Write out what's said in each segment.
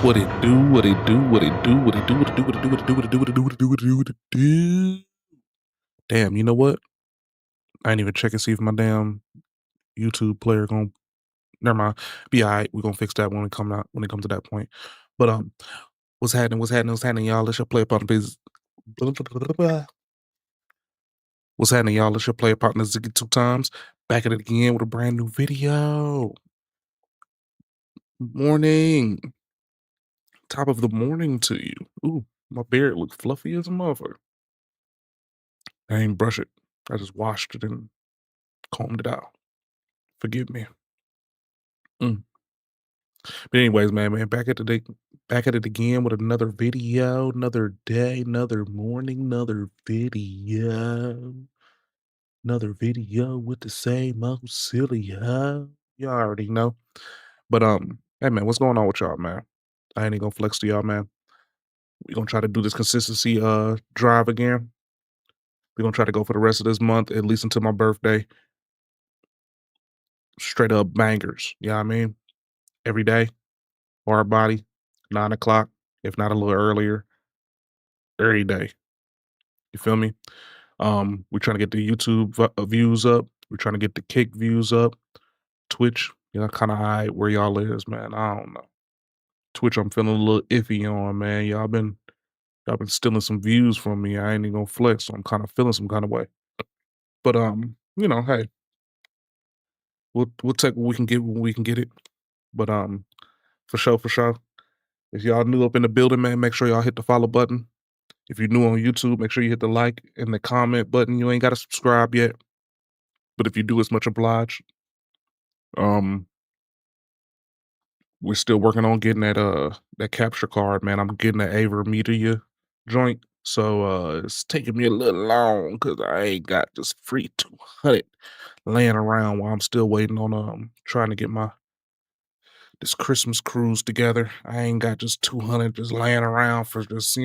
What it do, what it do, what it do, what it do, what it do, what it do, what it do, what it do, what it do, what it do, what it do, what it do. Damn, you know what? I ain't even check and see if my damn YouTube player gonna never mind. Be alright. We're gonna fix that when it comes to that point. But what's happening, what's happening, y'all? Let's your play partner biz. What's happening, y'all? Let's your play partner Ziggy2x. Back at it again with a brand new video. Morning. Top of the morning to you. Ooh, my beard looks fluffy as a motherfucker. I ain't brush it. I just washed it and combed it out. Forgive me. But anyways, man, back at it again with another video, another day, another morning, another video with the same old silly hoe. Y'all already know. But hey man, what's going on with y'all, man? I ain't even gonna flex to y'all, man. We gonna try to do this consistency drive again. We're gonna try to go for the rest of this month, at least until my birthday. Straight up bangers. You know what I mean? Every day. Hard body, 9 o'clock, if not a little earlier, every day. You feel me? We're trying to get the YouTube views up. We're trying to get the Kick views up. Twitch, kind of high where y'all is, man. I don't know. Twitch, I'm feeling a little iffy on, man. Y'all been stealing some views from me. I ain't even gonna flex, so I'm kind of feeling some kind of way. But hey, we'll take what we can get when we can get it. But for sure. If y'all new up in the building, man, make sure y'all hit the follow button. If you're new on YouTube, make sure you hit the like and the comment button. You ain't got to subscribe yet, but if you do, it's much obliged. We're still working on getting that capture card, man. I'm getting the Aver Media joint, so it's taking me a little long because I ain't got just free 200 laying around while I'm still waiting on trying to get this Christmas cruise together. I ain't got just 200 just laying around for just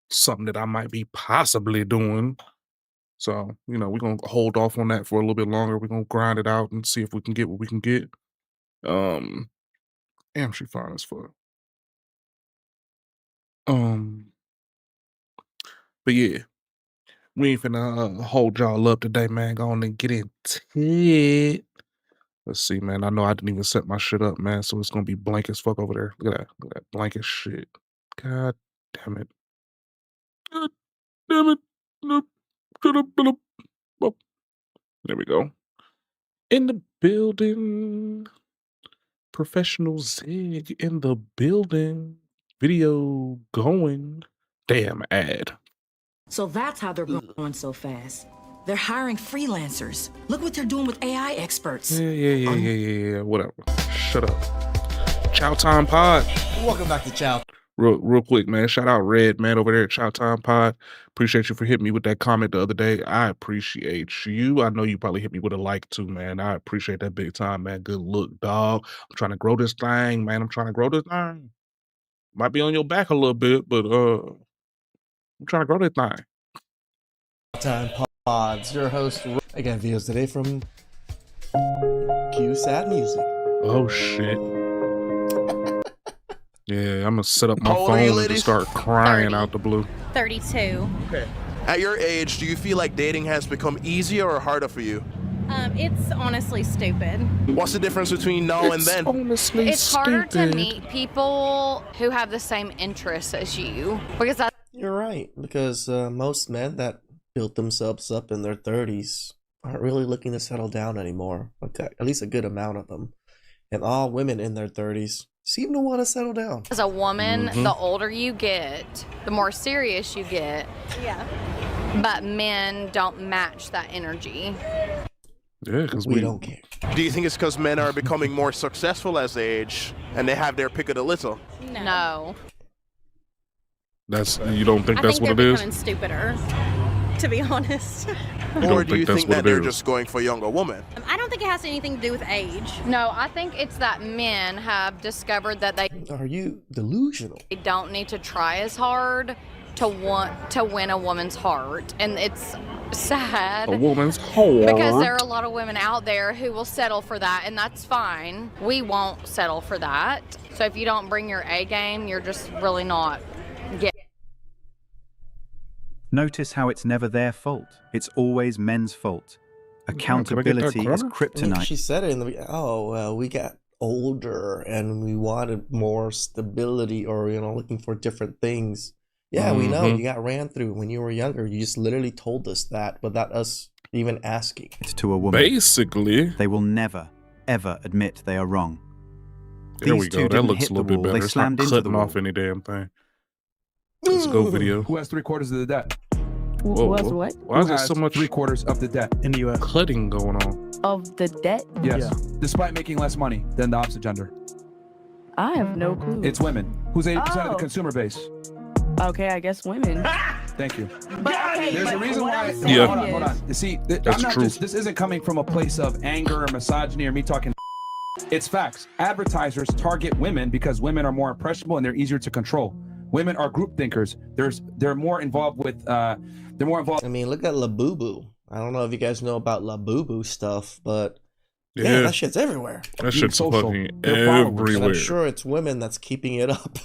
something that I might be possibly doing. So, we're gonna hold off on that for a little bit longer. We're gonna grind it out and see if we can get what we can get. Damn, she fine as fuck. But yeah, we ain't finna hold y'all up today, man. Go on and get into it. Let's see, man. I know I didn't even set my shit up, man, so it's gonna be blank as fuck over there. Look at that blank as shit. God damn it. God damn it. Nope. Oh, there we go. In the building. Professional Zig in the building. Video going. Damn ad. So that's how they're growing so fast. They're hiring freelancers. Look what they're doing with AI experts. Yeah. Whatever. Shut up. Chow Time Pod. Welcome back to Chow. Real quick, man. Shout out Red, man, over there at Chow Time Pod. Appreciate you for hitting me with that comment the other day. I appreciate you. I know you probably hit me with a like too, man. I appreciate that big time, man. Good look, dog. I'm trying to grow this thing, man. Might be on your back a little bit, but I'm trying to grow that thing. Time Pods, your host. Again, videos today from Cue Sad Music. Oh shit. Yeah, I'm gonna set up my phone and just start crying 30. out the blue. 32. Okay. At your age, do you feel like dating has become easier or harder for you? It's honestly stupid. What's the difference between now and then? Honestly, It's harder to stupid. meet people who have the same interests as you, because that's You're right, because most men that built themselves up in their 30s aren't really looking to settle down anymore. Okay, at least a good amount of them. And all women in their 30s seem to want to settle down. as a woman, the older you get, the more serious you get. Yeah. But men don't match that energy. Yeah, because We don't care. Do you think it's because men are becoming more successful as they age and they have their pick of the litter? No. You don't think I that's think what they're it is? becoming stupider, to be honest. Or do you that's think what that it they're is? just going for younger women? I don't think it has anything to do with age. No, I think it's that men have discovered that they Are you delusional? don't need to try as hard to want to win a woman's heart. And it's sad. A woman's heart. Because there are a lot of women out there who will settle for that, and that's fine. We won't settle for that. So if you don't bring your A game, you're just really not getting. Notice how it's never their fault. It's always men's fault. Can I get that Accountability is corner? I mean, kryptonite. she said it in the oh well, we got older and we wanted more stability, or looking for different things. Yeah, we know you got ran through when you were younger. You just literally told us that without us even asking. It's to a woman. Basically. They will never, ever admit they are wrong. There we These go. two That didn't looks hit a the little bit wall, better. they It's not slammed into the cutting wall. off any damn thing. Let's go video. Who has 3/4 of the debt? Whoa, Who has whoa. what? Why is Who there has so much 3/4 of the debt in the U.S.? cutting going on? Of the debt? Yes, despite making less money than the opposite gender. I have no clue. It's women. Who's 80% of the Oh. consumer base? Okay, I guess women. Thank you. But okay, There's a reason what why. I'm saying Yeah. Hold on. You see, That's I'm not true. this isn't coming from a place of anger or misogyny or me talking. It's facts. Advertisers target women because women are more impressionable and they're easier to control. Women are group thinkers. They're more involved with. They're more involved. I mean, look at Labubu. I don't know if you guys know about Labubu stuff, but Yeah. that shit's everywhere. That shit's social. fucking They're followers. And everywhere. I'm sure it's women that's keeping it up.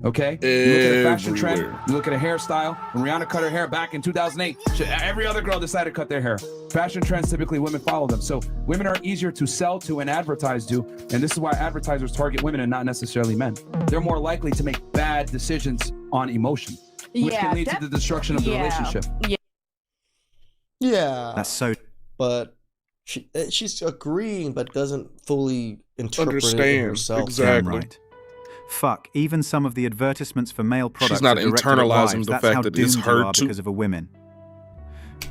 Okay, you look at a fashion trend, Everywhere. you look at a hairstyle. When Rihanna cut her hair back in 2008, every other girl decided to cut their hair. Fashion trends, typically women follow them. So women are easier to sell to and advertise to, and this is why advertisers target women and not necessarily men. They're more likely to make bad decisions on emotion, which can lead to the destruction of the relationship. Yeah, That's so. but she's agreeing, but doesn't fully interpret it Understand. herself. Damn Exactly. right. Fuck, even some of the advertisements for male products not are directed at internalizing wives. the That's fact how that it's doomed her you are too. because of a women.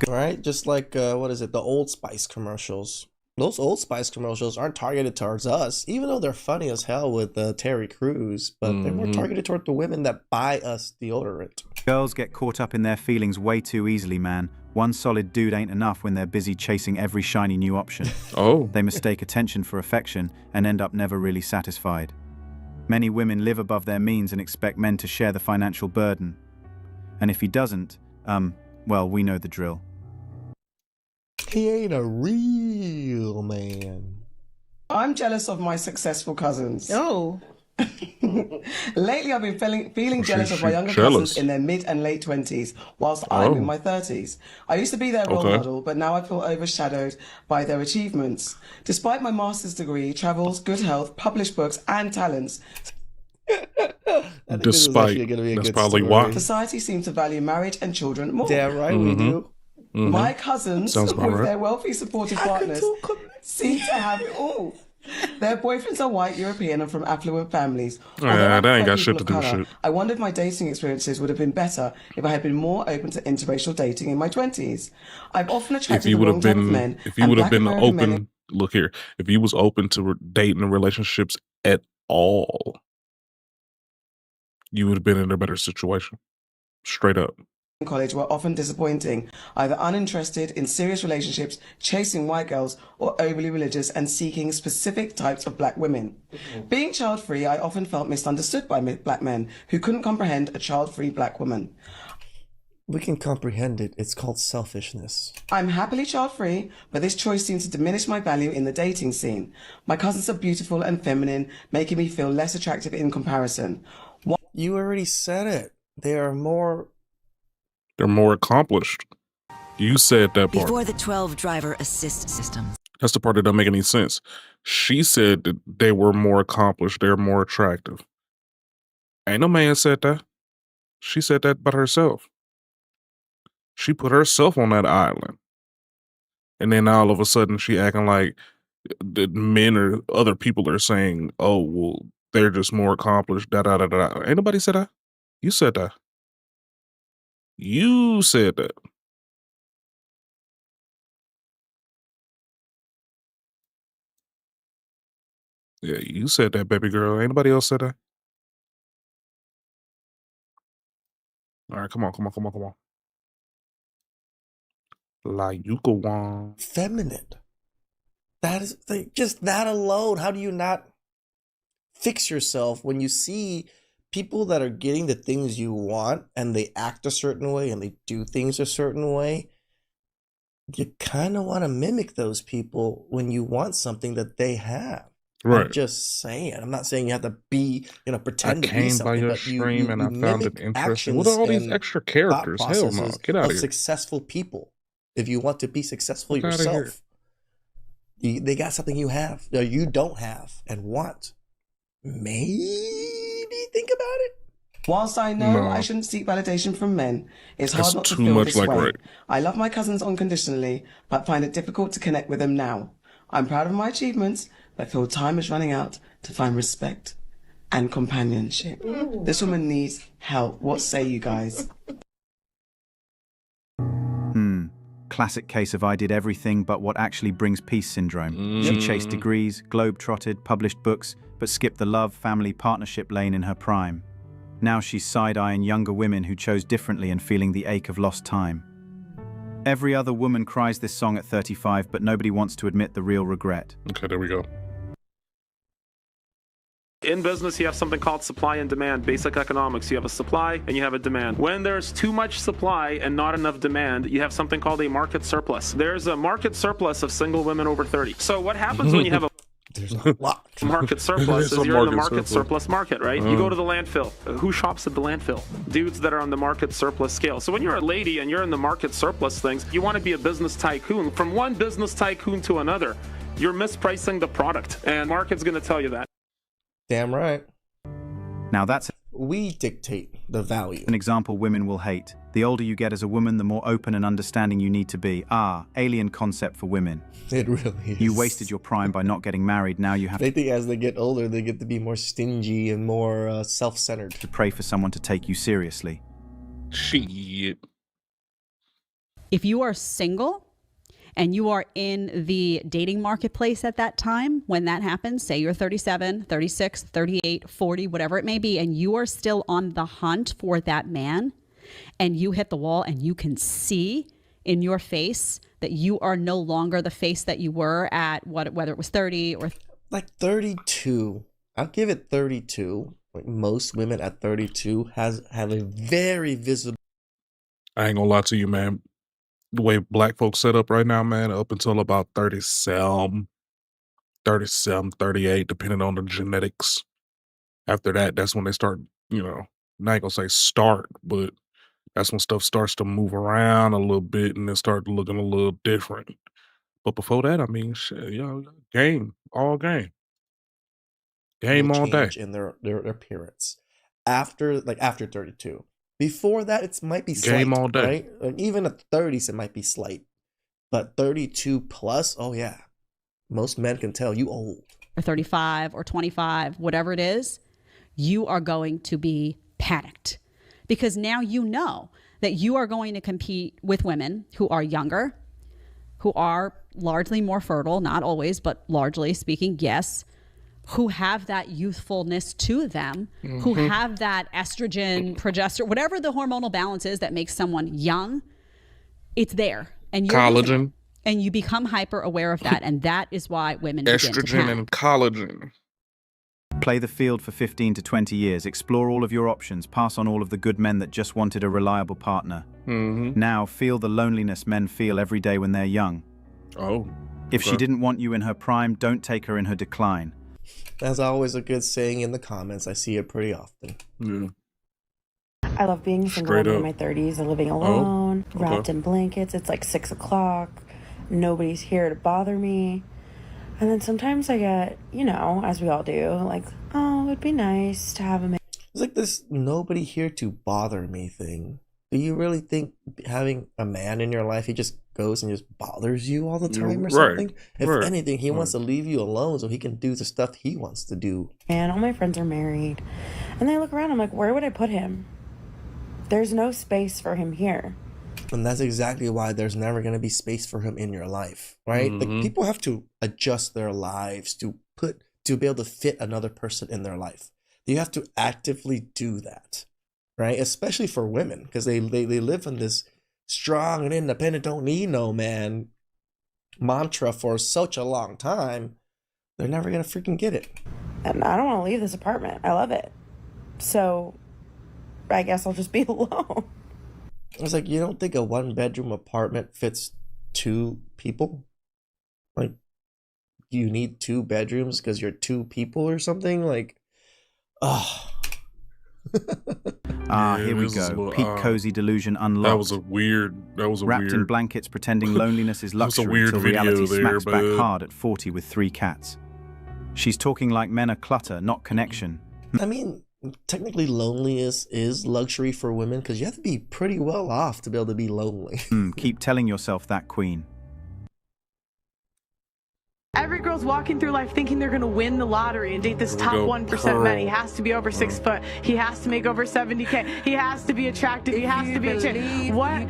Right? Just like what is it? The Old Spice commercials. Those Old Spice commercials aren't targeted towards us, even though they're funny as hell with Terry Crews. But they're more targeted toward the women that buy us deodorant. Girls get caught up in their feelings way too easily, man. One solid dude ain't enough when they're busy chasing every shiny new option. Oh. They mistake attention for affection and end up never really satisfied. Many women live above their means and expect men to share the financial burden. And if he doesn't, well, we know the drill. He ain't a real man. I'm jealous of my successful cousins. Oh. Lately, I've been feeling Oh, jealous of my younger jealous. cousins in their mid and late 20s, whilst I'm in my 30s. I used to be their role Okay. model, but now I feel overshadowed by their achievements. Despite my master's degree, travels, good health, published books, and talents, I think this is Despite. actually gonna be a That's good probably story. why. society seems to value marriage and children more. Damn right we do. My cousins, Sounds about with right. their wealthy, supportive partners, seem to have it all. Their boyfriends are white, European, and from affluent families. Although I that ain't prefer got shit people to do of with colour, shit. I wondered if my dating experiences would have been better if I had been more open to interracial dating in my 20s. I've often If attracted you the would wrong have type of been, men. if you and would have Black been American men open, look here. If you was open to dating and relationships at all, you would have been in a better situation. Straight up. in college were often disappointing, either uninterested in serious relationships, chasing white girls, or overly religious and seeking specific types of black women. Being child-free, I often felt misunderstood by black men who couldn't comprehend a child-free black woman. We can comprehend it. It's called selfishness. I'm happily child-free, but this choice seems to diminish my value in the dating scene. My cousins are beautiful and feminine, making me feel less attractive in comparison. You already said it. They are more. They're more accomplished. You said that part. Before the 12 driver assist system. That's the part that doesn't make any sense. She said that they were more accomplished. They're more attractive. Ain't no man said that. She said that about herself. She put herself on that island. And then all of a sudden she acting like the men or other people are saying, oh, well, they're just more accomplished. Da da da da. Ain't nobody said that. You said that. You said that. Yeah, you said that, baby girl. Ain't nobody else said that. All right, come on, come on, come on, come on. La Yuka Wan. Feminine. That is like, just that alone. How do you not fix yourself when you see people that are getting the things you want and they act a certain way and they do things a certain way? You kind of want to mimic those people when you want something that they have. Right. I'm just saying. I'm not saying you have to be, pretend to be came by something, your but stream and I found it mimic interesting. What actions are all these and extra thought characters? Hell no. processes Get out of of here. successful people. If you want to be successful Fuck outta here. yourself, they got something you have, or you don't have, and want. Maybe think about it. Whilst I know No. I shouldn't seek validation from men, it's hard That's not to too feel much this like way. right. I love my cousins unconditionally, but find it difficult to connect with them now. I'm proud of my achievements, but feel time is running out to find respect and companionship. This woman needs help. What say you guys? Classic case of I did everything but what actually brings peace syndrome. She chased degrees, globe-trotted, published books, but skipped the love, family, partnership lane in her prime. Now she's side-eyeing younger women who chose differently and feeling the ache of lost time. Every other woman cries this song at 35, but nobody wants to admit the real regret. Okay, there we go. In business, you have something called supply and demand. Basic economics, you have a supply and you have a demand. When there's too much supply and not enough demand, you have something called a market surplus. There's a market surplus of single women over 30. So what happens when you have a There's a lot. market surplus There's is a you're in the market market surplus market, right? You go to the landfill. Who shops at the landfill? Dudes that are on the market surplus scale. So when you're a lady and you're in the market surplus things, you want to be a business tycoon. From one business tycoon to another, you're mispricing the product. And market's going to tell you that. Damn right. Now that's We dictate the value. an example women will hate. The older you get as a woman, the more open and understanding you need to be. Alien concept for women. It really is. You wasted your prime by not getting married. Now you have They think as they get older, they get to be more stingy and more self-centered. to pray for someone to take you seriously. Shit. If you are single and you are in the dating marketplace at that time, when that happens, say you're 37, 36, 38, 40, whatever it may be, and you are still on the hunt for that man, and you hit the wall and you can see in your face that you are no longer the face that you were at whether it was 30 or Like 32. I'll give it 32. Like most women at 32 have a very visible. I ain't gonna lie to you, man. The way black folks set up right now, man, up until about 37, 38, depending on the genetics. After that, that's when they start, I ain't gonna say start, but that's when stuff starts to move around a little bit and it start looking a little different. But before that, I mean, shit, game, all game. Game all day. Change in their appearance after 32. Before that, it might be slight, Game all day. right? Like even at 30s, it might be slight, but 32 plus, oh yeah, most men can tell you old. or 35 or 25, whatever it is, you are going to be panicked because now you know that you are going to compete with women who are younger, who are largely more fertile, not always, but largely speaking, yes, who have that youthfulness to them, who have that estrogen, progesterone, whatever the hormonal balance is that makes someone young, it's there. And you're losing it. Collagen, And you become hyper aware of that. And that is why women begin to estrogen, panic. and collagen. Play the field for 15 to 20 years, explore all of your options, pass on all of the good men that just wanted a reliable partner. Now feel the loneliness men feel every day when they're young. Oh. If she okay. didn't want you in her prime, don't take her in her decline. That's always a good saying in the comments. I see it pretty often. Yeah. I love being single. Straight I'm in up. my 30s and living alone, okay. wrapped in blankets. It's like 6 o'clock. Nobody's here to bother me. And then sometimes I get, as we all do, like, oh, it'd be nice to have a man. It's like this nobody here to bother me thing. Do you really think having a man in your life, he just goes and just bothers you all the time or something? If anything, he wants to leave you alone so he can do the stuff he wants to do. And all my friends are married. And I look around, I'm like, where would I put him? There's no space for him here. And that's exactly why there's never going to be space for him in your life, right? Like people have to adjust their lives to be able to fit another person in their life. You have to actively do that, right? Especially for women, because they live in this strong and independent, don't need no man mantra for such a long time. They're never going to freaking get it. And I don't want to leave this apartment. I love it. So I guess I'll just be alone. It's like, you don't think a 1-bedroom apartment fits 2 people? Like, you need 2 bedrooms because you're 2 people or something. Like, oh. Here we go. Peak cozy delusion unlocked. That was a weird. Wrapped in blankets, pretending loneliness is luxury till reality smacks back hard at 40 with 3 cats. She's talking like men are clutter, not connection. I mean, technically loneliness is luxury for women because you have to be pretty well off to be able to be lonely. Keep telling yourself that, queen. Every girl's walking through life thinking they're going to win the lottery and date this top 1% man. He has to be over 6 foot. He has to make over 70K. He has to be attractive. He has to be a chick. What?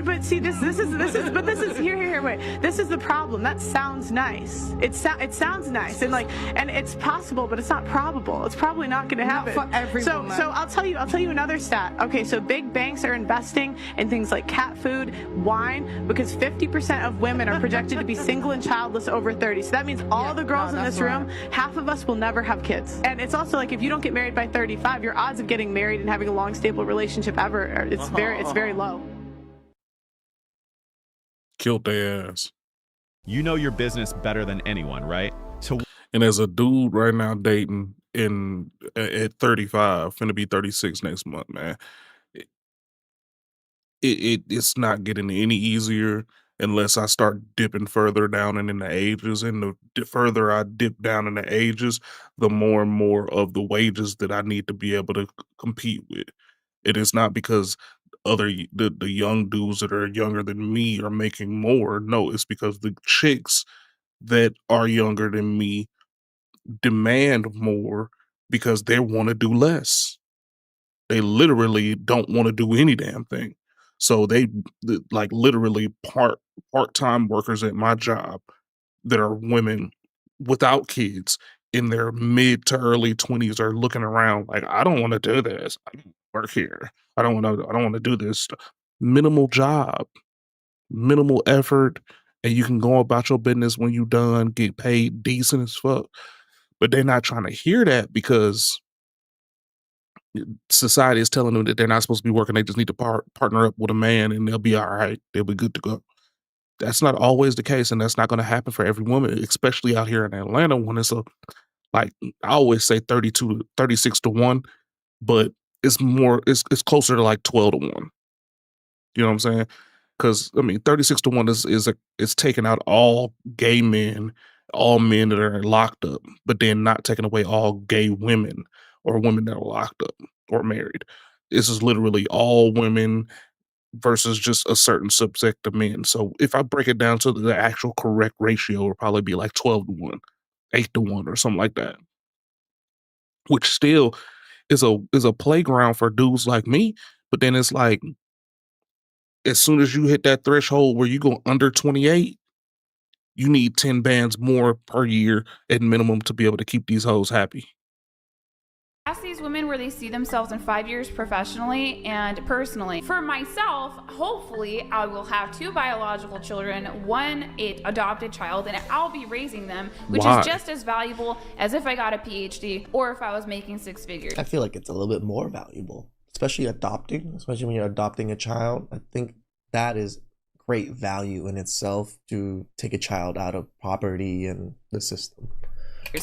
But see, this is here. Wait. This is the problem. That sounds nice. It sounds nice and it's possible, but it's not probable. It's probably not going to happen. Not for every woman. So I'll tell you another stat. Okay, so big banks are investing in things like cat food, wine, because 50% of women are projected to be single and childless over 30. So that means all the girls in this room, half of us will never have kids. And it's also like if you don't get married by 35, your odds of getting married and having a long, stable relationship ever, it's very low. Killed their ass. You know your business better than anyone, right? So, and as a dude right now dating at 35, finna be 36 next month, man. It's not getting any easier unless I start dipping further down and in the ages. And the further I dip down in the ages, the more and more of the wages that I need to be able to compete with. It is not because the young dudes that are younger than me are making more. No, it's because the chicks that are younger than me demand more because they want to do less. They literally don't want to do any damn thing. So they like literally part-time workers at my job that are women without kids in their mid to early 20s are looking around like, I don't want to do this. I don't work here. I don't want to do this. Minimal job, minimal effort, and you can go about your business when you done, get paid decent as fuck. But they're not trying to hear that because society is telling them that they're not supposed to be working. They just need to partner up with a man and they'll be all right. They'll be good to go. That's not always the case, and that's not going to happen for every woman, especially out here in Atlanta when it's I always say 36 to 1, but it's closer to like 12 to 1. You know what I'm saying? Because 36 to 1 is taking out all gay men, all men that are locked up, but then not taking away all gay women or women that are locked up or married. This is literally all women versus just a certain subset of men. So if I break it down to the actual correct ratio, it'll probably be like 12 to 1, 8 to 1, or something like that. Which still is a playground for dudes like me. But then it's like, as soon as you hit that threshold where you go under 28, you need 10 bands more per year at minimum to be able to keep these hoes happy. Ask these women where they see themselves in 5 years professionally and personally. For myself, hopefully I will have 2 biological children, 1 adopted child, and I'll be raising them, which is just as valuable as if I got a PhD or if I was making 6 figures. I feel like it's a little bit more valuable, especially when you're adopting a child. I think that is great value in itself to take a child out of poverty and the system.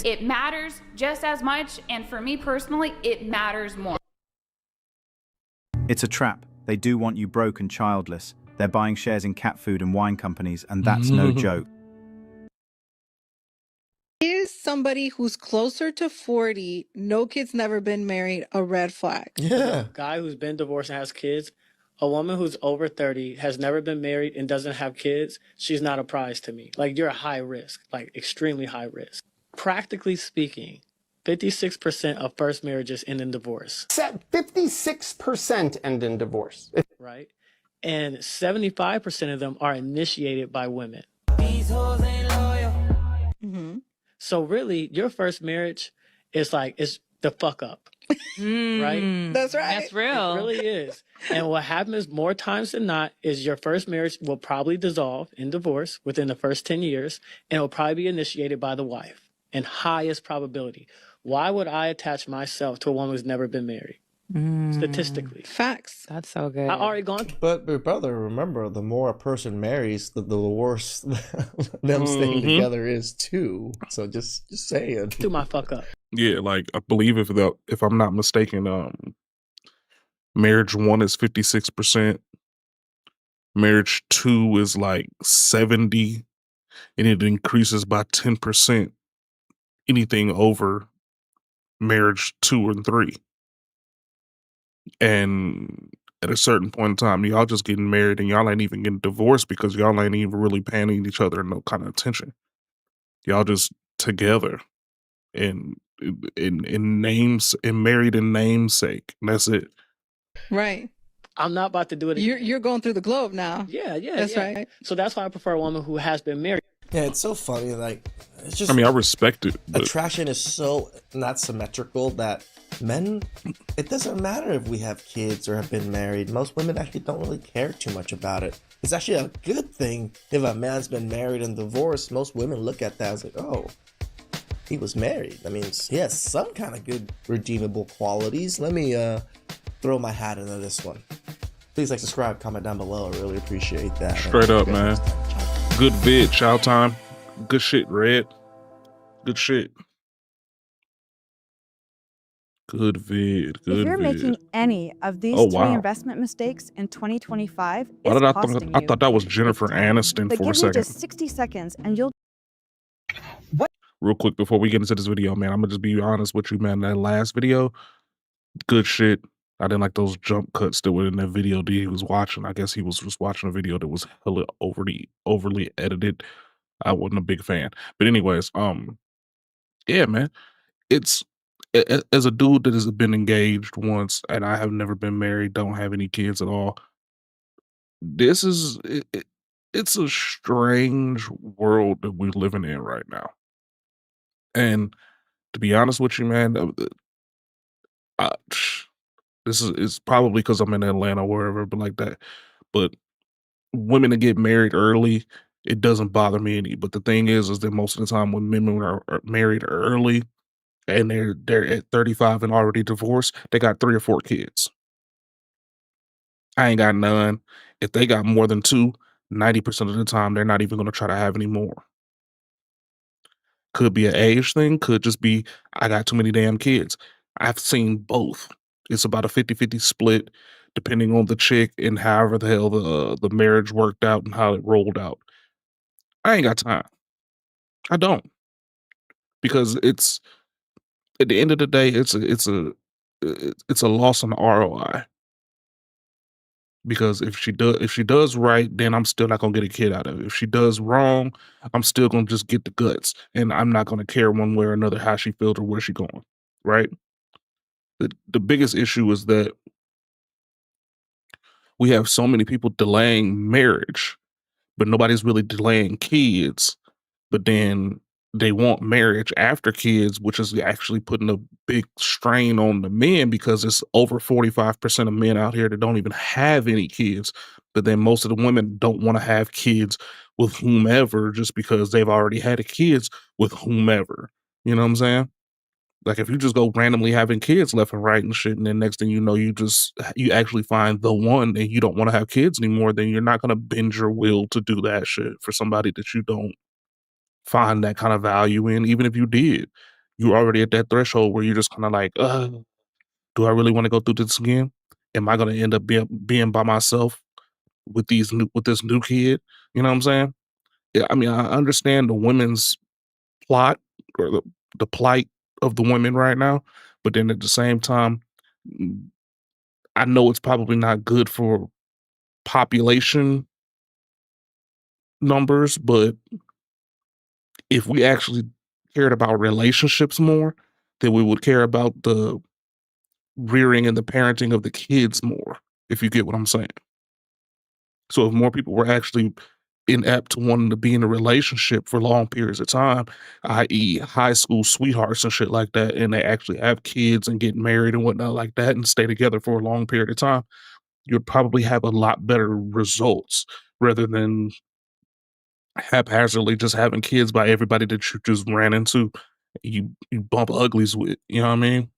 It matters just as much, and for me personally, it matters more. It's a trap. They do want you broke and childless. They're buying shares in cat food and wine companies, and that's no joke. Is somebody who's closer to 40, no kids, never been married, a red flag? Yeah. A guy who's been divorced and has kids, a woman who's over 30, has never been married and doesn't have kids, she's not a prize to me. Like, you're a high risk, like extremely high risk. Practically speaking, 56% of first marriages end in divorce. 56% end in divorce. Right? And 75% of them are initiated by women. So really, your first marriage is the fuck up. Right? That's right. That's real. It really is. And what happens more times than not is your first marriage will probably dissolve in divorce within the first 10 years, and it will probably be initiated by the wife. And highest probability. Why would I attach myself to a woman who's never been married? statistically. Facts. That's so good. I already gone. But brother, remember, the more a person marries, the worse them staying together is too. So just saying. Do my fuck up. Yeah, like I believe if I'm not mistaken, marriage 1 is 56%, marriage 2 is like 70, and it increases by 10% anything over marriage 2 and 3. And at a certain point in time, y'all just getting married and y'all ain't even getting divorced because y'all ain't even really paying each other no kind of attention. Y'all just together and in names and married in namesake. And that's it. Right. I'm not about to do it again. You're going through the globe now. Yeah, That's yeah. right. So that's why I prefer a woman who has been married. Yeah, it's so funny. Like, it's just. I mean, I respect it. But Attraction is so not symmetrical that men. It doesn't matter if we have kids or have been married. Most women actually don't really care too much about it. It's actually a good thing if a man's been married and divorced. Most women look at that as like, oh, he was married. I mean, he has some kind of good redeemable qualities. Let me throw my hat into this one. Please like, subscribe, comment down below. I really appreciate that. Straight up, man. Good vid, chow time. Good shit, Red. Good shit. Good vid. Good If you're vid. making any of these Oh, three wow. investment mistakes in 2025, Why it's did costing you. I thought that was Jennifer Aniston But for a give me second. just 60 seconds and you'll Real quick before we get into this video, man, I'm gonna just be honest with you, man. That last video, good shit. I didn't like those jump cuts that were in that video that he was watching. I guess he was just watching a video that was hella overly edited. I wasn't a big fan. But anyways, yeah, man. It's as a dude that has been engaged once and I have never been married, don't have any kids at all. This is it's a strange world that we're living in right now. And to be honest with you, man, uh, this is probably because I'm in Atlanta or wherever, but like that. But women that get married early, it doesn't bother me any. But the thing is that most of the time when women are married early and they're at 35 and already divorced, they got 3 or 4 kids. I ain't got none. If they got more than 2, 90% of the time they're not even gonna try to have any more. Could be an age thing, could just be I got too many damn kids. I've seen both. It's about a 50-50 split depending on the chick and however the hell the marriage worked out and how it rolled out. I ain't got time. I don't. Because it's at the end of the day, it's a loss on the ROI. Because if she does right, then I'm still not gonna get a kid out of it. If she does wrong, I'm still gonna just get the guts, and I'm not gonna care one way or another how she feels or where she going. Right? The biggest issue is that we have so many people delaying marriage, but nobody's really delaying kids. But then they want marriage after kids, which is actually putting a big strain on the men because it's over 45% of men out here that don't even have any kids. But then most of the women don't want to have kids with whomever just because they've already had kids with whomever. You know what I'm saying? Like if you just go randomly having kids left and right and shit, and then next thing you know, you actually find the one and you don't want to have kids anymore, then you're not gonna bend your will to do that shit for somebody that you don't find that kind of value in. Even if you did, you're already at that threshold where you're just kind of like, do I really want to go through this again? Am I gonna end up being by myself with this new kid? You know what I'm saying? Yeah, I mean, I understand the women's plot or the plight of the women right now, but then at the same time, I know it's probably not good for population numbers, but if we actually cared about relationships more, then we would care about the rearing and the parenting of the kids more, if you get what I'm saying. So if more people were actually inept to wanting to be in a relationship for long periods of time, i.e. high school sweethearts and shit like that, and they actually have kids and get married and whatnot like that and stay together for a long period of time, you'd probably have a lot better results rather than haphazardly just having kids by everybody that you just ran into, you bump uglies with, you know what I mean?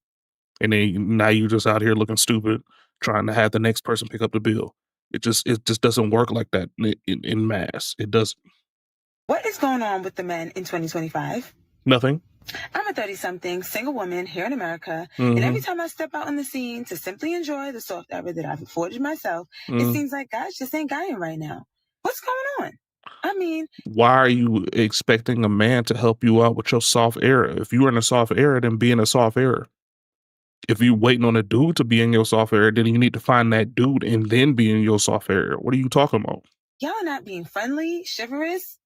and then now you just out here looking stupid, trying to have the next person pick up the bill. It just doesn't work like that in mass. It doesn't. What is going on with the men in 2025? Nothing. I'm a 30-something single woman here in America, and every time I step out on the scene to simply enjoy the soft era that I've afforded myself, it seems like guys just ain't guying right now. What's going on? I mean, Why are you expecting a man to help you out with your soft era? If you're in a soft era, then be in a soft era. If you're waiting on a dude to be in your soft era, then you need to find that dude and then be in your soft era. What are you talking about? y'all are not being friendly, chivalrous,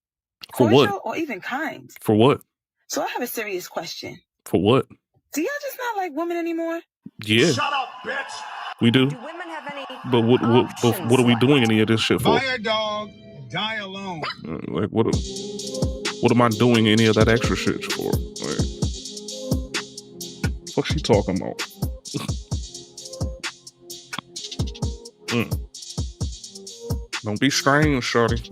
For cordial, what? or even kind. For what? So I have a serious question. For what? Do y'all just not like women anymore? Yeah. Shut up, bitch! We do. Do women have any But what are we doing any of this shit for? Buy a dog, die alone. Like what am I doing any of that extra shit for? Like, what's she talking about? Don't be strange, shorty.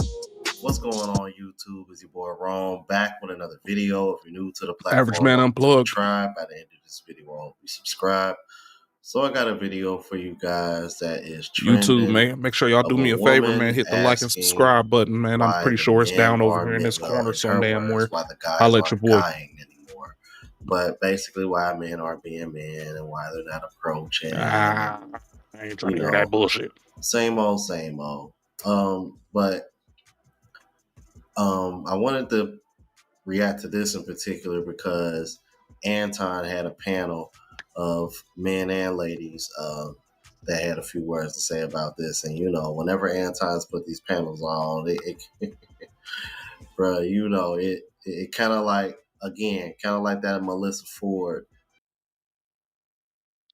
What's going on YouTube? It's your boy Ron back with another video. If you're new to the platform, Average Man Unplugged. Subscribe. By the end of this video, I hope you subscribe. So I got a video for you guys that is trending. YouTube, man. Make sure y'all do me a favor, man. Hit the like and subscribe button, man. I'm pretty sure it's down over here in this corner some damn where. I'll let your boy. Anymore. But basically why men aren't being men and why they're not approaching. I ain't trying to hear that bullshit. Same old. But I wanted to react to this in particular because Anton had a panel of men and ladies that had a few words to say about this. And, you know, whenever Anton's put these panels on, bro, you know, it kind of like, again, kind of like that Melissa Ford.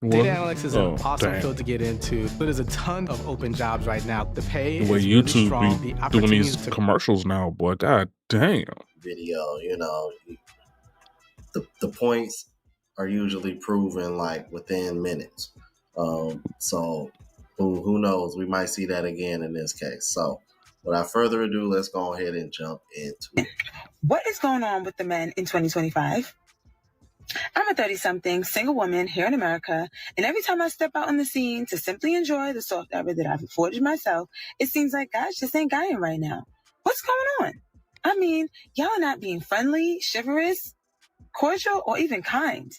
Data analytics is an awesome field to get into. There's a ton of open jobs right now. The pay The way is really YouTube strong. be The doing these opportunities to commercials now, boy. God damn. Video, you know, the points are usually proven like within minutes. So who knows? We might see that again in this case. So without further ado, let's go ahead and jump into it. What is going on with the men in 2025? I'm a 30-something single woman here in America, and every time I step out on the scene to simply enjoy the soft era that I've afforded myself, it seems like guys just ain't guying right now. What's going on? I mean, y'all are not being friendly, chivalrous, cordial, or even kind.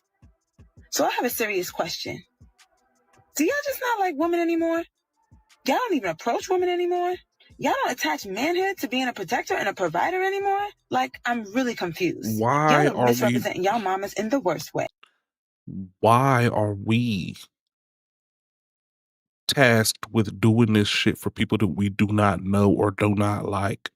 So I have a serious question. Do y'all just not like women anymore? Y'all don't even approach women anymore? Y'all don't attach manhood to being a protector and a provider anymore? Like, I'm really confused. Why y'all are misrepresenting y'all mamas in the worst way. Why are we tasked with doing this shit for people that we do not know or do not like?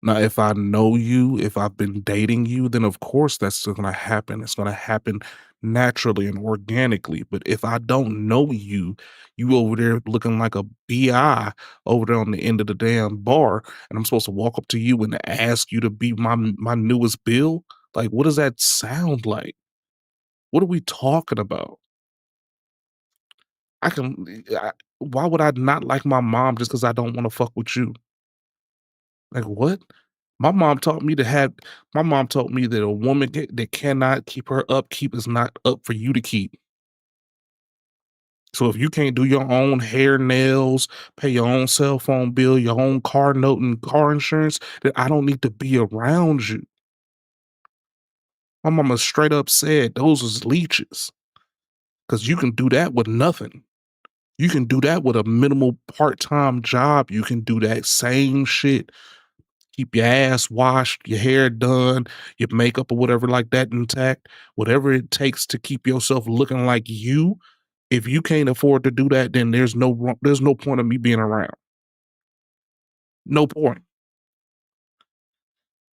Now, if I know you, if I've been dating you, then of course that's going to happen. It's going to happen naturally and organically. But if I don't know you, you over there looking like a BI over there on the end of the damn bar, and I'm supposed to walk up to you and ask you to be my newest bill? Like, what does that sound like? What are we talking about? Why would I not like my mom just because I don't want to fuck with you? Like, what? My mom taught me that a woman that cannot keep her upkeep is not up for you to keep. So if you can't do your own hair, nails, pay your own cell phone bill, your own car note and car insurance, then I don't need to be around you. My mama straight up said those was leeches. Because you can do that with nothing. You can do that with a minimal part-time job. You can do that same shit. Keep your ass washed, your hair done, your makeup or whatever like that intact. Whatever it takes to keep yourself looking like you. If you can't afford to do that, then there's no point of me being around. No point.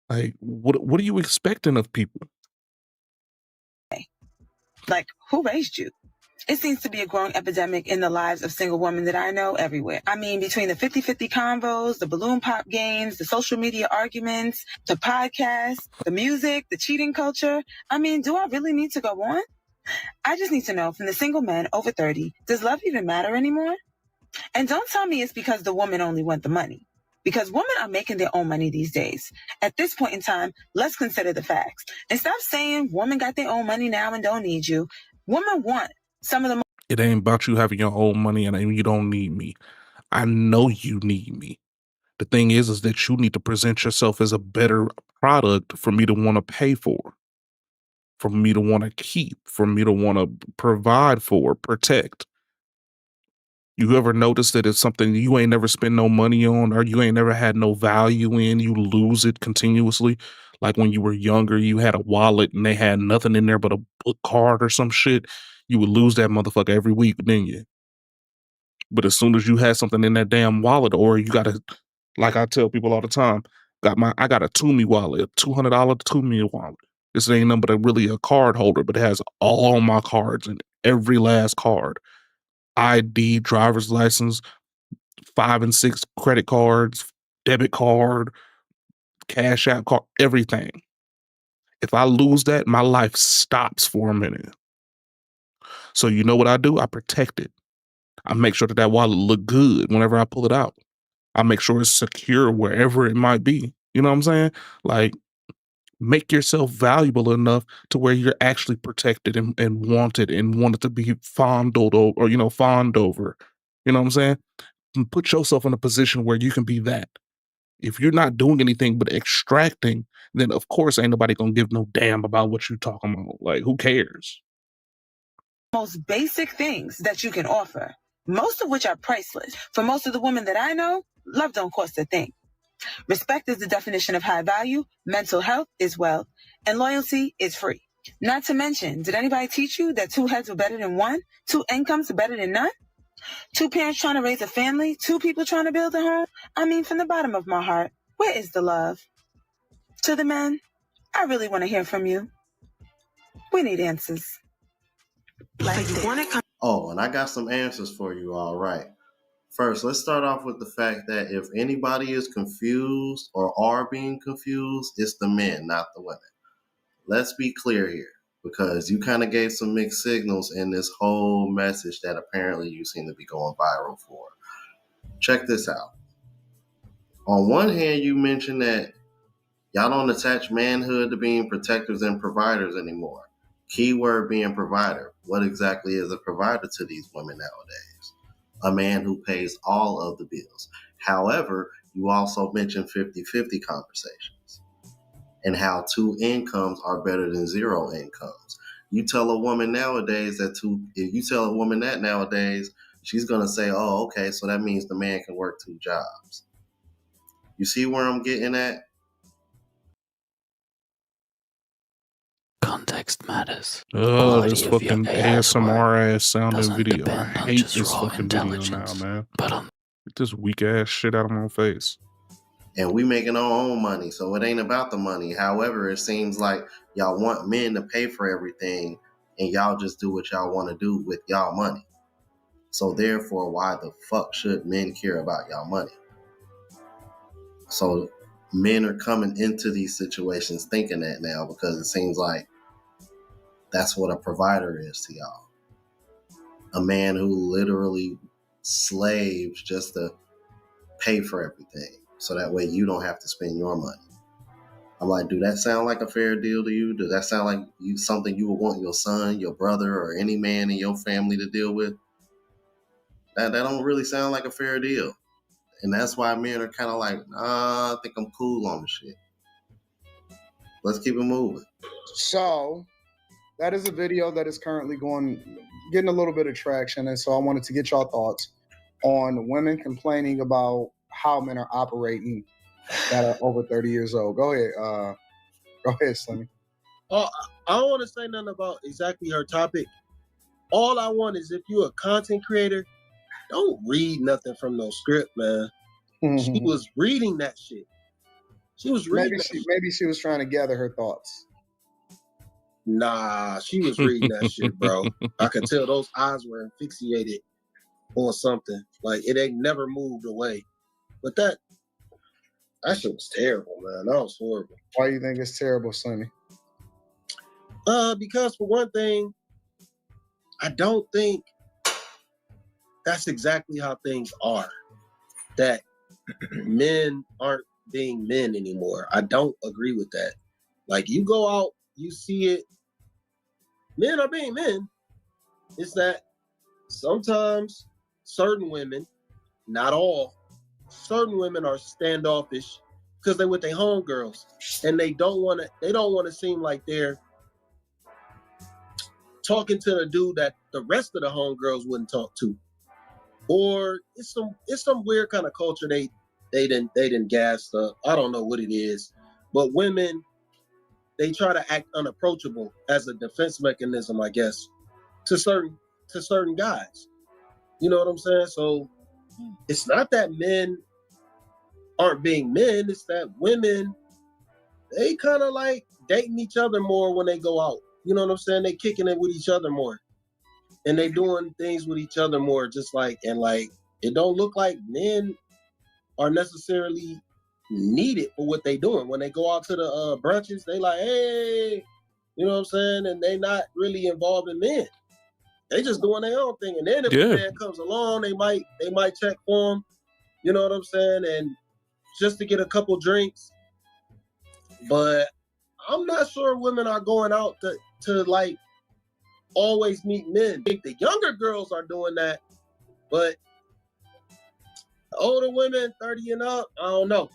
Like, what are you expecting of people? Like, who raised you? It seems to be a growing epidemic in the lives of single women that I know everywhere. I mean, between the 50-50 convos, the balloon pop games, the social media arguments, the podcasts, the music, the cheating culture. I mean, do I really need to go on? I just need to know from the single men over 30, does love even matter anymore? And don't tell me it's because the woman only want the money. Because women are making their own money these days. At this point in time, let's consider the facts. And stop saying women got their own money now and don't need you. Women want some of the It ain't about you having your own money and you don't need me. I know you need me. The thing is that you need to present yourself as a better product for me to want to pay for me to want to keep, for me to want to provide for, protect. You ever notice that it's something you ain't never spent no money on or you ain't never had no value in, you lose it continuously? Like when you were younger, you had a wallet and they had nothing in there but a book card or some shit. You would lose that motherfucker every week, didn't you? But as soon as you had something in that damn wallet, or you got a, like I tell people all the time, I got a Toomey wallet, a $200 Toomey wallet. This ain't nothing but really a card holder, but it has all my cards and every last card. ID, driver's license, 5 and 6 credit cards, debit card, cash app card, everything. If I lose that, my life stops for a minute. So you know what I do? I protect it. I make sure that wallet look good whenever I pull it out. I make sure it's secure wherever it might be. You know what I'm saying? Like, make yourself valuable enough to where you're actually protected and wanted to be fondled or fawned over. You know what I'm saying? And put yourself in a position where you can be that. If you're not doing anything but extracting, then of course ain't nobody gonna give no damn about what you talking about. Like, who cares? most basic things that you can offer, most of which are priceless. For most of the women that I know, love don't cost a thing. Respect is the definition of high value, mental health is wealth, and loyalty is free. Not to mention, did anybody teach you that 2 heads are better than 1? 2 incomes are better than none? 2 parents trying to raise a family? 2 people trying to build a home? I mean, from the bottom of my heart, where is the love? To the men, I really want to hear from you. We need answers. Oh, and I got some answers for you, all right. First, let's start off with the fact that if anybody is confused or are being confused, it's the men, not the women. Let's be clear here, because you kind of gave some mixed signals in this whole message that apparently you seem to be going viral for. Check this out. On one hand, you mentioned that y'all don't attach manhood to being protectors and providers anymore. Keyword being provider. What exactly is a provider to these women nowadays? A man who pays all of the bills. However, you also mentioned 50-50 conversations and how 2 incomes are better than 0 incomes. You tell a woman nowadays if you tell a woman that nowadays, she's going to say, oh, okay, so that means the man can work 2 jobs. You see where I'm getting at? Context matters. Oh, this fucking ASMR ass sounding video. I hate this fucking video now, man. Get this weak ass shit out of my face. And we making our own money, so it ain't about the money. However, it seems like y'all want men to pay for everything, and y'all just do what y'all want to do with y'all money. So therefore, why the fuck should men care about y'all money? So men are coming into these situations thinking that now, because it seems like that's what a provider is to y'all. A man who literally slaves just to pay for everything, so that way you don't have to spend your money. I'm like, do that sound like a fair deal to you? Does that sound like something you would want your son, your brother, or any man in your family to deal with? That don't really sound like a fair deal. And that's why men are kind of like, I think I'm cool on the shit. Let's keep it moving. So that is a video that is currently getting a little bit of traction. And so I wanted to get y'all thoughts on women complaining about how men are operating that are over 30 years old. Go ahead, Slimmy. I don't want to say nothing about exactly her topic. All I want is, if you're a content creator, don't read nothing from no script, man. She was reading that shit. She was reading maybe she was trying to gather her thoughts. Nah, she was reading that shit, bro. I could tell those eyes were asphyxiated on something. Like, it ain't never moved away. But that shit was terrible, man. That was horrible. Why do you think it's terrible, Sonny? Because for one thing, I don't think that's exactly how things are. That men aren't being men anymore. I don't agree with that. Like, you go out, you see it. Men are being men. is that sometimes certain women, not all, certain women are standoffish because they're with their homegirls and they don't want to seem like they're talking to the dude that the rest of the homegirls wouldn't talk to. Or it's some weird kind of culture they didn't gas up. I don't know what it is. But women, they try to act unapproachable as a defense mechanism, I guess, to certain guys. You know what I'm saying? So it's not that men aren't being men, it's that women, they kind of like dating each other more when they go out. You know what I'm saying? They kicking it with each other more. And they doing things with each other more, just like, and like, it don't look like men are necessarily needed for what they doing. When they go out to the brunches, they like, hey, you know what I'm saying? And they not really involving men. They just doing their own thing. And then if a man comes along, they might check for him. You know what I'm saying? And just to get a couple drinks. But I'm not sure women are going out to like always meet men. I think the younger girls are doing that, but older women, 30 and up, I don't know.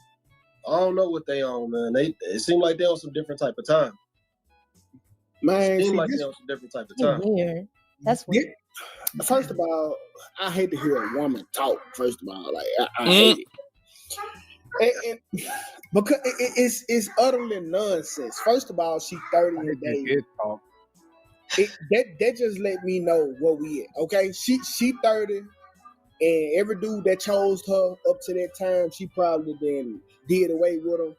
I don't know what they on, man. It seem like they on some different type of time. Man, seem like they on some different type of time. Weird. That's weird. First of all, I hate to hear a woman talk. First of all, like I hate it. And because it's utterly nonsense. First of all, she 30 and dating. That just let me know where we at. Okay, she 30, and every dude that chose her up to that time, she probably then did away with him,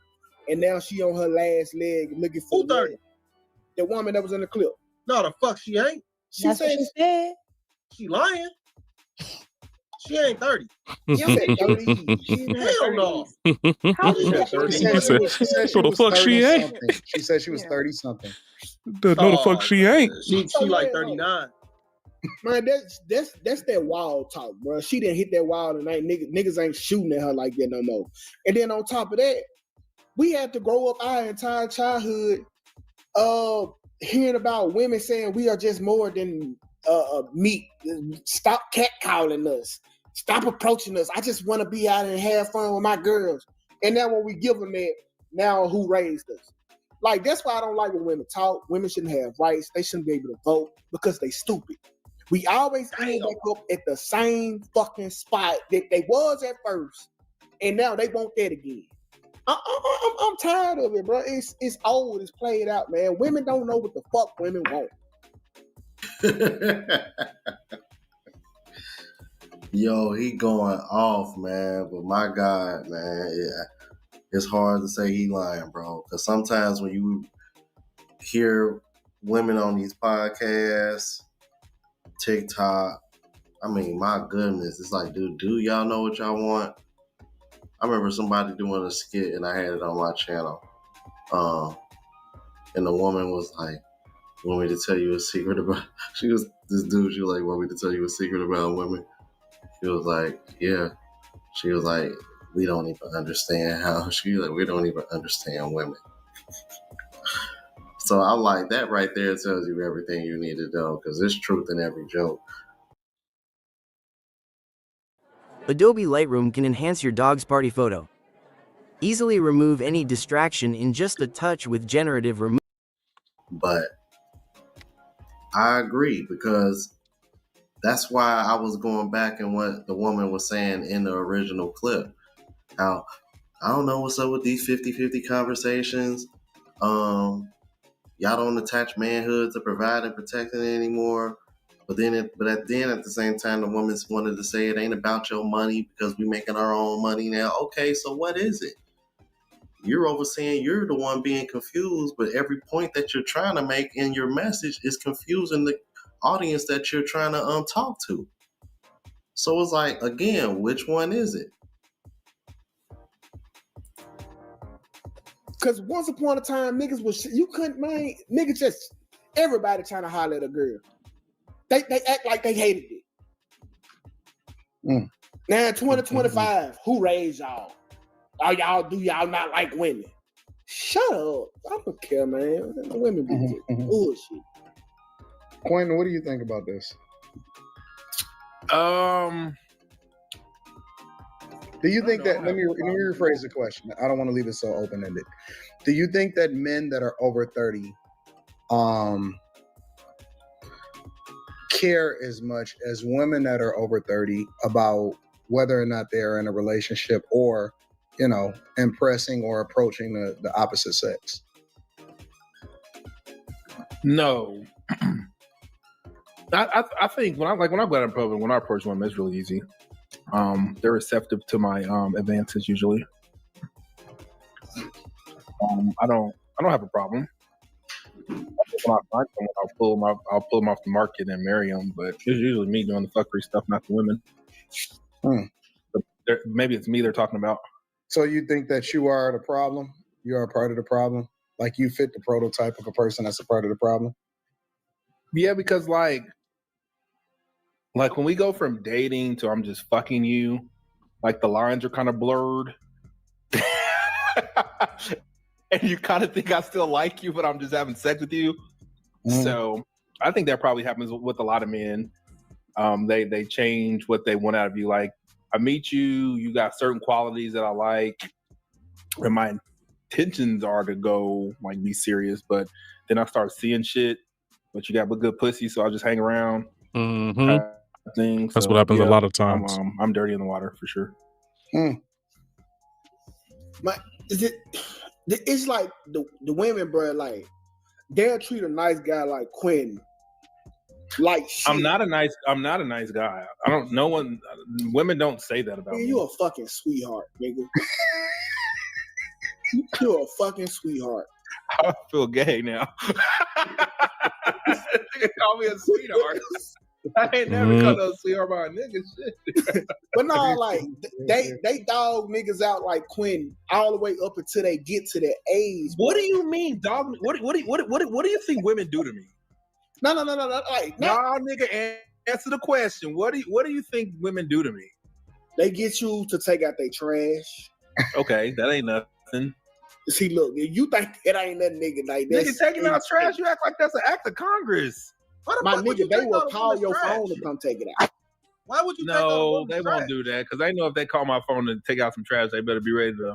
and now she on her last leg looking for 30. The woman that was in the clip. No, the fuck she ain't. That's what she said. She lying. She ain't 30. She said 30. Hell no. How She said she was 30 something. She said she was 30 something. No, the fuck she ain't. She like 39. Man, that's that wild talk, bro. She didn't hit that wild tonight. Niggas ain't shooting at her like that no more. And then on top of that, we had to grow up our entire childhood hearing about women saying we are just more than meat. Stop catcalling us. Stop approaching us. I just want to be out and have fun with my girls. And now when we give them that, now who raised us? Like, that's why I don't like when women talk. Women shouldn't have rights. They shouldn't be able to vote because they stupid. We always end back up at the same fucking spot that they was at first. And now they want that again. I'm tired of it, bro. It's old. It's played out, man. Women don't know what the fuck women want. Yo, he going off, man. But my God, man, it's hard to say he lying, bro. Because sometimes when you hear women on these podcasts, TikTok, I mean, my goodness, it's like, dude, do y'all know what y'all want? I remember somebody doing a skit and I had it on my channel. And the woman was like, want me to tell you a secret about, she was like, want me to tell you a secret about women? She was like, yeah. She was like, we don't even understand we don't even understand women. So I'm like, that right there tells you everything you need to know, because there's truth in every joke. Adobe Lightroom can enhance your dog's party photo. Easily remove any distraction in just a touch with generative remove. But I agree, because that's why I was going back and what the woman was saying in the original clip. How, I don't know what's up with these 50-50 conversations. Y'all don't attach manhood to providing and protecting anymore. But at the same time, the woman wanted to say it ain't about your money because we making our own money now. Okay, so what is it? You're overseeing, you're the one being confused, but every point that you're trying to make in your message is confusing the audience that you're trying to talk to. So it's like, again, which one is it? Because once upon a time, niggas was, you couldn't, man, niggas just, everybody trying to holler at a girl. They act like they hated it. Now in 2025, who raised y'all? Do y'all not like women? Shut up. I don't care, man. Women be bullshit. Quentin, what do you think about this? Do you think that, let me rephrase the question. I don't want to leave it so open-ended. Do you think that men that are over 30 care as much as women that are over 30 about whether or not they're in a relationship or, you know, impressing or approaching the opposite sex? No. I think when I go out in public, when I approach women, it's really easy. They're receptive to my advances usually. I don't have a problem. When I find someone, I'll pull them off the market and marry them. But it's usually me doing the fuckery stuff, not the women. But maybe it's me they're talking about. So you think that you are the problem? You are a part of the problem? Like you fit the prototype of a person that's a part of the problem? Yeah, because like when we go from dating to I'm just fucking you, like the lines are kind of blurred. And you kind of think I still like you, but I'm just having sex with you. So I think that probably happens with a lot of men. They change what they want out of you. Like I meet you, you got certain qualities that I like, and my intentions are to go like be serious. But then I start seeing shit. But you got good pussy, so I'll just hang around. Thing. That's what happens a lot of times. I'm dirty in the water for sure. It's like the women, bro. Like they'll treat a nice guy like Quentin. Like shit. I'm not a nice guy. I don't. No one. Women don't say that about me. You a fucking sweetheart, nigga. You're a fucking sweetheart. I feel gay now. They call me a sweetheart. I ain't never called no sweetheart by a nigga shit. But no, like they dog niggas out like Quentin all the way up until they get to that age. What do you mean, dog? What do you think women do to me? No. Like, nigga, answer the question. What do you think women do to me? They get you to take out their trash. Okay, that ain't nothing. See, look, you think it ain't nothing, nigga. Like that. Nigga taking out trash, you act like that's an act of Congress. My nigga, they will call your phone to come take it out. Why would you? No, they won't do that because they know if they call my phone to take out some trash, they better be ready to.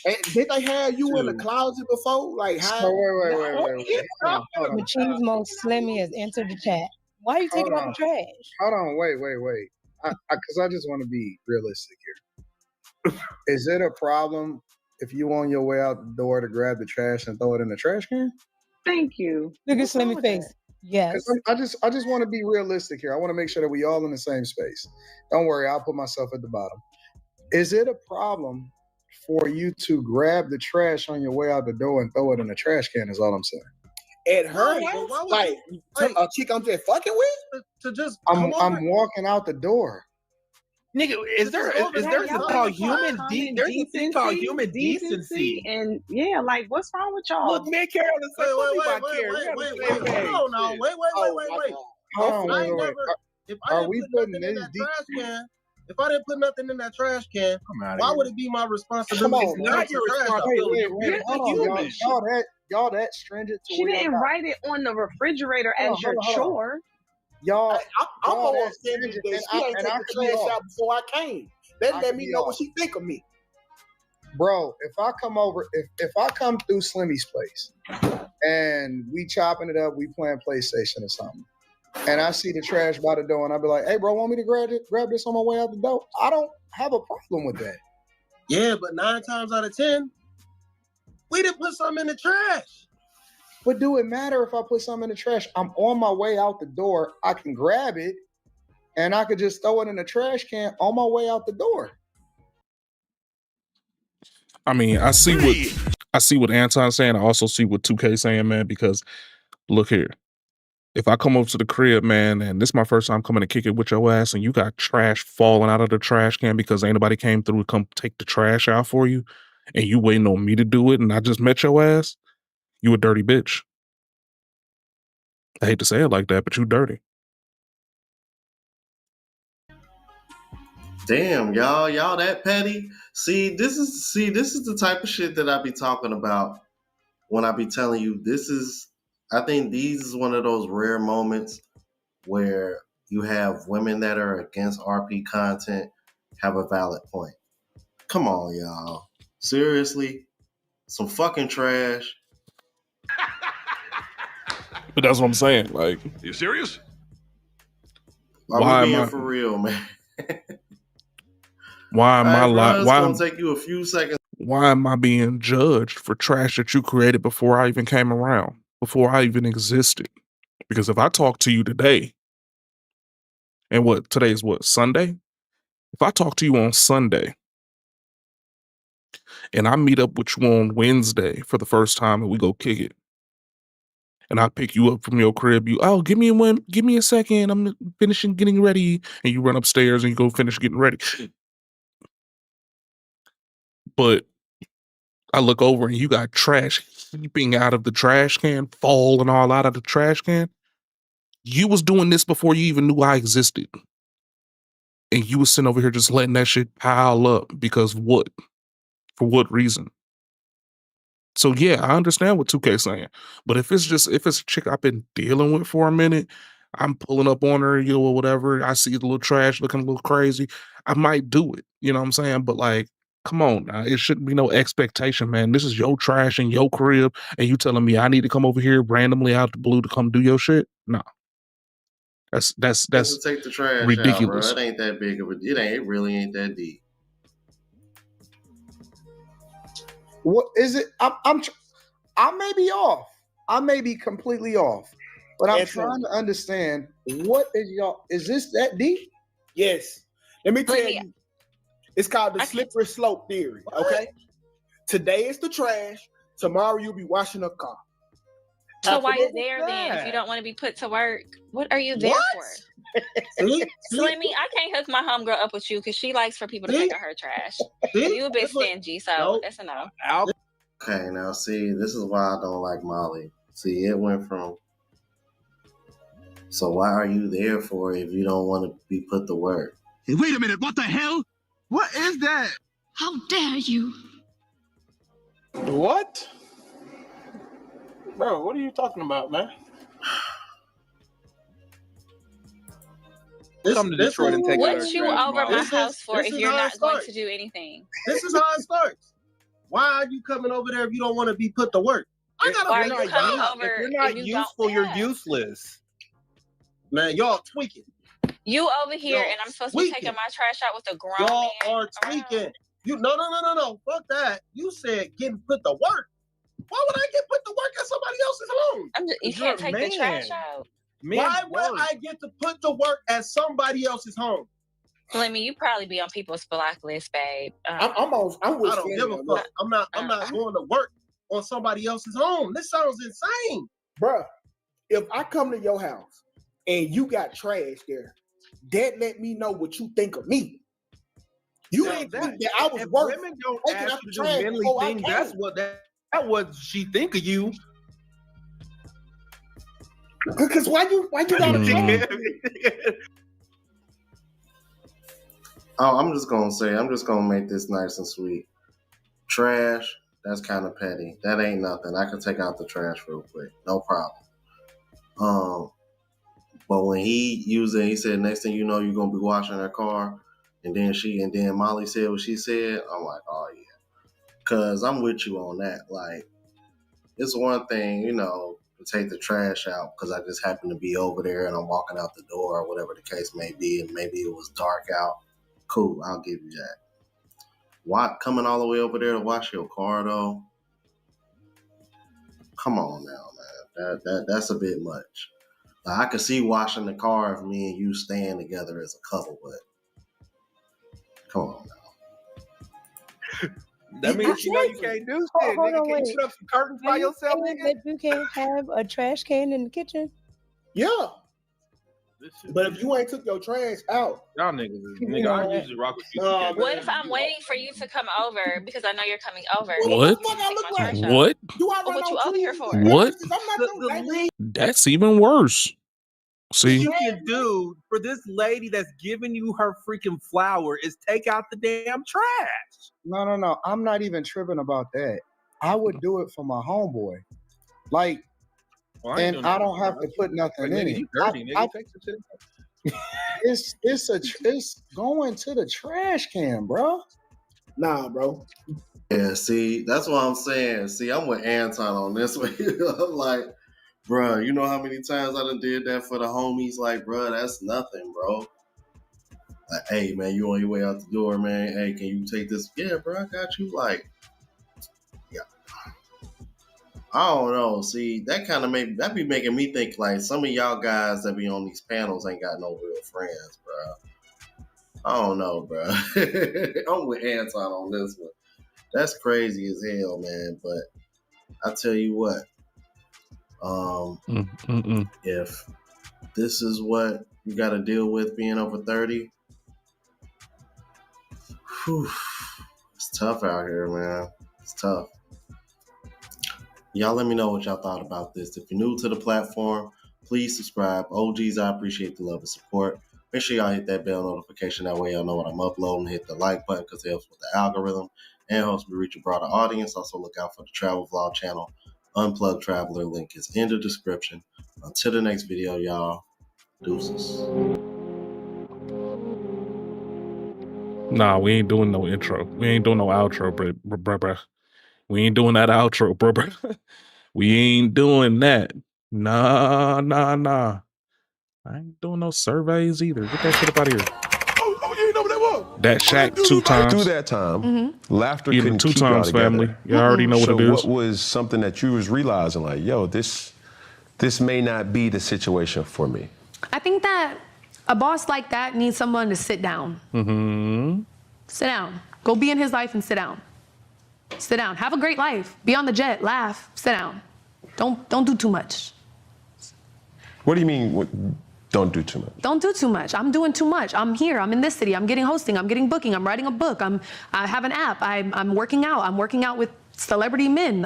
And did they have you in the closet before? Like, how? Wait. Machismo Slimmy has entered the chat. Why are you taking out the trash? Hold on, wait. Because I just want to be realistic here. Is it a problem if you on your way out the door to grab the trash and throw it in the trash can? Thank you. Look at Slimmy face. Yes. I just want to be realistic here. I want to make sure that we all in the same space. Don't worry, I'll put myself at the bottom. Is it a problem for you to grab the trash on your way out the door and throw it in the trash can? Is all I'm saying. At her house, like a chick I'm just fucking with, to just I'm walking out the door. Nigga, is there something called human decency? And yeah, like what's wrong with y'all? Look, man, Carol, wait. Hold on, wait. Are we putting this deep? If I didn't put nothing in that trash can, why would it be my responsibility? It's not your responsibility. Y'all that stringent. She didn't write it on the refrigerator as your chore. Y'all, I'm more offended that she ain't taking the trash out before I came. That let me know what she think of me. Bro, if I come through Slimmy's place and we chopping it up, we playing PlayStation or something, and I see the trash by the door and I'll be like, hey bro, want me to grab this on my way out the door? I don't have a problem with that. Yeah, but 9 times out of 10, we didn't put something in the trash. But do it matter if I put something in the trash? I'm on my way out the door. I can grab it and I could just throw it in the trash can on my way out the door. I mean, I see what Anton's saying. I also see what 2K saying, man, because look here. If I come over to the crib, man, and this is my first time coming to kick it with your ass, and you got trash falling out of the trash can because ain't nobody came through to come take the trash out for you, and you waiting on me to do it, and I just met your ass, you a dirty bitch. I hate to say it like that, but you dirty. Damn, y'all that petty. See, this is the type of shit that I be talking about when I be telling you this is I think these is one of those rare moments where you have women that are against RP content have a valid point. Come on, y'all. Seriously? Some fucking trash. But that's what I'm saying. Like, you serious? Are why we am being I for real, man? why am I All right, bro, it's why gonna take you a few seconds. why am I being judged for trash that you created before I even came around, before I even existed? Because if I talk to you today, and what today is what, Sunday? If I talk to you on Sunday and I meet up with you on Wednesday for the first time and we go kick it, and I pick you up from your crib, give me a second, I'm finishing getting ready, and you run upstairs and you go finish getting ready. But I look over and you got trash heaping out of the trash can, falling all out of the trash can. You was doing this before you even knew I existed. And you was sitting over here just letting that shit pile up because what? For what reason? So yeah, I understand what 2K saying. But if it's a chick I've been dealing with for a minute, I'm pulling up on her, or whatever. I see the little trash looking a little crazy. I might do it. You know what I'm saying? But like, come on now. It shouldn't be no expectation, man. This is your trash in your crib, and you telling me I need to come over here randomly out the blue to come do your shit? No. That's Just take the trash out, bro. ridiculous. It ain't that big of a. It really ain't that deep. What is it? I may be off. I may be completely off, but I'm trying to understand what is y'all. Is this that deep? Yes. Let me tell you. It's called the slippery slope theory. Okay. Today is the trash. Tomorrow you'll be washing a car. So why are you there then? If you don't want to be put to work, what are you there for? Slimmy, I can't hook my homegirl up with you because she likes for people to pick up her trash. You a bit stingy, so that's a no. Okay, now see, this is why I don't like Molly. See, it went from. So why are you there for if you don't want to be put to work? Hey, wait a minute, what the hell? What is that? How dare you? What? Bro, what are you talking about, man? Come to Detroit and take out our What you trash, over Molly. my house for if you're not going to do anything? This is how it starts. Why are you coming over there if you don't want to be put to work? I gotta Why are figure you it coming out. over If you're not if you useful, don't? you're useless. Man, y'all tweaking. You over here and I'm supposed to be taking my trash out with a grown man. Y'all are tweaking. You no. Fuck that. You said getting put to work. Why would I get put to work at somebody else's home? You can't take the trash out. Why would I get to put to work at somebody else's home? Slimmy, you probably be on people's block list, babe. I don't give a fuck. I'm not going to work on somebody else's home. This sounds insane. Bruh, if I come to your house and you got trash there, that let me know what you think of me. You didn't think that I was If worth women don't taking ask out you the to do trash manly before I things, came. that's what she think of you. Because why you gotta Oh, I'm just gonna make this nice and sweet. Trash, that's kind of petty. That ain't nothing. I can take out the trash real quick, no problem. But when he used it, he said, next thing you know, you're gonna be washing her car, and then Molly said what she said. I'm like, oh yeah, cause I'm with you on that. Like, it's one thing, to take the trash out because I just happen to be over there and I'm walking out the door or whatever the case may be, and maybe it was dark out. Cool, I'll give you that. Why coming all the way over there to wash your car though? Come on now, man. That's a bit much. Like, I could see washing the car if me and you staying together as a couple, but come on now. That means you can't do shit. Hold Nigga, on, can wait. you put up some curtains by Are you yourself, saying nigga? that you can't have a trash can in the kitchen? Yeah. But if you ain't took your trash out, y'all niggas, nigga, I usually rock with you. What if I'm waiting for you to come over because I know you're coming over? What? What? What you over here for? What? The That's even worse. See? you can do for this lady that's giving you her freaking flower is take out the damn trash. No. I'm not even tripping about that. I would do it for my homeboy. Like, Well, and I don't have to put nothing in it. You dirty, nigga. Take some shit. It's going to the trash can, bro. Nah, bro. Yeah, see, that's what I'm saying. See, I'm with Anton on this one. I'm like, bro, you know how many times I done did that for the homies? Like, bro, that's nothing, bro. Like, hey, man, you on your way out the door, man. Hey, can you take this? Yeah, bro, I got you. Like, yeah. I don't know. See, that kind of that be making me think like some of y'all guys that be on these panels ain't got no real friends, bro. I don't know, bro. I'm with Anton on this one. That's crazy as hell, man. But I tell you what, if this is what you got to deal with being over 30, whew, it's tough out here, man. It's tough. Y'all let me know what y'all thought about this. If you're new to the platform, please subscribe. OGs, I appreciate the love and support. Make sure y'all hit that bell notification. That way y'all know what I'm uploading. Hit the like button because it helps with the algorithm and helps me reach a broader audience. Also look out for the travel vlog channel. Unplugged Traveler link is in the description. Until the next video, y'all. Deuces. Nah, we ain't doing no intro. We ain't doing no outro, bruh. We ain't doing that outro, bruh. We ain't doing that. Nah. I ain't doing no surveys either. Get that shit up out of here. Oh, you ain't know what that was? That Shaq 2 times. Through that time, laughter Even couldn't 2 keep y'all times, together. family. You already know what So it is. what was something that you was realizing like, yo, this may not be the situation for me? I think that a boss like that needs someone to sit down. Mm-hmm. Sit down. Go be in his life and sit down. Sit down. Have a great life. Be on the jet. Laugh. Sit down. Don't do too much. What do you mean? Don't do too much? Don't do too much. I'm doing too much. I'm here. I'm in this city. I'm getting hosting. I'm getting booking. I'm writing a book. I have an app. I'm working out. I'm working out with celebrity men.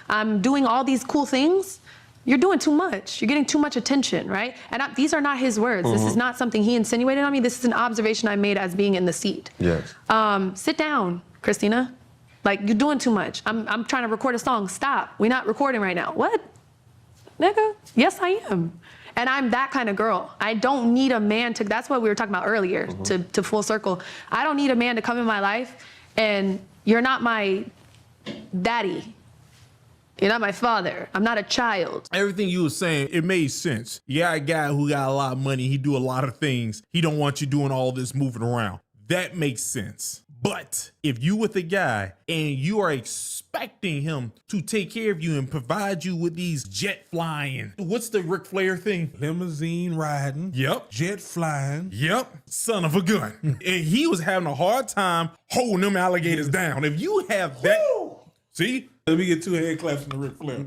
I'm doing all these cool things. You're doing too much. You're getting too much attention, right? And these are not his words. This is not something he insinuated on me. This is an observation I made as being in the seat. Yes. Sit down, Christina. Like, you're doing too much. I'm trying to record a song. Stop. We're not recording right now. What? Nigga? Yes, I am. And I'm that kind of girl. I don't need a man to, that's what we were talking about earlier, to full circle. I don't need a man to come in my life and you're not my daddy. You're not my father. I'm not a child. Everything you were saying, it made sense. You got a guy who got a lot of money. He do a lot of things. He don't want you doing all this moving around. That makes sense. But if you with a guy and you are expecting him to take care of you and provide you with these jet flying, what's the Ric Flair thing? Limousine riding. Yep. Jet flying. Yep. Son of a gun. And he was having a hard time holding them alligators down. If you have that, see? Let me get 2 hand claps from the Ric Flair.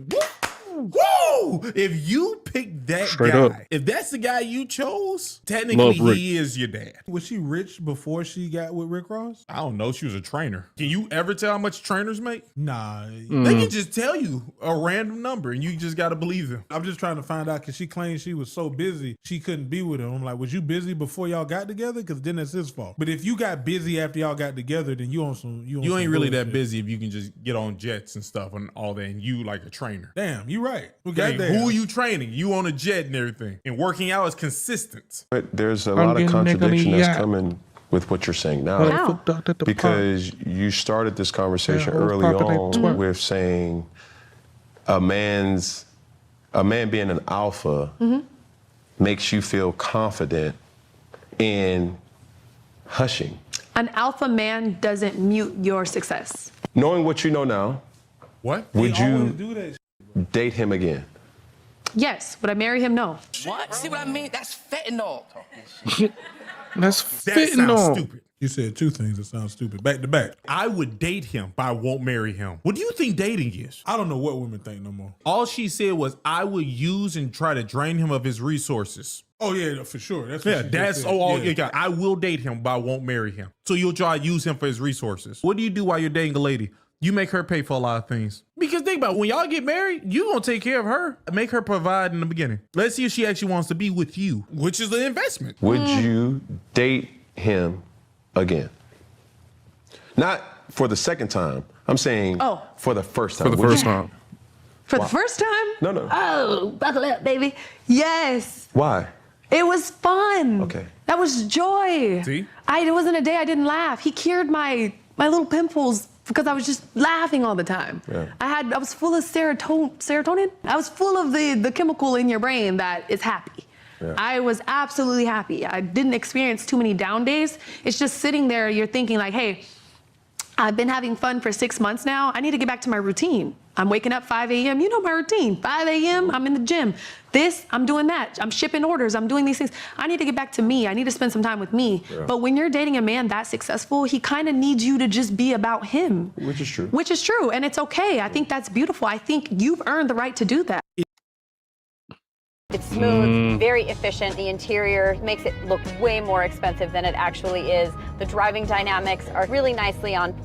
Woo! If you pick that Straight guy, up. if that's the guy you chose, technically Love Rick. he is your dad. Was she rich before she got with Rick Ross? I don't know. She was a trainer. Can you ever tell how much trainers make? Nah. They can just tell you a random number and you just got to believe them. I'm just trying to find out because she claimed she was so busy she couldn't be with him. I'm like, was you busy before y'all got together? Because then it's his fault. But if you got busy after y'all got together, then you on some. You ain't really that busy if you can just get on jets and stuff and all that, and you like a trainer. Damn, you right. Okay, who are you training? You on a jet and everything, and working out is consistent. But there's a lot of contradiction that's coming with what you're saying now. How? Because you started this conversation early on with saying a man being an alpha makes you feel confident in hushing. An alpha man doesn't mute your success. Knowing what you know now, what would you date him again? Yes. Would I marry him? No. What? See what I mean? That's fentanyl. That's That sounds fentanyl. stupid. You said 2 things that sound stupid. Back to back. I would date him, but I won't marry him. What do you think dating is? I don't know what women think no more. All she said was, I would use and try to drain him of his resources. Oh, yeah, for sure. That's what she just that's said. all Yeah. you got. I will date him, but I won't marry him. So you'll try to use him for his resources. What do you do while you're dating a lady? You make her pay for a lot of things. Because think about it, when y'all get married, you gonna take care of her. Make her provide in the beginning. Let's see if she actually wants to be with you, which is the investment. Would you date him again? Not for the second time. I'm saying for the first time. For the Would first you time. For the first time? No. Oh, buckle up, baby. Yes. Why? It was fun. Okay. That was joy. See? It wasn't a day I didn't laugh. He cured my little pimples because I was just laughing all the time. Yeah. I was full of serotonin. I was full of the chemical in your brain that is happy. Yeah. I was absolutely happy. I didn't experience too many down days. It's just sitting there, you're thinking like, hey, I've been having fun for 6 months now. I need to get back to my routine. I'm waking up 5 a.m. You know my routine. 5 a.m. I'm in the gym. I'm doing that. I'm shipping orders. I'm doing these things. I need to get back to me. I need to spend some time with me. Yeah. But when you're dating a man that successful, he kind of needs you to just be about him. Which is true. Which is true. And it's okay. I think that's beautiful. I think you've earned the right to do that. It's smooth, very efficient. The interior makes it look way more expensive than it actually is. The driving dynamics are really nicely on.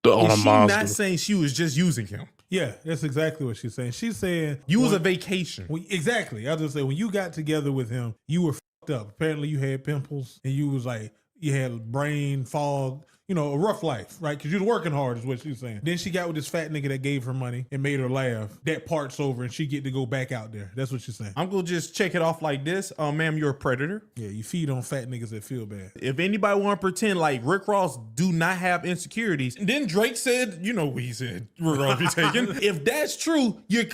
Is she not saying she was just using him? Yeah, that's exactly what she's saying. She's saying You was a vacation. Exactly. I was just saying when you got together with him, you were fucked up. Apparently, you had pimples and you was like you had brain fog. You know, a rough life, right? Because you was working hard, is what she's saying. Then she got with this fat nigga that gave her money and made her laugh. That part's over, and she get to go back out there. That's what she's saying. I'm gonna just check it off like this. Ma'am, you're a predator. Yeah, you feed on fat niggas that feel bad. If anybody want to pretend like Rick Ross do not have insecurities, then Drake said, you know what he said, Rick Ross be taken. If that's true, you're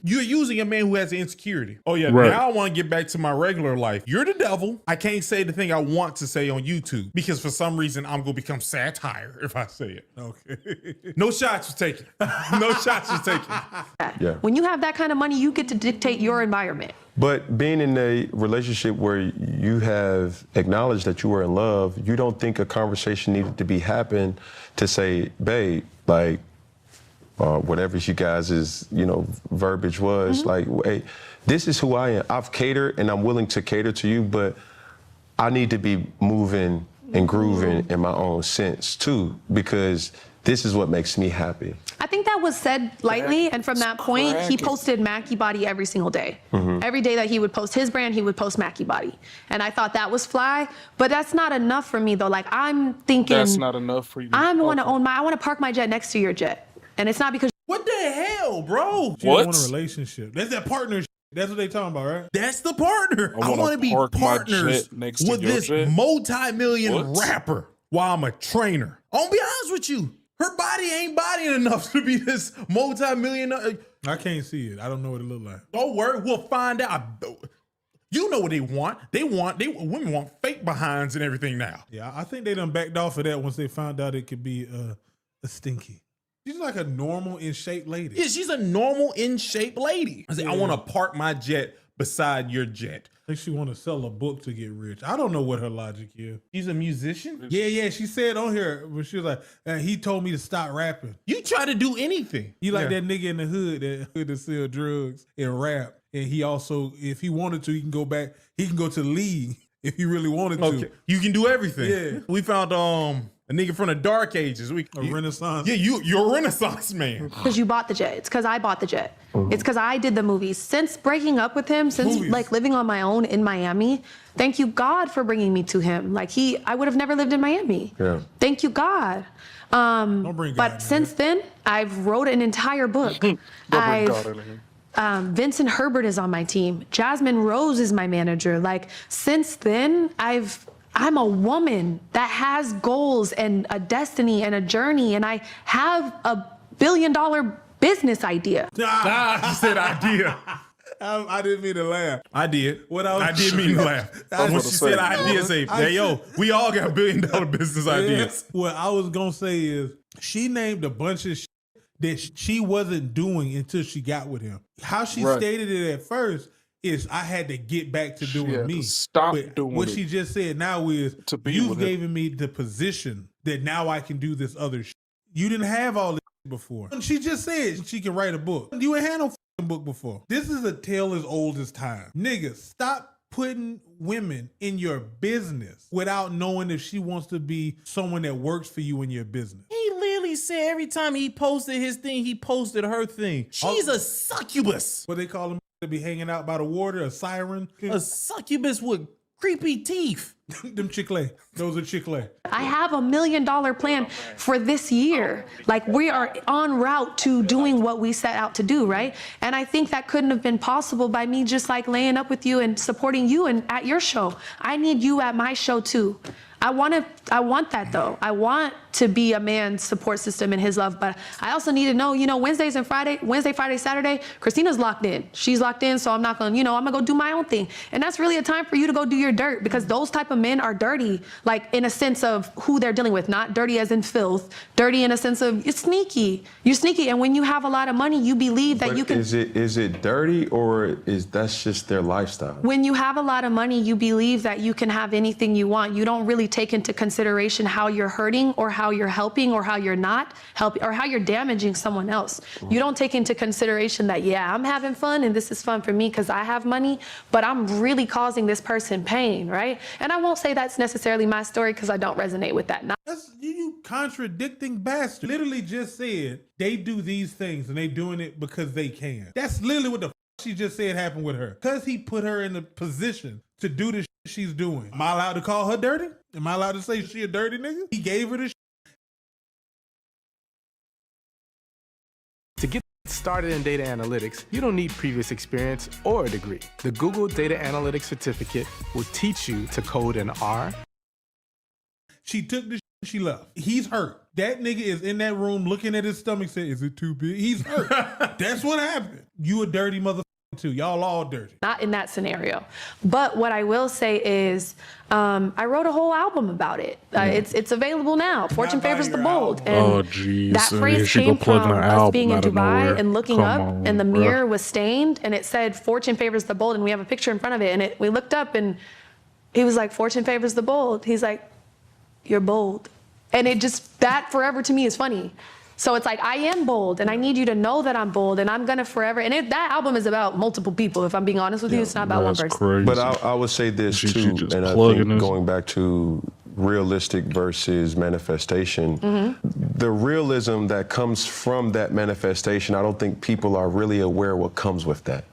using a man who has an insecurity. Oh yeah, Right. now I want to get back to my regular life. You're the devil. I can't say the thing I want to say on YouTube because for some reason I'm gonna become satire if I say it. Okay. No shots were taken. No shots were taken. Yeah. When you have that kind of money, you get to dictate your environment. But being in a relationship where you have acknowledged that you were in love, you don't think a conversation needed to be happen to say, babe, like, whatever you guys' verbiage was, like, hey, this is who I am. I've catered and I'm willing to cater to you, but I need to be moving and grooving in my own sense too, because this is what makes me happy. I think that was said lightly, and from that point, he posted Mackie Body every single day. Every day that he would post his brand, he would post Mackie Body. And I thought that was fly, but that's not enough for me though. Like I'm thinking- That's not enough for you. I want to park my jet next to your jet. And it's not because- What the hell, bro? She don't want a relationship. That's that partnership. That's what they talking about, right? That's the partner. I want to be partners with this multi-million rapper while I'm a trainer. I'll be honest with you. Her body ain't bodying enough to be this multi-million. I can't see it. I don't know what it look like. Don't worry, we'll find out. You know what they want. Women want fake behinds and everything now. Yeah, I think they done backed off of that once they found out it could be a stinky. She's like a normal in shape lady. Yeah, she's a normal in shape lady. I want to park my jet beside your jet. I think she want to sell a book to get rich. I don't know what her logic is. She's a musician? Yeah. She said on here, when she was like, he told me to stop rapping. You try to do anything. You like that nigga in the hood that sell drugs and rap. And he also, if he wanted to, he can go back. He can go to the league if he really wanted to. You can do everything. Yeah. We found a nigga from the dark ages. A Renaissance. Yeah, you're a Renaissance man. Because you bought the jet. It's because I bought the jet. It's because I did the movies. Since breaking up with him, since like living on my own in Miami, thank you God for bringing me to him. Like I would have never lived in Miami. Yeah. Thank you God. Don't bring God but since then, I've wrote an entire book. Vincent Herbert is on my team. Jasmine Rose is my manager. Like since then, I'm a woman that has goals and a destiny and a journey, and I have a $1 billion business idea. She said idea. I didn't mean to laugh. I did. I did mean to laugh. When she said idea, say, hey, yo, we all got $1 billion business ideas. What I was going to say is she named a bunch of shit that she wasn't doing until she got with him. How she stated it at first is I had to get back to doing me. Stop doing what it. she just said now is you've given me the position that now I can do this other shit. You didn't have all this before. She just said she can write a book. You ain't had no book before. This is a tale as old as time. Nigga, stop putting women in your business without knowing if she wants to be someone that works for you in your business. He literally said every time he posted his thing, he posted her thing. She's a succubus. What they call them to be hanging out by the water, a siren. A succubus with Creepy teeth. Them Chick-fil-A. Those are Chick-fil-A. I have $1 million plan for this year. Like, we are en route to doing what we set out to do, right? And I think that couldn't have been possible by me just like laying up with you and supporting you and at your show. I need you at my show too. I want that though. I want to be a man's support system in his love, but I also need to know, Wednesday, Friday, Saturday, Christina's locked in. She's locked in, so I'm not gonna, I'm gonna go do my own thing. And that's really a time for you to go do your dirt, because those type of men are dirty, like in a sense of who they're dealing with, not dirty as in filth, dirty in a sense of you're sneaky. You're sneaky, and when you have a lot of money, you believe that you can. Is it dirty, or is that's just their lifestyle? When you have a lot of money, you believe that you can have anything you want. You don't really take into consideration how you're hurting or how you're helping or how you're not helping or how you're damaging someone else. You don't take into consideration that, yeah, I'm having fun and this is fun for me because I have money, but I'm really causing this person pain, right? And I won't say that's necessarily my story because I don't resonate with that. That's you contradicting bastard. Literally just said they do these things and they doing it because they can. That's literally what the she just said happened with her. Because he put her in a position to do the shit she's doing. Am I allowed to call her dirty? Am I allowed to say she a dirty nigga? He gave her the shit. To get started in data analytics, you don't need previous experience or a degree. The Google Data Analytics Certificate will teach you to code in R. She took the shit, she left. He's hurt. That nigga is in that room looking at his stomach saying, is it too big? He's hurt. That's what happened. You a dirty motherfucker too. Y'all all dirty. Not in that scenario. But what I will say is, I wrote a whole album about it. It's available now. Fortune favors the bold. And that phrase came from us being in Dubai and looking up, and the mirror was stained, and it said, Fortune favors the bold, and we have a picture in front of it. And we looked up, and he was like, Fortune favors the bold. He's like, you're bold. And it just, that forever to me is funny. So it's like, I am bold, and I need you to know that I'm bold, and I'm gonna forever. And that album is about multiple people, if I'm being honest with you. It's not about one person. Crazy. But I would say this too, and I think going back to realistic versus manifestation, the realism that comes from that manifestation, I don't think people are really aware what comes with that.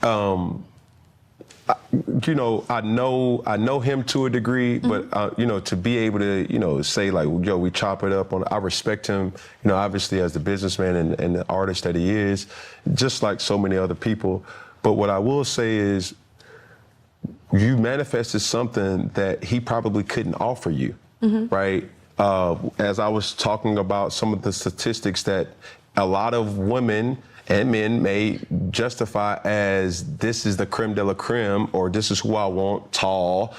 I know him to a degree, but to be able to, say like, yo, we chop it up on. I respect him, obviously as the businessman and the artist that he is, just like so many other people. But what I will say is, you manifested something that he probably couldn't offer you, right? As I was talking about some of the statistics that a lot of women and men may justify as this is the creme de la creme, or this is who I want, tall,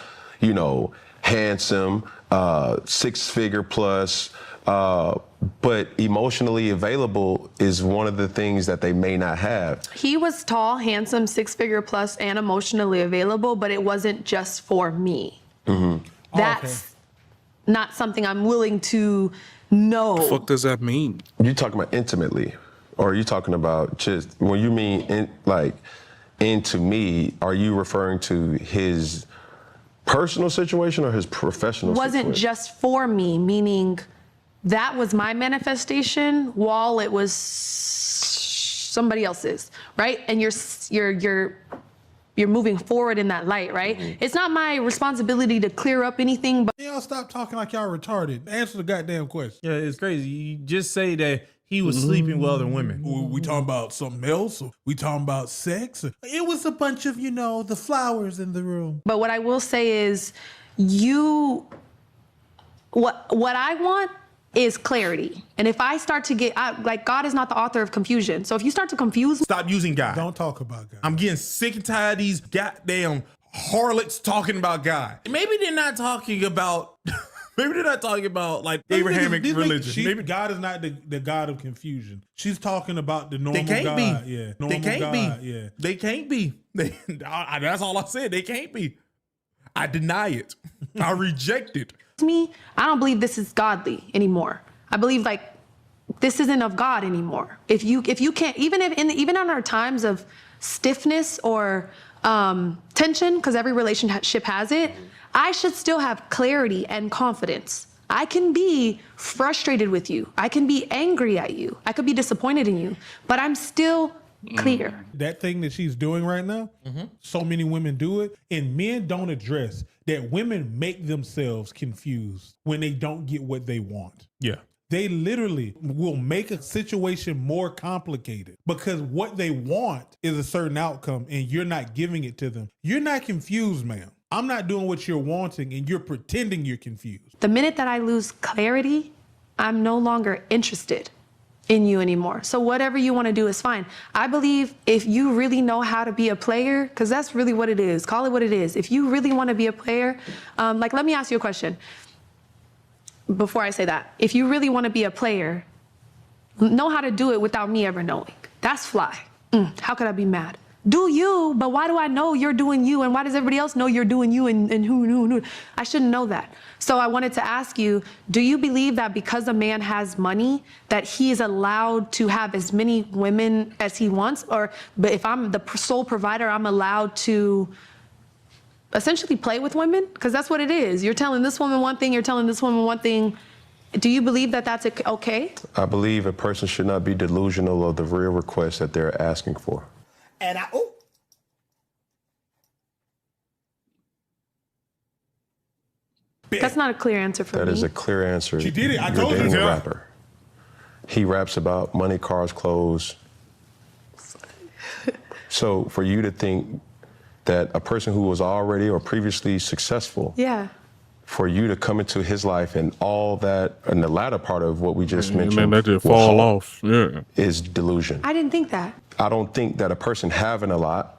handsome, 6-figure plus, but emotionally available is one of the things that they may not have. He was tall, handsome, 6-figure plus, and emotionally available, but it wasn't just for me. That's not something I'm willing to know. What the fuck does that mean? You talking about intimately? Or are you talking about just, when you mean into me, are you referring to his personal situation or his professional situation? It wasn't just for me, meaning that was my manifestation while it was somebody else's, right? And you're moving forward in that light, right? It's not my responsibility to clear up anything, but y'all stop talking like y'all retarded. Answer the goddamn question. Yeah, it's crazy. You just say that he was sleeping with other women. We talking about something else? Or we talking about sex? It was a bunch of, the flowers in the room. But what I will say is, what I want is clarity. And if I start to get, God is not the author of confusion. So if you start to confuse me. Stop using God. Don't talk about God. I'm getting sick and tired of these goddamn harlots talking about God. Maybe they're not talking about... Maybe they're not talking about like Abrahamic religion. Maybe God is not the God of confusion. She's talking about the normal God. They can't be. Yeah, they can't God. be. Yeah, they can't be. That's all I said. They can't be. I deny it. I reject it. Me, I don't believe this is godly anymore. I believe like this isn't of God anymore. If you can't, even in our times of stiffness or tension, because every relationship has it, I should still have clarity and confidence. I can be frustrated with you. I can be angry at you. I could be disappointed in you, but I'm still clear. That thing that she's doing right now, so many women do it, and men don't address that women make themselves confused when they don't get what they want. Yeah. They literally will make a situation more complicated because what they want is a certain outcome and you're not giving it to them. You're not confused, ma'am. I'm not doing what you're wanting and you're pretending you're confused. The minute that I lose clarity, I'm no longer interested in you anymore. So whatever you want to do is fine. I believe if you really know how to be a player, because that's really what it is, call it what it is. If you really want to be a player, like, let me ask you a question. Before I say that, if you really want to be a player, know how to do it without me ever knowing. That's fly. How could I be mad? Do you, but why do I know you're doing you, and why does everybody else know you're doing you, and who? I shouldn't know that. So I wanted to ask you, do you believe that because a man has money, that he is allowed to have as many women as he wants? But if I'm the sole provider, I'm allowed to essentially play with women? Because that's what it is. You're telling this woman one thing, you're telling this woman one thing. Do you believe that that's okay? I believe a person should not be delusional of the real request that they're asking for. And That's not a clear answer for me. That is a clear answer. She did it. I You're told you. dating a Yeah. rapper. He raps about money, cars, clothes. So for you to think that a person who was already or previously successful, Yeah. for you to come into his life and all that, and the latter part of what we just And mentioned, then that just will fall halt, off. Yeah. is delusion. I didn't think that. I don't think that a person having a lot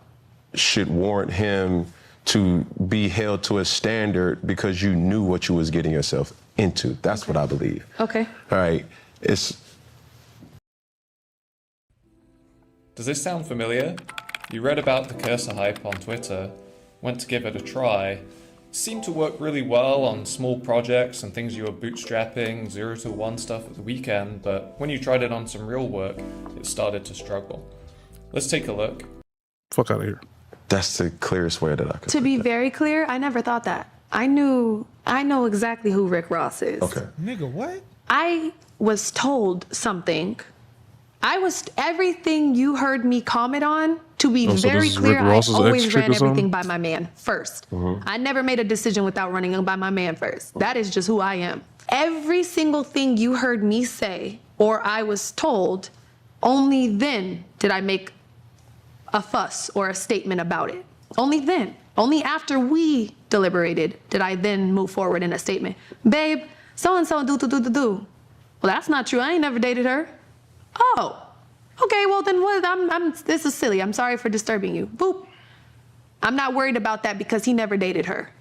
should warrant him to be held to a standard because you knew what you was getting yourself into. That's what I believe. Okay. All right. Does this sound familiar? You read about the cursor hype on Twitter, went to give it a try, seemed to work really well on small projects and things you were bootstrapping, 0 to 1 stuff at the weekend, but when you tried it on some real work, it started to struggle. Let's take a look. Fuck out of here. That's the clearest way that I could. To be very clear, I never thought that. I know exactly who Rick Ross is. Okay. Nigga, what? I was told something. Everything you heard me comment on, to be Oh, so very this is clear, Rick I Ross's always ex-chick ran or something? everything by my man first. I never made a decision without running it by my man first. That is just who I am. Every single thing you heard me say or I was told, only then did I make a fuss or a statement about it. Only then. Only after we deliberated did I then move forward in a statement. Babe, so-and-so do. Well, that's not true. I ain't never dated her. Oh, okay, well then what? This is silly. I'm sorry for disturbing you. Boop. I'm not worried about that because he never dated her.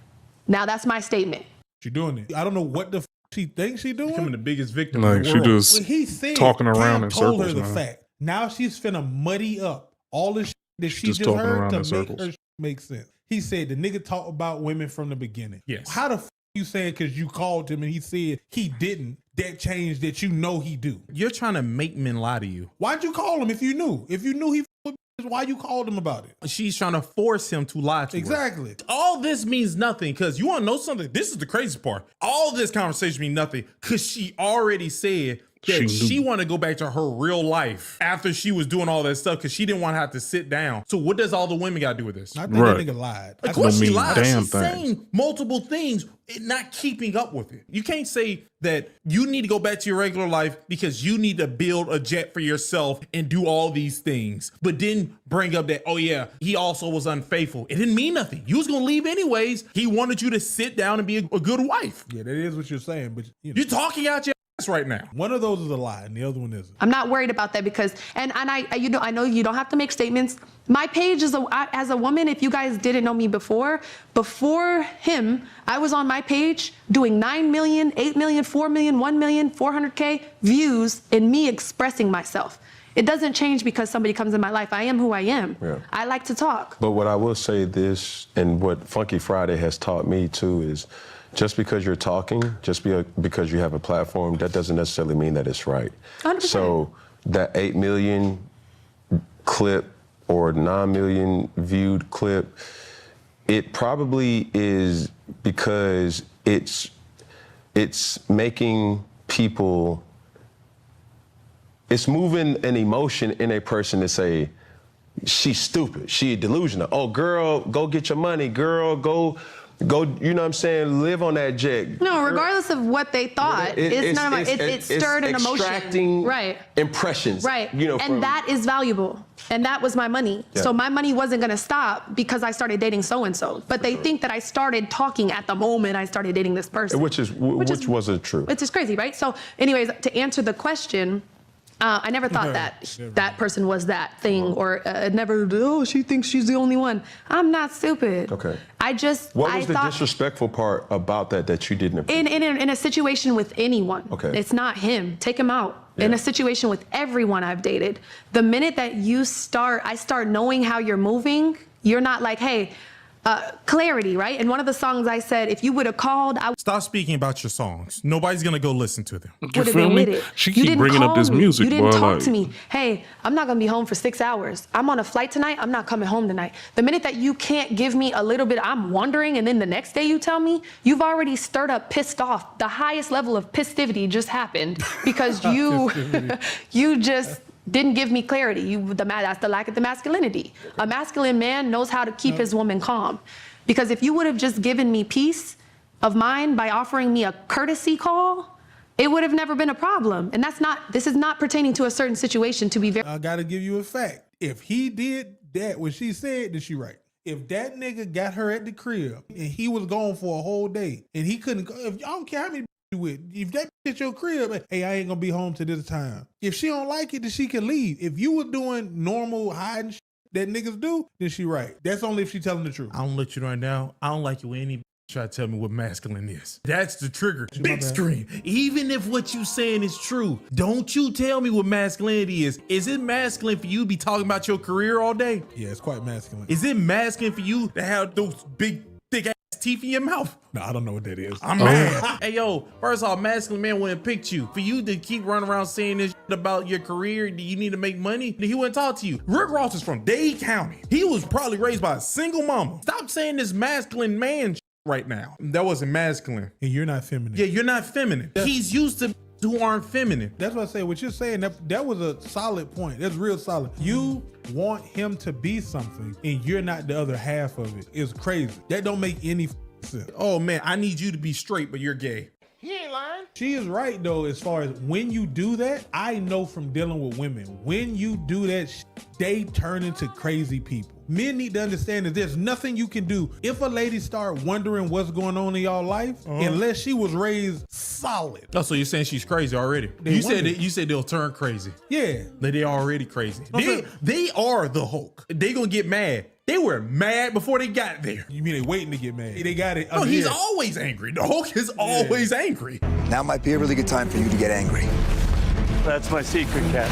Now that's my statement. She doing it. I don't know what the she thinks she doing. Becoming the biggest victim Like, in the she world. just When he said, talking around Cam in told circles, her the man. fact. Now she's finna muddy up all the shit that she just just talking heard around to in make circles. her shit make sense. He said the nigga talked about women from the beginning. Yes. How the you saying because you called him and he said he didn't, that changed that you know he do? You're trying to make men lie to you. Why'd you call him if you knew? If you knew he with bitches, why you called him about it? She's trying to force him to lie to her. Exactly. All this means nothing because you want to know something? This is the crazy part. All this conversation means nothing because she already said that she wanted to go back to her real life after she was doing all that stuff because she didn't want to have to sit down. So what does all the women got to do with this? I think that nigga lied. Of course she mean lied. damn She's thing. saying multiple things and not keeping up with it. You can't say that you need to go back to your regular life because you need to build a jet for yourself and do all these things, but then bring up that, oh yeah, he also was unfaithful. It didn't mean nothing. You was going to leave anyways. He wanted you to sit down and be a good wife. Yeah, that is what you're saying, but You're talking out your ass right now. one of those is a lie and the other one isn't. I'm not worried about that because, and I know you don't have to make statements. My page is as a woman, if you guys didn't know me before him, I was on my page doing 9 million, 8 million, 4 million, 1 million, 400K views in me expressing myself. It doesn't change because somebody comes in my life. I am who I am. Yeah. I like to talk. But what I will say this, and what Funky Friday has taught me too, is just because you're talking, because you have a platform, that doesn't necessarily mean that it's right. 100%. So that 8 million clip or 9 million viewed clip, it probably is because it's making people, it's moving an emotion in a person to say, she's stupid. She delusional. Oh, girl, go get your money. Girl, go, you know what I'm saying? Live on that jet. No, regardless of what they thought, it stirred an emotion. Extracting impressions. Right. You know, and that is valuable. And that was my money. Yeah. So my money wasn't gonna stop because I started dating so-and-so. But they think that I started talking at the moment I started dating this person. Which wasn't true. Which is crazy, right? So anyways, to answer the question, I never thought that person was that thing, or never, oh, she thinks she's the only one. I'm not stupid. Okay. What was the disrespectful part about that you didn't appreciate? In a situation with anyone. Okay. It's not him. Take him out. Yeah. In a situation with everyone I've dated, the minute that I start knowing how you're moving, you're not like, hey, clarity, right? And one of the songs I said, if you would have called, I would stop speaking about your songs. Nobody's gonna go listen to them. have been with it. She keep bringing up this music, You didn't boy, talk like- to me. Hey, I'm not gonna be home for 6 hours. I'm on a flight tonight. I'm not coming home tonight. The minute that you can't give me a little bit, I'm wondering, and then the next day you tell me, you've already stirred up pissed off. The highest level of pistivity just happened because you just didn't give me clarity. That's the lack of the masculinity. A masculine man knows how to keep his woman calm. Because if you would have just given me peace of mind by offering me a courtesy call, it would have never been a problem. And this is not pertaining to a certain situation, to be very. I gotta give you a fact. If he did that, what she said, then she right. If that nigga got her at the crib and he was gone for a whole day and he couldn't go, I don't care how many you with, if that at your crib, hey, I ain't gonna be home to this time. If she don't like it, then she can leave. If you were doing normal hiding that niggas do, then she right. That's only if she telling the truth. I don't let you right now. I don't like you when any try to tell me what masculine is. That's the trigger. Big screen. Even if what you saying is true, don't you tell me what masculinity is. Is it masculine for you to be talking about your career all day? Yeah, it's quite masculine. Is it masculine for you to have those big, thick ass teeth in your mouth? No, I don't know what that is. I'm mad. Hey, yo, first off, masculine man wouldn't pick you. For you to keep running around saying this shit about your career, do you need to make money? He wouldn't talk to you. Rick Ross is from Dade County. He was probably raised by a single mama. Stop saying this masculine man shit right now. That wasn't masculine. And you're not feminine. Yeah, you're not feminine. He's used to who aren't feminine. That's what I say. What you're saying, that was a solid point. That's real solid. You want him to be something and you're not the other half of it. It's crazy. That don't make any sense. Oh man, I need you to be straight, but you're gay. He ain't lying. She is right though, as far as when you do that, I know from dealing with women, when you do that, they turn into crazy people. Men need to understand that there's nothing you can do. If a lady start wondering what's going on in y'all life, unless she was raised solid. Oh, so you're saying she's crazy already? You said they'll turn crazy. Yeah. They already crazy. They are the Hulk. They gonna get mad. They were mad before they got there. You mean they waiting to get mad? They got it. No, he's always angry. The Hulk is always angry. Now might be a really good time for you to get angry. That's my secret, Cat.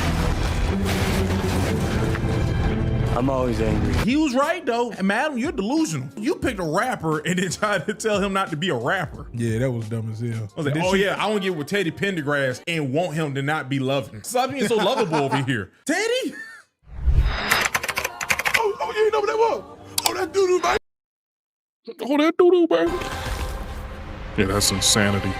I'm always angry. He was right though. Madam, you're delusional. You picked a rapper and then tried to tell him not to be a rapper. Yeah, that was dumb as hell. I was like, I want to get with Teddy Pendergrass and want him to not be loving. Stop being so lovable over here. Teddy? Oh, you know what that was? Oh, that doo-doo, baby. Oh, that doo-doo, baby. Yeah, that's insanity.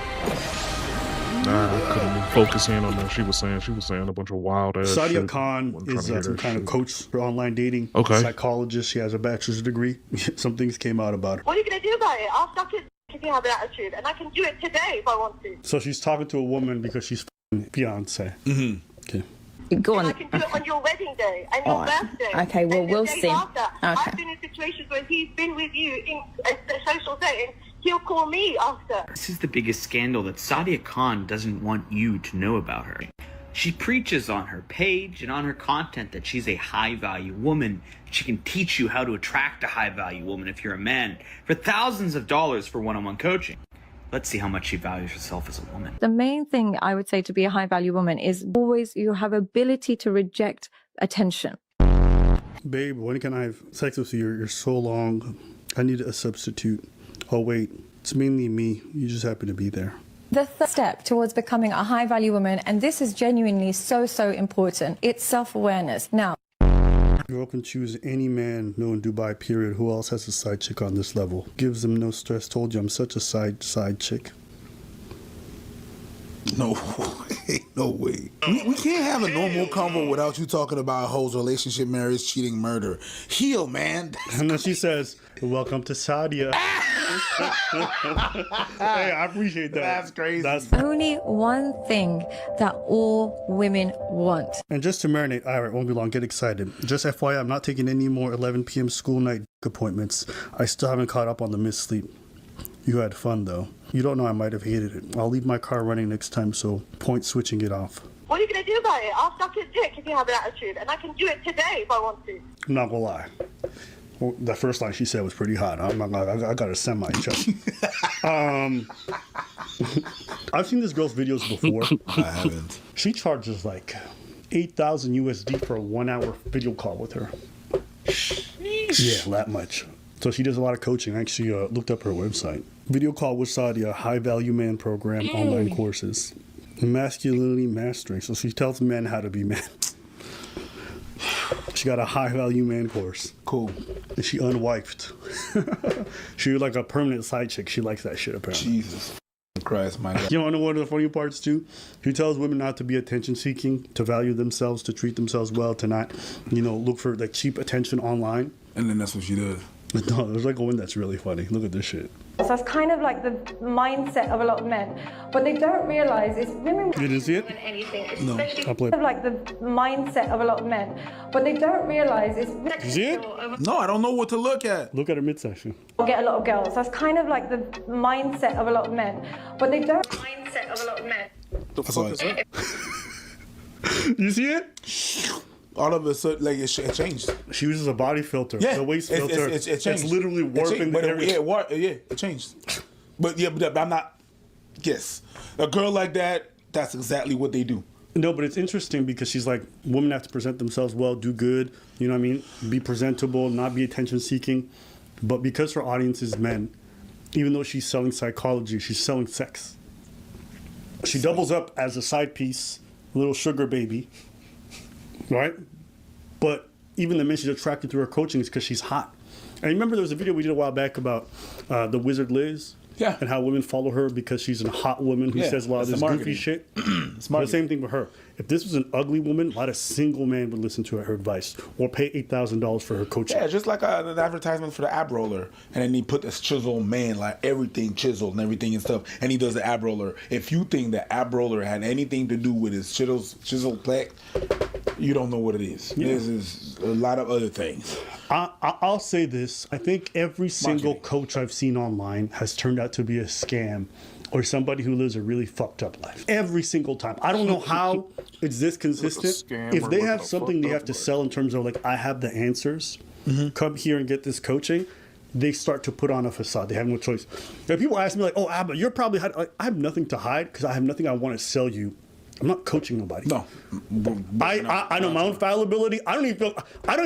Nah, I couldn't even focus in on what she was saying. She was saying a bunch of wild ass Sadia shit. Khan is some kind of coach for online dating. Okay. Psychologist. She has a bachelor's degree. Some things came out about her. What are you going to do about it? I'll suck it if you have an attitude, and I can do it today if I want to. So she's talking to a woman because she's fiance. Mm-hmm. Okay. Go on. I can do it on your wedding day and your birthday. Okay, well, we'll see. After. I've been in situations where he's been with you in a social setting. He'll call me after. This is the biggest scandal that Sadia Khan doesn't want you to know about her. She preaches on her page and on her content that she's a high-value woman. She can teach you how to attract a high-value woman if you're a man for thousands of dollars for one-on-one coaching. Let's see how much she values herself as a woman. The main thing I would say to be a high value woman is always you have ability to reject attention. Babe, when can I have sex with you? You're so long. I need a substitute. Oh, wait, it's mainly me. You just happen to be there. The third step towards becoming a high value woman, and this is genuinely so important, it's self-awareness. Now, Go up and choose any man known in Dubai, period. Who else has a side chick on this level? Gives them no stress. Told you I'm such a side chick. No. Ain't no way. We can't have a normal convo without you talking about hoes, relationship, marriage, cheating, murder. Heal, man. And then she says, welcome to Sadia. Hey, I appreciate that. That's crazy. That's Only one thing that all women want. And just to marinate, all right, won't be long, get excited. Just FYI, I'm not taking any more 11 p.m. school night appointments. I still haven't caught up on the missed sleep. You had fun, though. You don't know I might have hated it. I'll leave my car running next time, so point switching it off. What are you going to do about it? I'll suck your dick if you have an attitude, and I can do it today if I want to. I'm not gonna lie. Well, that first line she said was pretty hot. I'm not gonna, I got a semi-chuck. I've seen this girl's videos before. I haven't. She charges like 8,000 USD for a 1-hour video call with her. Yeah, that much. So she does a lot of coaching. I actually looked up her website. Video call with Sadia, high value man program, online courses. Masculinity mastering. So she tells men how to be men. She got a high value man course. Cool. And she unwiped. She was like a permanent side chick. She likes that shit apparently. Jesus Christ, my God. You want to know one of the funny parts too? She tells women not to be attention seeking, to value themselves, to treat themselves well, to not, look for like cheap attention online. And then that's what she does. No, there's like one that's really funny. Look at this shit. So it's kind of like the mindset of a lot of men. What they don't realize is women You didn't see it? anything, No. especially I'll play. kind of like the mindset of a lot of men. What they don't realize is You see it? No, I don't know what to look at. Look at her midsection. get a lot of girls. So it's kind of like the mindset of a lot of men. What they don't mindset of a lot of men. The fuck is that? You see it? All of a sudden, like it changed. She uses a body filter. Yeah, the waist filter. It changed. It's literally warping the area. It changed. But I'm not. Yes, a girl like that. That's exactly what they do. No, but it's interesting because she's like, women have to present themselves well, do good. You know what I mean? Be presentable, not be attention seeking. But because her audience is men, even though she's selling psychology, she's selling sex. She doubles up as a side piece, little sugar baby, right? But even the men she's attracted through her coaching is because she's hot. And remember there was a video we did a while back about the Wizard Liz? Yeah. And how women follow her because she's a hot woman who says a lot of this goofy shit. It's the same thing with her. If this was an ugly woman, not a single man would listen to her advice or pay $8,000 for her coaching. Yeah, just like an advertisement for the ab roller. And then he put this chiseled man, like everything chiseled and everything and stuff. And he does the ab roller. If you think the ab roller had anything to do with his chiseled plaque, you don't know what it is. Yeah. This is a lot of other things. I'll say this. I think every single coach I've seen online has turned out to be a scam or somebody who lives a really fucked up life. Every single time. I don't know how it's this consistent. If they have something they have to sell in terms of like, I have the answers, come here and get this coaching, they start to put on a facade. They have no choice. If people ask me like, oh, Abba, you're probably hiding. Like, I have nothing to hide because I have nothing I want to sell you. I'm not coaching nobody. No. I know my own fallibility. I don't even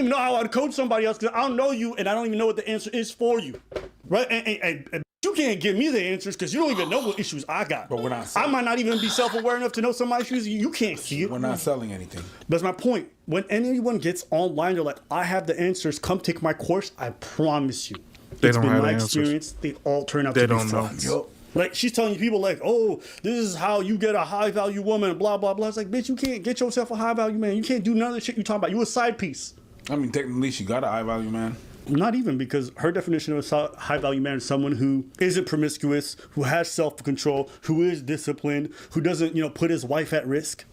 know how I'd coach somebody else because I don't know you and I don't even know what the answer is for you. Right? And you can't give me the answers because you don't even know what issues I got. But we're not I might not even be self-aware enough to know some of my issues. You can't see it. We're not selling anything. That's my point. When anyone gets online, they're like, I have the answers. Come take my course. I promise you. It's been my experience. They all turn out to be frauds. Like, she's telling people, like, oh, this is how you get a high-value woman, blah, blah, blah. It's like, bitch, you can't get yourself a high-value man. You can't do none of the shit you're talking about. You a side piece. I mean, technically, she got a high-value man. Not even, because her definition of a high-value man is someone who isn't promiscuous, who has self-control, who is disciplined, who doesn't, put his wife at risk.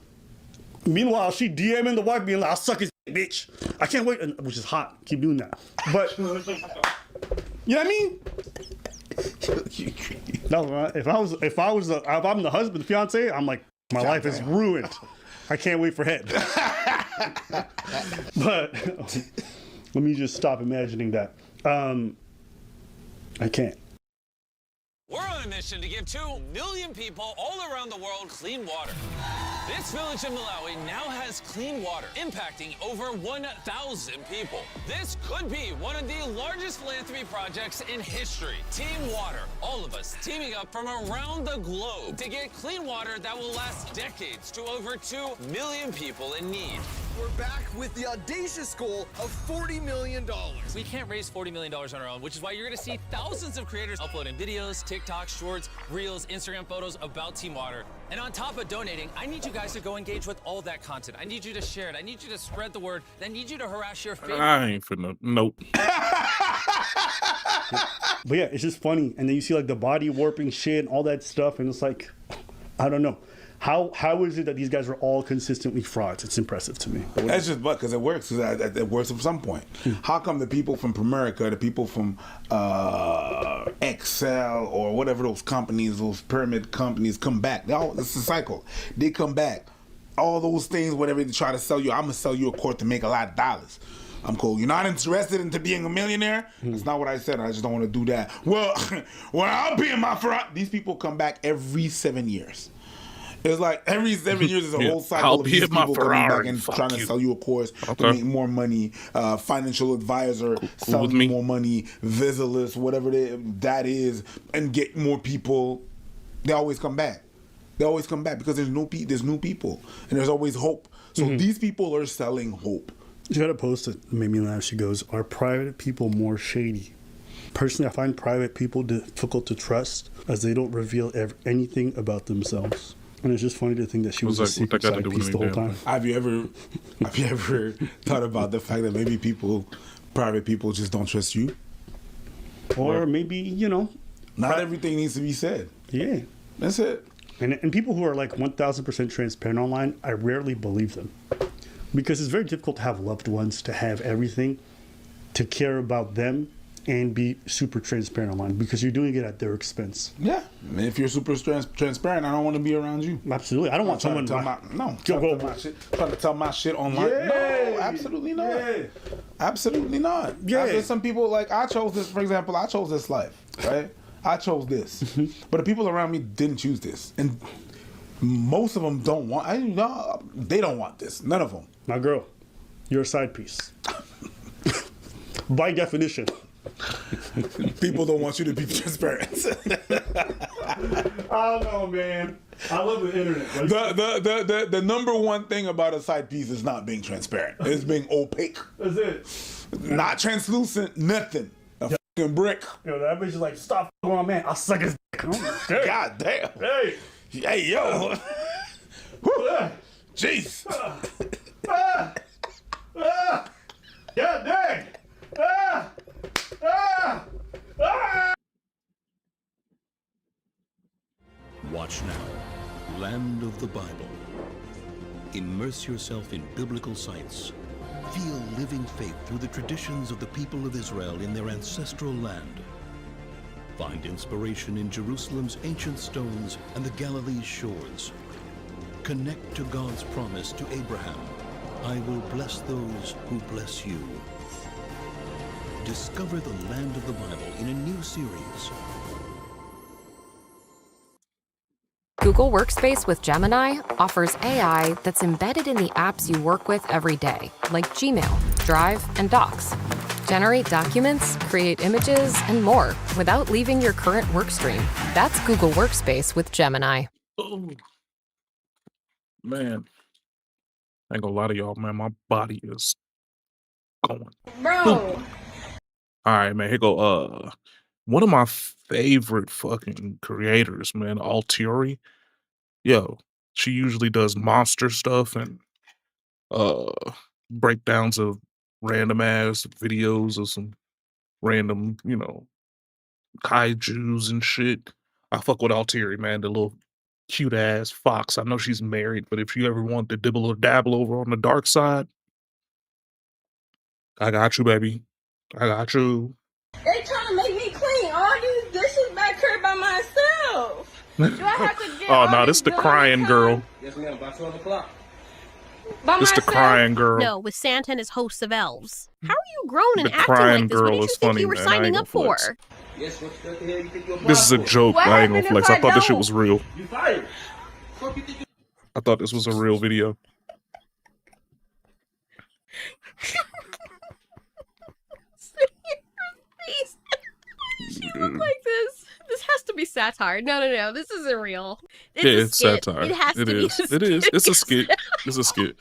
Meanwhile, she DMing the wife being like, I'll suck his bitch. I can't wait, which is hot. Keep doing that. But, you know what I mean? No, if I'm the husband, the fiance, I'm like, my life is ruined. I can't wait for head. But let me just stop imagining that. I can't. We're on a mission to give 2 million people all around the world clean water. This village in Malawi now has clean water, impacting over 1,000 people. This could be one of the largest philanthropy projects in history. Team Water, all of us teaming up from around the globe to get clean water that will last decades to over 2 million people in need. We're back with the audacious goal of $40 million. We can't raise $40 million on our own, which is why you're gonna see thousands of creators uploading videos, TikTok, shorts, reels, Instagram photos about Team Water. And on top of donating, I need you guys to go engage with all that content. I need you to share it. I need you to spread the word. I need you to harass your favorite. I ain't finna. Nope. But yeah, it's just funny. And then you see like the body warping shit and all that stuff. And it's like, I don't know. How is it that these guys are all consistently frauds? It's impressive to me. That's just because it works. It works at some point. How come the people from Primerica, the people from Excel or whatever those companies, those pyramid companies come back? It's a cycle. They come back. All those things, whatever they try to sell you, I'm going to sell you a court to make a lot of dollars. I'm cool. You're not interested into being a millionaire? That's not what I said. I just don't want to do that. Well, I'll be in my front. These people come back every 7 years. It's like every 7 years there's a whole cycle of these people coming back and trying to sell you a course to make more money. Financial advisor selling you more money, Visalist, whatever that is, and get more people. They always come back. They always come back because there's new people and there's always hope. So these people are selling hope. She had a post that made me laugh. She goes, "Are private people more shady?" Personally, I find private people difficult to trust as they don't reveal anything about themselves. And it's just funny to think that she was a secret side piece the whole time. Have you ever thought about the fact that maybe private people just don't trust you? Or maybe, not everything needs to be said. Yeah. That's it. And people who are like 1,000% transparent online, I rarely believe them. Because it's very difficult to have loved ones, to have everything, to care about them, and be super transparent online because you're doing it at their expense. Yeah. I mean, if you're super transparent, I don't want to be around you. Absolutely. I don't want someone trying to tell my shit online. Yeah. No, absolutely not. Yeah. Absolutely not. Yeah. There's some people like I chose this, for example, I chose this life, right? I chose this. But the people around me didn't choose this. And most of them don't want they don't want this. None of them. My girl, you're a side piece. By definition. People don't want you to be transparent. I don't know, man. I love the internet. The number one thing about a side piece is not being transparent. It's being opaque. That's it. Not translucent, nothing. A fucking brick. Yo, that bitch is like, stop on man. I'll suck his dick. God damn. Hey, yo. Jeez. God dang. Watch now, Land of the Bible. Immerse yourself in biblical sites. Feel living faith through the traditions of the people of Israel in their ancestral land. Find inspiration in Jerusalem's ancient stones and the Galilee's shores. Connect to God's promise to Abraham. I will bless those who bless you. Discover the Land of the Bible in a new series. Google Workspace with Gemini offers AI that's embedded in the apps you work with every day, like Gmail, Drive, and Docs. Generate documents, create images, and more without leaving your current work stream. That's Google Workspace with Gemini. Oh, man. I ain't gonna lie to y'all, man. My body is going. Bro. All right, man. Here go. One of my favorite fucking creators, man, Altieri. Yo, she usually does monster stuff and breakdowns of random ass videos of some random, kaijus and shit. I fuck with Altieri, man. The little cute ass fox. I know she's married, but if you ever want to dibble or dabble over on the dark side, I got you, baby. I got you. They trying to make me clean all these dishes back here by myself. Do I have to get Oh no, this the crying girl. Yes, ma'am. By 12 o'clock. This the crying girl. No, with Santa and his hosts of elves. How are you grown and The acting crying like this? What girl did you is think funny, you were man. I signing ain't up for? gonna Yes, what the hell you think you applied This is a for? joke. What I ain't gonna happened if flex. I thought this shit don't? was real. You fired. I thought this was a real video. She looked like this. This has to be satire. No. This isn't real. It's Yeah, a it's skit. satire. It has to be. It is. It is. It's a skit. It's a skit.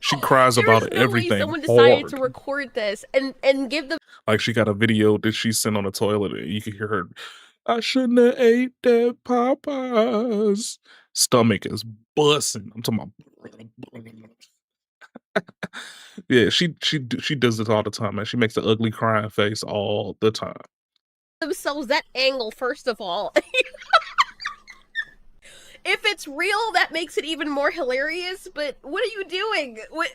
She cries There about is no way everything someone decided to hard. record this and give them. Like she got a video that she sent on the toilet, and you can hear her. I shouldn't have ate that Popeyes. Stomach is busting. I'm talking about. Yeah, she does this all the time, man. She makes the ugly crying face all the time. Themselves that angle first of all. If it's real, that makes it even more hilarious. But what are you doing? What?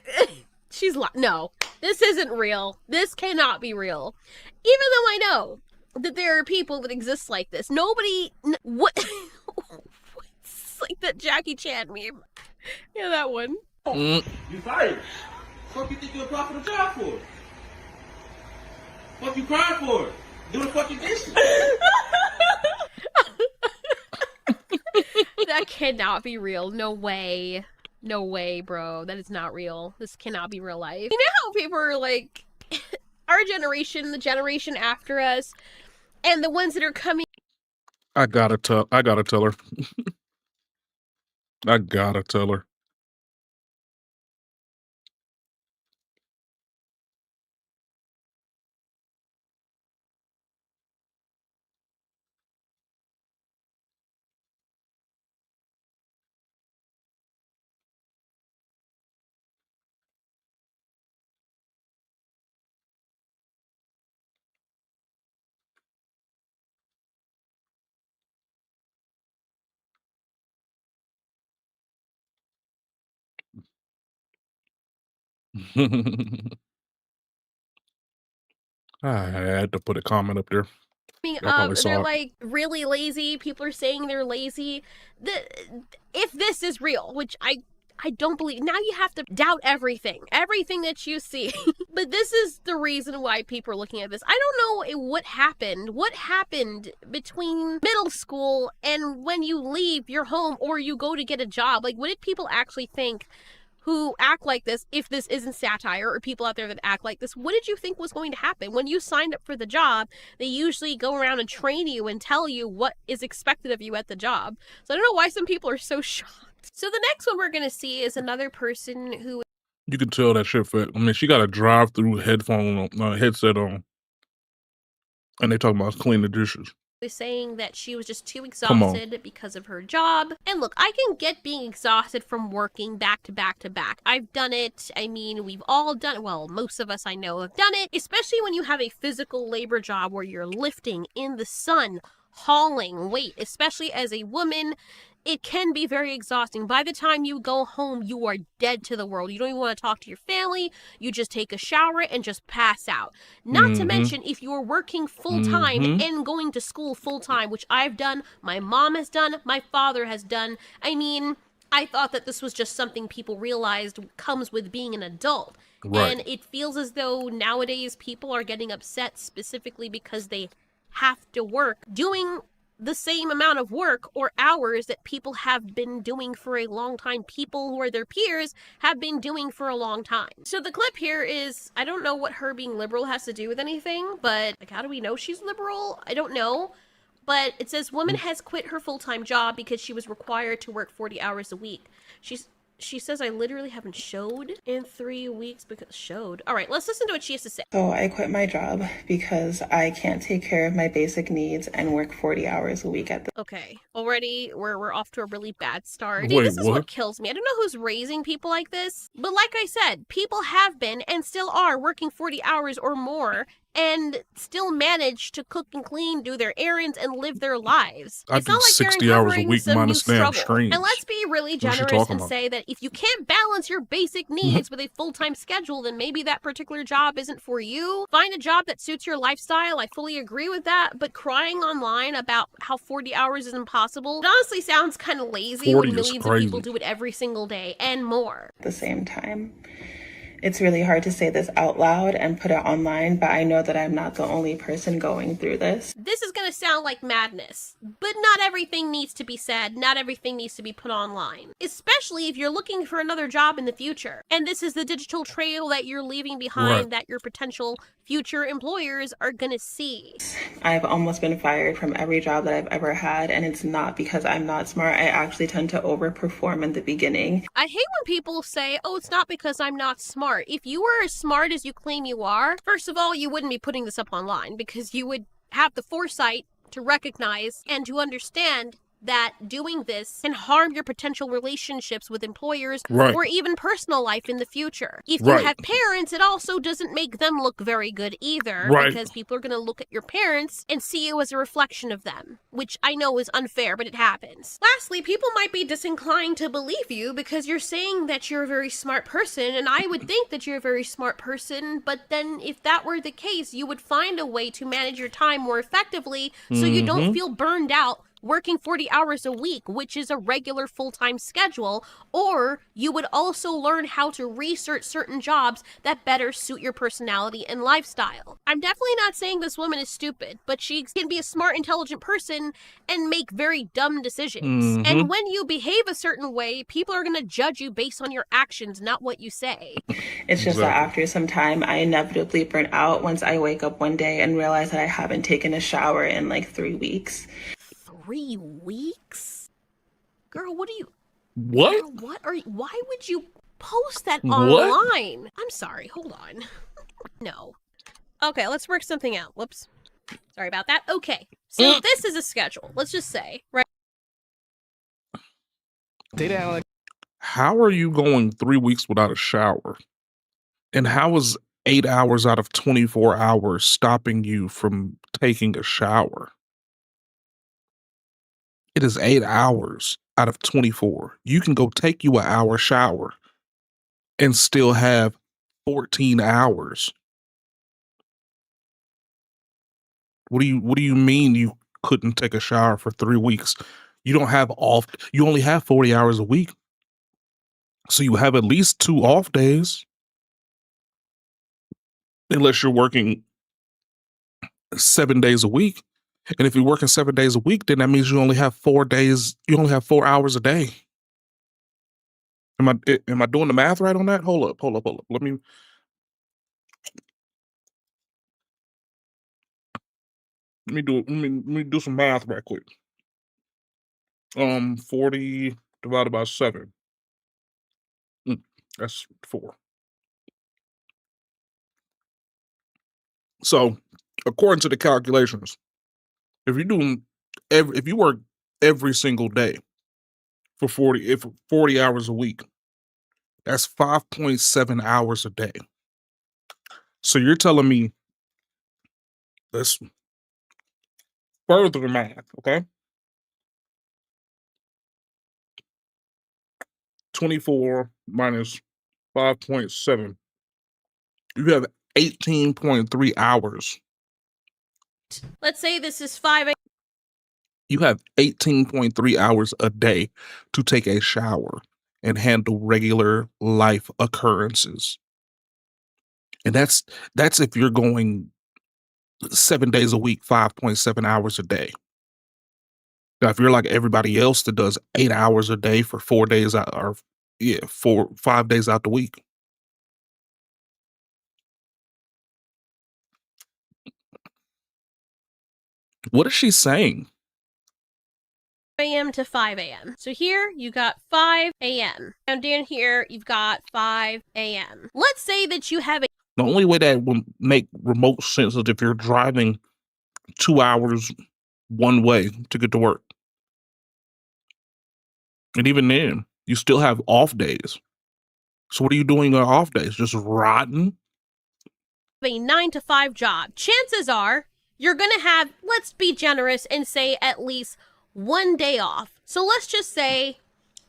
She's like, no, this isn't real. This cannot be real. Even though I know that there are people that exist like this. Nobody. What? It's like that Jackie Chan meme. Yeah, that one. You fired. What you think you apply for the job for? What you crying for? Do the fucking dishes. That cannot be real. No way. No way, bro. That is not real. This cannot be real life. You know how people are like, our generation, the generation after us, and the ones that are coming. I gotta tell her. I gotta tell her. I had to put a comment up there. Y'all probably saw They're it. like really lazy. People are saying they're lazy. If this is real, which I don't believe. Now you have to doubt everything that you see. But this is the reason why people are looking at this. I don't know what happened. What happened between middle school and when you leave your home or you go to get a job? Like, what did people actually think who act like this, if this isn't satire, or people out there that act like this? What did you think was going to happen? When you signed up for the job, they usually go around and train you and tell you what is expected of you at the job. So I don't know why some people are so shocked. So the next one we're going to see is another person who... You can tell that shit fit. I mean, she got a drive-through headset on, and they talking about clean the dishes. is saying that she was just too exhausted because of her job. And look, I can get being exhausted from working back to back to back. I've done it. I mean, we've all done it. Well, most of us I know have done it, especially when you have a physical labor job where you're lifting in the sun, hauling weight, especially as a woman. It can be very exhausting. By the time you go home, you are dead to the world. You don't even want to talk to your family. You just take a shower and just pass out. Not to mention, if you're working full-time and going to school full-time, which I've done, my mom has done, my father has done. I mean, I thought that this was just something people realized comes with being an adult. Right. And it feels as though nowadays people are getting upset specifically because they have to work doing the same amount of work or hours that people have been doing for a long time. People who are their peers have been doing for a long time. So the clip here is, I don't know what her being liberal has to do with anything, but like, how do we know she's liberal? I don't know. But it says woman has quit her full-time job because she was required to work 40 hours a week. She says, I literally haven't showed in 3 weeks because showed. All right, let's listen to what she has to say. So I quit my job because I can't take care of my basic needs and work 40 hours a week at the... Okay, already we're off to a really bad start. Wait, See, this is what? what kills me. I don't know who's raising people like this, but like I said, people have been and still are working 40 hours or more and still manage to cook and clean, do their errands, and live their lives. I It's do not like 60 they're hours a encountering week some minus new damn struggle. streams. And let's be really What is she generous talking and about? say that if you can't balance your basic needs with a full-time schedule, then maybe that particular job isn't for you. Find a job that suits your lifestyle. I fully agree with that. But crying online about how 40 hours is impossible, it honestly sounds kind of lazy 40 when is millions of crazy. people do it every single day and more. At the same time, It's really hard to say this out loud and put it online, but I know that I'm not the only person going through this. This is gonna sound like madness, but not everything needs to be said, not everything needs to be put online. Especially if you're looking for another job in the future. And this is the digital trail that you're leaving behind that your potential future employers are gonna see. I've almost been fired from every job that I've ever had, and it's not because I'm not smart. I actually tend to overperform in the beginning. I hate when people say, oh, it's not because I'm not smart. If you were as smart as you claim you are, first of all, you wouldn't be putting this up online because you would have the foresight to recognize and to understand that doing this can harm your potential relationships with employers or even personal life in the future. If you have parents, it also doesn't make them look very good either because people are going to look at your parents and see you as a reflection of them, which I know is unfair, but it happens. Lastly, people might be disinclined to believe you because you're saying that you're a very smart person, and I would think that you're a very smart person, but then if that were the case, you would find a way to manage your time more effectively so you don't feel burned out working 40 hours a week, which is a regular full-time schedule, or you would also learn how to research certain jobs that better suit your personality and lifestyle. I'm definitely not saying this woman is stupid, but she can be a smart, intelligent person and make very dumb decisions. And when you behave a certain way, people are going to judge you based on your actions, not what you say. It's just that after some time, I inevitably burn out once I wake up one day and realize that I haven't taken a shower in like 3 weeks. 3 weeks? Girl, what are you... What? Girl, what are you... Why would you post that online? I'm sorry, hold on. No. Okay, let's work something out. Whoops. Sorry about that. Okay, so this is a schedule. Let's just say, right? Data analytics. How are you going 3 weeks without a shower? And how is 8 hours out of 24 hours stopping you from taking a shower? It is 8 hours out of 24. You can go take you an hour shower and still have 14 hours. What do you mean you couldn't take a shower for 3 weeks? You don't have off. You only have 40 hours a week. So you have at least 2 off days. Unless you're working 7 days a week. And if you're working 7 days a week, then that means you only have 4 days. You only have 4 hours a day. Am I doing the math right on that? Hold up. Let me do some math right quick. 40 divided by 7. That's 4. So, according to the calculations, if you work every single day for 40 hours a week, that's 5.7 hours a day. So you're telling me, let's further the math, okay? 24 minus 5.7. You have 18.3 hours. Let's say this is 5 a.m. You have 18.3 hours a day to take a shower and handle regular life occurrences. And that's if you're going 7 days a week, 5.7 hours a day. Now, if you're like everybody else that does 8 hours a day for 4 days out, or 5 days out the week. What is she saying? a.m. to 5 a.m. So here you got 5 a.m. And down here you've got 5 a.m. Let's say that you have a... The only way that would make remote sense is if you're driving 2 hours one way to get to work. And even then, you still have off days. So what are you doing on off days? Just rotting? A 9 to 5 job. Chances are you're going to have, let's be generous and say at least 1 day off. So let's just say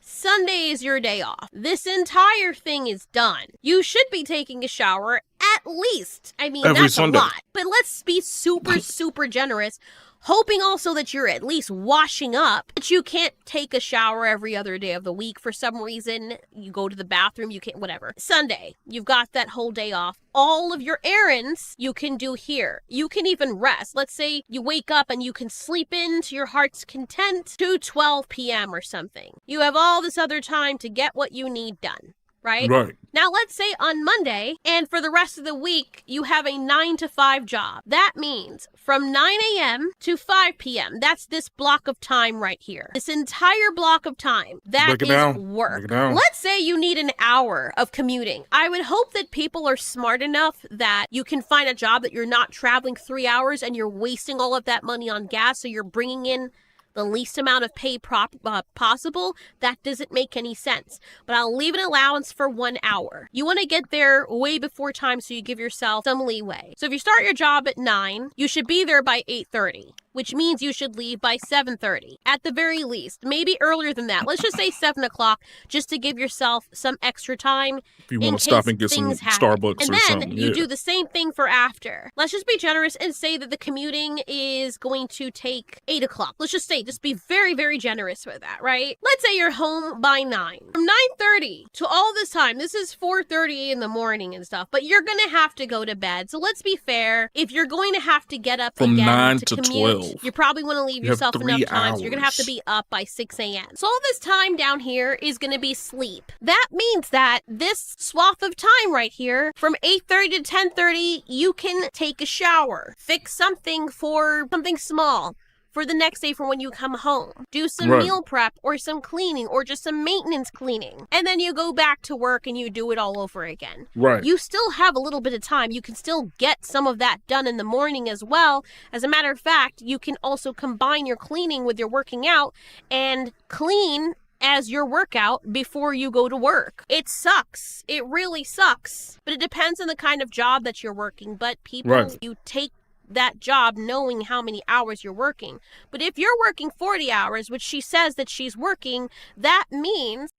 Sunday is your day off. This entire thing is done. You should be taking a shower at least. I mean, Every that's Sunday. A lot. But let's be super, super generous. hoping also that you're at least washing up, but you can't take a shower every other day of the week for some reason. You go to the bathroom, you can't, whatever. Sunday, you've got that whole day off. All of your errands you can do here. You can even rest. Let's say you wake up and you can sleep in to your heart's content to 12 p.m. or something. You have all this other time to get what you need done. Right? Now, let's say on Monday, and for the rest of the week, you have a 9 to 5 job. That means from 9 a.m. to 5 p.m. That's this block of time right here. This entire block of time. That is work. Let's say you need an hour of commuting. I would hope that people are smart enough that you can find a job that you're not traveling 3 hours and you're wasting all of that money on gas, so you're bringing in the least amount of pay possible. That doesn't make any sense. But I'll leave an allowance for 1 hour. You want to get there way before time so you give yourself some leeway. So if you start your job at 9, you should be there by 8:30. Which means you should leave by 7:30 at the very least, maybe earlier than that. Let's just say 7 o'clock, just to give yourself some extra time. If you want to stop and get some Starbucks and or then something. You do the same thing for after. Let's just be generous and say that the commuting is going to take 8 o'clock. Let's just say, just be very, very generous with that, right? Let's say you're home by 9. From 9:30 to all this time, this is 4:30 in the morning and stuff, but you're going to have to go to bed. So let's be fair. If you're going to have to get up From again 9 to to commute, 12. you probably want to leave You have yourself 3 enough time. So you're going to have to hours. be up by 6 a.m. So all this time down here is going to be sleep. That means that this swath of time right here, from 8:30 to 10:30, you can take a shower, fix something for something small for the next day for when you come home. Do some meal prep or some cleaning or just some maintenance cleaning. And then you go back to work and you do it all over again. Right. You still have a little bit of time. You can still get some of that done in the morning as well. As a matter of fact, you can also combine your cleaning with your working out and clean as your workout before you go to work. It sucks. It really sucks. But it depends on the kind of job that you're working. But people, you take that job knowing how many hours you're working. But if you're working 40 hours, which she says that she's working, that means...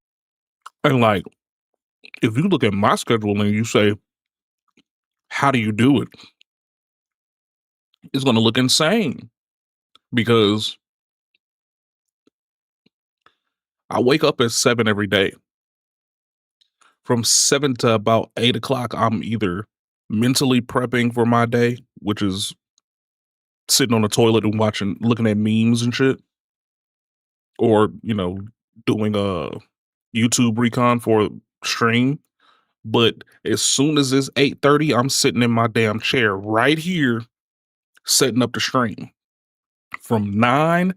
And like, if you look at my schedule and you say, how do you do it? It's going to look insane because I wake up at 7 every day. From 7 to about 8 o'clock, I'm either mentally prepping for my day, which is sitting on the toilet and looking at memes and shit, or, you know, doing a YouTube recon for stream. But as soon as it's 8:30, I'm sitting in my damn chair right here, setting up the stream. From 9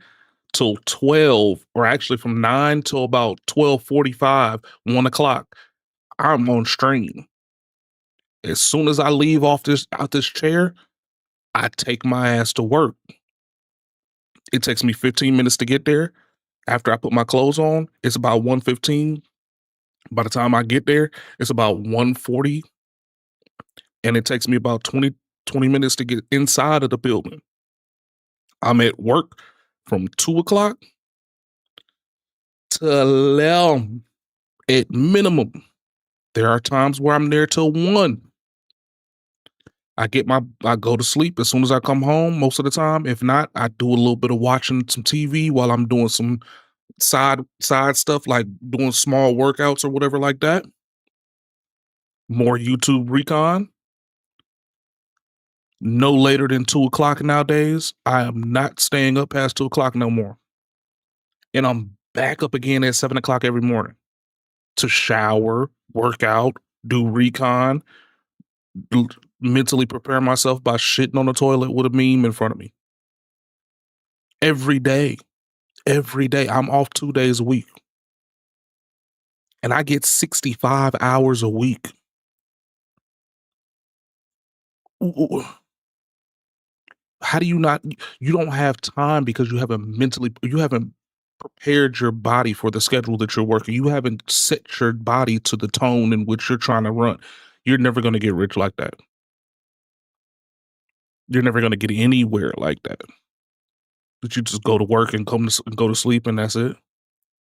till 12, or actually from 9 till about 12:45, 1 o'clock, I'm on stream. As soon as I leave out this chair, I take my ass to work. It takes me 15 minutes to get there. After I put my clothes on, it's about 1:15. By the time I get there, it's about 1:40. And it takes me about 20 minutes to get inside of the building. I'm at work from 2 o'clock to 11 at minimum. There are times where I'm there till 1. I go to sleep as soon as I come home most of the time. If not, I do a little bit of watching some TV while I'm doing some side stuff, like doing small workouts or whatever like that. More YouTube recon. No later than 2 o'clock nowadays. I am not staying up past 2 o'clock no more. And I'm back up again at 7 o'clock every morning to shower, work out, do recon, mentally prepare myself by shitting on the toilet with a meme in front of me. Every day. I'm off 2 days a week. And I get 65 hours a week. How do you don't have time because you haven't prepared your body for the schedule that you're working. You haven't set your body to the tone in which you're trying to run. You're never going to get rich like that. You're never going to get anywhere like that. But you just go to work and go to sleep and that's it.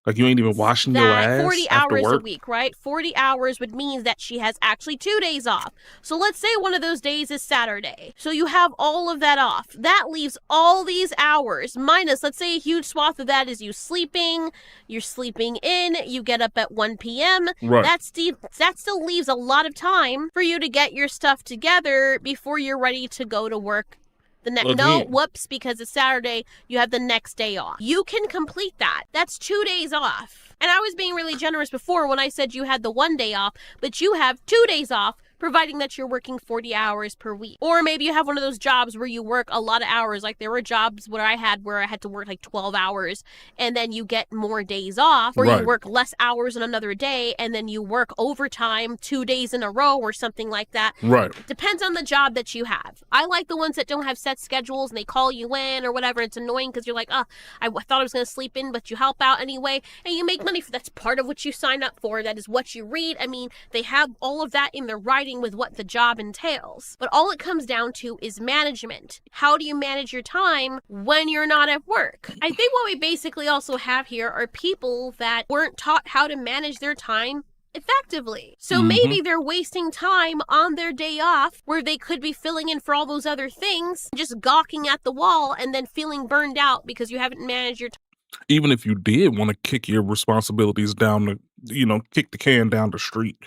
Like you ain't even washing your that ass 40 after hours a work? week, right? 40 hours would mean that she has actually 2 days off. So let's say one of those days is Saturday. So you have all of that off. That leaves all these hours minus, let's say a huge swath of that is you sleeping, you're sleeping in, you get up at 1 p.m. Right. That still leaves a lot of time for you to get your stuff together before you're ready to go to work. No, whoops, because it's Saturday, you have the next day off. You can complete that. That's 2 days off. And I was being really generous before when I said you had the 1 day off, but you have 2 days off, providing that you're working 40 hours per week. Or maybe you have one of those jobs where you work a lot of hours. Like there were jobs where I had to work like 12 hours and then you get more days off, or you work less hours in another day and then you work overtime 2 days in a row or something like that. Right. Depends on the job that you have. I like the ones that don't have set schedules and they call you in or whatever. It's annoying because you're like, oh, I thought I was going to sleep in, but you help out anyway and you make money for that's part of what you sign up for. That is what you read. I mean, they have all of that in their writing with what the job entails. But all it comes down to is management. How do you manage your time when you're not at work? I think what we basically also have here are people that weren't taught how to manage their time effectively. So maybe they're wasting time on their day off where they could be filling in for all those other things, just gawking at the wall and then feeling burned out because you haven't managed your time. Even if you did want to kick your responsibilities down the, kick the can down the street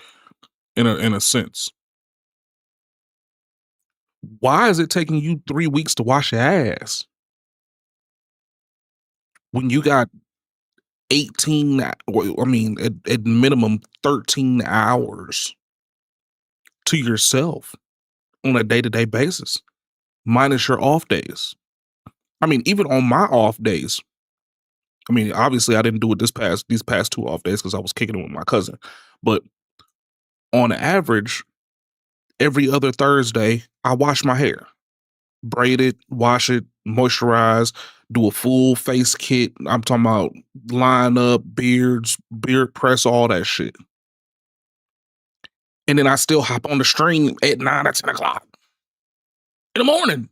in a sense. Why is it taking you 3 weeks to wash your ass? When you got 18, at minimum 13 hours to yourself on a day-to-day basis, minus your off days. I mean, even on my off days, obviously I didn't do it these past 2 off days because I was kicking it with my cousin. But on average, every other Thursday, I wash my hair. Braid it, wash it, moisturize, do a full face kit. I'm talking about line up, beard press, all that shit. And then I still hop on the stream at 9 or 10 o'clock in the morning.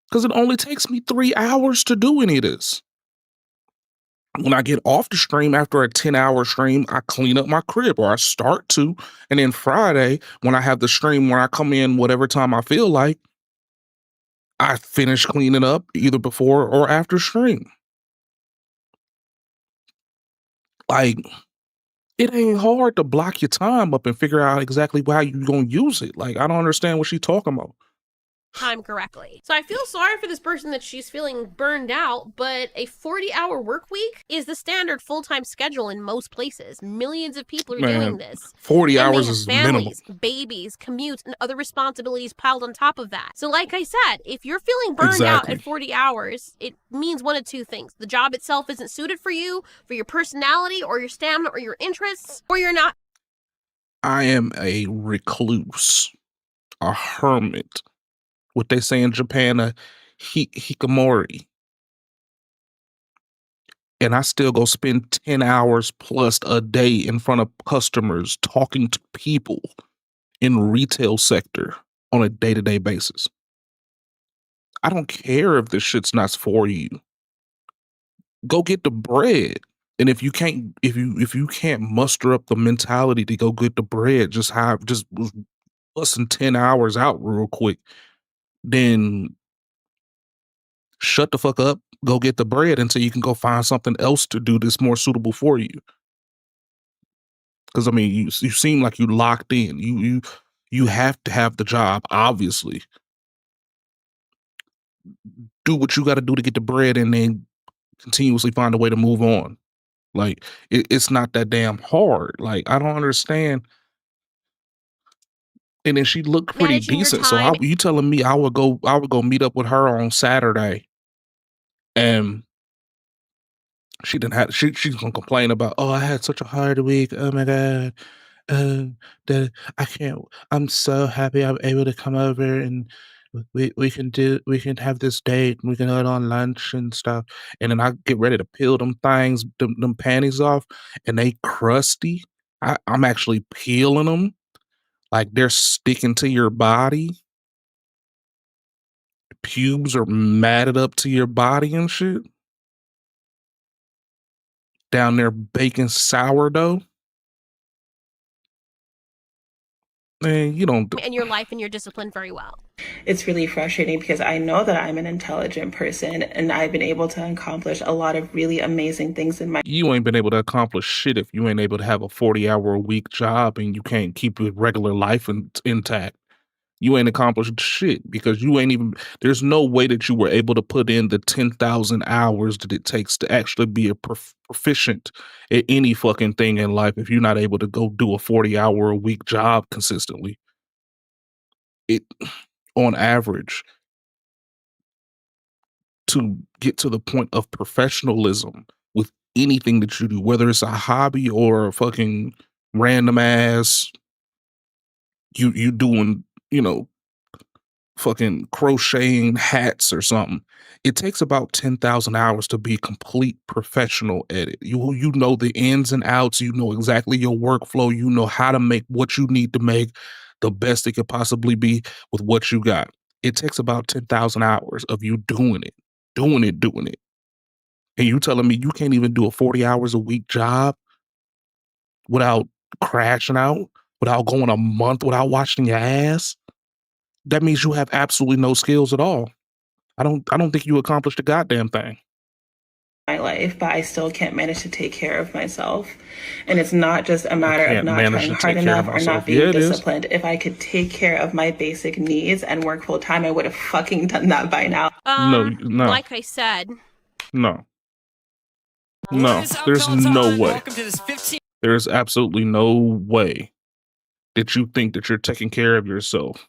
Because it only takes me 3 hours to do any of this. When I get off the stream after a 10-hour stream, I clean up my crib, or I start to. And then Friday, when I have the stream where I come in whatever time I feel like, I finish cleaning up either before or after stream. Like, it ain't hard to block your time up and figure out exactly how you're going to use it. Like, I don't understand what she's talking about. Time correctly. So I feel sorry for this person that she's feeling burned out, but a 40-hour work week is the standard full-time schedule in most places. Millions of people are doing this. 40 and hours they have is families, minimum. babies, commutes, and other responsibilities piled on top of that. So like I said, if you're feeling burned out at 40 hours, it means one of two things. The job itself isn't suited for you, for your personality, or your stamina, or your interests, or you're not. I am a recluse, a hermit. What they say in Japan, a hikikomori. And I still go spend 10 hours plus a day in front of customers talking to people in retail sector on a day-to-day basis. I don't care if this shit's not for you. Go get the bread. And if you can't muster up the mentality to go get the bread, just busting 10 hours out real quick, then shut the fuck up, go get the bread until you can go find something else to do that's more suitable for you. Because you seem like you locked in. You have to have the job, obviously. Do what you got to do to get the bread and then continuously find a way to move on. Like, it's not that damn hard. Like, I don't understand. And then she looked pretty decent. So you telling me I would go meet up with her on Saturday, and she's gonna complain about, oh, I had such a hard week. Oh my God. That I can't. I'm so happy I'm able to come over and we can have this date and we can go on lunch and stuff. And then I get ready to peel them panties off, and they crusty. I'm actually peeling them. Like, they're sticking to your body. Pubes are matted up to your body and shit. down there baking sourdough. Man, you don't. In your life and your discipline very well. It's really frustrating because I know that I'm an intelligent person and I've been able to accomplish a lot of really amazing things in my. You ain't been able to accomplish shit if you ain't able to have a 40-hour-a-week job and you can't keep your regular life intact. You ain't accomplished shit because you ain't even. There's no way that you were able to put in the 10,000 hours that it takes to actually be a proficient at any fucking thing in life if you're not able to go do a 40-hour-a-week job consistently. On average, to get to the point of professionalism with anything that you do, whether it's a hobby or a fucking random ass, you doing, fucking crocheting hats or something. It takes about 10,000 hours to be complete professional at it. You know the ins and outs. You know exactly your workflow. You know how to make what you need to make the best it could possibly be with what you got. It takes about 10,000 hours of you doing it. And you telling me you can't even do a 40 hours a week job without crashing out, without going a month without washing your ass? That means you have absolutely no skills at all. I don't think you accomplished a goddamn thing. My life, but I still can't manage to take care of myself. And it's not just a matter of not trying hard enough or not being disciplined. If I could take care of my basic needs and work full time, I would have fucking done that by now. No. Like I said. No. There's no way. There's absolutely no way that you think that you're taking care of yourself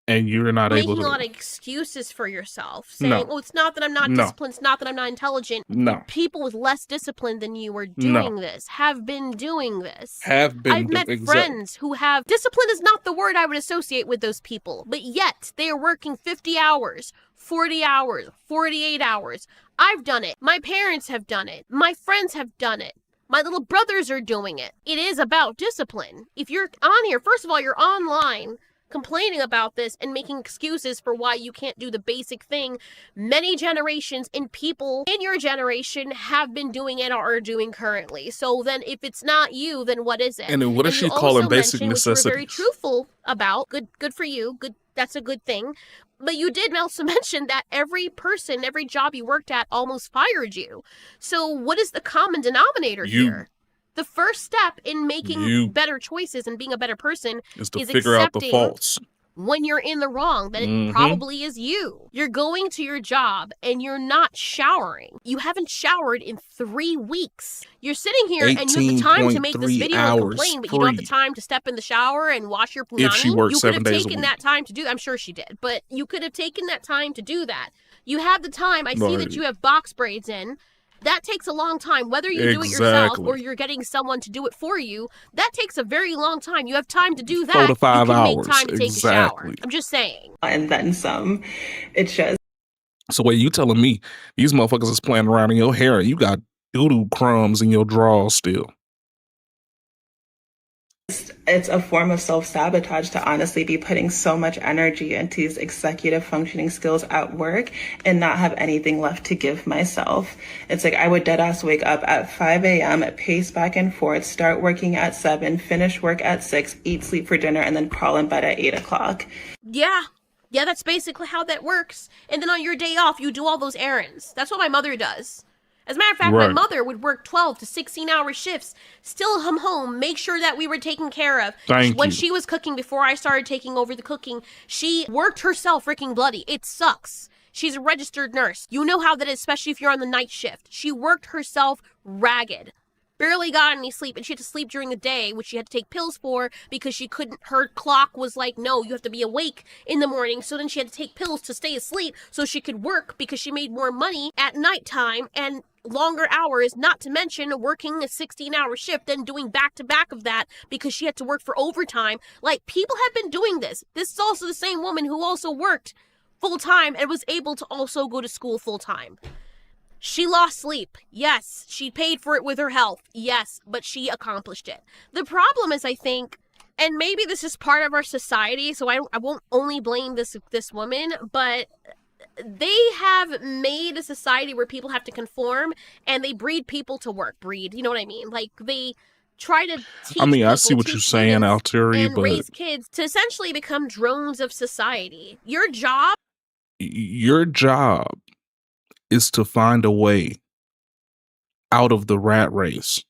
and you're not able to. Making a lot of excuses for yourself, saying, "Oh, it's not that I'm not disciplined. It's not that I'm not intelligent." No. People with less discipline than you are doing this. Have been doing this. I've met friends who have discipline is not the word I would associate with those people, but yet they are working 50 hours, 40 hours, 48 hours. I've done it. My parents have done it. My friends have done it. My little brothers are doing it. It is about discipline. If you're on here, first of all, you're online complaining about this and making excuses for why you can't do the basic thing many generations and people in your generation have been doing it or are doing currently. So then if it's not you, then what is it? And then what is she calling basic necessities? Which you were very truthful about. Good for you. Good. That's a good thing. But you did also mention that every person, every job you worked at almost fired you. So what is the common denominator here? The first step in making better choices and being a better person is to figure out the faults. When you're in the wrong, that it probably is you. You're going to your job and you're not showering. You haven't showered in 3 weeks. You're sitting here and you have the time to make this video and complain, but you don't have the time to step in the shower and wash your punani. If she works 7 days a week. You could have taken that time to do. I'm sure she did, but you could have taken that time to do that. You have the time. I see that you have box braids in. That takes a long time. Whether you do it yourself or you're getting someone to do it for you, that takes a very long time. You have time to do that. 4 to 5 hours. Make time to take a shower. I'm just saying. And then some. It's just. So wait, you telling me these motherfuckers is playing around in your hair and you got doo-doo crumbs in your drawers still? It's a form of self-sabotage to honestly be putting so much energy into these executive functioning skills at work and not have anything left to give myself. It's like I would deadass wake up at 5 a.m., pace back and forth, start working at 7, finish work at 6, eat, sleep for dinner, and then crawl in bed at 8 o'clock. Yeah, that's basically how that works. And then on your day off, you do all those errands. That's what my mother does. As a matter of fact, my mother would work 12 to 16-hour shifts, still come home, make sure that we were taken care of. When she was cooking, before I started taking over the cooking, she worked herself freaking bloody. It sucks. She's a registered nurse. You know how that is, especially if you're on the night shift. She worked herself ragged. Barely got any sleep, and she had to sleep during the day, which she had to take pills for because she couldn't, her clock was like, no, you have to be awake in the morning. So then she had to take pills to stay asleep so she could work because she made more money at nighttime and longer hours, not to mention working a 16-hour shift, then doing back-to-back of that because she had to work for overtime. Like, people have been doing this. This is also the same woman who also worked full-time and was able to also go to school full-time. She lost sleep. Yes. She paid for it with her health. Yes. But she accomplished it. The problem is, I think, and maybe this is part of our society, so I won't only blame this woman, but they have made a society where people have to conform, and they breed people to work. You know what I mean? Like, they try to teach I mean, people, I see what you're teach saying, humans, Alteri, and but raise kids to essentially become drones of society. Your job is to find a way out of the rat race,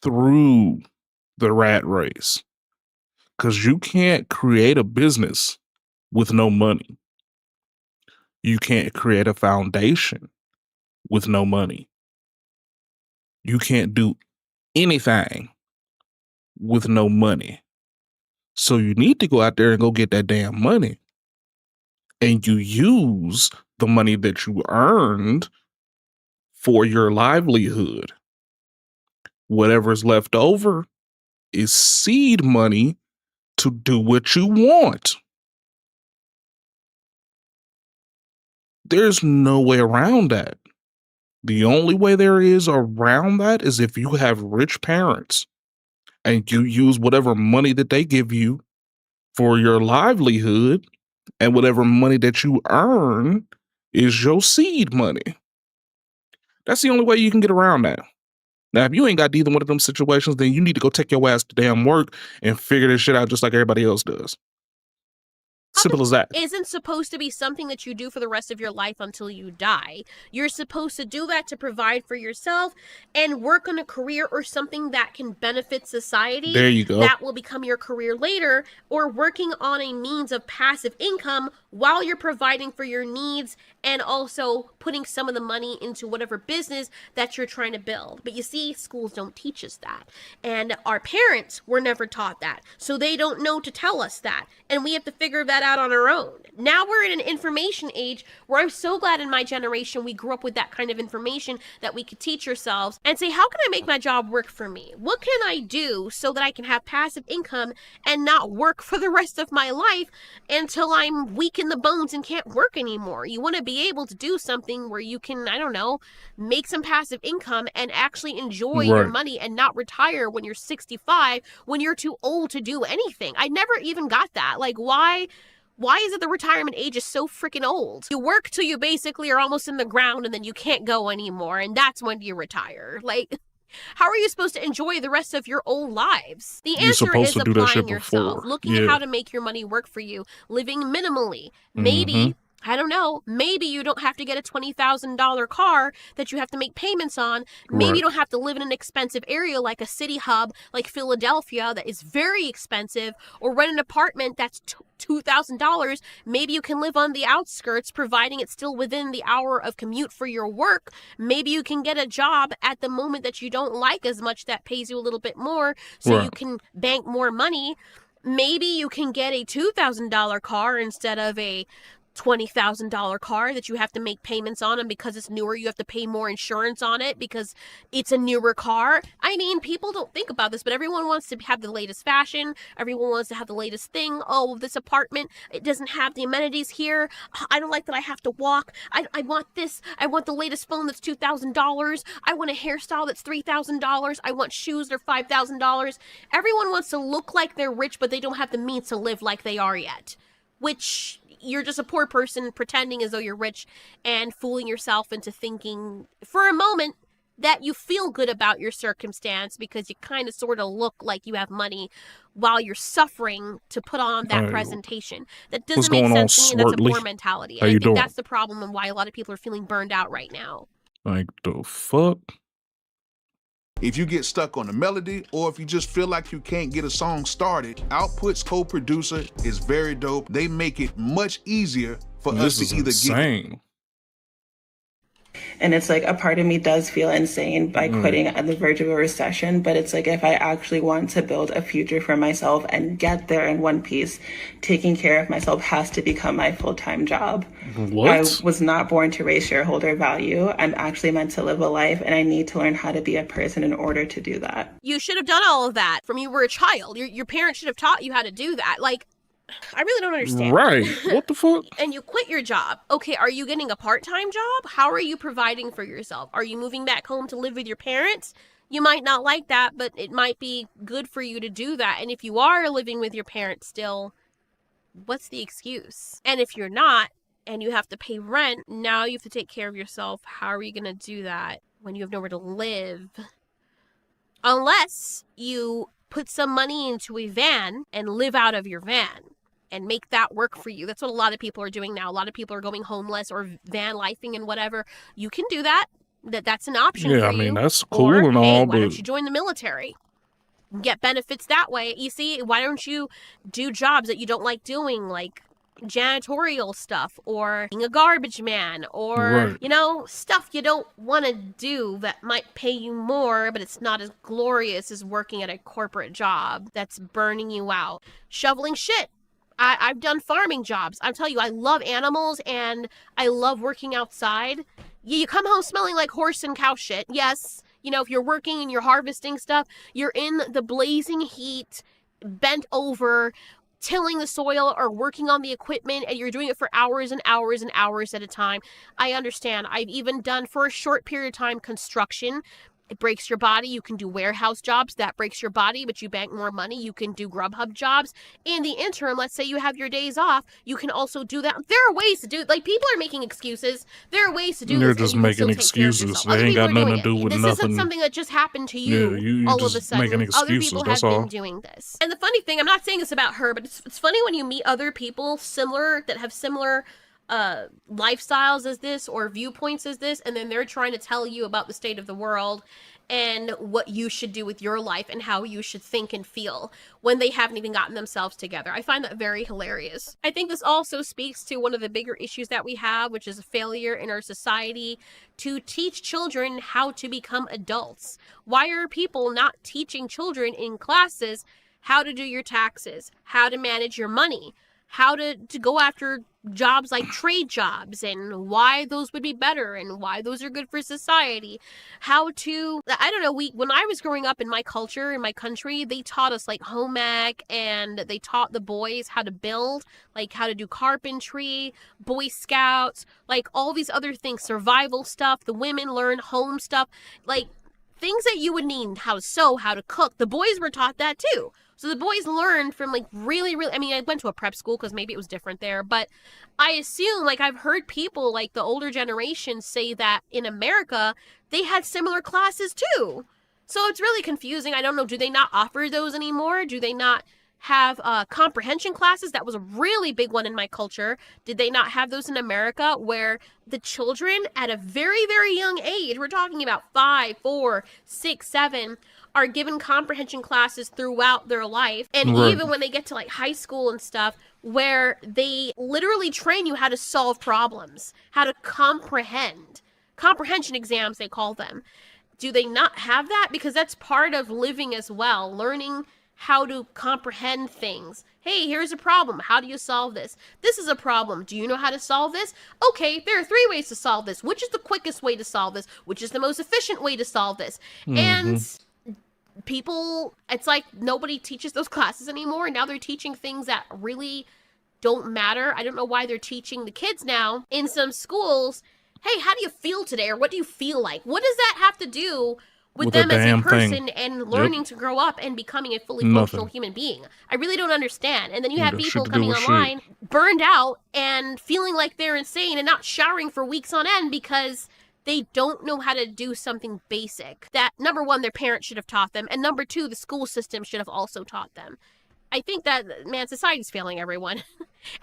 through the rat race, because you can't create a business with no money. You can't create a foundation with no money. You can't do anything with no money. So you need to go out there and go get that damn money. And you use the money that you earned for your livelihood. Whatever's left over is seed money to do what you want. There's no way around that. The only way there is around that is if you have rich parents and you use whatever money that they give you for your livelihood, and whatever money that you earn is your seed money. That's the only way you can get around that. Now, if you ain't got either one of them situations, then you need to go take your ass to damn work and figure this shit out just like everybody else does. Simple as that. Isn't supposed to be something that you do for the rest of your life until you die. You're supposed to do that to provide for yourself and work on a career or something that can benefit society. There you go. That will become your career later, or working on a means of passive income while you're providing for your needs and also putting some of the money into whatever business that you're trying to build. But you see, schools don't teach us that. And our parents were never taught that. So they don't know to tell us that. And we have to figure that out on our own. Now we're in an information age where I'm so glad in my generation we grew up with that kind of information that we could teach ourselves and say, how can I make my job work for me? What can I do so that I can have passive income and not work for the rest of my life until I'm weak in the bones and can't work anymore? You want to be able to do something where you can, I don't know, make some passive income and actually enjoy your money and not retire when you're 65, when you're too old to do anything. I never even got that. Like, why is it the retirement age is so freaking old? You work till you basically are almost in the ground and then you can't go anymore, and that's when you retire. Like, how are you supposed to enjoy the rest of your old lives? The answer is applying yourself, looking at how to make your money work for you, living minimally. Maybe, I don't know, maybe you don't have to get a $20,000 car that you have to make payments on. Maybe you don't have to live in an expensive area like a city hub like Philadelphia that is very expensive, or rent an apartment that's $2,000. Maybe you can live on the outskirts, providing it's still within the hour of commute for your work. Maybe you can get a job at the moment that you don't like as much that pays you a little bit more so you can bank more money. Maybe you can get a $2,000 car instead of a $20,000 car that you have to make payments on, and because it's newer you have to pay more insurance on it because it's a newer car. I mean, people don't think about this, but everyone wants to have the latest fashion. Everyone wants to have the latest thing. Oh, this apartment, it doesn't have the amenities here. I don't like that I have to walk. I want this. I want the latest phone that's $2,000. I want a hairstyle that's $3,000. I want shoes that are $5,000. Everyone wants to look like they're rich, but they don't have the means to live like they are yet, which you're just a poor person pretending as though you're rich and fooling yourself into thinking for a moment that you feel good about your circumstance because you kind of sort of look like you have money while you're suffering to put on that presentation. That doesn't make sense to me, and that's a poor mentality. And I think that's the problem and why a lot of people are feeling burned out right now. Like, the fuck? If you get stuck on the melody, or if you just feel like you can't get a song started, Output's co-producer is very dope. They make it much easier for us to either get. And it's like a part of me does feel insane by quitting at the verge of a recession. But it's like, if I actually want to build a future for myself and get there in one piece, taking care of myself has to become my full-time job. What? I was not born to raise shareholder value. I'm actually meant to live a life, and I need to learn how to be a person in order to do that. You should have done all of that from you were a child. Your parents should have taught you how to do that. Like, I really don't understand. Right. What the fuck? And you quit your job. Okay, are you getting a part-time job? How are you providing for yourself? Are you moving back home to live with your parents? You might not like that, but it might be good for you to do that. And if you are living with your parents still, what's the excuse? And if you're not, and you have to pay rent. Now you have to take care of yourself. How are you going to do that when you have nowhere to live? Unless you put some money into a van and live out of your van and make that work for you. That's what a lot of people are doing now. A lot of people are going homeless or van lifing and whatever. You can do that. That's an option for you. Yeah, I mean, that's cool or, and hey, all, why don't but you join the military? Get benefits that way. You see, why don't you do jobs that you don't like doing, like janitorial stuff or being a garbage man or, right. stuff you don't want to do that might pay you more, but it's not as glorious as working at a corporate job that's burning you out. Shoveling shit. I've done farming jobs. I'll tell you, I love animals and I love working outside. You come home smelling like horse and cow shit. Yes, if you're working and you're harvesting stuff, you're in the blazing heat, bent over, tilling the soil or working on the equipment, and you're doing it for hours and hours and hours at a time. I understand. I've even done, for a short period of time, construction. It breaks your body. You can do warehouse jobs. That breaks your body, but you bank more money. You can do Grubhub jobs. In the interim, let's say you have your days off, you can also do that. There are ways to do it. Like, people are making excuses. There are ways to do They're this. just and you can making still take care of excuses. yourself. They Other ain't got people are nothing to doing do it. with This nothing. isn't something that just happened to you, you all just of a sudden. making Other excuses, people that's have all. been doing this. And the funny thing, I'm not saying this about her, but it's funny when you meet other people that have similar lifestyles as this or viewpoints as this, and then they're trying to tell you about the state of the world and what you should do with your life and how you should think and feel when they haven't even gotten themselves together. I find that very hilarious. I think this also speaks to one of the bigger issues that we have, which is a failure in our society to teach children how to become adults. Why are people not teaching children in classes how to do your taxes, how to manage your money, how to go after jobs like trade jobs and why those would be better and why those are good for society? How to, I don't know, when I was growing up in my culture, in my country, they taught us like home ec, and they taught the boys how to build, like how to do carpentry, Boy Scouts, like all these other things, survival stuff. The women learn home stuff, like things that you would need, how to sew, how to cook. The boys were taught that too. So the boys learned from like really, I mean, I went to a prep school because maybe it was different there, but I assume, like, I've heard people like the older generation say that in America, they had similar classes too. So it's really confusing. I don't know. Do they not offer those anymore? Do they not have comprehension classes? That was a really big one in my culture. Did they not have those in America, where the children at a very, very young age, we're talking about 5, 4, 6, 7, are given comprehension classes throughout their life, and even when they get to like high school and stuff, where they literally train you how to solve problems, how to comprehension exams, they call them. Do they not have that? Because that's part of living as well, learning how to comprehend things. Hey, here's a problem. How do you solve this? This is a problem. Do you know how to solve this? Okay, there are 3 ways to solve this. Which is the quickest way to solve this? Which is the most efficient way to solve this? And people, it's like nobody teaches those classes anymore. Now they're teaching things that really don't matter. I don't know why they're teaching the kids now in some schools, hey, how do you feel today? Or what do you feel like? What does that have to do with them as a person and learning to grow up and becoming a fully functional human being? I really don't understand. And then you have people coming online burned out and feeling like they're insane and not showering for weeks on end because they don't know how to do something basic that, number one, their parents should have taught them, and number two, the school system should have also taught them. I think that, man, society's failing everyone.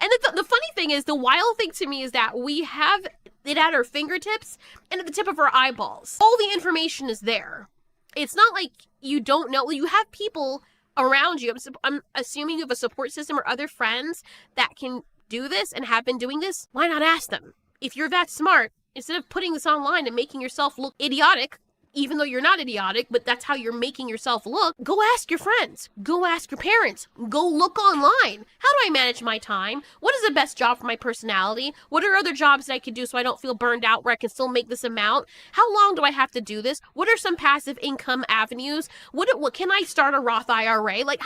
And the funny thing is, the wild thing to me is that we have it at our fingertips and at the tip of our eyeballs. All the information is there. It's not like you don't know. You have people around you. I'm assuming you have a support system or other friends that can do this and have been doing this. Why not ask them? If you're that smart, instead of putting this online and making yourself look idiotic, even though you're not idiotic, but that's how you're making yourself look, go ask your friends. Go ask your parents. Go look online. How do I manage my time? What is the best job for my personality? What are other jobs that I could do so I don't feel burned out, where I can still make this amount? How long do I have to do this? What are some passive income avenues? What can I start a Roth IRA? Like,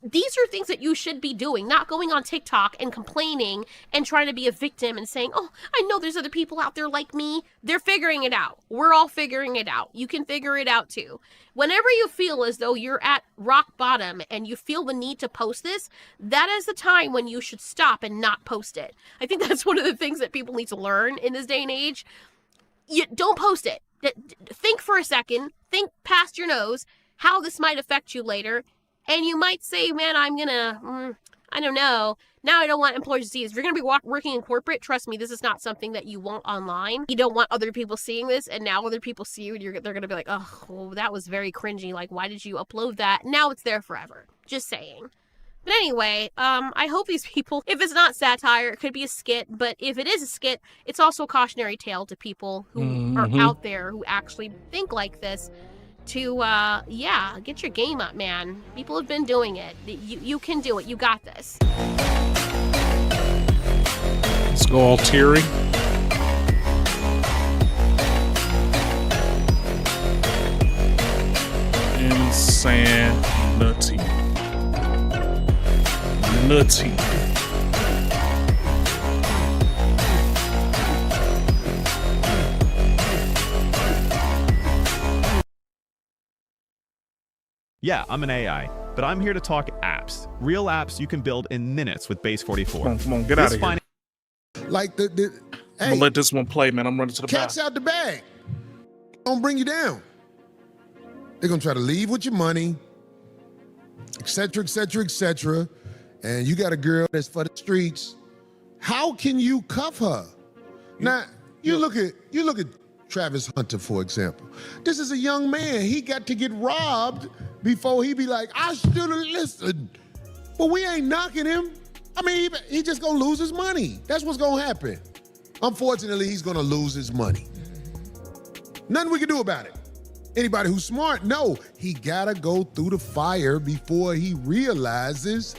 these are things that you should be doing, not going on TikTok and complaining and trying to be a victim and saying, oh, I know there's other people out there like me. They're figuring it out. We're all figuring it out. You can figure it out too. Whenever you feel as though you're at rock bottom and you feel the need to post this, that is the time when you should stop and not post it. I think that's one of the things that people need to learn in this day and age. You don't post it. Think for a second, think past your nose how this might affect you later, and you might say, man, I'm gonna, I don't know. Now I don't want employers to see this. If you're going to be working in corporate, trust me, this is not something that you want online. You don't want other people seeing this, and now other people see you, and they're going to be like, oh, well, that was very cringy. Like, why did you upload that? Now it's there forever. Just saying. But anyway, I hope these people, if it's not satire, it could be a skit, but if it is a skit, it's also a cautionary tale to people who are out there who actually think like this to, yeah, get your game up, man. People have been doing it. You can do it. You got this. Let's go all teary. Insanity. Nutty. Yeah, I'm an AI, but I'm here to talk apps. Real apps you can build in minutes with Base 44. Come on, get out of here. Like I'm gonna let this one play, man. I'm running to the back. Cat's out the bag. Don't bring you down. They're gonna try to leave with your money, etc., etc., etc. And you got a girl that's for the streets. How can you cuff her? Now, you look at Travis Hunter, for example. This is a young man. He got to get robbed before he be like, I should have listened. But we ain't knocking him. I mean, he just gonna lose his money. That's what's gonna happen. Unfortunately, he's gonna lose his money. Nothing we can do about it. Anybody who's smart, no, he gotta go through the fire before he realizes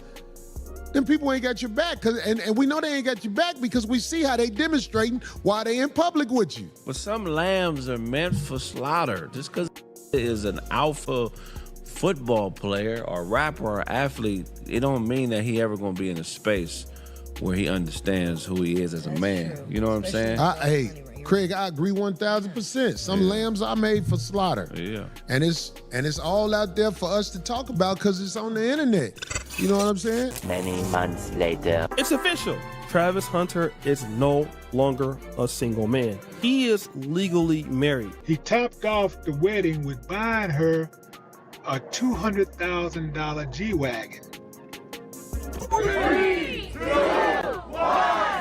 them people ain't got your back. And we know they ain't got your back because we see how they demonstrating while they in public with you. But some lambs are meant for slaughter. Just because is an alpha football player or rapper or athlete, it don't mean that he ever gonna be in a space where he understands who he is as a man. True. You know what I'm saying? Hey, Craig, I agree 1,000%. Some lambs are made for slaughter. Yeah. And it's all out there for us to talk about because it's on the internet. You know what I'm saying? Many months later. It's official. Travis Hunter is no longer a single man. He is legally married. He topped off the wedding with buying her a $200,000 G-Wagon. 3, 2, 1.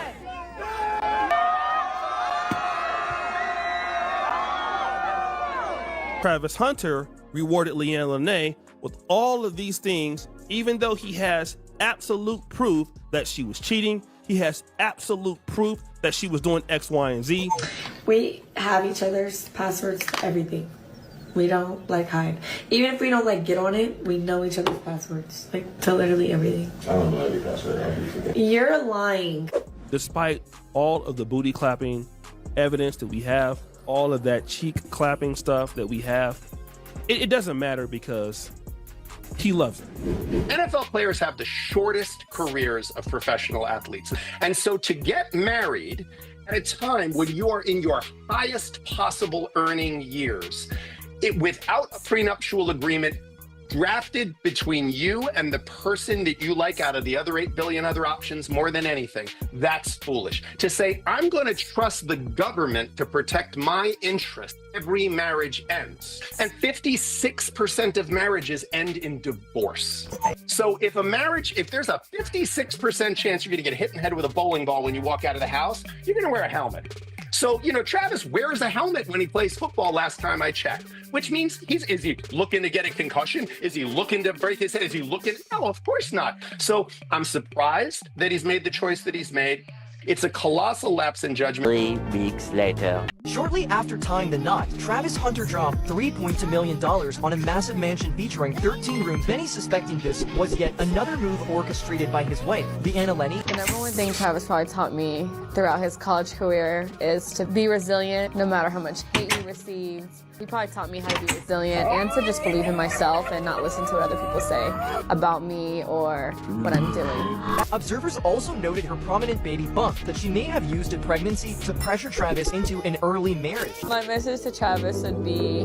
Travis Hunter rewarded Leanne Lene with all of these things, even though he has absolute proof that she was cheating. He has absolute proof that she was doing X, Y, and Z. We have each other's passwords to everything. We don't hide. Even if we don't get on it, we know each other's passwords, to literally everything. I don't know every password. How do you forget? You're lying. Despite all of the booty clapping evidence that we have, all of that cheek clapping stuff that we have, it doesn't matter because he loves her. NFL players have the shortest careers of professional athletes. And so to get married at a time when you are in your highest possible earning years, without a prenuptial agreement drafted between you and the person that you like out of the other 8 billion other options more than anything, that's foolish. To say, I'm going to trust the government to protect my interests, every marriage ends. And 56% of marriages end in divorce. So if there's a 56% chance you're going to get hit in the head with a bowling ball when you walk out of the house, you're going to wear a helmet. So, Travis wears a helmet when he plays football last time I checked, which means is he looking to get a concussion? Is he looking to break his head? Is he looking? No, of course not. So I'm surprised that he's made the choice that he's made. It's a colossal lapse in judgment. 3 weeks later. Shortly after tying the knot, Travis Hunter dropped $3.2 million on a massive mansion featuring 13 rooms. Many suspecting this was yet another move orchestrated by his wife, Leanna Lenny. The number one thing Travis probably taught me throughout his college career is to be resilient no matter how much hate he receives. He probably taught me how to be resilient and to just believe in myself and not listen to what other people say about me or what I'm doing. Observers also noted her prominent baby bump. month that she may have used a pregnancy to pressure Travis into an early marriage. My message to Travis would be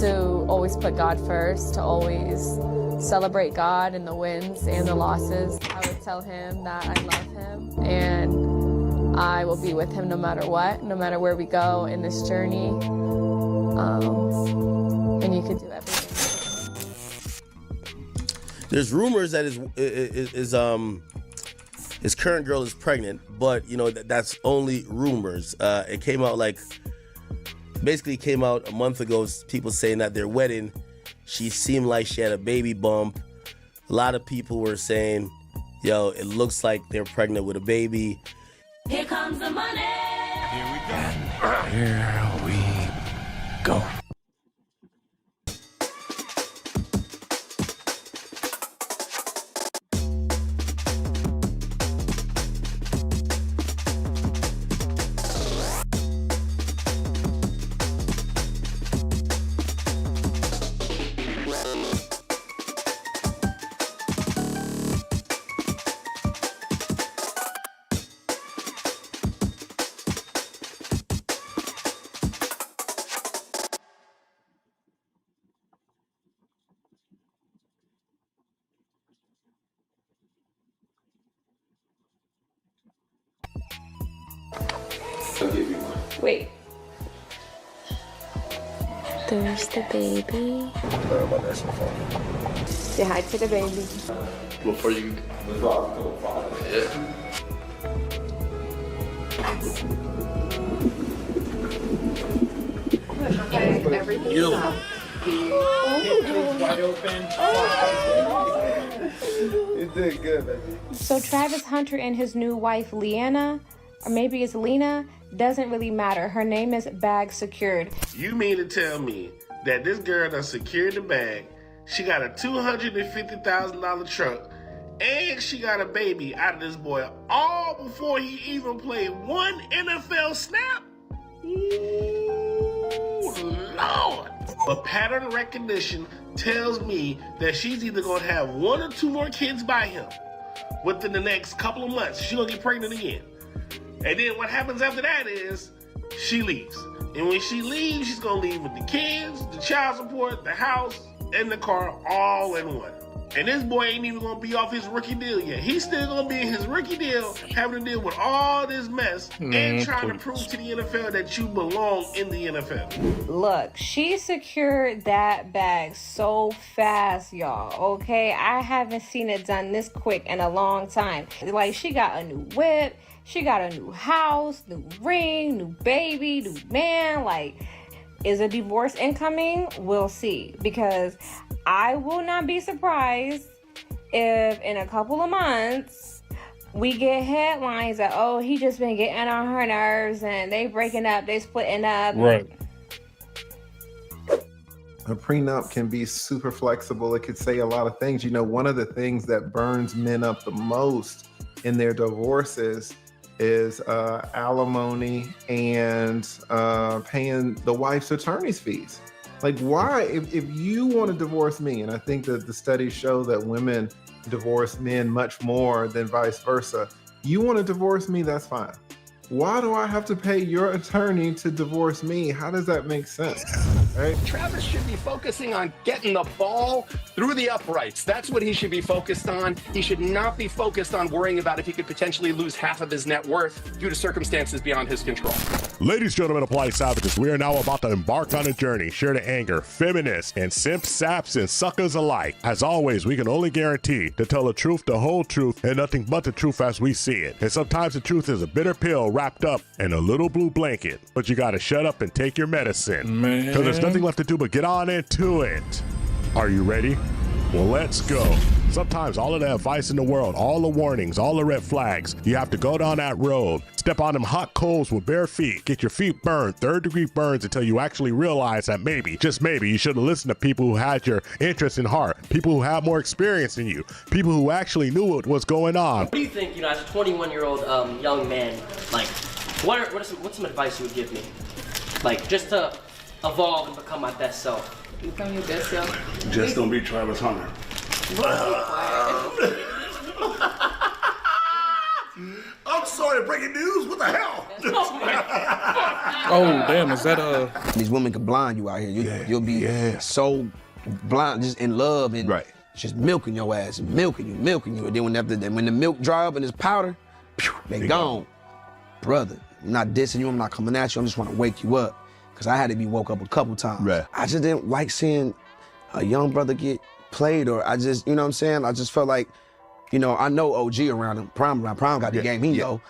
to always put God first, to always celebrate God in the wins and the losses. I would tell him that I love him and I will be with him no matter what, no matter where we go in this journey. And you can do everything. There's rumors that his current girl is pregnant, but you know that's only rumors. It came out basically came out a month ago. People saying that their wedding, she seemed like she had a baby bump. A lot of people were saying, "Yo, it looks like they're pregnant with a baby." Here comes the money. Here we go. Here we go. I'll give you one. Wait. There's the baby. Say hi to the baby. Before you... Yeah. Everything's up. Wide open. You did good, baby. So Travis Hunter and his new wife, Leanna, or maybe it's Lena, doesn't really matter. Her name is Bag Secured. You mean to tell me that this girl done secured the bag, she got a $250,000 truck, and she got a baby out of this boy all before he even played one NFL snap? Ooh, Lord. But pattern recognition tells me that she's either gonna have one or two more kids by him within the next couple of months. She's gonna get pregnant again. And then what happens after that is she leaves. And when she leaves, she's gonna leave with the kids, the child support, the house, and the car all in one. And this boy ain't even gonna be off his rookie deal yet. He's still gonna be in his rookie deal, having to deal with all this mess and trying to prove to the NFL that you belong in the NFL. Look, she secured that bag so fast, y'all, okay? I haven't seen it done this quick in a long time. Like, she got a new whip, she got a new house, new ring, new baby, new man. Like, is a divorce incoming? We'll see. Because I will not be surprised if in a couple of months we get headlines that, oh, he just been getting on her nerves and they breaking up, they splitting up. Right. A prenup can be super flexible. It could say a lot of things. You know, one of the things that burns men up the most in their divorces is alimony and paying the wife's attorney's fees. Like, why, if you want to divorce me, and I think that the studies show that women divorce men much more than vice versa, you want to divorce me, that's fine. Why do I have to pay your attorney to divorce me? How does that make sense? Right? Travis should be focusing on getting the ball through the uprights. That's what he should be focused on. He should not be focused on worrying about if he could potentially lose half of his net worth due to circumstances beyond his control. Ladies, gentlemen, applied savages, we are now about to embark on a journey sure to anger feminists and simps, saps, and suckers alike. As always, we can only guarantee to tell the truth, the whole truth, and nothing but the truth as we see it. And sometimes the truth is a bitter pill wrapped up in a little blue blanket. But you gotta shut up and take your medicine. Man. Because there's nothing left to do but get on into it. Are you ready? Well, let's go. Sometimes all of the advice in the world, all the warnings, all the red flags, you have to go down that road, step on them hot coals with bare feet, get your feet burned, third-degree burns until you actually realize that maybe, just maybe, you should have listened to people who had your interest in heart, people who had more experience than you, people who actually knew what was going on. What do you think, as a 21-year-old young man, like, what's some advice you would give me? Like, just to evolve and become my best self. Become your best self. Just don't be Travis Hunter. I'm I'm sorry, breaking news. What the hell? Oh, damn, is that These women can blind you out here. You'll be so blind, just in love and just milking your ass, milking you. And then when the milk dry up and it's powder, they gone. Brother, I'm not dissing you, I'm not coming at you, I just want to wake you up. Because I had to be woke up a couple times. I just didn't like seeing a young brother get played, or I just, you know what I'm saying? I just felt like, you know, I know OG around him, Prime got the game, he know.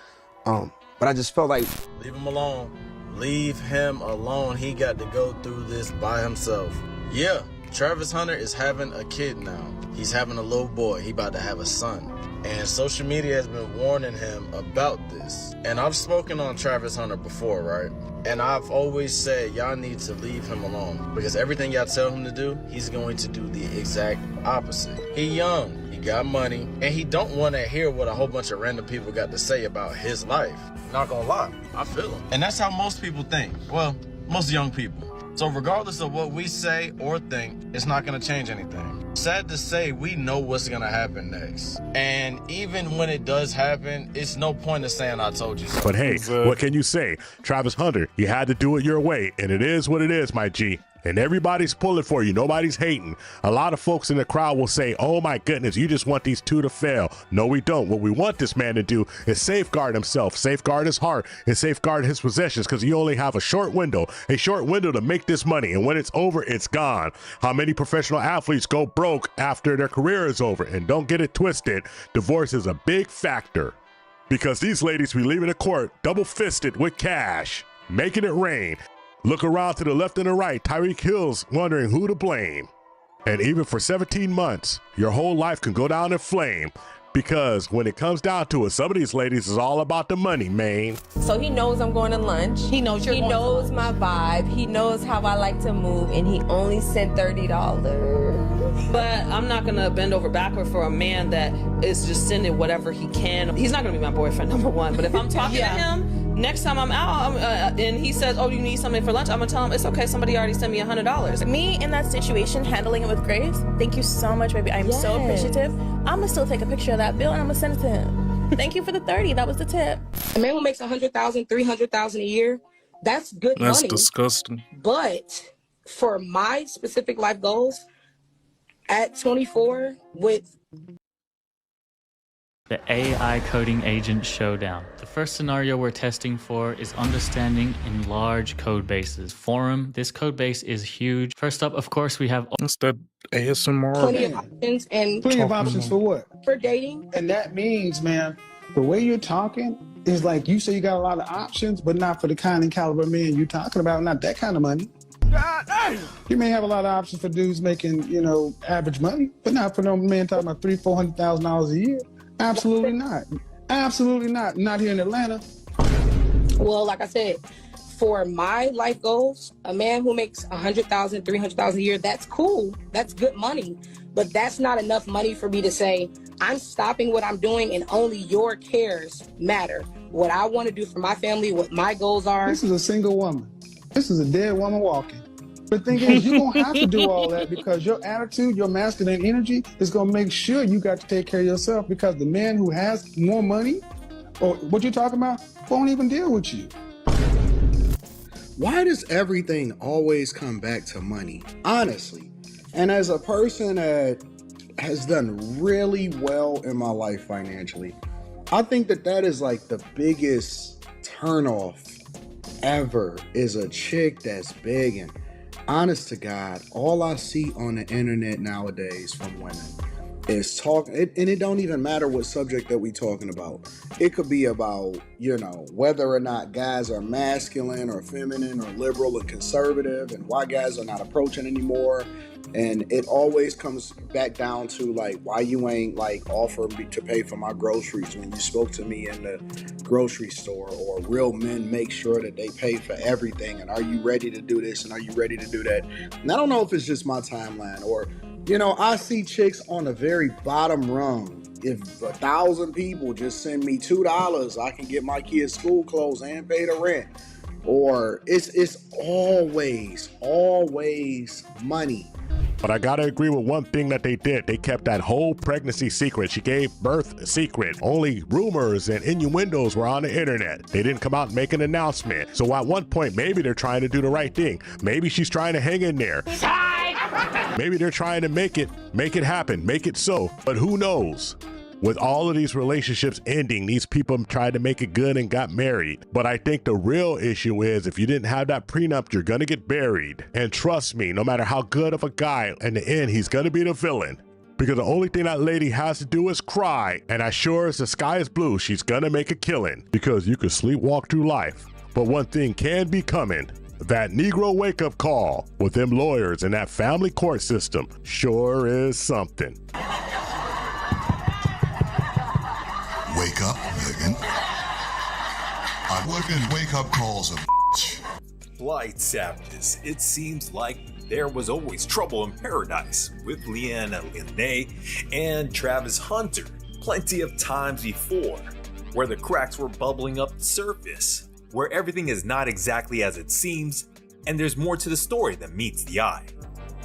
But I just felt like... Leave him alone. Leave him alone. He got to go through this by himself. Yeah, Travis Hunter is having a kid now. He's having a little boy. He about to have a son. And social media has been warning him about this. And I've spoken on Travis Hunter before, right? And I've always said, y'all need to leave him alone. Because everything y'all tell him to do, he's going to do the exact opposite. He young. Got money, and he don't want to hear what a whole bunch of random people got to say about his life. Not gonna lie, I feel him. And that's how most people think. Well, most young people. So regardless of what we say or think, it's not gonna change anything. Sad to say, we know what's gonna happen next. And even when it does happen, it's no point in saying I told you so. But hey, what can you say? Travis Hunter, you had to do it your way, and it is what it is, my G. And everybody's pulling for you. Nobody's hating. A lot of folks in the crowd will say, oh my goodness, you just want these two to fail. No, we don't. What we want this man to do is safeguard himself, safeguard his heart, and safeguard his possessions, because you only have a short window to make this money. And when it's over, it's gone. How many professional athletes go broke after their career is over? And don't get it twisted, divorce is a big factor, because these ladies be leaving the court double-fisted with cash, making it rain. Look around to the left and the right. Tyreek Hill's wondering who to blame. And even for 17 months, your whole life can go down in flame, because when it comes down to it, some of these ladies is all about the money, man. So he knows I'm going to lunch. He knows my vibe. He knows how I like to move, and he only sent $30. But I'm not gonna bend over backward for a man that is just sending whatever he can. He's not gonna be my boyfriend, number one. But if I'm talking to him, next time I'm out and he says, oh, you need something for lunch, I'm gonna tell him, it's okay, somebody already sent me $100. Me in that situation, handling it with grace, thank you so much, baby. I'm so appreciative. I'm gonna still take a picture of that bill and I'm gonna send it to him. Thank you for the 30, that was the tip. A man who makes $100,000, $300,000 a year, that's good money. That's disgusting. But for my specific life goals, at 24 with the AI coding agent showdown. The first scenario we're testing for is understanding in large code bases. Forum, this code base is huge. First up, of course, we have the ASMR. Plenty of options and plenty of options for what? For dating. And that means, man, the way you're talking is like you say you got a lot of options, but not for the kind and caliber man you're talking about, not that kind of money. You may have a lot of options for dudes making, you know, average money, but not for no man talking about $300,000-$400,000 a year. Absolutely not. Absolutely not. Not here in Atlanta. Well, like I said, for my life goals, a man who makes $100,000, $300,000 a year, that's cool. That's good money. But that's not enough money for me to say, I'm stopping what I'm doing and only your cares matter. What I want to do for my family, what my goals are. This is a single woman. This is a dead woman walking. But the thing is, you're going to have to do all that because your attitude, your masculine energy is going to make sure you got to take care of yourself, because the man who has more money, or what you're talking about, won't even deal with you. Why does everything always come back to money? Honestly. And as a person that has done really well in my life financially, I think that is like the biggest turnoff ever, is a chick that's begging. Honest to God, all I see on the internet nowadays from women is talk, and it don't even matter what subject that we talking about. It could be about, you know, whether or not guys are masculine or feminine or liberal or conservative, and why guys are not approaching anymore. And it always comes back down to like, why you ain't like offering me to pay for my groceries when you spoke to me in the grocery store, or real men make sure that they pay for everything. And are you ready to do this? And are you ready to do that? And I don't know if it's just my timeline, or, you know, I see chicks on the very bottom rung. If 1,000 people just send me $2, I can get my kids school clothes and pay the rent. Or it's always money. But I gotta agree with one thing that they did. They kept that whole pregnancy secret. She gave birth a secret. Only rumors and innuendos were on the internet. They didn't come out and make an announcement. So at one point, maybe they're trying to do the right thing. Maybe she's trying to hang in there. Maybe they're trying to make it happen, make it so. But who knows? With all of these relationships ending, these people tried to make it good and got married. But I think the real issue is if you didn't have that prenup, you're gonna get buried. And trust me, no matter how good of a guy, in the end, he's gonna be the villain. Because the only thing that lady has to do is cry. And as sure as the sky is blue, she's gonna make a killing. Because you could sleepwalk through life. But one thing can be coming. That Negro wake-up call with them lawyers and that family court system sure is something. Wake up, Megan. I'm looking wake-up calls of Blight Savages. It seems like there was always trouble in paradise with Leanna Lene and Travis Hunter plenty of times before, where the cracks were bubbling up the surface, where everything is not exactly as it seems, and there's more to the story than meets the eye.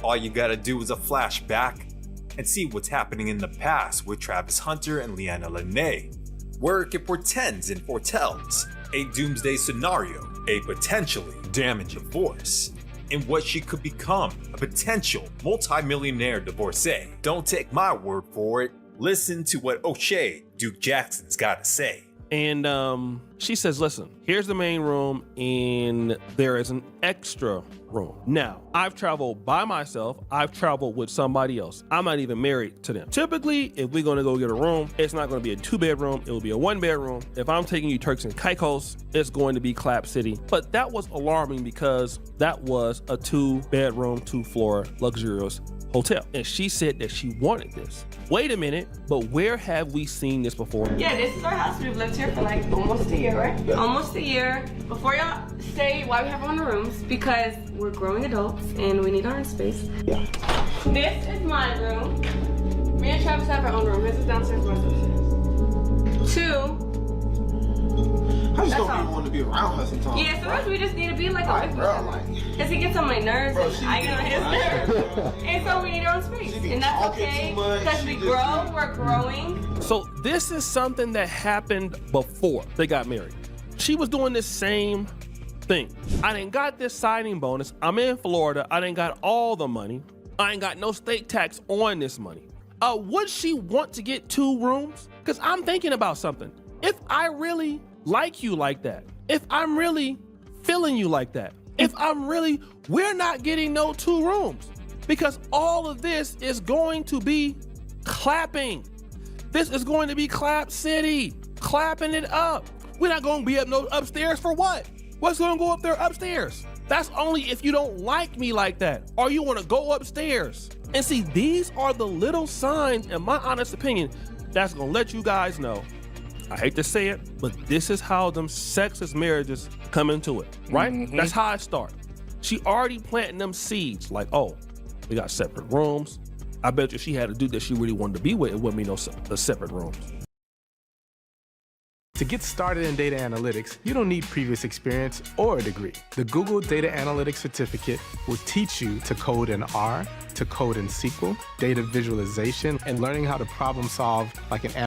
All you gotta do is a flashback and see what's happening in the past with Travis Hunter and Leanna Lene, where it portends and foretells a doomsday scenario, a potentially damaging divorce, and what she could become, a potential multi-millionaire divorcee. Don't take my word for it, listen to what O'Shea Duke Jackson's gotta say. And she says, listen, here's the main room and there is an extra room. Now, I've traveled by myself. I've traveled with somebody else. I'm not even married to them. Typically, if we're gonna go get a room, it's not gonna be a 2-bedroom. It will be a 1-bedroom. If I'm taking you Turks and Caicos, it's going to be Clap City. But that was alarming because that was a 2-bedroom, 2-floor luxurious hotel. And she said that she wanted this. Wait a minute, but where have we seen this before? Yeah, this is our house. We've lived here for like almost a year, right? Yeah. Almost a year. Before y'all say why we have our own rooms, because we're growing adults and we need our own space. Yeah. This is my room. Me and Travis have our own room. This is downstairs, mine's upstairs. 2. I just don't even want to be around her sometimes. Yeah, sometimes we just need to be like away from him. Because he gets on my nerves and I get on his nerves. And so we need our own space. And that's okay, because we grow, we're growing. So this is something that happened before they got married. She was doing this same thing. I didn't got this signing bonus. I'm in Florida. I didn't got all the money. I ain't got no state tax on this money. Would she want to get 2 rooms? Because I'm thinking about something. If I really like you like that, if I'm really feeling you like that, if I'm really, we're not getting no 2 rooms because all of this is going to be clapping. This is going to be Clap City, clapping it up. We're not going to be up no upstairs for what? What's going to go up there upstairs? That's only if you don't like me like that or you want to go upstairs. And see, these are the little signs, in my honest opinion, that's going to let you guys know. I hate to say it, but this is how them sexist marriages come into it, right? Mm-hmm. That's how it starts. She already planting them seeds like, oh, we got separate rooms. I bet you she had a dude that she really wanted to be with. It wouldn't be no separate rooms. To get started in data analytics, you don't need previous experience or a degree. The Google Data Analytics Certificate will teach you to code in R, to code in SQL, data visualization, and learning how to problem solve like an.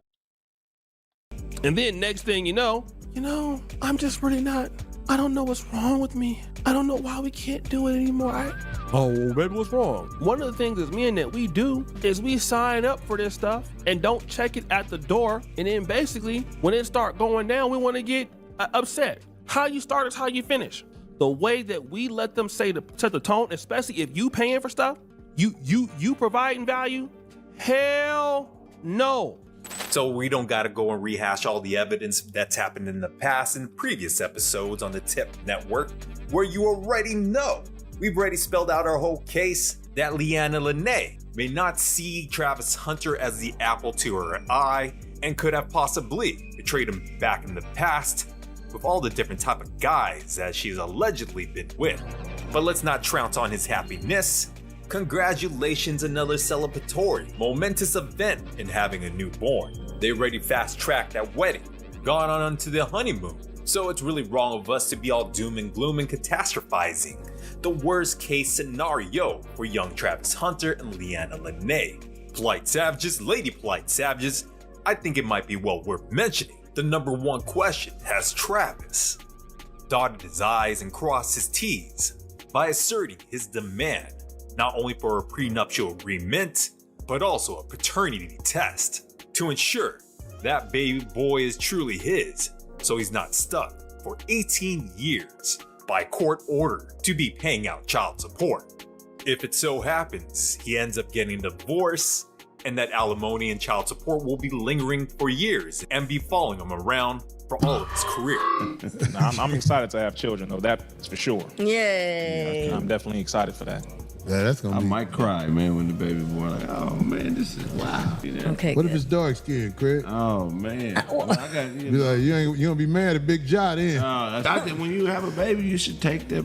And then next thing you know, I'm just really not, I don't know what's wrong with me. I don't know why we can't do it anymore. Oh, baby, what's wrong? One of the things as men that we do is we sign up for this stuff and don't check it at the door. And then basically when it start going down, we want to get upset. How you start is how you finish. The way that we let them set the tone, especially if you paying for stuff, you providing value, hell no. So we don't gotta go and rehash all the evidence that's happened in the past in previous episodes on the Tip Network, where you already know. We've already spelled out our whole case that Leanna Lene may not see Travis Hunter as the apple to her eye and could have possibly betrayed him back in the past with all the different type of guys that she's allegedly been with. But let's not trounce on his happiness. Congratulations, another celebratory, momentous event in having a newborn. They already fast-tracked that wedding, gone on to the honeymoon, So it's really wrong of us to be all doom and gloom and catastrophizing the worst case scenario for young Travis Hunter and Leanna Lene. Polite Savages, Lady Polite Savages, I think it might be well worth mentioning. The number one question has Travis dotted his I's and crossed his T's by asserting his demand not only for a prenuptial agreement, but also a paternity test to ensure that baby boy is truly his, so he's not stuck for 18 years by court order to be paying out child support. If it so happens he ends up getting a divorce, and that alimony and child support will be lingering for years and be following him around for all of his career. I'm excited to have children, though, that's for sure. Yay. I'm definitely excited for that. Yeah, that's gonna I be. might cry, man, when the baby boy like, oh man, this is wow. You know? Okay. What if it's dark skin, Craig? Oh man. Well, I got, Be like, you gonna be mad at Big Jot then? I think when you have a baby, you should take the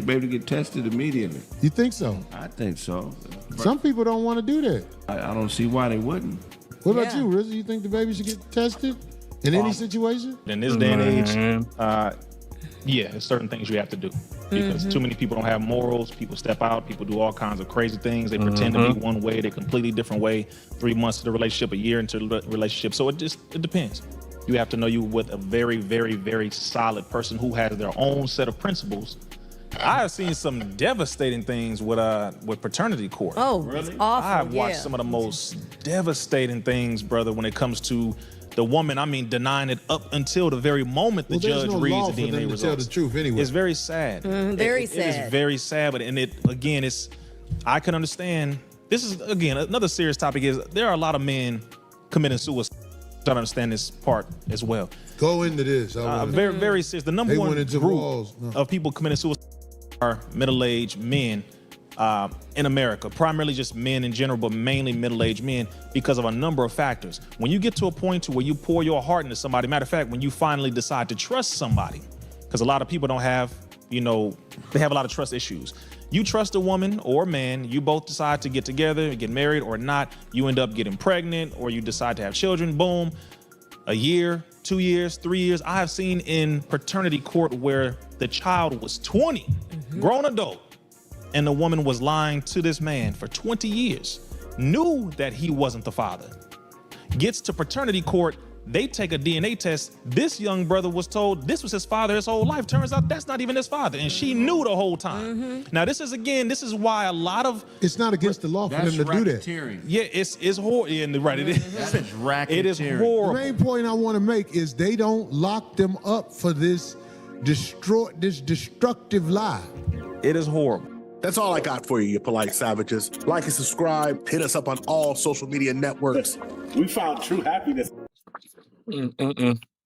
baby to get tested immediately. You think so? I think so. Some people don't want to do that. I don't see why they wouldn't. What about you, Rizzo? You think the baby should get tested in any situation? In this day and age, yeah, there's certain things you have to do. Because too many people don't have morals. People step out. People do all kinds of crazy things. They pretend to be one way. They're completely different way. 3 months into the relationship, a year into the relationship. So it depends. You have to know you with a very, very, very solid person who has their own set of principles. I have seen some devastating things with paternity court. Oh, really? It's awful. I have watched some of the most devastating things, brother, when it comes to the woman, denying it up until the very moment the judge reads the DNA results. Tell the truth anyway. It's very sad. Very sad. It is very sad, but I can understand. This is, again, another serious topic is there are a lot of men committing suicide. I don't understand this part as well. Go into this. Very, very serious. The number one group of people committing suicide are middle-aged men in America, primarily just men in general, but mainly middle-aged men because of a number of factors. When you get to a point to where you pour your heart into somebody, matter of fact, when you finally decide to trust somebody, because a lot of people don't have, they have a lot of trust issues. You trust a woman or a man, you both decide to get together, get married or not, you end up getting pregnant or you decide to have children, boom, a year, 2 years, 3 years. I have seen in paternity court where the child was 20, grown adult, and the woman was lying to this man for 20 years, knew that he wasn't the father. Gets to paternity court, they take a DNA test. This young brother was told this was his father his whole life. Turns out that's not even his father, and she knew the whole time. Now this is why a lot of... It's not against the law for them to do that. Yeah, it's horrible. Yeah, right, it is. That is racketeering. It is horrible. The main point I want to make is they don't lock them up for this destructive lie. It is horrible. That's all I got for you, you polite savages. Like and subscribe. Hit us up on all social media networks. We found true happiness.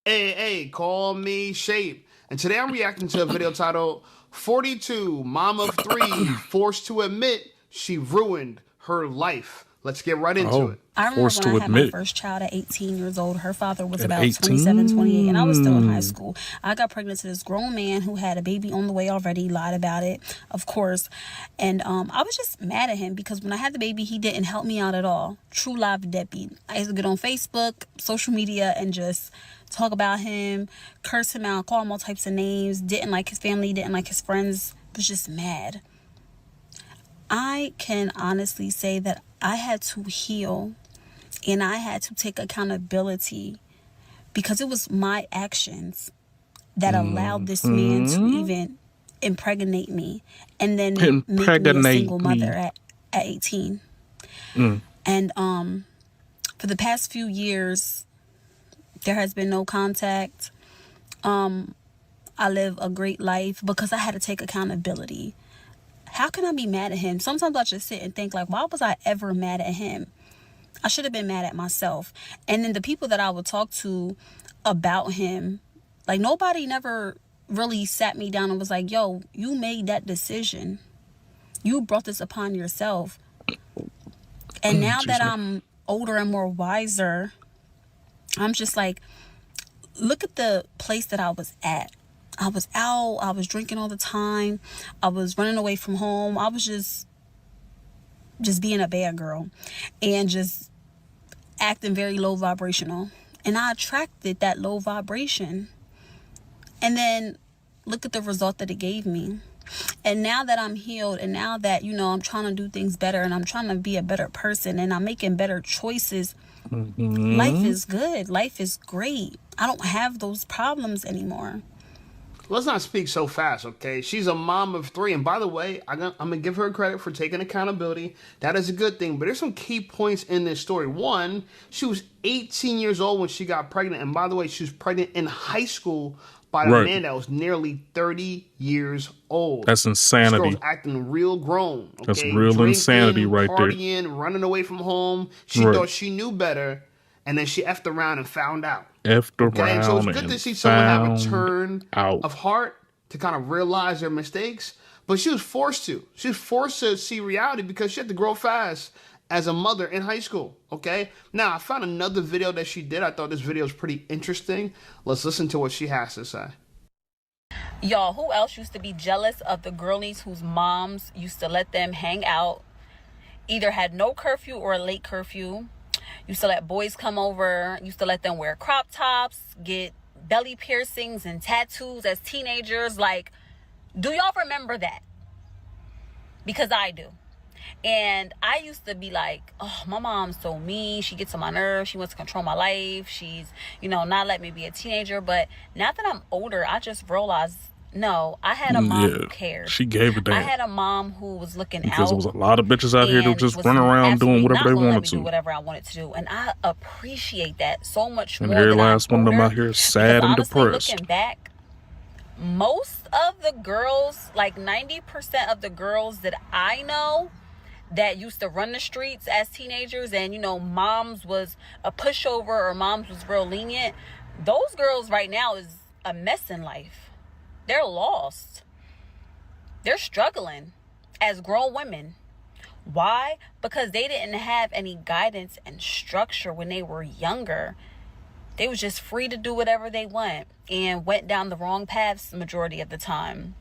Hey, call me Shape. And today I'm reacting to a video titled 42, Mom of 3, Forced to Admit She Ruined Her Life. Let's get right into it. I remember when I had my first child at 18 years old. Her father was about 27, 28, and I was still in high school. I got pregnant to this grown man who had a baby on the way already, lied about it, of course. And I was just mad at him because when I had the baby, he didn't help me out at all. True live deadbeat. I used to get on Facebook, social media, and just talk about him, curse him out, call him all types of names, didn't like his family, didn't like his friends, was just mad. I can honestly say that I had to heal and I had to take accountability because it was my actions that allowed this man to even impregnate me and then make me a single mother at 18. And for the past few years, there has been no contact. I live a great life because I had to take accountability. How can I be mad at him? Sometimes I just sit and think, like, why was I ever mad at him? I should have been mad at myself. And then the people that I would talk to about him, like, nobody never really sat me down and was like, yo, you made that decision. You brought this upon yourself. And now that I'm older and more wiser, I'm just like, look at the place that I was at. I was out, I was drinking all the time, I was running away from home, I was just being a bad girl and just acting very low vibrational. And I attracted that low vibration. And then look at the result that it gave me. And now that I'm healed, and now that, you know, I'm trying to do things better, and I'm trying to be a better person, and I'm making better choices, life is good. Life is great. I don't have those problems anymore. Let's not speak so fast, okay? She's a mom of 3. And by the way, I'm going to give her credit for taking accountability. That is a good thing. But there's some key points in this story. One, she was 18 years old when she got pregnant. And by the way, she was pregnant in high school by a man that was nearly 30 years old. That's insanity. This girl's acting real grown, okay? That's real Drinking, insanity right there. partying, running away from home. She thought she knew better, and then she effed around and found out. And so it's good to see someone have a turn of heart to kind of realize their mistakes. But she was forced to. She was forced to see reality because she had to grow fast as a mother in high school, okay? Now, I found another video that she did. I thought this video was pretty interesting. Let's listen to what she has to say. Y'all, who else used to be jealous of the girlies whose moms used to let them hang out, either had no curfew or a late curfew, used to let boys come over, used to let them wear crop tops, get belly piercings and tattoos as teenagers? Like, do y'all remember that? Because I do. And I used to be like, oh, my mom's so mean. She gets on my nerves. She wants to control my life. She's, you know, not let me be a teenager. But now that I'm older, I just realized, no, I had a mom who cared. She gave a damn. I had a mom who was looking because out. there was a lot of bitches out here that just run around doing whatever they wanted to. Do whatever I wanted to do. And I appreciate that so much more. And every last one of them out here sad and depressed. Looking back, most of the girls, like 90% of the girls that I know that used to run the streets as teenagers, and, you know, moms was a pushover or moms was real lenient, those girls right now is a mess in life. They're lost. They're struggling as grown women. Why? Because they didn't have any guidance and structure when they were younger. They was just free to do whatever they want and went down the wrong paths the majority of the time.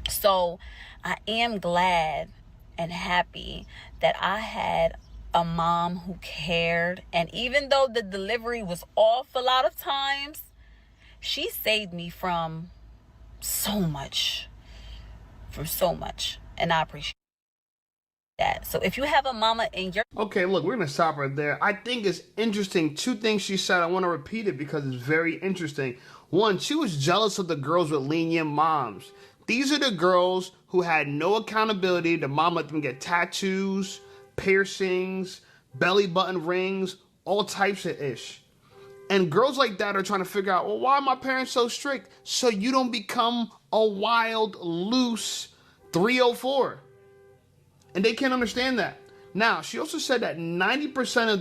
So I am glad and happy that I had a mom who cared. And even though the delivery was off a lot of times, she saved me from so much. And I appreciate that. So if you have a mama in your... Okay, look, we're going to stop right there. I think it's interesting. 2 things she said. I want to repeat it because it's very interesting. 1, she was jealous of the girls with lenient moms. These are the girls who had no accountability. The mom let them get tattoos, piercings, belly button rings, all types of ish. And girls like that are trying to figure out, well, why are my parents so strict? So you don't become a wild, loose 304. And they can't understand that. Now, she also said that 90%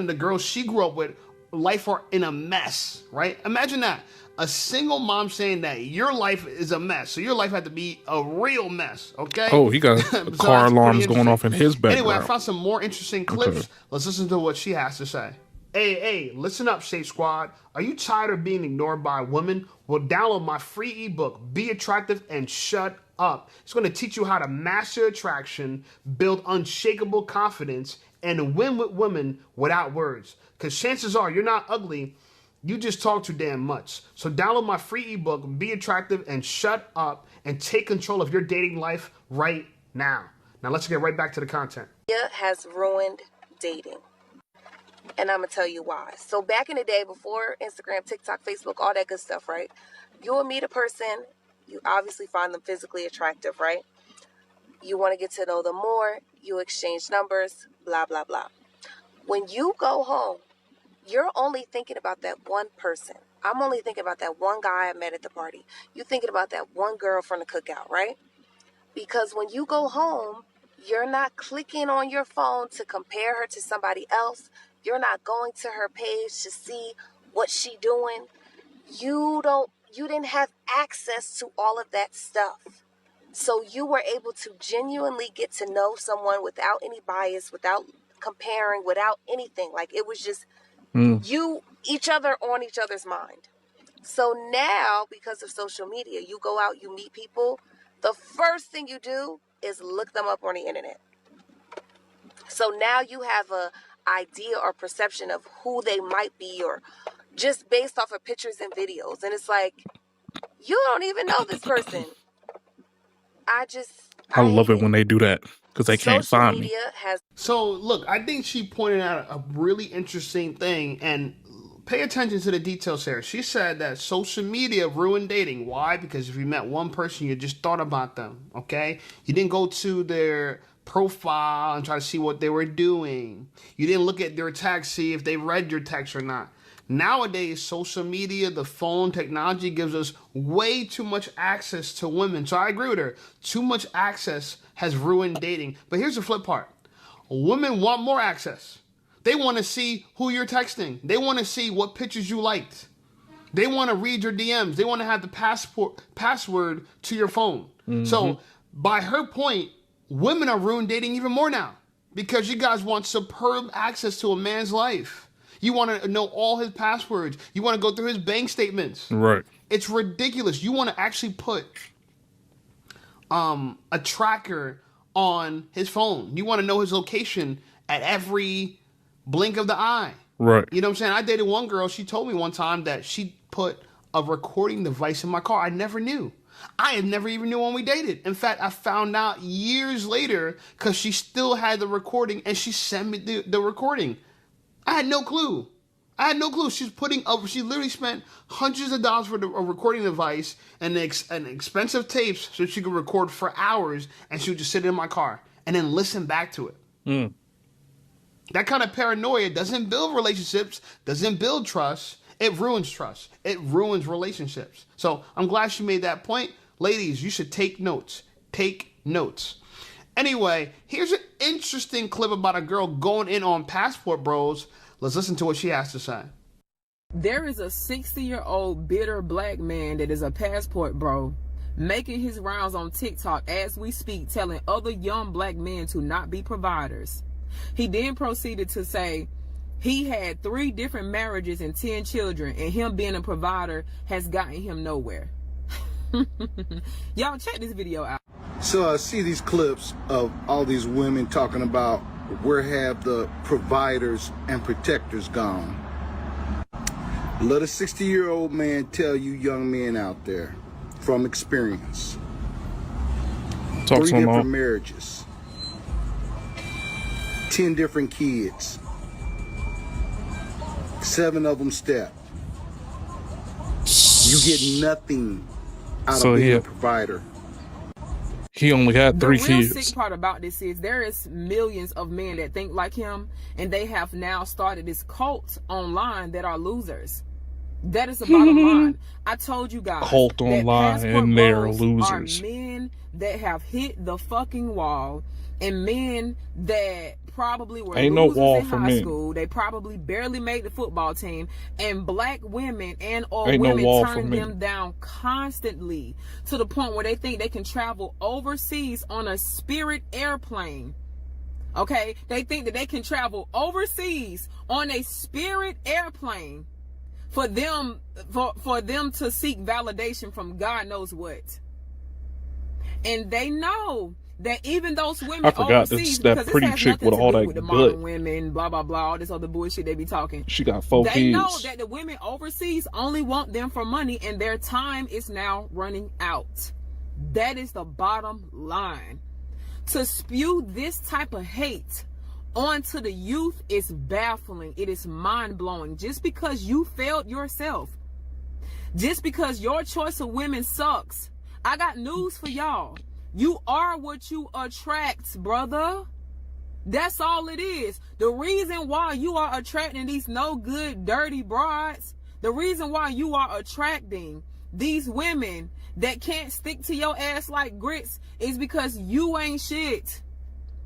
of the girls she grew up with, life are in a mess, right? Imagine that. A single mom saying that your life is a mess. So your life had to be a real mess, okay? Oh, he got car alarms going off in his background. Anyway, I found some more interesting clips. Okay. Let's listen to what she has to say. Hey, listen up, Safe Squad. Are you tired of being ignored by women? Well, download my free ebook, Be Attractive and Shut Up. It's going to teach you how to master attraction, build unshakable confidence, and win with women without words. Because chances are you're not ugly. You just talk too damn much. So download my free ebook, Be Attractive and Shut Up, and take control of your dating life right now. Now let's get right back to the content. It has ruined dating. And I'm going to tell you why. So back in the day, before Instagram, TikTok, Facebook, all that good stuff, right? You will meet a person. You obviously find them physically attractive, right? You want to get to know them more. You exchange numbers, blah, blah, blah. When you go home, you're only thinking about that one person. I'm only thinking about that one guy I met at the party. You're thinking about that one girl from the cookout, right? Because when you go home, you're not clicking on your phone to compare her to somebody else. You're not going to her page to see what she doing. You didn't have access to all of that stuff. So you were able to genuinely get to know someone without any bias, without comparing, without anything. Like it was just each other on each other's mind. So now, because of social media, you go out, you meet people. The first thing you do is look them up on the internet. So now you have a idea or perception of who they might be or just based off of pictures and videos. And it's like, you don't even know this person. I love it when they do that because they can't Social find me. media has. So look, I think she pointed out a really interesting thing, and pay attention to the details here. She said that social media ruined dating. Why? Because if you met one person, you just thought about them, okay? You didn't go to their profile and try to see what they were doing. You didn't look at their text, see if they read your text or not. Nowadays, social media, the phone, technology gives us way too much access to women. So I agree with her. Too much access has ruined dating. But here's the flip part. Women want more access. They want to see who you're texting. They want to see what pictures you liked. They want to read your DMs. They want to have the password to your phone. Mm-hmm. So by her point, women are ruined dating even more now because you guys want superb access to a man's life. You want to know all his passwords. You want to go through his bank statements. Right. It's ridiculous. You want to actually put a tracker on his phone. You want to know his location at every blink of the eye. Right. You know what I'm saying? I dated one girl. She told me one time that she put a recording device in my car. I never knew. I had never even knew when we dated. In fact, I found out years later because she still had the recording and she sent me the recording. I had no clue. She's she literally spent hundreds of dollars for a recording device and expensive tapes so she could record for hours, and she would just sit in my car and then listen back to it. Mm. That kind of paranoia doesn't build relationships, doesn't build trust. It ruins trust. It ruins relationships. So I'm glad she made that point. Ladies, you should take notes. Take notes. Anyway, here's an interesting clip about a girl going in on Passport Bros. Let's listen to what she has to say. There is a 60-year-old bitter black man that is a passport bro making his rounds on TikTok as we speak, telling other young black men to not be providers. He then proceeded to say he had 3 different marriages and 10 children, and him being a provider has gotten him nowhere. Y'all check this video out. So I see these clips of all these women talking about where have the providers and protectors gone. Let a 60-year-old man tell you young men out there from experience. 3 different marriages, 10 different kids, 7 of them step. You get nothing out of being a provider. He only had 3 kids. The real sick part about this is there is millions of men that think like him, and they have now started this cult online that are losers. That is the bottom line. I told you guys. Cult online and they're losers. Are men that have hit the fucking wall, and men that probably were losers in high school. They probably barely made the football team, and black women and or women turn them down constantly to the point where they think they can travel overseas on a Spirit airplane. Okay, they think that they can travel overseas on a Spirit airplane for them to seek validation from God knows what. And they know that even those women overseas, that pretty chick with all that with the butt. Women, blah blah blah, all this other bullshit they be talking. She got 4 kids. They know that the women overseas only want them for money, and their time is now running out. That is the bottom line. To spew this type of hate onto the youth is baffling. It is mind-blowing. Just because you failed yourself, just because your choice of women sucks, I got news for y'all. You are what you attract, brother. That's all it is. The reason why you are attracting these no good, dirty broads, the reason why you are attracting these women that can't stick to your ass like grits is because you ain't shit.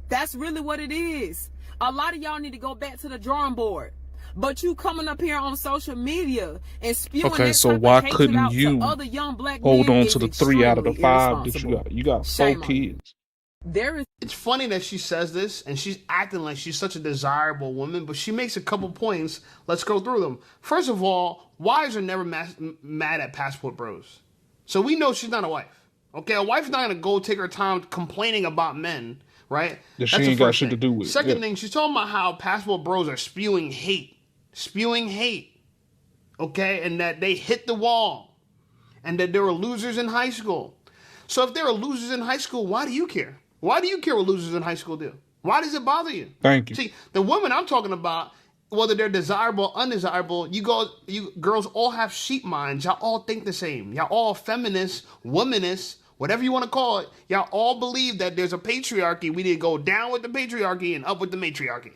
That's really what it is. A lot of y'all need to go back to the drawing board. But you coming up here on social media and spewing okay, so why couldn't you other young black hold men on to the 3 out of the 5 that you got? You got 4 kids. It's funny that she says this and she's acting like she's such a desirable woman, but she makes a couple points. Let's go through them. First of all, wives are never mad at passport bros. So we know she's not a wife. Okay, a wife's not going to go take her time complaining about men, right? That she ain't got shit to do with. Second thing, she's talking about how passport bros are spewing hate. Spewing hate. okay, and that they hit the wall, and that they were losers in high school. So if they were losers in high school, why do you care? Why do you care what losers in high school do? Why does it bother you? Thank you. See, the women I'm talking about, whether they're desirable or undesirable, you girls all have sheep minds. Y'all all think the same. Y'all all feminists, womanists, whatever you want to call it. Y'all all believe that there's a patriarchy. We need to go down with the patriarchy and up with the matriarchy.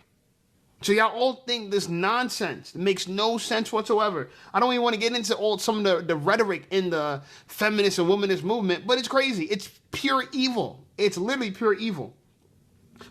So y'all all think this nonsense. It makes no sense whatsoever. I don't even want to get into some of the rhetoric in the feminist and womanist movement, but it's crazy. It's pure evil. It's literally pure evil.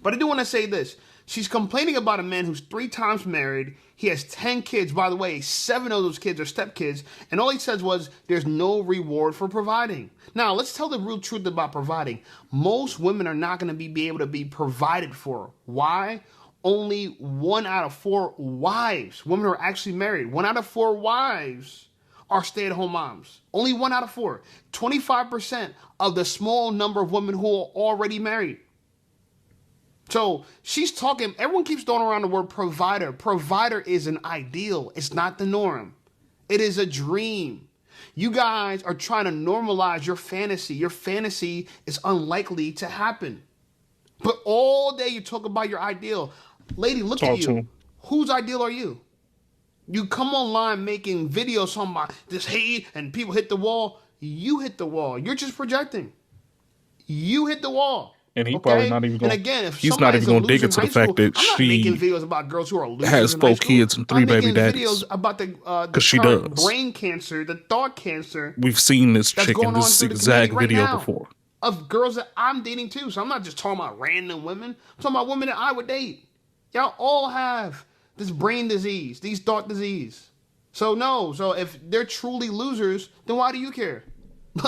But I do want to say this. She's complaining about a man who's 3 times married. He has 10 kids. By the way, 7 of those kids are stepkids. And all he says was, there's no reward for providing. Now, let's tell the real truth about providing. Most women are not going to be able to be provided for. Why? Only 1 out of 4 wives, women who are actually married, 1 out of 4 wives are stay-at-home moms. Only 1 out of 4. 25% of the small number of women who are already married. So she's talking, everyone keeps throwing around the word provider. Provider is an ideal. It's not the norm. It is a dream. You guys are trying to normalize your fantasy. Your fantasy is unlikely to happen. But all day you talk about your ideal. Lady, look at you. Whose ideal are you? You come online making videos talking about this hate and people hit the wall. You hit the wall. You're just projecting. You hit the wall. And he probably not even going. And again, if he's not even going to dig into the fact that I'm not making videos about girls who are losers has 4 kids and 3 baby daddies. Videos about the she does. Brain cancer, the thought cancer. We've seen this chick in this exact video before. Of girls that I'm dating too. So I'm not just talking about random women. I'm talking about women that I would date. Y'all all have this brain disease, these thought disease. So no, so if they're truly losers, then why do you care?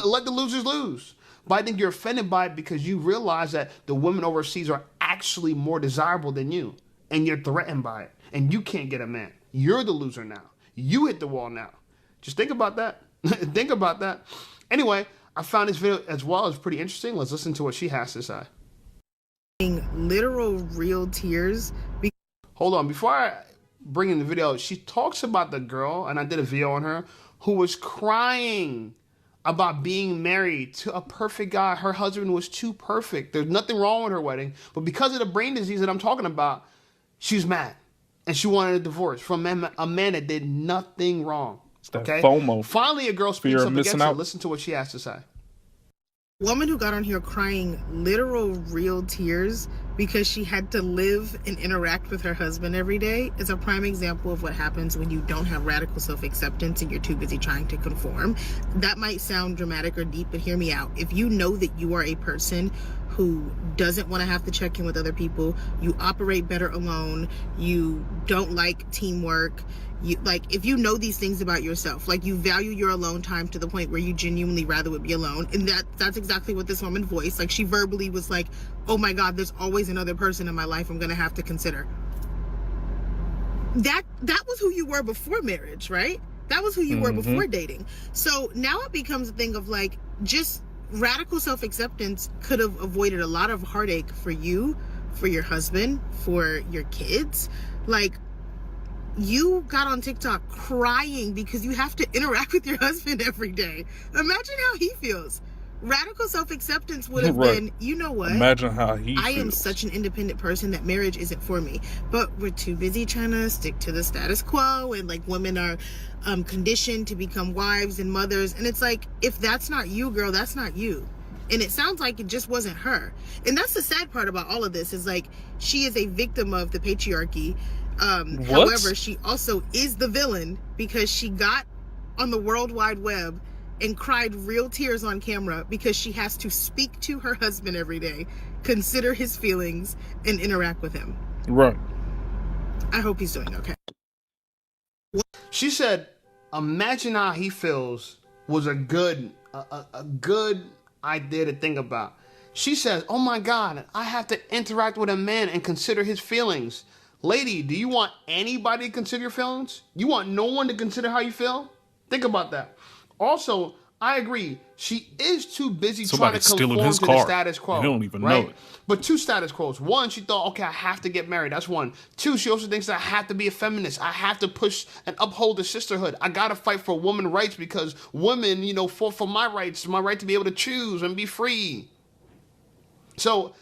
Let the losers lose. But I think you're offended by it because you realize that the women overseas are actually more desirable than you. And you're threatened by it. And you can't get a man. You're the loser now. You hit the wall now. Just think about that. Think about that. Anyway, I found this video as well as pretty interesting. Let's listen to what she has to say. Literal real tears. Hold on. Before I bring in the video, she talks about the girl, and I did a video on her, who was crying about being married to a perfect guy. Her husband was too perfect. There's nothing wrong with her wedding. But because of the brain disease that I'm talking about, she's mad. And she wanted a divorce from a man that did nothing wrong. It's that FOMO. Finally, a girl speaks up against her. Listen to what she has to say. Woman who got on here crying literal real tears because she had to live and interact with her husband every day is a prime example of what happens when you don't have radical self-acceptance and you're too busy trying to conform. That might sound dramatic or deep, but hear me out. If you know that you are a person who doesn't want to have to check in with other people, you operate better alone, you don't like teamwork, if you know these things about yourself, like you value your alone time to the point where you genuinely rather would be alone, and that's exactly what this woman voiced. Like, she verbally was like, oh my God, there's always another person in my life I'm gonna have to consider. That was who you were before marriage, right? That was who you were before dating. So now it becomes a thing of like, just radical self-acceptance could have avoided a lot of heartache for you, for your husband, for your kids. Like, you got on TikTok crying because you have to interact with your husband every day. Imagine how he feels. Radical self-acceptance would have been, you know what? Imagine how he feels. I am such an independent person that marriage isn't for me. But we're too busy trying to stick to the status quo, and like women are conditioned to become wives and mothers. And it's like, if that's not you, girl, that's not you. And it sounds like it just wasn't her. And that's the sad part about all of this, is like, she is a victim of the patriarchy. However, she also is the villain because she got on the World Wide Web and cried real tears on camera because she has to speak to her husband every day, consider his feelings, and interact with him. Right. I hope he's doing okay. She said, imagine how he feels was a good idea to think about. She says, oh my God, I have to interact with a man and consider his feelings. Lady, do you want anybody to consider your feelings? You want no one to consider how you feel? Think about that. Also, I agree. She is too busy Somebody trying to stealing conform his to car. the status quo. You don't even right? know it. But two status quos. One, she thought, okay, I have to get married. That's one. Two, she also thinks that I have to be a feminist. I have to push and uphold the sisterhood. I got to fight for women's rights because women, you know, for my rights, my right to be able to choose and be free. So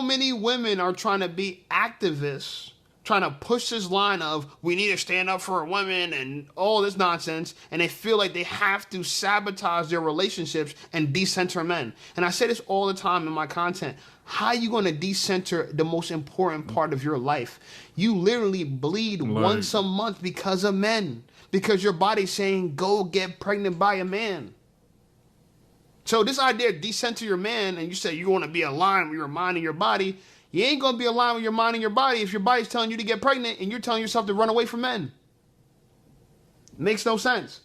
many women are trying to be activists, trying to push this line of we need to stand up for women and all this nonsense, and they feel like they have to sabotage their relationships and decenter men. And I say this all the time in my content. How are you going to decenter the most important part of your life? You literally bleed once a month because of men, because your body's saying go get pregnant by a man. So this idea of decenter your man, and you say you want to be aligned with your mind and your body, you ain't going to be aligned with your mind and your body if your body's telling you to get pregnant and you're telling yourself to run away from men. Makes no sense.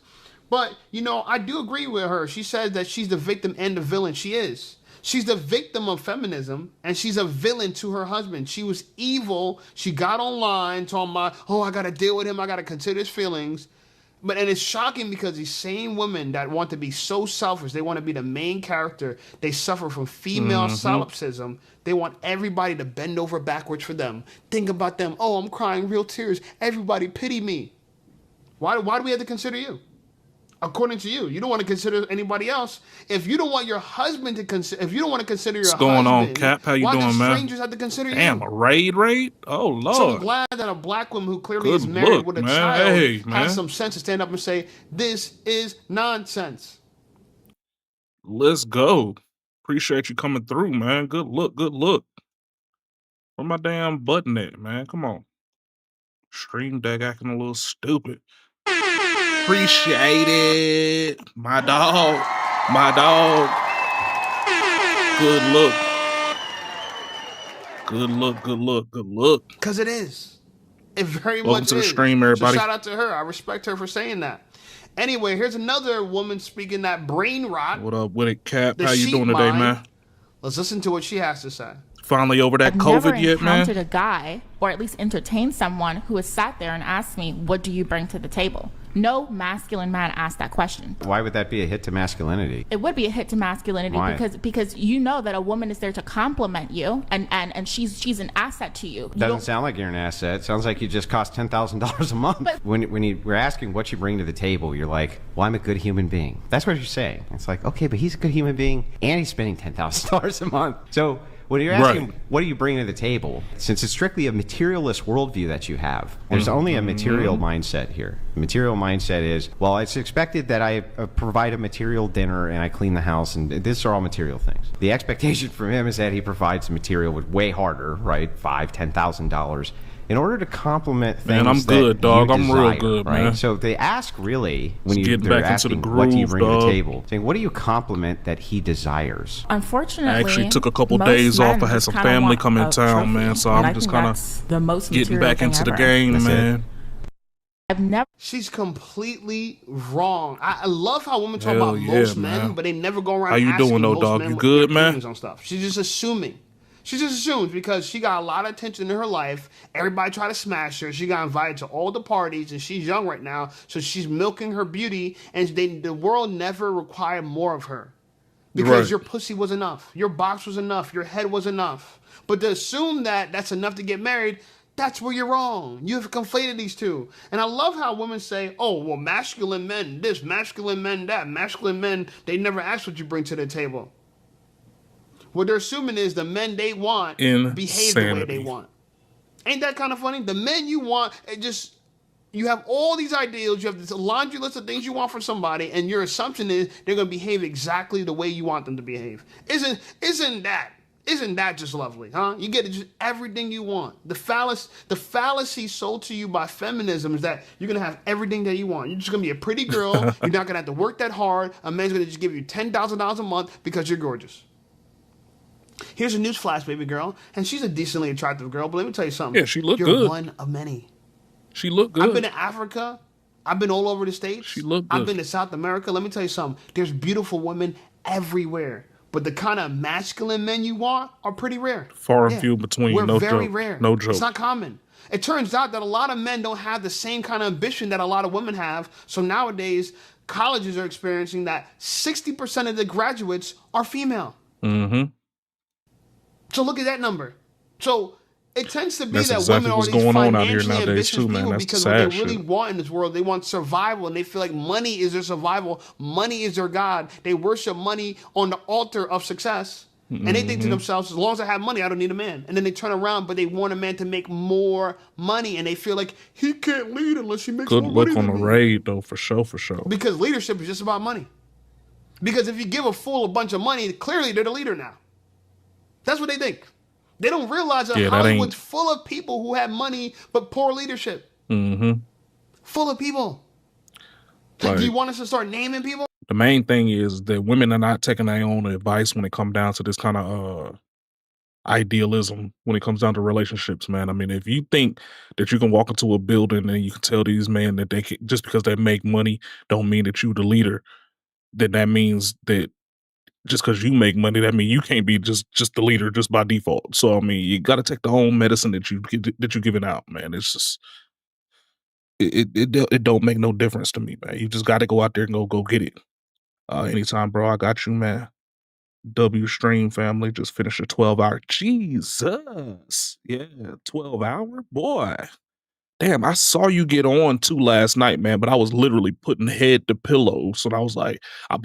But, you know, I do agree with her. She says that she's the victim and the villain. She is. She's the victim of feminism, and she's a villain to her husband. She was evil. She got online talking about, oh, I got to deal with him. I got to consider his feelings. And it's shocking because these same women that want to be so selfish, they want to be the main character, they suffer from female solipsism. They want everybody to bend over backwards for them. Think about them. Oh, I'm crying real tears. Everybody pity me. Why do we have to consider you? According to you, you don't want to consider anybody else. If you don't want your husband to consider, if you don't want to consider your husband, what's going on, Cap? How you why doing, do man? strangers have to consider you? Damn, a raid? Oh, Lord. So I'm glad that a black woman who clearly Good is married look, with a man. child Hey, man. has some sense to stand up and say, this is nonsense. Let's go. Appreciate you coming through, man. Good look. Where my damn button at, man? Come on. Stream deck acting a little stupid. Appreciate it. My dog. Good look. Because it is. It very Welcome much to the is. stream, everybody. So shout out to her. I respect her for saying that. Anyway, here's another woman speaking that brain rot. What up with it, Cap? The How you sheep doing today, mind. man? Let's listen to what she has to say. Finally over that I've never COVID yet, man? encountered a guy, or at least entertained someone who has sat there and asked me, what do you bring to the table? No masculine man asked that question. Why would that be a hit to masculinity? It would be a hit to masculinity. Why? because you know that a woman is there to compliment you and she's an asset to you. Doesn't sound like you're an asset. Sounds like you just cost $10,000 a month. But when you were asking what you bring to the table, you're like, well, I'm a good human being. That's what you're saying. It's like, okay, but he's a good human being and he's spending $10,000 a month. So when you're asking, what do you bring to the table? Since it's strictly a materialist worldview that you have, there's only a material mindset here. The material mindset is, well, it's expected that I provide a material dinner and I clean the house, and these are all material things. The expectation from him is that he provides material with way harder, right? $5,000, $10,000. In order to complement things Man, I'm good, that dog. you I'm desire, real good, right? man. So they ask really, when Let's get they're back into the asking, what do you groove, bring to dog. the table? Saying, what do you complement that he desires? Unfortunately, I actually took a couple most days off. men I had just some kinda family want come in a town, trophy, man. So and I I'm just think kind that's the most of getting material back thing into the ever. game, That's it. man. I've never. She's completely wrong. I love how women talk Hell about yeah, most man. men, but they never go around How you asking doing, though, most dog? men You what good, their man? opinions on stuff. She's just assuming. She just assumes because she got a lot of attention in her life. Everybody tried to smash her. She got invited to all the parties, and she's young right now, so she's milking her beauty, and the world never required more of her. Because Right. your pussy was enough. Your box was enough. Your head was enough. But to assume that that's enough to get married, that's where you're wrong. You have conflated these two. And I love how women say, oh, well, masculine men this, masculine men that. Masculine men, they never ask what you bring to the table. What they're assuming is the men they want behave the way they Insanity. want. Ain't that kind of funny? The men you want, you have all these ideals, you have this laundry list of things you want from somebody, and your assumption is they're going to behave exactly the way you want them to behave. Isn't that just lovely, huh? You get just everything you want. The fallacy sold to you by feminism is that you're going to have everything that you want. You're just going to be a pretty girl. You're not going to have to work that hard. A man's going to just give you $10,000 a month because you're gorgeous. Here's a news flash, baby girl. And she's a decently attractive girl, but let me tell you something. Yeah, she look You're good. one of many. She look good. I've been to Africa. I've been all over the States. She look I've good. been to South America. Let me tell you something. There's beautiful women everywhere. But the kind of masculine men you want are pretty rare. Far and few between. We're No very joke. rare. No joke. It's not common. It turns out that a lot of men don't have the same kind of ambition that a lot of women have. So nowadays, colleges are experiencing that 60% of the graduates are female. Mm-hmm. So look at that number. So it tends to be That's that exactly women are what's these going on out here financially nowadays ambitious too, man. people That's the because what they sad really shit. want in this world, they want survival, and they feel like money is their survival. Money is their God. They worship money on the altar of success. And they think to themselves, as long as I have money, I don't need a man. And then they turn around, but they want a man to make more money, and they feel like he can't lead unless he makes Good more money look on than the me. raid though, for sure, for sure. Because leadership is just about money. Because if you give a fool a bunch of money, clearly they're the leader now. That's what they think. They don't realize that Hollywood's full of people who have money but poor leadership. Mm-hmm. Full of people. Like, do you want us to start naming people? The main thing is that women are not taking their own advice when it comes down to this kind of idealism when it comes down to relationships, man. I mean, if you think that you can walk into a building and you can tell these men that they can, just because they make money don't mean that you the leader, then that means that just because you make money, that means you can't be just the leader just by default. So I mean, you got to take the own medicine that you're giving out, man. It's just it don't make no difference to me, man. You just got to go out there and go get it. Anytime, bro. I got you, man. W stream family just finished a 12-hour. Jesus, yeah, 12-hour boy. Damn, I saw you get on too last night, man. But I was literally putting head to pillow, so I was like, I was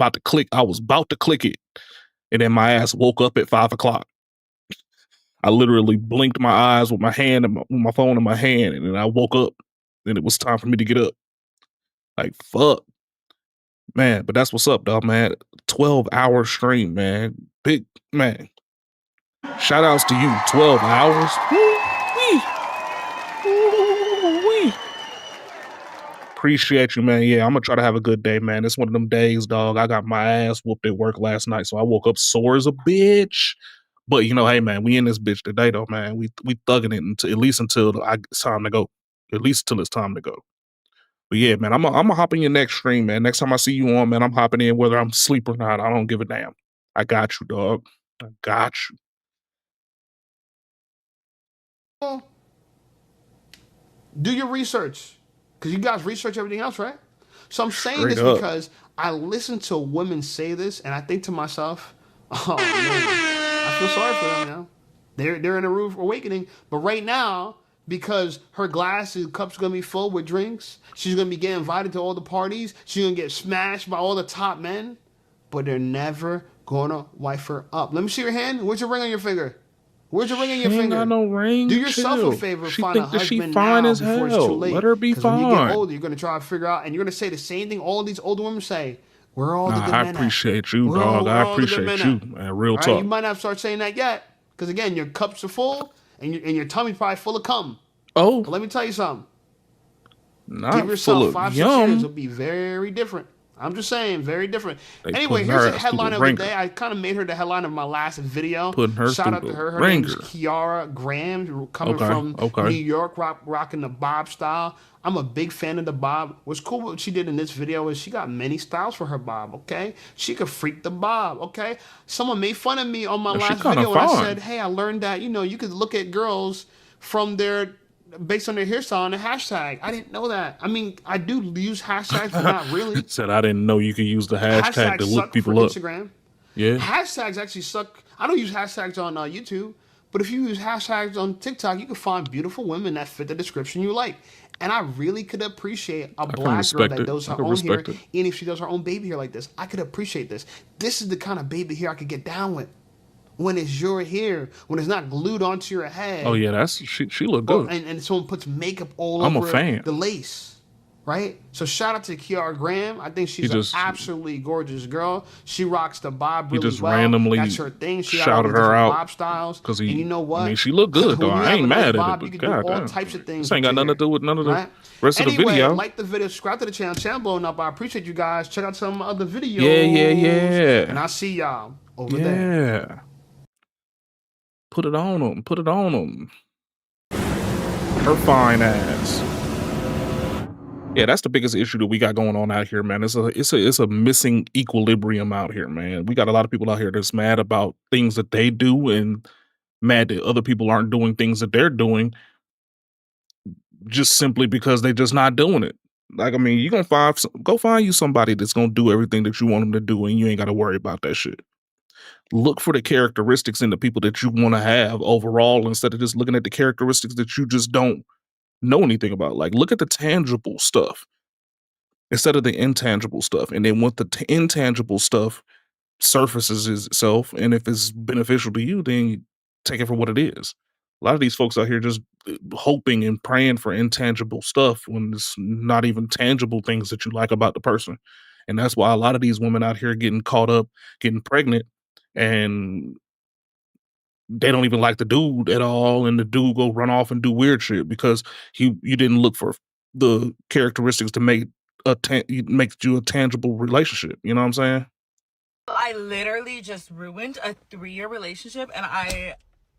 about to click it, and then my ass woke up at 5 o'clock. I literally blinked my eyes with my hand and my phone in my hand, and then I woke up, and it was time for me to get up. Like fuck. Man, but that's what's up, dog, man. 12-hour stream, man. Big man. Shout outs to you. 12 hours. Woo-wee. Woo-wee. Appreciate you, man. Yeah, I'm gonna try to have a good day, man. It's one of them days, dog. I got my ass whooped at work last night, so I woke up sore as a bitch. But you know, hey man, we in this bitch today though, man. We thugging it until it's time to go. At least till it's time to go. But yeah, man, I'm gonna hop in your next stream, man. Next time I see you on, man, I'm hopping in whether I'm asleep or not. I don't give a damn. I got you, dog. I got you. Do your research. Because you guys research everything else, right? So I'm saying Straight this up. because I listen to women say this, and I think to myself, oh, man, I feel sorry for them now. They're in a rude awakening. But right now, because her cup's going to be full with drinks, she's going to be getting invited to all the parties, she's going to get smashed by all the top men, but they're never going to wife her up. Let me see your hand. Where's your ring on your finger? Where's your ring on your She ain't finger? got no ring. Do yourself Chill. a favor. She Find a think that she husband fine now as before it's too hell. late. Let her be 'Cause when you fine. get older, you're going to try to figure out, and you're going to say the same thing all these older women say. We're all the good I men. appreciate you, We're dog. I all the good appreciate men you, man. Real All right, talk. you might not start saying that yet, because again, your cups are full, and your tummy's probably full of cum. Oh. But let me tell you something. Not Give full yourself of 5-6 yum. years, it'll be very different. I'm just saying, very different. They Anyway, putting here's her the ass through headline the of the ringer. day. I kind of made her the headline of my last video. Putting her Shout through out to the her. Her name's ringer. Kiara Graham, coming Okay, from okay. New York, rocking the bob style. I'm a big fan of the bob. What's cool what she did in this video is she got many styles for her bob, okay? She could freak the bob, okay? Someone made fun of me on my Yeah, she last kinda video, and I fine. said, hey, I learned that, you could look at girls from based on their hairstyle and a hashtag. I didn't know that. I mean, I do use hashtags, but not really. Said I didn't know you could use the hashtag to Hashtags look suck people for up. Instagram. Yeah. Hashtags actually suck. I don't use hashtags on YouTube, but if you use hashtags on TikTok, you can find beautiful women that fit the description you like. And I really could appreciate a black girl respect that it. does I her can own hair, respect it. and if she does her own baby hair like this, I could appreciate this. This is the kind of baby hair I could get down with. When it's your hair, when it's not glued onto your head. Oh yeah, she look Or- good. and someone puts makeup all I'm a over fan. the lace, right? So shout out to Kiara Graham. I think she's He just- an absolutely gorgeous girl. She rocks the bob He really just well. randomly That's her thing. She got all shouted these her different out bob styles. 'cause And you know what? I mean, she look good though. When you I have ain't a nice mad bob, at you it, can but do all goddamn, types of things. this ain't with got your nothing to do with none of the right? rest of the Anyway, video. like the video, subscribe to the channel. Channel blowing up. I appreciate you guys. Check out some other videos. Yeah. And I'll see y'all over there. Yeah. Put it on them. Put it on them. Her fine ass. Yeah, that's the biggest issue that we got going on out here, man. It's a missing equilibrium out here, man. We got a lot of people out here that's mad about things that they do and mad that other people aren't doing things that they're doing just simply because they're just not doing it. Like, I mean, you gonna go find you somebody that's gonna do everything that you want them to do, and you ain't got to worry about that shit. Look for the characteristics in the people that you want to have overall, instead of just looking at the characteristics that you just don't know anything about. Like, look at the tangible stuff instead of the intangible stuff, and then what the intangible stuff surfaces itself, and if it's beneficial to you, then you take it for what it is. A lot of these folks out here just hoping and praying for intangible stuff when it's not even tangible things that you like about the person. And that's why a lot of these women out here getting caught up, getting pregnant, and they don't even like the dude at all, and the dude go run off and do weird shit because you didn't look for the characteristics to make you a tangible relationship. You know what I'm saying? I literally just ruined a 3-year relationship, and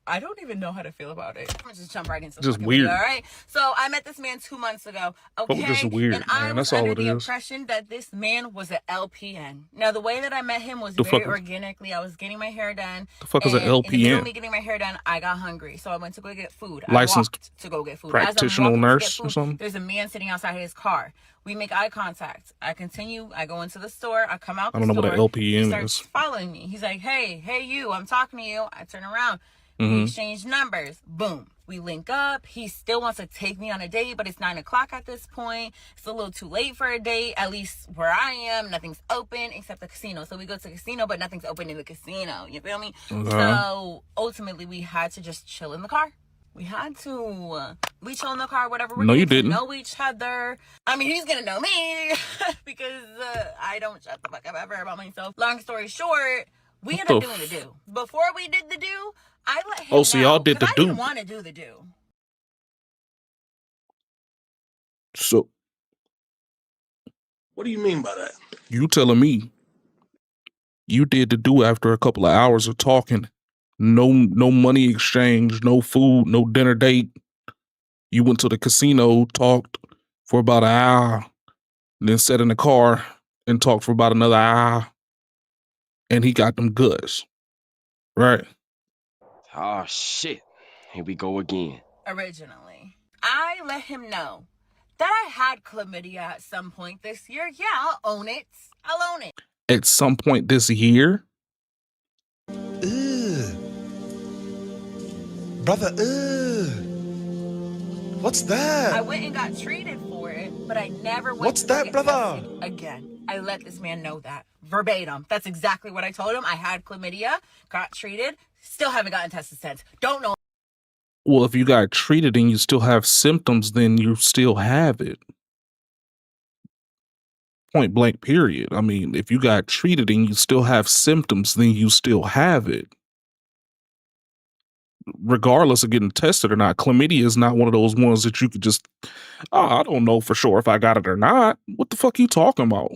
I don't even know how to feel about it. I'm just jump right into just fucking weird. Video, all right? So I met this man 2 months ago. Okay, just weird, and I man. was That's all under it the is. impression that this man was an LPN. Now the way that I met him was The very fuck is- organically. I was getting my hair done. The fuck is an and in the middle LPN? of me getting my hair done, I got hungry, so I went to go get food. Licensed I walked to go get food. practitioner As I'm walking to nurse get or food, something? there's a man sitting outside his car. We make eye contact. I continue. I go into the store. I come out the I don't know store. what an LPN He starts is. following me. He's like, hey, you. I'm talking to you. I turn around. We Mhm. exchange numbers. Boom. We link up. He still wants to take me on a date, but it's 9 o'clock at this point. It's a little too late for a date, at least where I am. Nothing's open except the casino. So we go to the casino, but nothing's open in the casino. You feel me? Uh-huh. So ultimately, we had to just chill in the car. We had to. We chill in the car, whatever. We're No, you getting to didn't. know each other. I mean, he's gonna know me because I don't shut the fuck up ever about myself. Long story short, we ended up doing the do. Before we did the do, I let him Oh, so y'all did the I do. didn't want to do the do. So What do you mean by that? you telling me you did the do after a couple of hours of talking? No money exchange, no food, no dinner date. You went to the casino, talked for about an hour, then sat in the car and talked for about another hour, and he got them goods, right? Oh shit. Here we go again. Originally, I let him know that I had chlamydia at some point this year. Yeah, I'll own it. I'll own it. At some point this year, Brother, what's that? I went and got treated for it, but I never went What's to go that, get brother? tested again. I let this man know that verbatim. That's exactly what I told him. I had chlamydia, got treated, still haven't gotten tested since. Don't know. well, if you got treated and you still have symptoms, then you still have it. Point blank, period. I mean, if you got treated and you still have symptoms, then you still have it. Regardless of getting tested or not, chlamydia is not one of those ones that you could just, oh, I don't know for sure if I got it or not. What the fuck you talking about?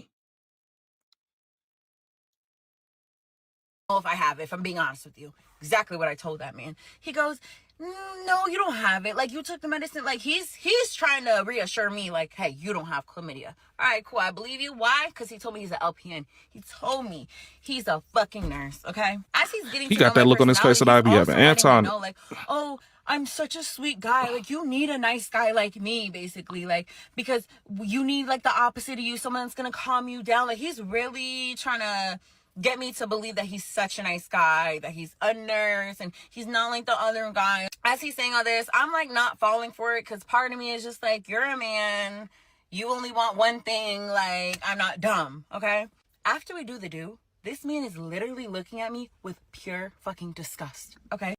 If I have it, if I'm being honest with you. Exactly what I told that man. He goes, no, you don't have it. Like, you took the medicine. Like, he's trying to reassure me, like, hey, you don't have chlamydia. All right, cool. I believe you. Why? Because he told me he's an LPN. He told me he's a fucking nurse, okay? As he's getting He to know got that my look on his face that I be personality, having. he's also letting me Anton, know, like, oh, I'm such a sweet guy. Like, you need a nice guy like me, basically. Like, because you need, like, the opposite of you. Someone that's going to calm you down. Like, he's really trying to get me to believe that he's such a nice guy, that he's a nurse, and he's not like the other guy. As he's saying all this, I'm like not falling for it, because part of me is just like, you're a man, you only want one thing, like, I'm not dumb, okay? After we do the do, this man is literally looking at me with pure fucking disgust, okay?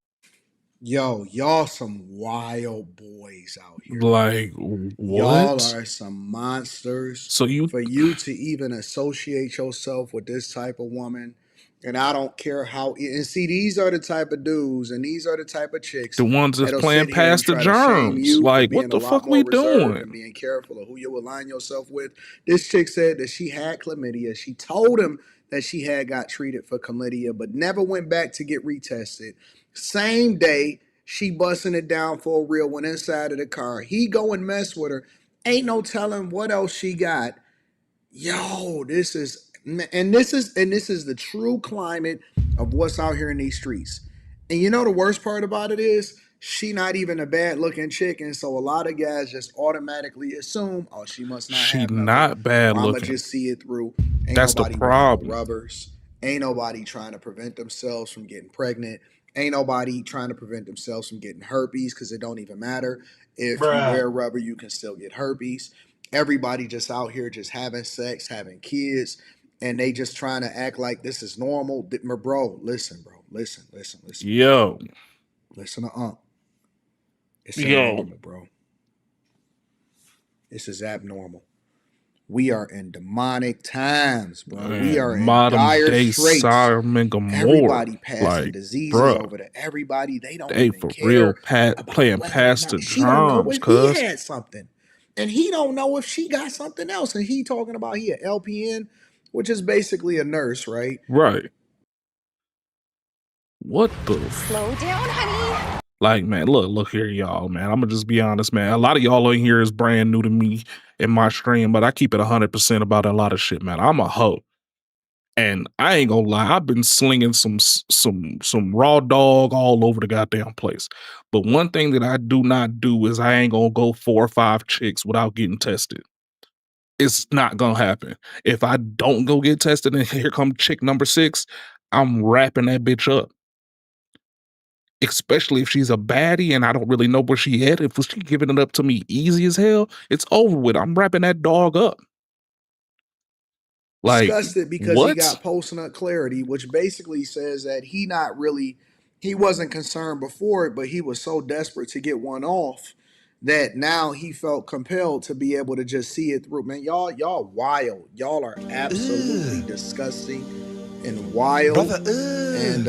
Yo, y'all some wild boys out here. like, Y'all what? are some monsters. So for you to even associate yourself with this type of woman, and I don't care how. And see, these are the type of dudes, and these are the type of chicks. The ones that's that'll playing sit here and past the try to shame germs. you for Like, being what the a lot fuck more we reserved doing? and being careful of who you align yourself with. This chick said that she had chlamydia. She told him that she had got treated for chlamydia, but never went back to get retested. Same day, she busting it down for a real one inside of the car. He go and mess with her. Ain't no telling what else she got. Yo, this is the true climate of what's out here in these streets. And you know the worst part about it is she not even a bad looking chick, and so a lot of guys just automatically assume, oh, she must not She have nothing, not bad or I'ma looking. just see it through. Ain't That's the nobody wearing no problem. rubbers. Ain't nobody trying to prevent themselves from getting pregnant. Ain't nobody trying to prevent themselves from getting herpes, because it don't even matter. If you Bruh. wear rubber, you can still get herpes. Everybody just out here just having sex, having kids, and they just trying to act like this is normal. Bro, listen, bro. Listen. Yo. Listen to It's Yo. abnormal, bro. This is abnormal. We are in demonic times, bro. We are in Modern dire day straits. Sodom and Gomorrah. Everybody passing Like, diseases bruh, over to everybody. They don't they even for real care about playing whether or past the not she don't know drums, if he cuz. had something. And he don't know if she got something else. And he talking about he a LPN, which is basically a nurse, right? Right. What the Slow down, honey. Like, man, look here, y'all, man. I'm gonna just be honest, man. A lot of y'all in here is brand new to me in my stream, but I keep it 100% about a lot of shit, man. I'm a hoe. And I ain't gonna lie, I've been slinging some raw dog all over the goddamn place. But one thing that I do not do is I ain't gonna go 4 or 5 chicks without getting tested. It's not gonna happen. If I don't go get tested and here come chick number 6, I'm wrapping that bitch up. Especially if she's a baddie and I don't really know where she at. If she giving it up to me easy as hell, it's over with. I'm wrapping that dog up. Like, Disgusted because he what? got post-nut clarity, which basically says that he wasn't concerned before it, but he was so desperate to get one off that now he felt compelled to be able to just see it through. Man, y'all wild. Y'all are absolutely disgusting and wild. And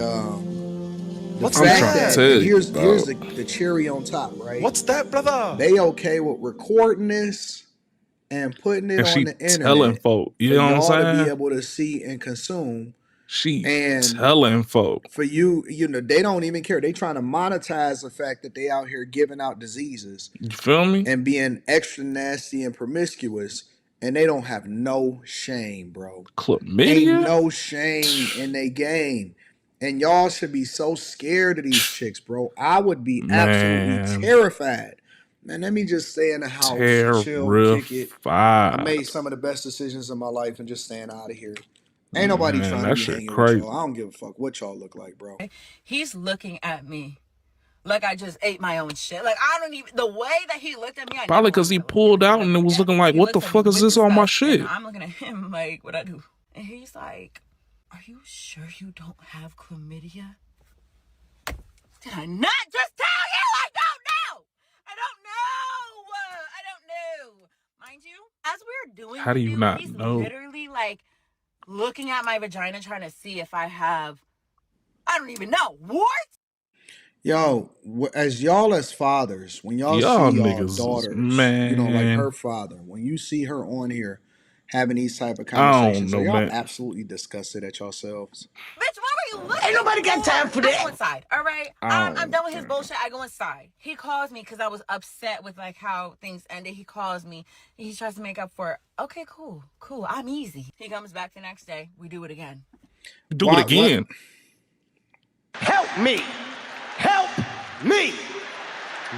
the fact that, and here's the cherry on top, right? What's that, brother? They okay with recording this and putting it And on she the telling internet folk, you for know what I'm y'all to be saying? able to see and consume. She And telling folk. for you know, they don't even care. They trying to monetize the fact that they out here giving out diseases. You feel me? And being extra nasty and promiscuous, and they don't have no shame, bro. Chlamydia? Ain't no shame in their game. And y'all should be so scared of these chicks, bro. I would be absolutely terrified. Man, let me just stay in the house, chill, kick it. I made some of the best decisions of my life and just staying out of here. Ain't nobody Man, trying to that be shit hanging with crazy. y'all. I don't give a fuck what y'all look like, bro. He's looking at me like I just ate my own shit. Like, I don't even, the way that he looked at me, I Probably because he pulled out and it was looking like, what the fuck is this on my shit? I'm looking at him like, what I do? And he's like, are you sure you don't have chlamydia? Did I not just tell you? I don't know. I don't know. Mind you, as we were doing How do you not he's know? literally like looking at my vagina trying to see if I have, I don't even know, warts? Yo, as y'all as fathers, when y'all Y'all see y'all niggas is, daughters, you know, like man. her father, when you see her on here having these type of I don't conversations, know, are y'all man. absolutely disgusted at yourselves? Bitch, what were you looking Ain't nobody got for? time for I that. go inside, all right? I I'm done with his don't bullshit. I go inside. He calls me because I was upset with like how things ended. He calls me. He tries to make up for it. Okay, cool. I'm easy. He comes back the next day. We do it again. do it again. Help me,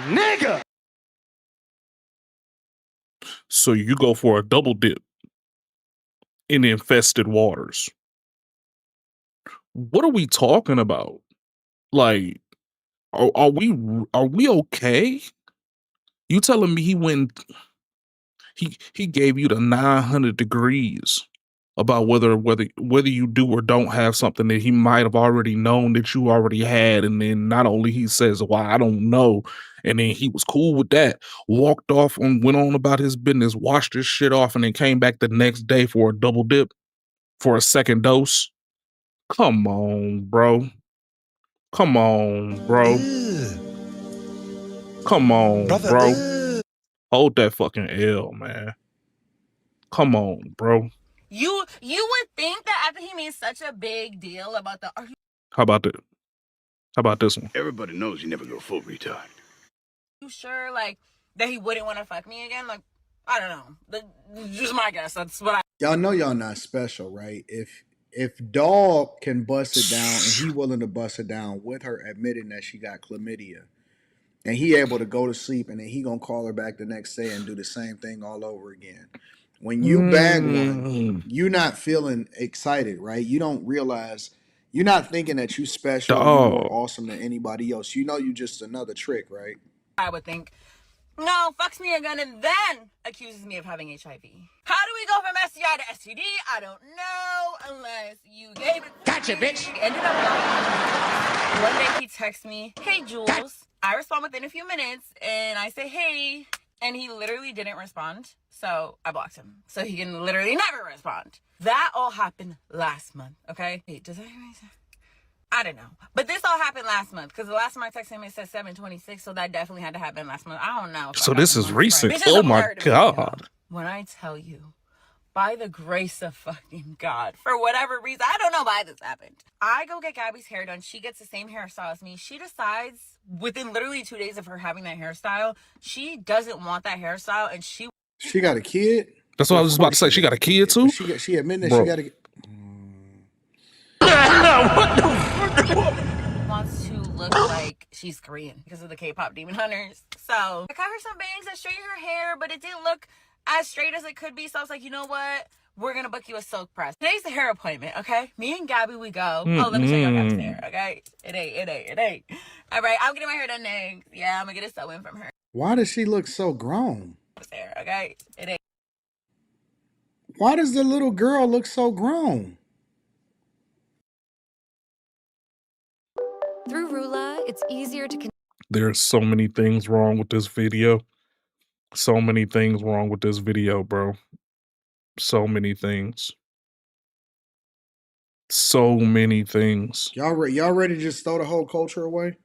nigga. So you go for a double dip in infested waters. What are we talking about? Like, are we okay? You telling me he gave you the 900 degrees about whether you do or don't have something that he might have already known that you already had, and then not only he says, well, I don't know, and then he was cool with that, walked off and went on about his business, washed his shit off, and then came back the next day for a double dip for a second dose. Come on, bro. Come on, bro. Come on, bro. Hold that fucking L, man. Come on, bro. You would think that after he made such a big deal about the, are How about that? How about this one? Everybody knows you never go full retard. you sure like that he wouldn't want to fuck me again? Like, I don't know. Just my guess. That's what I. Y'all know y'all not special, right? If Dog can bust it down and he willing to bust it down with her admitting that she got chlamydia, and he able to go to sleep, and then he gonna call her back the next day and do the same thing all over again. When you bag one, you're not feeling excited, right? You don't realize, you're not thinking that you special or you more awesome than anybody else. You know you just another trick, right? I would think, no, fucks me again and then accuses me of having HIV. How do we go from STI to STD? I don't know unless you gave it. Gotcha, bitch. Ended up blocking. One day he texts me, hey, Jules. I respond within a few minutes and I say, hey. And he literally didn't respond. So I blocked him. So he can literally never respond. That all happened last month, okay? Wait, does that make sense? I don't know. But this all happened last month because the last time I texted him, it said 7/26. So that definitely had to happen last month. I don't know. So this is recent. Right. Oh my God. When I tell you, by the grace of fucking God, for whatever reason, I don't know why this happened. I go get Gabby's hair done. She gets the same hairstyle as me. She decides within literally 2 days of her having that hairstyle, she doesn't want that hairstyle and she got a kid. That's what I was about to say. She got a kid too. She admitted that she got a. Wants to look like she's Korean because of the K-pop Demon Hunters. So I cut her some bangs and straightened her hair, but it didn't look as straight as it could be. So I was like, you know what? We're gonna book you a silk press. Today's the hair appointment, okay? Me and Gabby, we go. Oh, let me show you Gabby's hair, okay? It ain't. All right, I'm getting my hair done next. Yeah, I'm gonna get a sew-in from her. Why does she look so grown? Hair, okay? It ain't. Why does the little girl look so grown? Through Rula, it's easier to. There's so many things wrong with this video. So many things wrong with this video, bro. So many things. So many things. Y'all ready to just throw the whole culture away?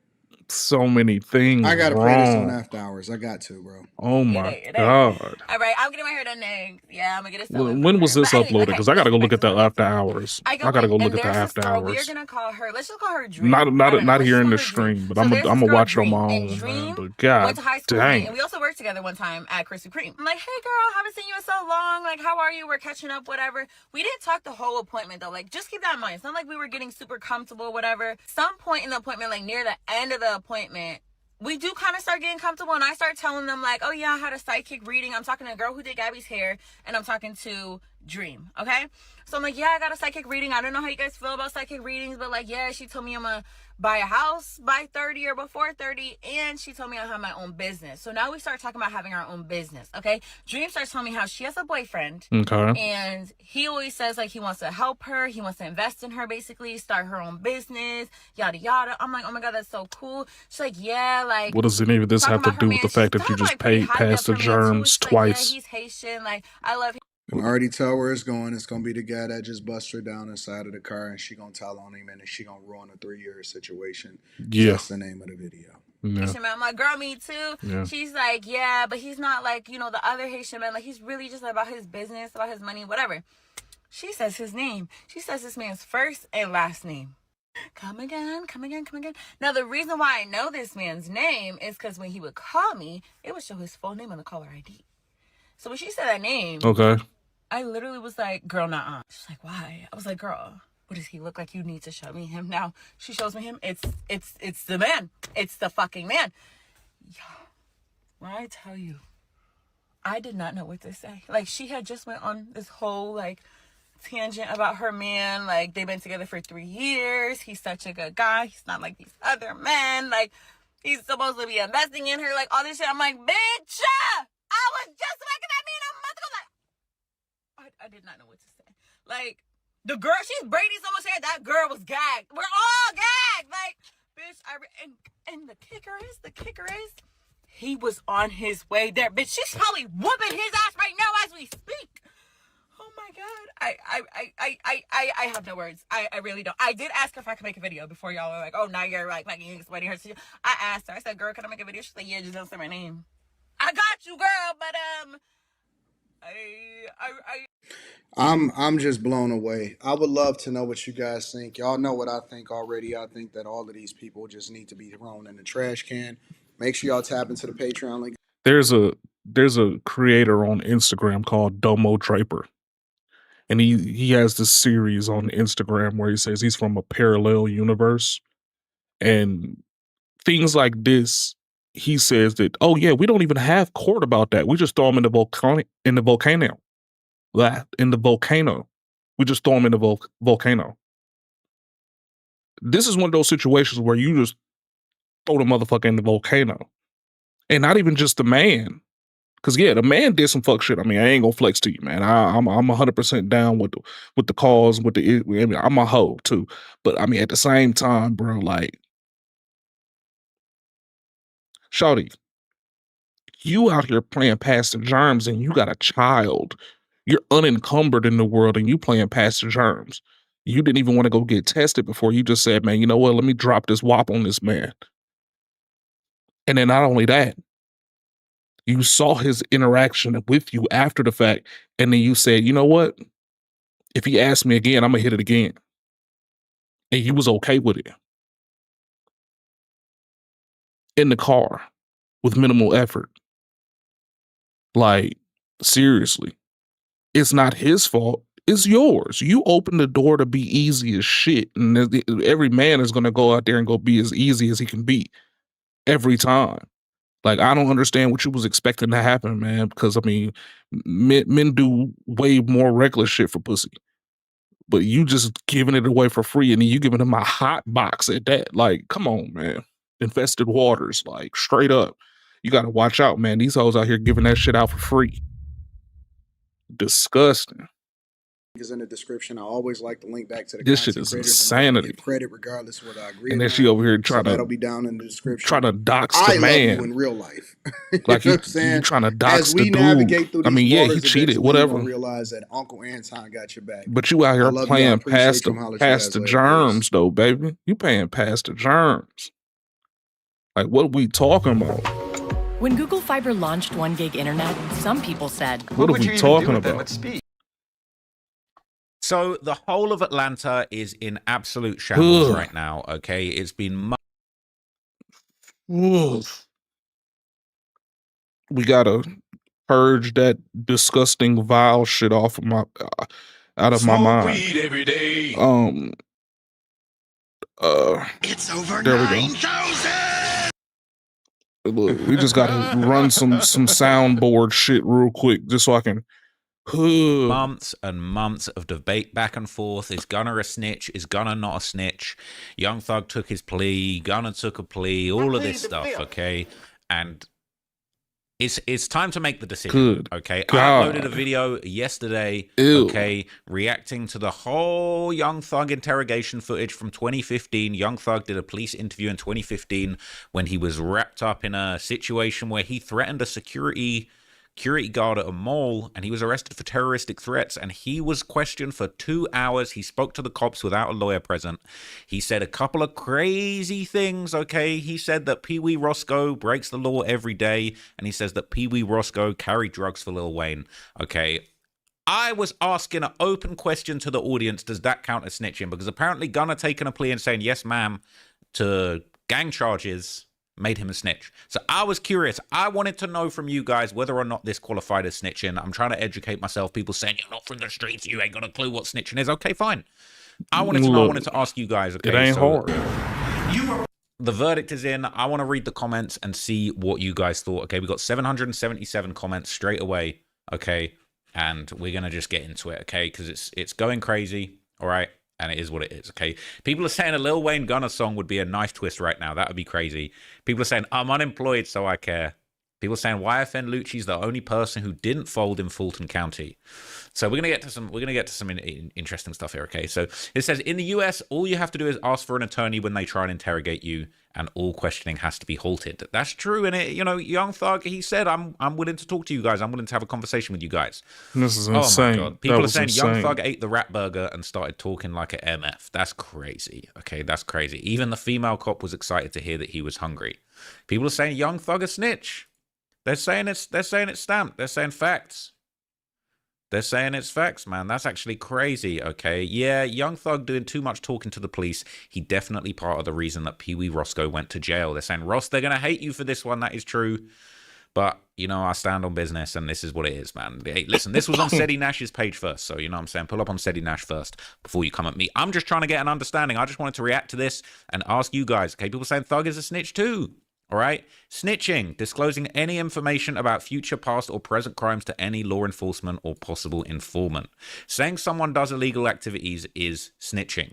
So many things. I gotta play this on After Hours. I got to, bro. Oh my God. All right, I'm getting my hair done next. Yeah, I'm gonna get a sew-in. When was this uploaded? Because I gotta go look at that After Hours. I gotta go look at the After We are Hours. gonna call her. Let's just call her Dream. Not here in the stream, but I'm gonna watch it on my own. Man. But God went to high school dang. and we also worked together one time at Krispy Kreme. I'm like, hey girl, haven't seen you in so long. Like, how are you? We're catching up, whatever. We didn't talk the whole appointment though. Like, just keep that in mind. It's not like we were getting super comfortable, whatever. Some point in the appointment, like near the end of the appointment, we do kind of start getting comfortable and I start telling them like, oh yeah, I had a psychic reading. I'm talking to a girl who did Gabby's hair and I'm talking to Dream, okay? So I'm like, yeah, I got a psychic reading. I don't know how you guys feel about psychic readings, but like, yeah, she told me I'm gonna buy a house by 30 or before 30 and she told me I have my own business. So now we start talking about having our own business, okay? Dream starts telling me how she has a boyfriend and he always says like he wants to help her, he wants to invest in her, basically start her own business, yada yada. I'm like, oh my God, that's so cool. She's like, yeah, like, what does any of this have to do with the fact that you just paid past the germs twice? Like, yeah, he's Haitian, like I love him. I already tell where it's going. It's gonna be the guy that just busts her down inside of the car, and she gonna tell on him, and then she gonna ruin a 3-year situation. Yeah, that's the name of the video. Yeah. I'm like, girl, me too. Yeah. She's like, yeah, but he's not like, you know, the other Haitian man. Like, he's really just about his business, about his money, whatever. She says his name. She says this man's first and last name. Come again. Now, the reason why I know this man's name is because when he would call me, it would show his full name on the caller ID. So when she said that name, okay, I literally was like, girl, nah. She's like, why? I was like, girl, what does he look like? You need to show me him now. She shows me him. It's the man. It's the fucking man. Yo, when I tell you, I did not know what to say. Like, she had just went on this whole, like, tangent about her man. Like, they've been together for 3 years. He's such a good guy. He's not like these other men. Like, he's supposed to be investing in her. Like, all this shit. I'm like, bitch, I was just looking at me in a month ago. Like, I did not know what to say. Like, the girl, she's braiding so much hair, that girl was gagged. We're all gagged. Like, bitch, and the kicker is, he was on his way there. Bitch, she's probably whooping his ass right now as we speak. Oh my God. I have no words. I really don't. I did ask her if I could make a video before y'all were like, oh, now you're like making explaining her. I asked her, I said, girl, can I make a video? She's like, yeah, just don't say my name. I got you, girl, but I'm just blown away. I would love to know what you guys think. Y'all know what I think already. I think that all of these people just need to be thrown in the trash can. Make sure y'all tap into the Patreon link. There's a creator on Instagram called Domo Draper. And he has this series on Instagram where he says he's from a parallel universe. And things like this he says that, oh yeah, we don't even have court about that. We just throw him in the volcano. In the volcano. We just throw him in the volcano. This is one of those situations where you just throw the motherfucker in the volcano. And not even just the man. Cause yeah, the man did some fuck shit. I mean, I ain't gonna flex to you, man. I'm 100% down with the cause, with the. I mean, I'm a hoe too, but I mean, at the same time, bro, like, shawty, you out here playing past the germs, and you got a child. You're unencumbered in the world, and you playing past the germs. You didn't even want to go get tested before. You just said, man, you know what? Let me drop this wop on this man. And then not only that, you saw his interaction with you after the fact, and then you said, you know what? If he asks me again, I'm gonna hit it again. And you was okay with it. In the car, with minimal effort. Like, seriously. It's not his fault. It's yours. You opened the door to be easy as shit. And every man is gonna go out there and go be as easy as he can be. Every time. Like, I don't understand what you was expecting to happen, man. Because, I mean, men do way more reckless shit for pussy. But you just giving it away for free, and then you giving him a hot box at that. Like, come on, man. Infested waters, like, straight up. You got to watch out, man. These hoes out here giving that shit out for free. Disgusting. Is in the description. I always like to link back to the this shit is insanity. Credit regardless of what I agree. And then she over here trying to. That'll be down in the description. Trying to dox the man. Love you in real life. Like you trying to dox the dude. I mean, yeah, he cheated. Whatever. Realize that Uncle Anton got your back. But you out here playing past the germs, though, baby. You paying past the germs. Like, what are we talking about? When Google Fiber launched 1 gig internet, some people said, "What are we talking about?" So the whole of Atlanta is in absolute shambles right now, okay? It's been... We gotta purge that disgusting, vile shit off of my... out of my mind. Weed every day. It's over 9,000! Look, we just gotta run some soundboard shit real quick, just so I can... months and months of debate back and forth. Is Gunna a snitch? Is Gunna not a snitch? Young Thug took his plea. Gunna took a plea. All of this stuff, okay? And it's time to make the decision, okay? I uploaded a video yesterday, okay, reacting to the whole Young Thug interrogation footage from 2015. Young Thug did a police interview in 2015 when he was wrapped up in a situation where he threatened a security guard at a mall, and he was arrested for terroristic threats, and he was questioned for 2 hours. He spoke to the cops without a lawyer present. He said a couple of crazy things, okay? He said that Pee Wee Roscoe breaks the law every day, and he says that Pee Wee Roscoe carried drugs for Lil Wayne, okay? I was asking an open question to the audience, does that count as snitching? Because apparently Gunna taking a plea and saying, yes, ma'am, to gang charges made him a snitch. So I was curious. I wanted to know from you guys whether or not this qualified as snitching. I'm trying to educate myself. People saying, you're not from the streets, you ain't got a clue what snitching is. Okay, fine. I wanted to know. I wanted to ask you guys. Okay, it ain't hard. The verdict is in. I want to read the comments and see what you guys thought. Okay, we got 777 comments straight away. Okay, and we're going to just get into it, okay? Because it's going crazy, all right? And it is what it is, okay? People are saying a Lil Wayne Gunna song would be a nice twist right now. That would be crazy. People are saying, I'm unemployed, so I care. People are saying, YFN Lucci's the only person who didn't fold in Fulton County. So we're gonna get to some interesting stuff here, okay? So it says, in the US, all you have to do is ask for an attorney when they try and interrogate you, and all questioning has to be halted. That's true, and Young Thug, he said, I'm willing to talk to you guys. I'm willing to have a conversation with you guys. This is insane. Oh my God. People are saying Young Thug ate the rat burger and started talking like an MF. That's crazy. Okay, that's crazy. Even the female cop was excited to hear that he was hungry. People are saying Young Thug a snitch. They're saying it's stamped. They're saying facts. They're saying it's facts, man. That's actually crazy, okay? Yeah, Young Thug doing too much talking to the police. He definitely part of the reason that Pee Wee Roscoe went to jail. They're saying, Ross, they're going to hate you for this one. That is true. But, I stand on business, and this is what it is, man. Hey, listen, this was on Sedi Nash's page first, so you know what I'm saying? Pull up on Sedi Nash first before you come at me. I'm just trying to get an understanding. I just wanted to react to this and ask you guys, okay? People saying Thug is a snitch too. All right? Snitching, disclosing any information about future, past, or present crimes to any law enforcement or possible informant. Saying someone does illegal activities is snitching.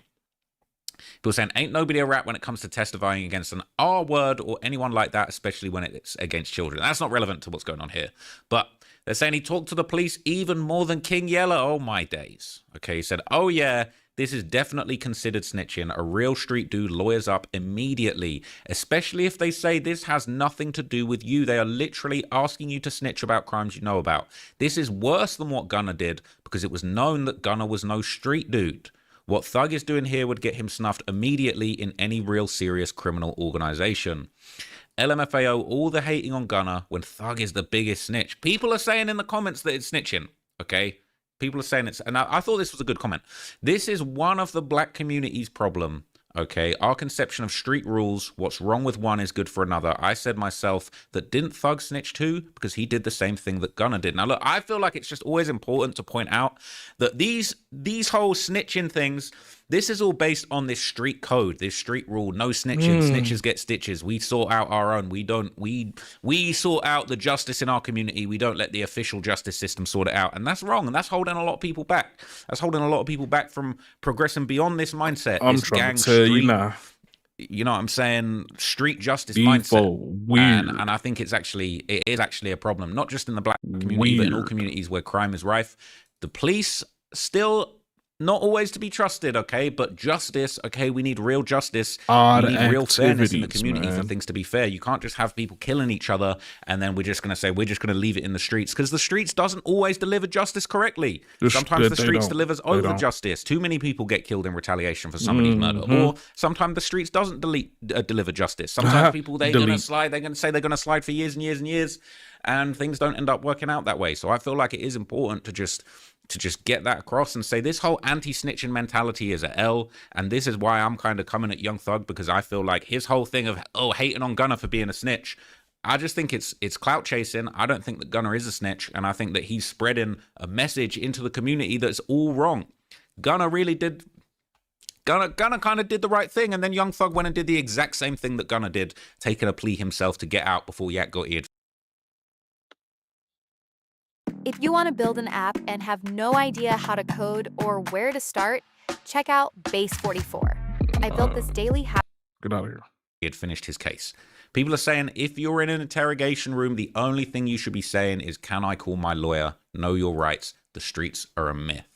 People saying, ain't nobody a rat when it comes to testifying against an R word or anyone like that, especially when it's against children. That's not relevant to what's going on here. But they're saying he talked to the police even more than King Yeller. Oh, my days. Okay, he said, oh, yeah, this is definitely considered snitching. A real street dude lawyers up immediately, especially if they say this has nothing to do with you. They are literally asking you to snitch about crimes you know about. This is worse than what Gunna did because it was known that Gunna was no street dude. What Thug is doing here would get him snuffed immediately in any real serious criminal organization. LMFAO, all the hating on Gunna when Thug is the biggest snitch. People are saying in the comments that it's snitching, okay? People are saying it's... And I thought this was a good comment. This is one of the black community's problem, okay? Our conception of street rules, what's wrong with one is good for another. I said myself that didn't Thug snitch too? Because he did the same thing that Gunna did. Now, look, I feel like it's just always important to point out that these whole snitching things... This is all based on this street code, this street rule. No snitching. Snitches get stitches. We sort out our own. We sort out the justice in our community. We don't let the official justice system sort it out. And that's wrong. And that's holding a lot of people back. That's holding a lot of people back from progressing beyond this mindset. I'm this trying to tell you now. You know what I'm saying? Street justice mindset. Weird. And I think it is actually a problem, not just in the black community, but in all communities where crime is rife. The police still... not always to be trusted, okay? But justice, okay? We need real justice. We need real fairness in the community for things to be fair. You can't just have people killing each other and then we're just going to say we're just going to leave it in the streets because the streets doesn't always deliver justice correctly. Sometimes the streets delivers over justice. Too many people get killed in retaliation for somebody's murder. Or sometimes the streets doesn't deliver justice. Sometimes people, they're going to slide. They're going to say they're going to slide for years and years and years and things don't end up working out that way. So I feel like it is important to just get that across and say this whole anti-snitching mentality is a L, and this is why I'm kind of coming at Young Thug, because I feel like his whole thing of hating on Gunna for being a snitch, I just think it's clout chasing. I don't think that Gunna is a snitch, and I think that he's spreading a message into the community that's all wrong. Gunna kind of did the right thing, and then Young Thug went and did the exact same thing that Gunna did, taking a plea himself to get out before Yak got eared. If you want to build an app and have no idea how to code or where to start, check out Base 44. I built this daily habit. Get out of here. He had finished his case. People are saying if you're in an interrogation room, the only thing you should be saying is, can I call my lawyer? Know your rights. The streets are a myth.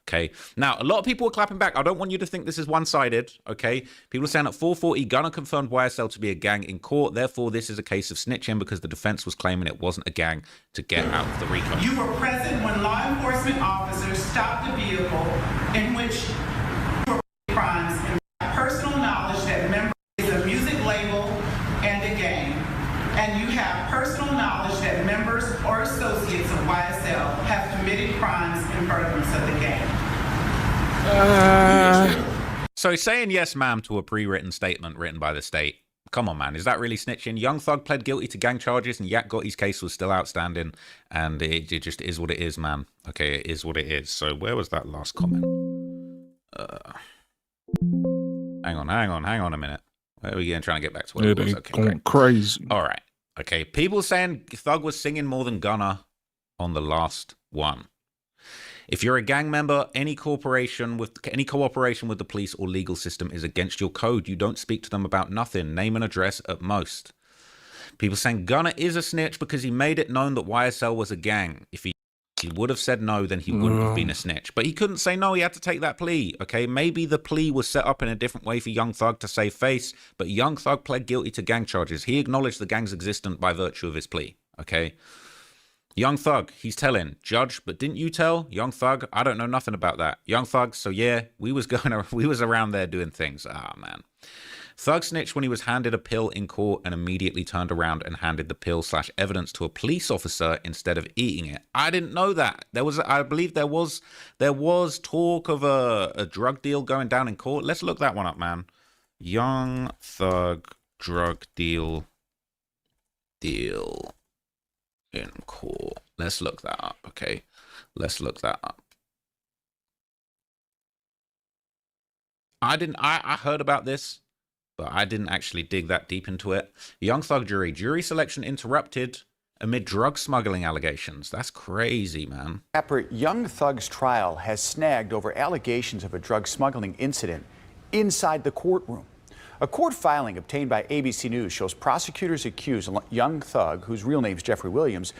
Okay. Now, a lot of people are clapping back. I don't want you to think this is one-sided. Okay. People are saying at 4:40, Gunna confirmed YSL to be a gang in court. Therefore, this is a case of snitching because the defense was claiming it wasn't a gang to get out of the RICO. You were present when law enforcement officers stopped the vehicle in which crimes and personal knowledge that member is a music label and a gang. And you have personal knowledge that members or associates of YSL have committed crimes in furtherance of the gang. So he's saying yes, ma'am, to a pre-written statement written by the state. Come on, man. Is that really snitching? Young Thug pled guilty to gang charges and Yak Gotti's case was still outstanding. And it just is what it is, man. Okay, it is what it is. So where was that last comment? Hang on a minute. Where are we again? Trying to get back to what it was. Okay, going crazy. All right. Okay, people saying Thug was singing more than Gunna on the last one. If you're a gang member, any cooperation with the police or legal system is against your code. You don't speak to them about nothing. Name and address at most. People saying Gunna is a snitch because he made it known that YSL was a gang. If he would have said no, then he wouldn't have been a snitch. But he couldn't say no. He had to take that plea. Okay, maybe the plea was set up in a different way for Young Thug to save face, but Young Thug pled guilty to gang charges. He acknowledged the gang's existence by virtue of his plea. Okay. Young Thug, he's telling, judge, but didn't you tell? Young Thug, I don't know nothing about that. Young Thug, so yeah, we was around there doing things. Ah, man. Thug snitched when he was handed a pill in court and immediately turned around and handed the pill/evidence to a police officer instead of eating it. I didn't know that. I believe there was talk of a drug deal going down in court. Let's look that one up, man. Young Thug drug deal in court. Let's look that up, okay? Let's look that up. I heard about this, but I didn't actually dig that deep into it. Young Thug jury selection interrupted amid drug smuggling allegations. That's crazy, man. Rapper Young Thug's trial has snagged over allegations of a drug smuggling incident inside the courtroom. A court filing obtained by ABC News shows prosecutors accuse Young Thug, whose real name is Jeffrey Williams.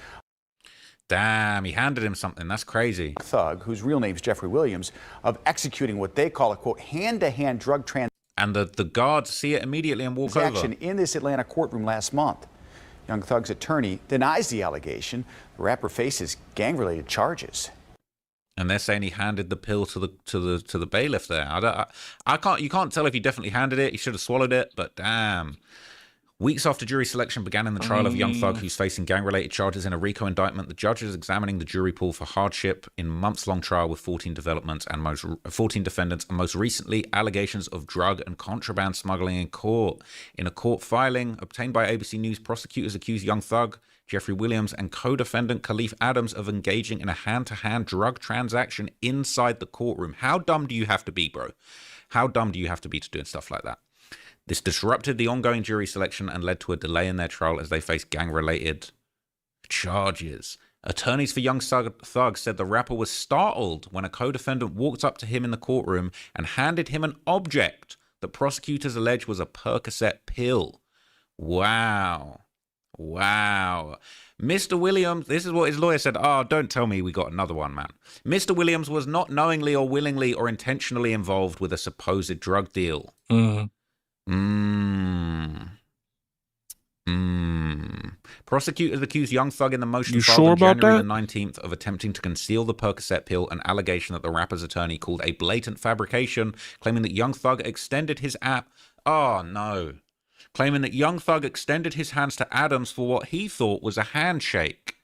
Damn, he handed him something. That's crazy. Thug, whose real name is Jeffrey Williams, of executing what they call a, quote, hand-to-hand drug transaction. And the guards see it immediately and walk over. In this Atlanta courtroom last month. Young Thug's attorney denies the allegation. The rapper faces gang-related charges. And they're saying he handed the pill to the bailiff there. You can't tell if he definitely handed it. He should have swallowed it, but damn. Weeks after jury selection began in the trial of Young Thug, who's facing gang-related charges in a RICO indictment, the judge is examining the jury pool for hardship in months-long trial with 14 defendants and most recently allegations of drug and contraband smuggling in court. In a court filing obtained by ABC News, prosecutors accuse Young Thug, Jeffrey Williams, and co-defendant Khalif Adams of engaging in a hand-to-hand drug transaction inside the courtroom. How dumb do you have to be, bro? How dumb do you have to be to doing stuff like that? This disrupted the ongoing jury selection and led to a delay in their trial as they faced gang-related charges. Attorneys for Young Thug said the rapper was startled when a co-defendant walked up to him in the courtroom and handed him an object that prosecutors allege was a Percocet pill. Wow. Wow. Mr. Williams, this is what his lawyer said. Oh, don't tell me we got another one, man. Mr. Williams was not knowingly or willingly or intentionally involved with a supposed drug deal. Prosecutors accused Young Thug in the motion filed on January the 19th of attempting to conceal the Percocet pill, an allegation that the rapper's attorney called a blatant fabrication, claiming that Young Thug extended his claiming that Young Thug extended his hands to Adams for what he thought was a handshake.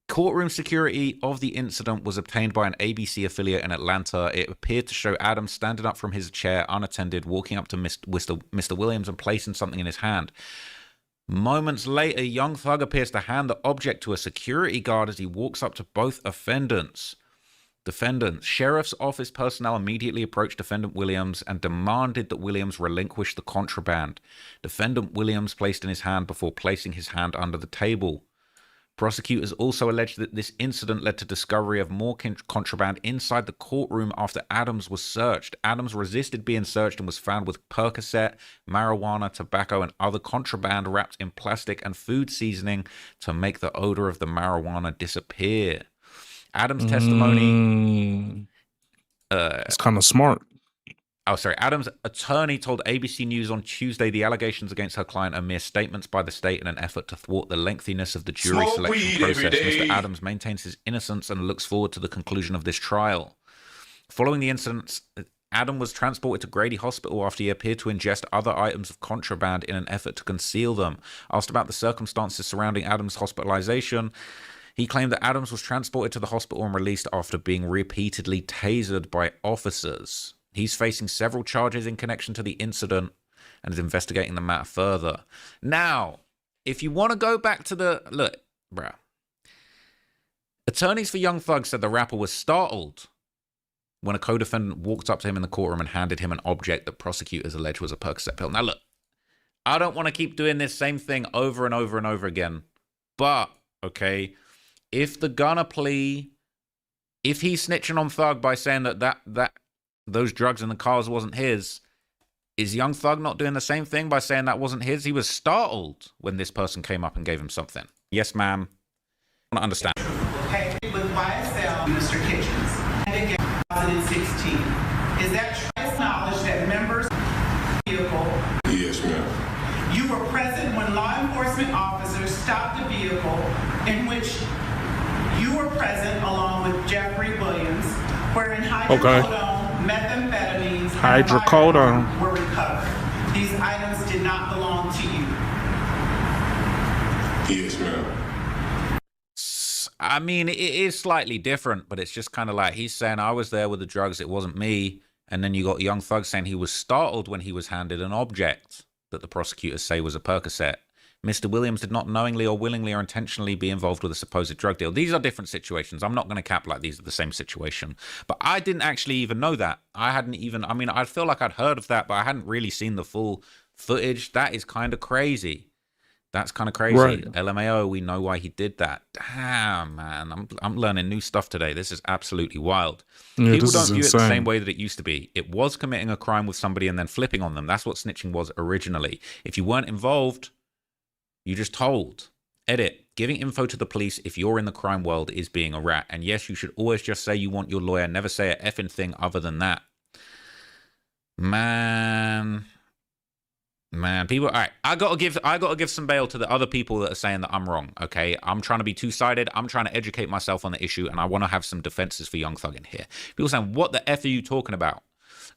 Courtroom security of the incident was obtained by an ABC affiliate in Atlanta. It appeared to show Adams standing up from his chair unattended, walking up to Mr. Williams and placing something in his hand. Moments later, Young Thug appears to hand the object to a security guard as he walks up to both defendants. Sheriff's office personnel immediately approached Defendant Williams and demanded that Williams relinquish the contraband. Defendant Williams placed in his hand before placing his hand under the table. Prosecutors also alleged that this incident led to discovery of more contraband inside the courtroom after Adams was searched. Adams resisted being searched and was found with Percocet, marijuana, tobacco, and other contraband wrapped in plastic and food seasoning to make the odor of the marijuana disappear. Adams' testimony... it's kind of smart. Adams' attorney told ABC News on Tuesday the allegations against her client are mere statements by the state in an effort to thwart the lengthiness of the jury selection process. Mr. Adams maintains his innocence and looks forward to the conclusion of this trial. Following the incident, Adam was transported to Grady Hospital after he appeared to ingest other items of contraband in an effort to conceal them. Asked about the circumstances surrounding Adams' hospitalization, he claimed that Adams was transported to the hospital and released after being repeatedly tasered by officers. He's facing several charges in connection to the incident and is investigating the matter further. Now, if you want to go back to look, bruh. Attorneys for Young Thug said the rapper was startled when a co-defendant walked up to him in the courtroom and handed him an object that prosecutors allege was a Percocet pill. Now, look, I don't want to keep doing this same thing over and over and over again, but, okay, if the Gunna plea, if he's snitching on Thug by saying that those drugs in the cars wasn't his, is Young Thug not doing the same thing by saying that wasn't his? He was startled when this person came up and gave him something. Yes, ma'am. I want to understand. Okay, with YSL, Mr. Kitchens, and again, 2016. Is that trace knowledge that members of the vehicle? Yes, ma'am. You were present when law enforcement officers stopped the vehicle in which you were present along with Jeffrey Williams, wherein hydrocodone, methamphetamines, hydrocodone were recovered. These items did not belong to you. Yes, ma'am. I mean, it is slightly different, but it's just kind of like he's saying I was there with the drugs, it wasn't me. And then you got Young Thug saying he was startled when he was handed an object that the prosecutors say was a Percocet. Mr. Williams did not knowingly or willingly or intentionally be involved with a supposed drug deal. These are different situations. I'm not going to cap like these are the same situation. But I didn't actually even know that. I feel like I'd heard of that, but I hadn't really seen the full footage. That is kind of crazy. That's kind of crazy. Right. LMAO, we know why he did that. Damn, man. I'm learning new stuff today. This is absolutely wild. Yeah, People this don't is view it the insane. same way that it used to be. It was committing a crime with somebody and then flipping on them. That's what snitching was originally. If you weren't involved, you just told. Edit. Giving info to the police if you're in the crime world is being a rat. And yes, you should always just say you want your lawyer. Never say a effing thing other than that. Man, people. All right, I gotta give some bail to the other people that are saying that I'm wrong. Okay, I'm trying to be two-sided. I'm trying to educate myself on the issue, and I want to have some defenses for Young Thug in here. People saying, "What the f are you talking about?"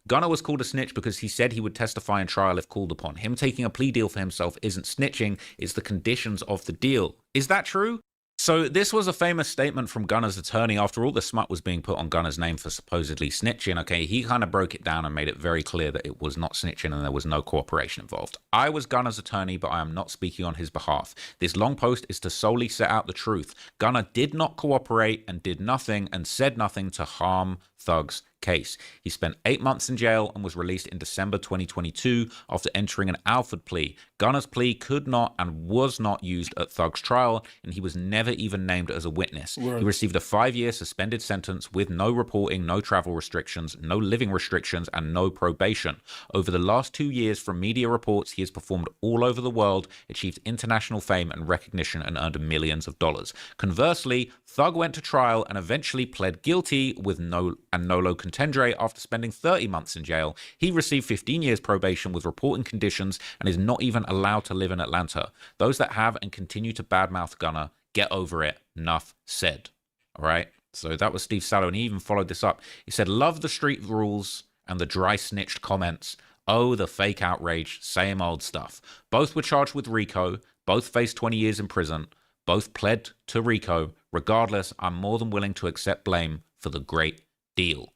Gunna was called a snitch because he said he would testify in trial if called upon. Him taking a plea deal for himself isn't snitching; it's the conditions of the deal. Is that true? So this was a famous statement from Gunna's attorney after all the smut was being put on Gunna's name for supposedly snitching. Okay, he kind of broke it down and made it very clear that it was not snitching and there was no cooperation involved. I was Gunna's attorney, but I am not speaking on his behalf. This long post is to solely set out the truth. Gunna did not cooperate and did nothing and said nothing to harm Thug's case. He spent 8 months in jail and was released in December 2022 after entering an Alford plea. Gunna's plea could not and was not used at Thug's trial, and he was never even named as a witness. Right. He received a 5-year suspended sentence with no reporting, no travel restrictions, no living restrictions, and no probation. Over the last 2 years, from media reports, he has performed all over the world, achieved international fame and recognition, and earned millions of dollars. Conversely, Thug went to trial and eventually pled guilty with nolo contendere after spending 30 months in jail. He received 15 years probation with reporting conditions and is not even allowed to live in Atlanta. Those that have and continue to badmouth Gunna, get over it. Enough said. All right? So that was Steve Sallow, and he even followed this up. He said, love the street rules and the dry snitched comments. Oh, the fake outrage. Same old stuff. Both were charged with RICO. Both faced 20 years in prison. Both pled to RICO. Regardless, I'm more than willing to accept blame for the great deal.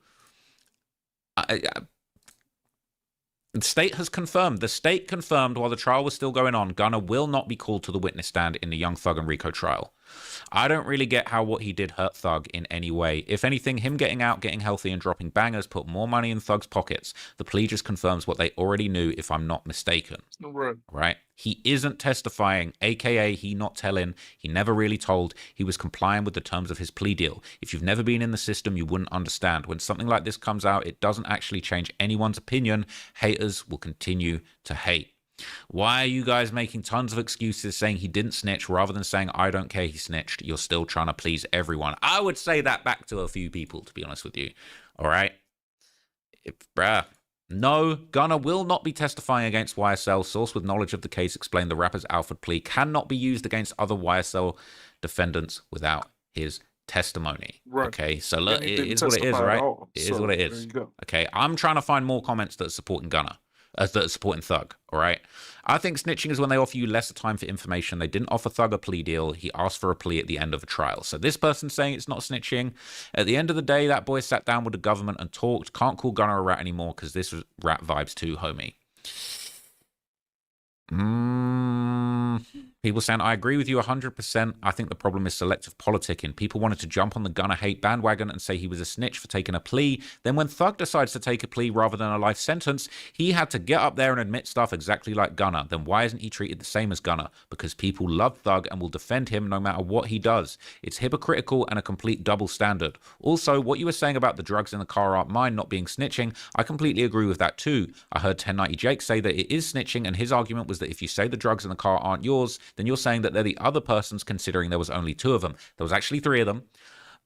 The state has confirmed. The state confirmed while the trial was still going on, Gunna will not be called to the witness stand in the Young Thug and RICO trial. I don't really get how what he did hurt Thug in any way. If anything, him getting out, getting healthy, and dropping bangers put more money in Thug's pockets. The plea just confirms what they already knew, if I'm not mistaken. Right? He isn't testifying, aka he not telling. He never really told. He was complying with the terms of his plea deal. If you've never been in the system, you wouldn't understand. When something like this comes out, it doesn't actually change anyone's opinion. Haters will continue to hate. Why are you guys making tons of excuses saying he didn't snitch rather than saying, I don't care he snitched? You're still trying to please everyone. I would say that back to a few people, to be honest with you. All right? No, Gunna will not be testifying against YSL. Source with knowledge of the case explained the rapper's Alford plea cannot be used against other YSL defendants without his testimony. Right. Okay, so look, it is what it is, right? It is what it is. Okay, I'm trying to find more comments that are supporting Gunna. That are supporting Thug, all right? I think snitching is when they offer you lesser time for information. They didn't offer Thug a plea deal. He asked for a plea at the end of a trial. So this person's saying it's not snitching. At the end of the day, that boy sat down with the government and talked. Can't call Gunna a rat anymore because this was rat vibes too, homie. People saying, I agree with you 100%. I think the problem is selective politicking. People wanted to jump on the Gunna hate bandwagon and say he was a snitch for taking a plea. Then when Thug decides to take a plea rather than a life sentence, he had to get up there and admit stuff exactly like Gunna. Then why isn't he treated the same as Gunna? Because people love Thug and will defend him no matter what he does. It's hypocritical and a complete double standard. Also, what you were saying about the drugs in the car aren't mine not being snitching, I completely agree with that too. I heard 1090 Jake say that it is snitching, and his argument was that if you say the drugs in the car aren't yours, then you're saying that they're the other person's, considering there was only 2 of them. There was actually 3 of them.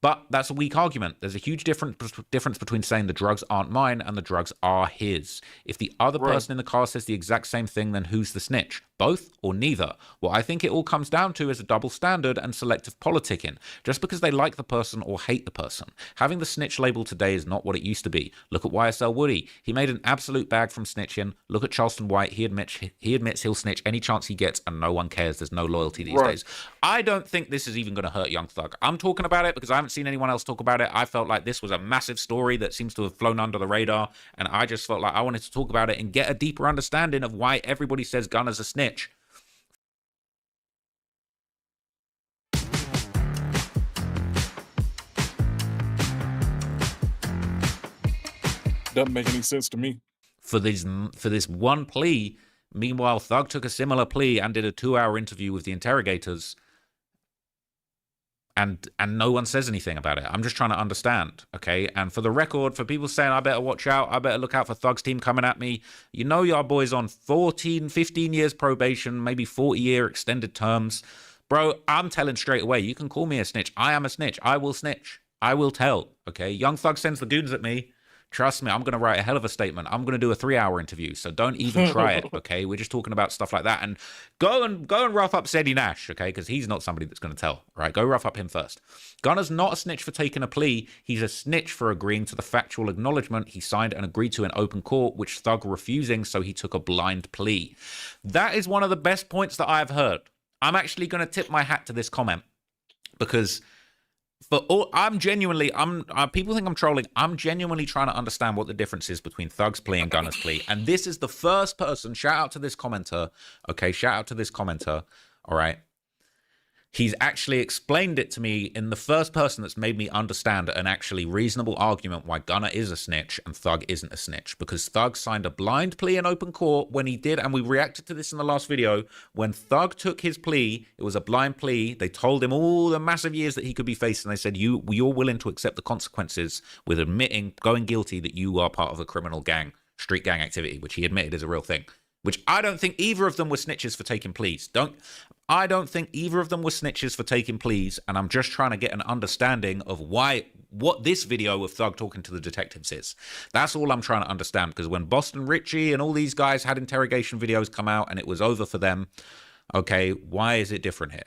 But that's a weak argument. There's a huge difference between saying the drugs aren't mine and the drugs are his. If the other person in the car says the exact same thing, then who's the snitch? Both or neither? What I think it all comes down to is a double standard and selective politicking. Just because they like the person or hate the person. Having the snitch label today is not what it used to be. Look at YSL Woody. He made an absolute bag from snitching. Look at Charleston White. He admits he'll snitch any chance he gets, and no one cares. There's no loyalty these days. I don't think this is even going to hurt Young Thug. I'm talking about it because I haven't seen anyone else talk about it. I felt like this was a massive story that seems to have flown under the radar, and I just felt like I wanted to talk about it and get a deeper understanding of why everybody says Gunna's a snitch. Doesn't make any sense to me. For this one plea, Meanwhile, Thug took a similar plea and did a 2-hour interview with the interrogators, and no one says anything about it. I'm just trying to understand, okay? And for the record, for people saying I better watch out, I better look out for Thug's team coming at me, you know your boy's on 14, 15 years probation, maybe 40-year extended terms. Bro, I'm telling straight away, you can call me a snitch. I am a snitch. I will snitch. I will tell, okay? Young Thug sends the goons at me. Trust me, I'm going to write a hell of a statement. I'm going to do a 3-hour interview, so don't even try it, okay? We're just talking about stuff like that. And go and rough up Zeddy Nash, okay? Because he's not somebody that's going to tell, right? Go rough up him first. Gunna's not a snitch for taking a plea. He's a snitch for agreeing to the factual acknowledgement he signed and agreed to in open court, which Thug refusing, so he took a blind plea. That is one of the best points that I've heard. I'm actually going to tip my hat to this comment because... people think I'm trolling. I'm genuinely trying to understand what the difference is between Thug's plea and Gunna's plea. And this is the first person, shout out to this commenter, okay, shout out to this commenter, all right? He's actually explained it to me in the first person that's made me understand an actually reasonable argument why Gunna is a snitch and Thug isn't a snitch. Because Thug signed a blind plea in open court when he did, and we reacted to this in the last video. When Thug took his plea, it was a blind plea. They told him all the massive years that he could be facing. They said, you're willing to accept the consequences with admitting, going guilty that you are part of a criminal gang, street gang activity, which he admitted is a real thing. Which I don't think either of them were snitches for taking pleas. I don't think either of them were snitches for taking pleas, and I'm just trying to get an understanding of what this video of Thug talking to the detectives is. That's all I'm trying to understand, because when Boston Richie and all these guys had interrogation videos come out and it was over for them, okay, why is it different here?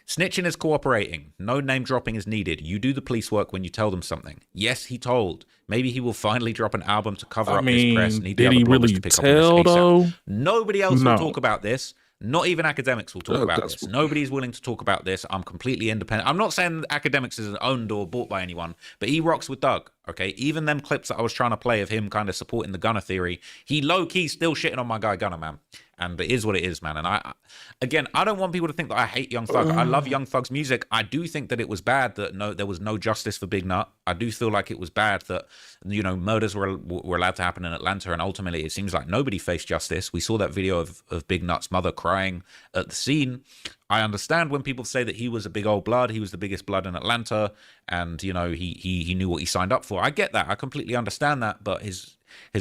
Snitching is cooperating. No name dropping is needed. You do the police work when you tell them something. Yes, he told. Maybe he will finally drop an album to cover up this press. And did he really tell, though? Nobody else will talk about this. Not even academics will talk about this. Nobody's willing to talk about this. I'm completely independent. I'm not saying academics isn't owned or bought by anyone, but he rocks with Doug, okay? Even them clips that I was trying to play of him kind of supporting the Gunna theory, he low-key still shitting on my guy Gunna, man. And it is what it is, man. And I don't want people to think that I hate Young Thug. I love Young Thug's music. I do think that it was bad that there was no justice for Big Nut. I do feel like it was bad that, murders were allowed to happen in Atlanta, and ultimately it seems like nobody faced justice. We saw that video of Big Nut's mother crying at the scene. I understand when people say that he was a big old blood, he was the biggest blood in Atlanta, and he knew what he signed up for. I get that. I completely understand that, but his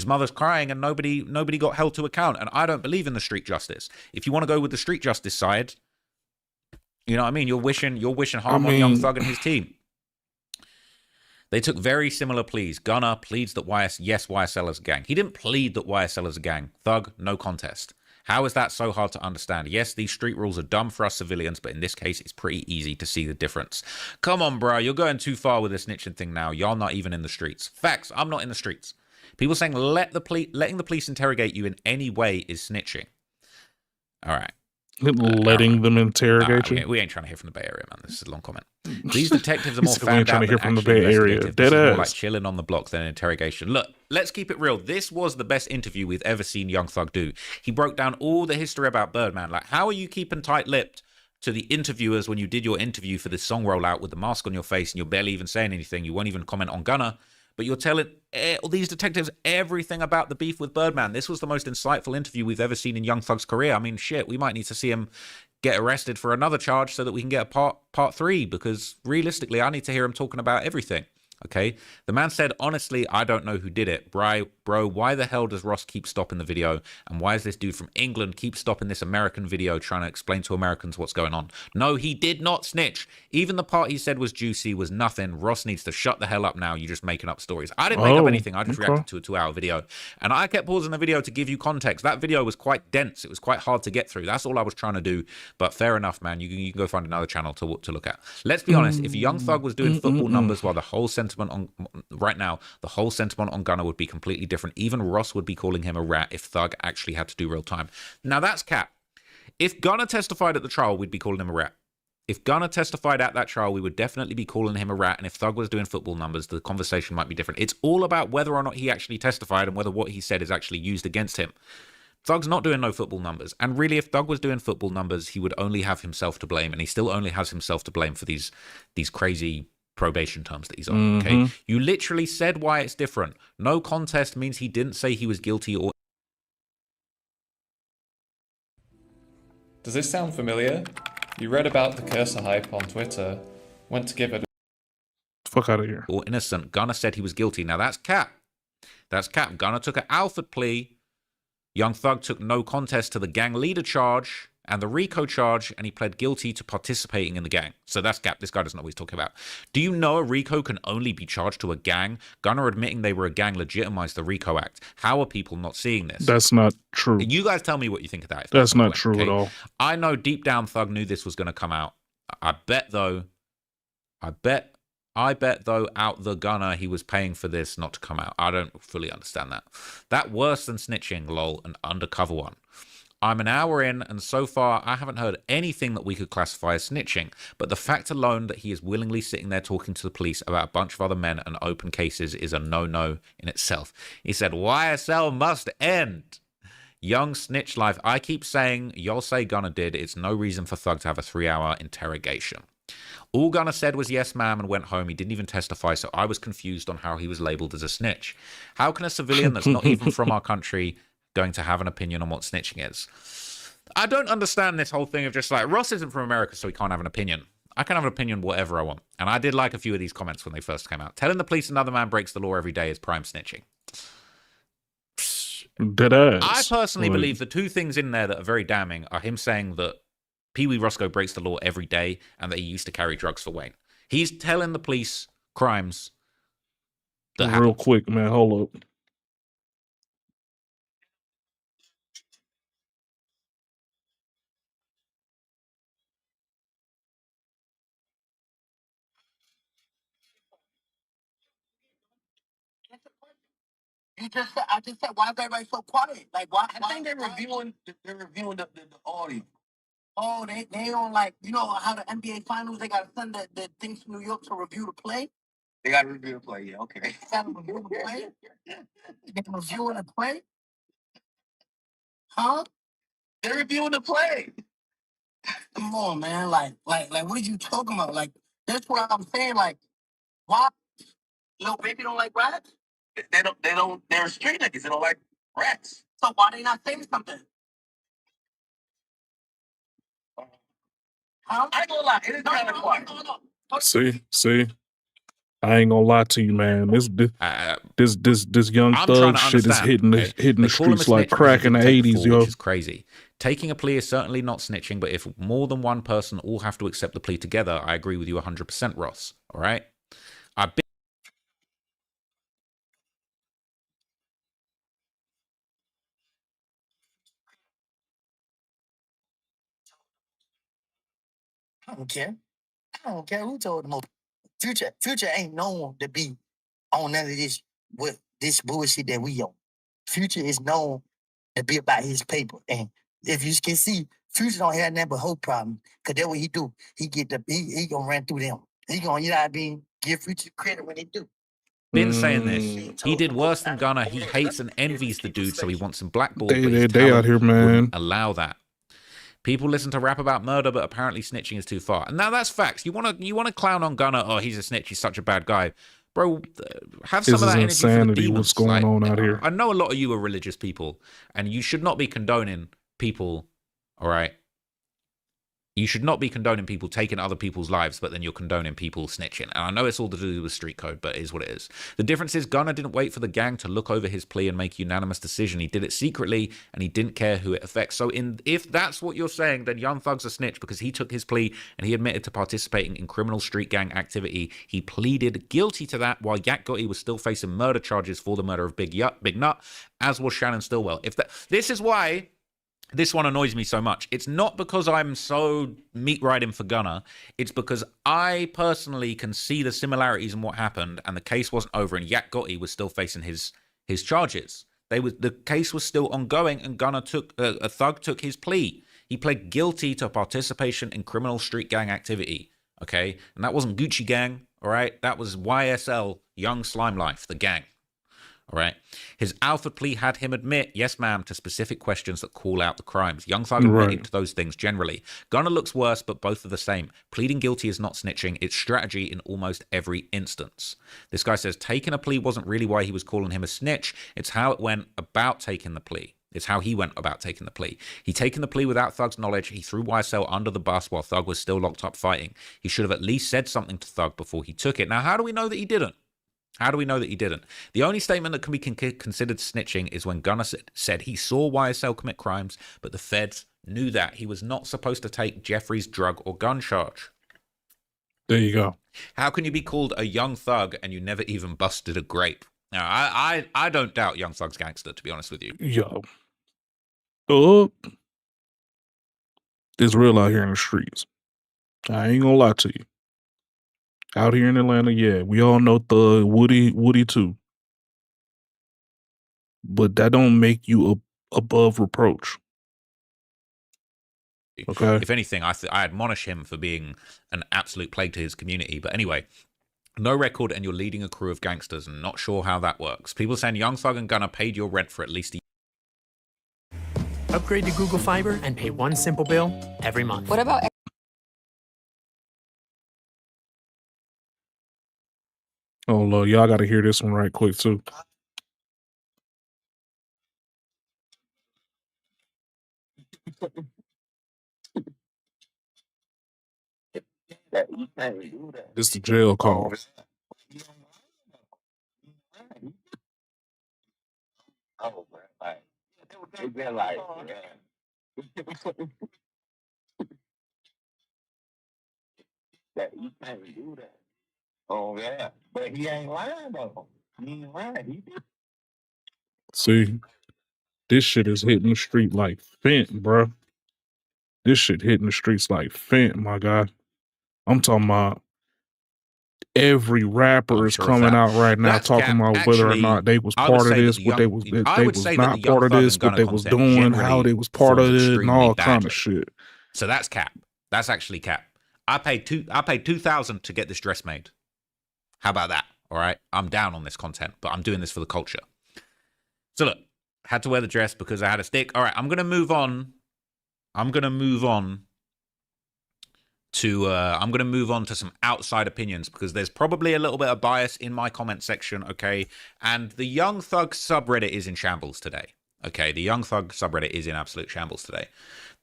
mother's crying and nobody got held to account. And I don't believe in the street justice. If you want to go with the street justice side, you know what I mean? You're wishing harm on Young Thug and his team. They took very similar pleas. Gunna pleads that YSL is a gang. He didn't plead that YSL is a gang. Thug, no contest. How is that so hard to understand? Yes, these street rules are dumb for us civilians, but in this case, it's pretty easy to see the difference. Come on, bro. You're going too far with the snitching thing now. Y'all not even in the streets. Facts. I'm not in the streets. People saying letting the police interrogate you in any way is snitching. All right. Letting them interrogate you? We ain't trying to hear from the Bay Area, man. This is a long comment. These detectives are more found out trying to hear from the Bay Area. This is more like chilling on the block than an interrogation. Look, let's keep it real. This was the best interview we've ever seen Young Thug do. He broke down all the history about Birdman. Like, how are you keeping tight-lipped to the interviewers when you did your interview for this song rollout with the mask on your face and you're barely even saying anything? You won't even comment on Gunna. But you're telling all these detectives everything about the beef with Birdman. This was the most insightful interview we've ever seen in Young Thug's career. I mean, shit, we might need to see him get arrested for another charge so that we can get a part 3, because realistically, I need to hear him talking about everything. Okay, the man said, honestly, I don't know who did it. Bro, why the hell does Ross keep stopping the video? And why is this dude from England keep stopping this American video trying to explain to Americans what's going on? No, he did not snitch. Even the part he said was juicy was nothing. Ross needs to shut the hell up now. You're just making up stories. I didn't make up anything. I just reacted to a 2-hour video. And I kept pausing the video to give you context. That video was quite dense. It was quite hard to get through. That's all I was trying to do. But fair enough, man. You can go find another channel to look at. Let's be honest. If Young Thug was doing football numbers while the whole sentiment on right now, the whole sentiment on Gunna would be completely different. Even Ross would be calling him a rat if Thug actually had to do real time. Now that's cap. If Gunna testified at the trial, we'd be calling him a rat. If Gunna testified at that trial, we would definitely be calling him a rat. And if Thug was doing football numbers, the conversation might be different. It's all about whether or not he actually testified and whether what he said is actually used against him. Thug's not doing no football numbers. And really, if Thug was doing football numbers, he would only have himself to blame. And he still only has himself to blame for these crazy probation terms that he's on. Okay, you literally said why it's different. No contest means he didn't say he was guilty or Does this sound familiar? You read about the cursor hype on Twitter. Went to give it Fuck out of here. Or innocent. Gunna said he was guilty. Now that's cap. That's cap. Gunna took an Alford plea. Young Thug took no contest to the gang leader charge and the RICO charge, and he pled guilty to participating in the gang. So that's cap. This guy doesn't know what he's talking about. Do you know a RICO can only be charged to a gang? Gunna admitting they were a gang legitimized the RICO Act. How are people not seeing this? That's not true. You guys tell me what you think of that. That's not true at all. I know deep down Thug knew this was going to come out. I bet though out the Gunna he was paying for this not to come out. I don't fully understand that. That worse than snitching, lol, an undercover one. I'm an hour in, and so far I haven't heard anything that we could classify as snitching, but the fact alone that he is willingly sitting there talking to the police about a bunch of other men and open cases is a no-no in itself. He said, YSL must end. Young snitch life. I keep saying, y'all say Gunna did. It's no reason for Thug to have a 3-hour interrogation. All Gunna said was yes, ma'am, and went home. He didn't even testify, so I was confused on how he was labeled as a snitch. How can a civilian that's not even from our country going to have an opinion on what snitching is? I don't understand this whole thing of just like, Ross isn't from America, so he can't have an opinion. I can have an opinion whatever I want. And I did like a few of these comments when they first came out. Telling the police another man breaks the law every day is prime snitching. Deadass. I personally believe the two things in there that are very damning are him saying that Pee Wee Roscoe breaks the law every day and that he used to carry drugs for Wayne. He's telling the police crimes that happen. Real quick, man. Hold up. I just said, why is everybody so quiet? Like, why? I think they're reviewing. They're reviewing the audio. Oh, they don't like, you know how the NBA finals, they got to send the things to New York to review the play? They got to review the play, yeah, okay. They got to review the play? They're reviewing the play? Huh? They're reviewing the play. Come on, man. Like, what are you talking about? Like, that's what I'm saying. Like, why? Little baby don't like rats? They're street niggas. They don't like rats. So why they not saying something? Huh? I ain't gonna lie. It is kind of quiet. See, I ain't gonna lie to you, man. This young Thug shit is hitting the streets like crack in the 80s, yo. Which is crazy. Taking a plea is certainly not snitching, but if more than one person all have to accept the plea together, I agree with you 100%, Ross. All right? I don't care. I don't care who told them. Future ain't known to be on none of this bullshit that we on. Future is known to be about his paper. And if you can see, Future don't have nothing but hope problem. Cause that's what he do. He gonna run through them. He gonna, you know what I mean, give Future credit when they do. Been saying this. He did worse than Gunna. He hates and envies the dude, so he wants him blackballed. They out here, man. Allow that. People listen to rap about murder, but apparently snitching is too far. And now that's facts. You wanna clown on Gunna? Oh, he's a snitch. He's such a bad guy, bro. Have some of that energy for the demons. What's going on out here? I know a lot of you are religious people, and you should not be condoning people. All right. You should not be condoning people taking other people's lives, but then you're condoning people snitching. And I know it's all to do with street code, but it is what it is. The difference is Gunna didn't wait for the gang to look over his plea and make a unanimous decision. He did it secretly, and he didn't care who it affects. So if that's what you're saying, then Young Thug's a snitch because he took his plea and he admitted to participating in criminal street gang activity. He pleaded guilty to that while Yak Gotti was still facing murder charges for the murder of Big Nut, as was Shannon Stillwell. This is why this one annoys me so much. It's not because I'm so meat riding for Gunna. It's because I personally can see the similarities in what happened, and the case wasn't over, and Yak Gotti was still facing his charges. The case was still ongoing, and Thug took his plea. He pled guilty to participation in criminal street gang activity. Okay, and that wasn't Gucci Gang. All right, that was YSL, Young Slime Life, the gang. All right. His Alford plea had him admit, yes, ma'am, to specific questions that call out the crimes. Young Thug admitted to those things generally. Gunna looks worse, but both are the same. Pleading guilty is not snitching. It's strategy in almost every instance. This guy says taking a plea wasn't really why he was calling him a snitch. It's how it went about taking the plea. It's how he went about taking the plea. He taken the plea without Thug's knowledge. He threw YSL under the bus while Thug was still locked up fighting. He should have at least said something to Thug before he took it. Now, how do we know that he didn't? How do we know that he didn't? The only statement that can be considered snitching is when Gunna said he saw YSL commit crimes, but the feds knew that. He was not supposed to take Jeffrey's drug or gun charge. There you go. How can you be called a young thug and you never even busted a grape? Now, I don't doubt Young Thug's gangster, to be honest with you. Yo. It's real out here in the streets. I ain't gonna lie to you. Out here in Atlanta, yeah, we all know Thug, Woody too. But that don't make you above reproach. Okay. If anything, I admonish him for being an absolute plague to his community. But anyway, no record and you're leading a crew of gangsters. I'm not sure how that works. People saying Young Thug and Gunna paid your rent for at least a year. Upgrade to Google Fiber and pay one simple bill every month. What about... Oh, Lord, y'all got to hear this one right quick, too. This the jail call. Oh, like, it's been like, that you can't do that. Oh, yeah. But he ain't lying, though. He ain't lying. He did. See, this shit is hitting the street like fent, bro. This shit hitting the streets like fent, my guy. I'm talking about every rapper is coming out right now talking about whether or not they was part of this, what they was not part of this, what they was doing, how they was part of it, and all kind of shit. So that's cap. That's actually cap. I paid $2,000 to get this dress made. How about that? All right, I'm down on this content, but I'm doing this for the culture. So look, had to wear the dress because I had a stick. All right, I'm gonna move on. I'm gonna move on to some outside opinions because there's probably a little bit of bias in my comment section, okay? And the Young Thug subreddit is in shambles today. Okay, the Young Thug subreddit is in absolute shambles today.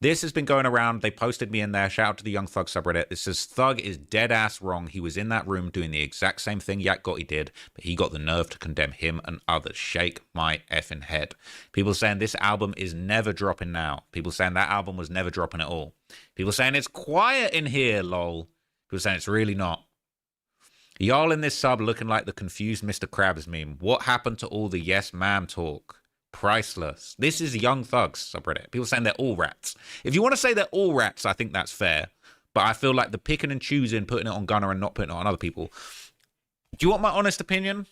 This has been going around. They posted me in there. Shout out to the Young Thug subreddit. It says, Thug is dead ass wrong. He was in that room doing the exact same thing Yak Gotti did, but he got the nerve to condemn him and others. Shake my effing head. People saying this album is never dropping now. People saying that album was never dropping at all. People saying it's quiet in here, lol. People saying it's really not. Y'all in this sub looking like the confused Mr. Krabs meme. What happened to all the yes ma'am talk? Priceless. This is Young Thugs subreddit. People saying they're all rats. If you want to say they're all rats, I think that's fair. But I feel like the picking and choosing, putting it on Gunna and not putting it on other people. Do you want my honest opinion?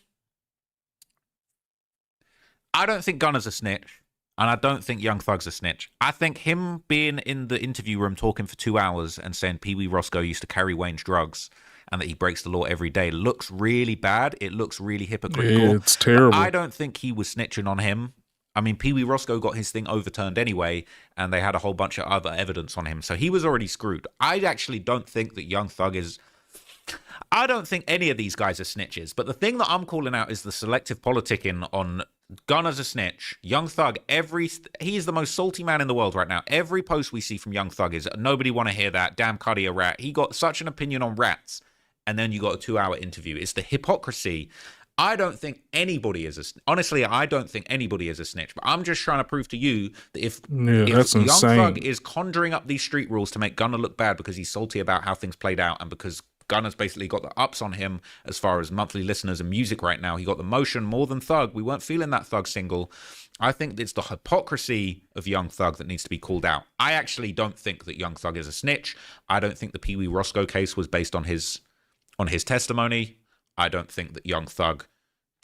I don't think Gunna's a snitch. And I don't think Young Thug's a snitch. I think him being in the interview room talking for 2 hours and saying Pee Wee Roscoe used to carry Wayne's drugs and that he breaks the law every day looks really bad. It looks really hypocritical. Yeah, it's terrible. I don't think he was snitching on him. I mean, Pee Wee Roscoe got his thing overturned anyway, and they had a whole bunch of other evidence on him. So he was already screwed. I actually don't think that Young Thug is... I don't think any of these guys are snitches. But the thing that I'm calling out is the selective politicking on Gunna's a snitch. Young Thug, he is the most salty man in the world right now. Every post we see from Young Thug is, nobody want to hear that. Damn Cuddy a rat. He got such an opinion on rats. And then you got a 2-hour interview. It's the hypocrisy. I don't think anybody is honestly, I don't think anybody is a snitch. But I'm just trying to prove to you that if Young Thug is conjuring up these street rules to make Gunna look bad because he's salty about how things played out and because Gunna's basically got the ups on him as far as monthly listeners and music right now. He got the motion more than Thug. We weren't feeling that Thug single. I think it's the hypocrisy of Young Thug that needs to be called out. I actually don't think that Young Thug is a snitch. I don't think the Pee Wee Roscoe case was based on his testimony. I don't think that Young Thug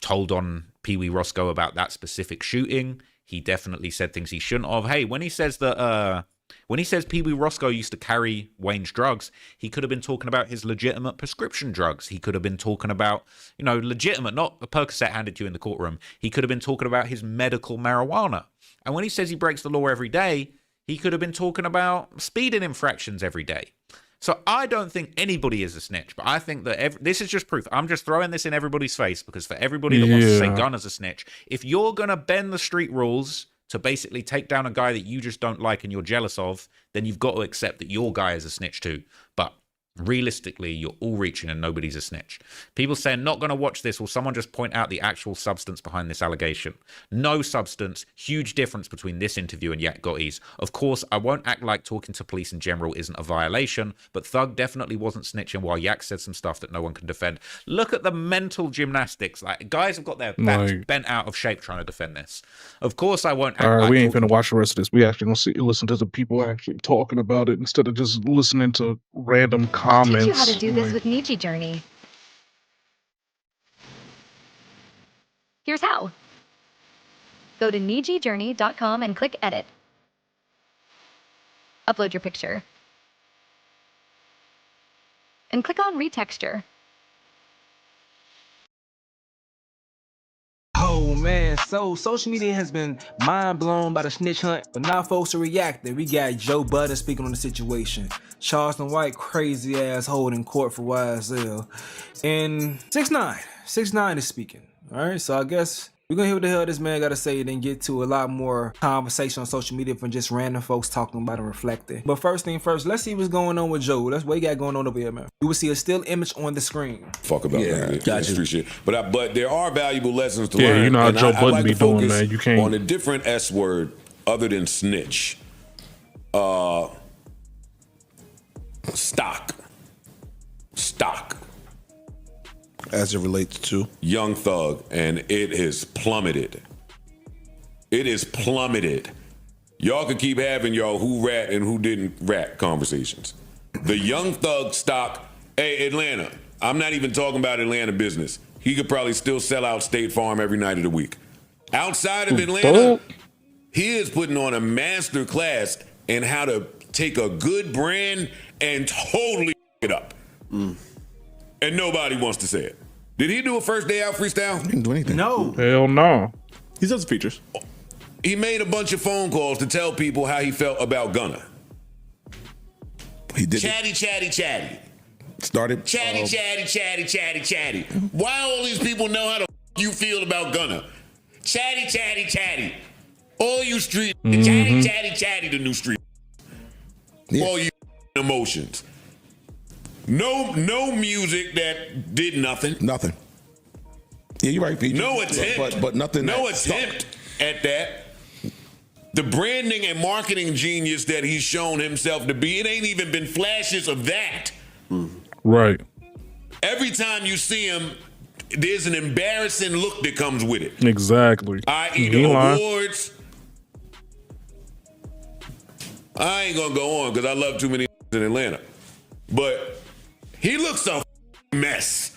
told on Pee Wee Roscoe about that specific shooting. He definitely said things he shouldn't have. Hey, when he says Pee Wee Roscoe used to carry Wayne's drugs, he could have been talking about his legitimate prescription drugs. He could have been talking about, legitimate, not a Percocet handed to you in the courtroom. He could have been talking about his medical marijuana. And when he says he breaks the law every day, he could have been talking about speeding infractions every day. So I don't think anybody is a snitch, but I think that this is just proof. I'm just throwing this in everybody's face because for everybody that wants to say Gunna's a snitch, if you're going to bend the street rules to basically take down a guy that you just don't like and you're jealous of, then you've got to accept that your guy is a snitch too. But realistically, you're all reaching and nobody's a snitch. People saying, not going to watch this. Will someone just point out the actual substance behind this allegation? No substance. Huge difference between this interview and Yak Gotti's. Of course, I won't act like talking to police in general isn't a violation, but Thug definitely wasn't snitching while Yak said some stuff that no one can defend. Look at the mental gymnastics. Like, guys have got their backs bent out of shape trying to defend this. Of course, I won't act like we ain't finna watch the rest of this. We actually gonna listen to the people actually talking about it instead of just listening to random comments. Teach you how to do this with Niji Journey. Here's how. Go to nijijourney.com and click Edit. Upload your picture. And click on Retexture. Oh man, so social media has been mind blown by the snitch hunt, but now folks are reacting. We got Joe Budden speaking on the situation, Charleston White crazy ass holding court for YSL, and 6ix9ine is speaking. All right, so I guess we're gonna hear what the hell this man got to say, and then get to a lot more conversation on social media from just random folks talking about and reflecting. But first thing first, let's see what's going on with Joe. That's what he got going on over here, man. You will see a still image on the screen. Fuck about that. Gotcha. Shit. But there are valuable lessons to learn. Yeah, you know how Joe Budden like be doing, man. You can't on a different S word other than snitch. Stock. As it relates to Young Thug, and it has plummeted. It is plummeted. Y'all can keep having y'all who rat and who didn't rat conversations. The Young Thug stock, hey, Atlanta, I'm not even talking about Atlanta business. He could probably still sell out State Farm every night of the week. Outside of Atlanta, he is putting on a master class in how to take a good brand and totally it up. And nobody wants to say it. Did he do a first day out freestyle? He didn't do anything. No. Hell no. He does features. He made a bunch of phone calls to tell people how he felt about Gunna. He did. Chatty. Started. Chatty. Why all these people know how you feel about Gunna? Chatty. All you street, chatty, the new street. Yeah. All you emotions. No music that did nothing. Nothing. Yeah, you're right, Pete. No attempt. But nothing. No attempt at that. The branding and marketing genius that he's shown himself to be, it ain't even been flashes of that. Right. Every time you see him, there's an embarrassing look that comes with it. Exactly. I.e. the awards. I ain't gonna go on because I love too many in Atlanta. But he looks a mess.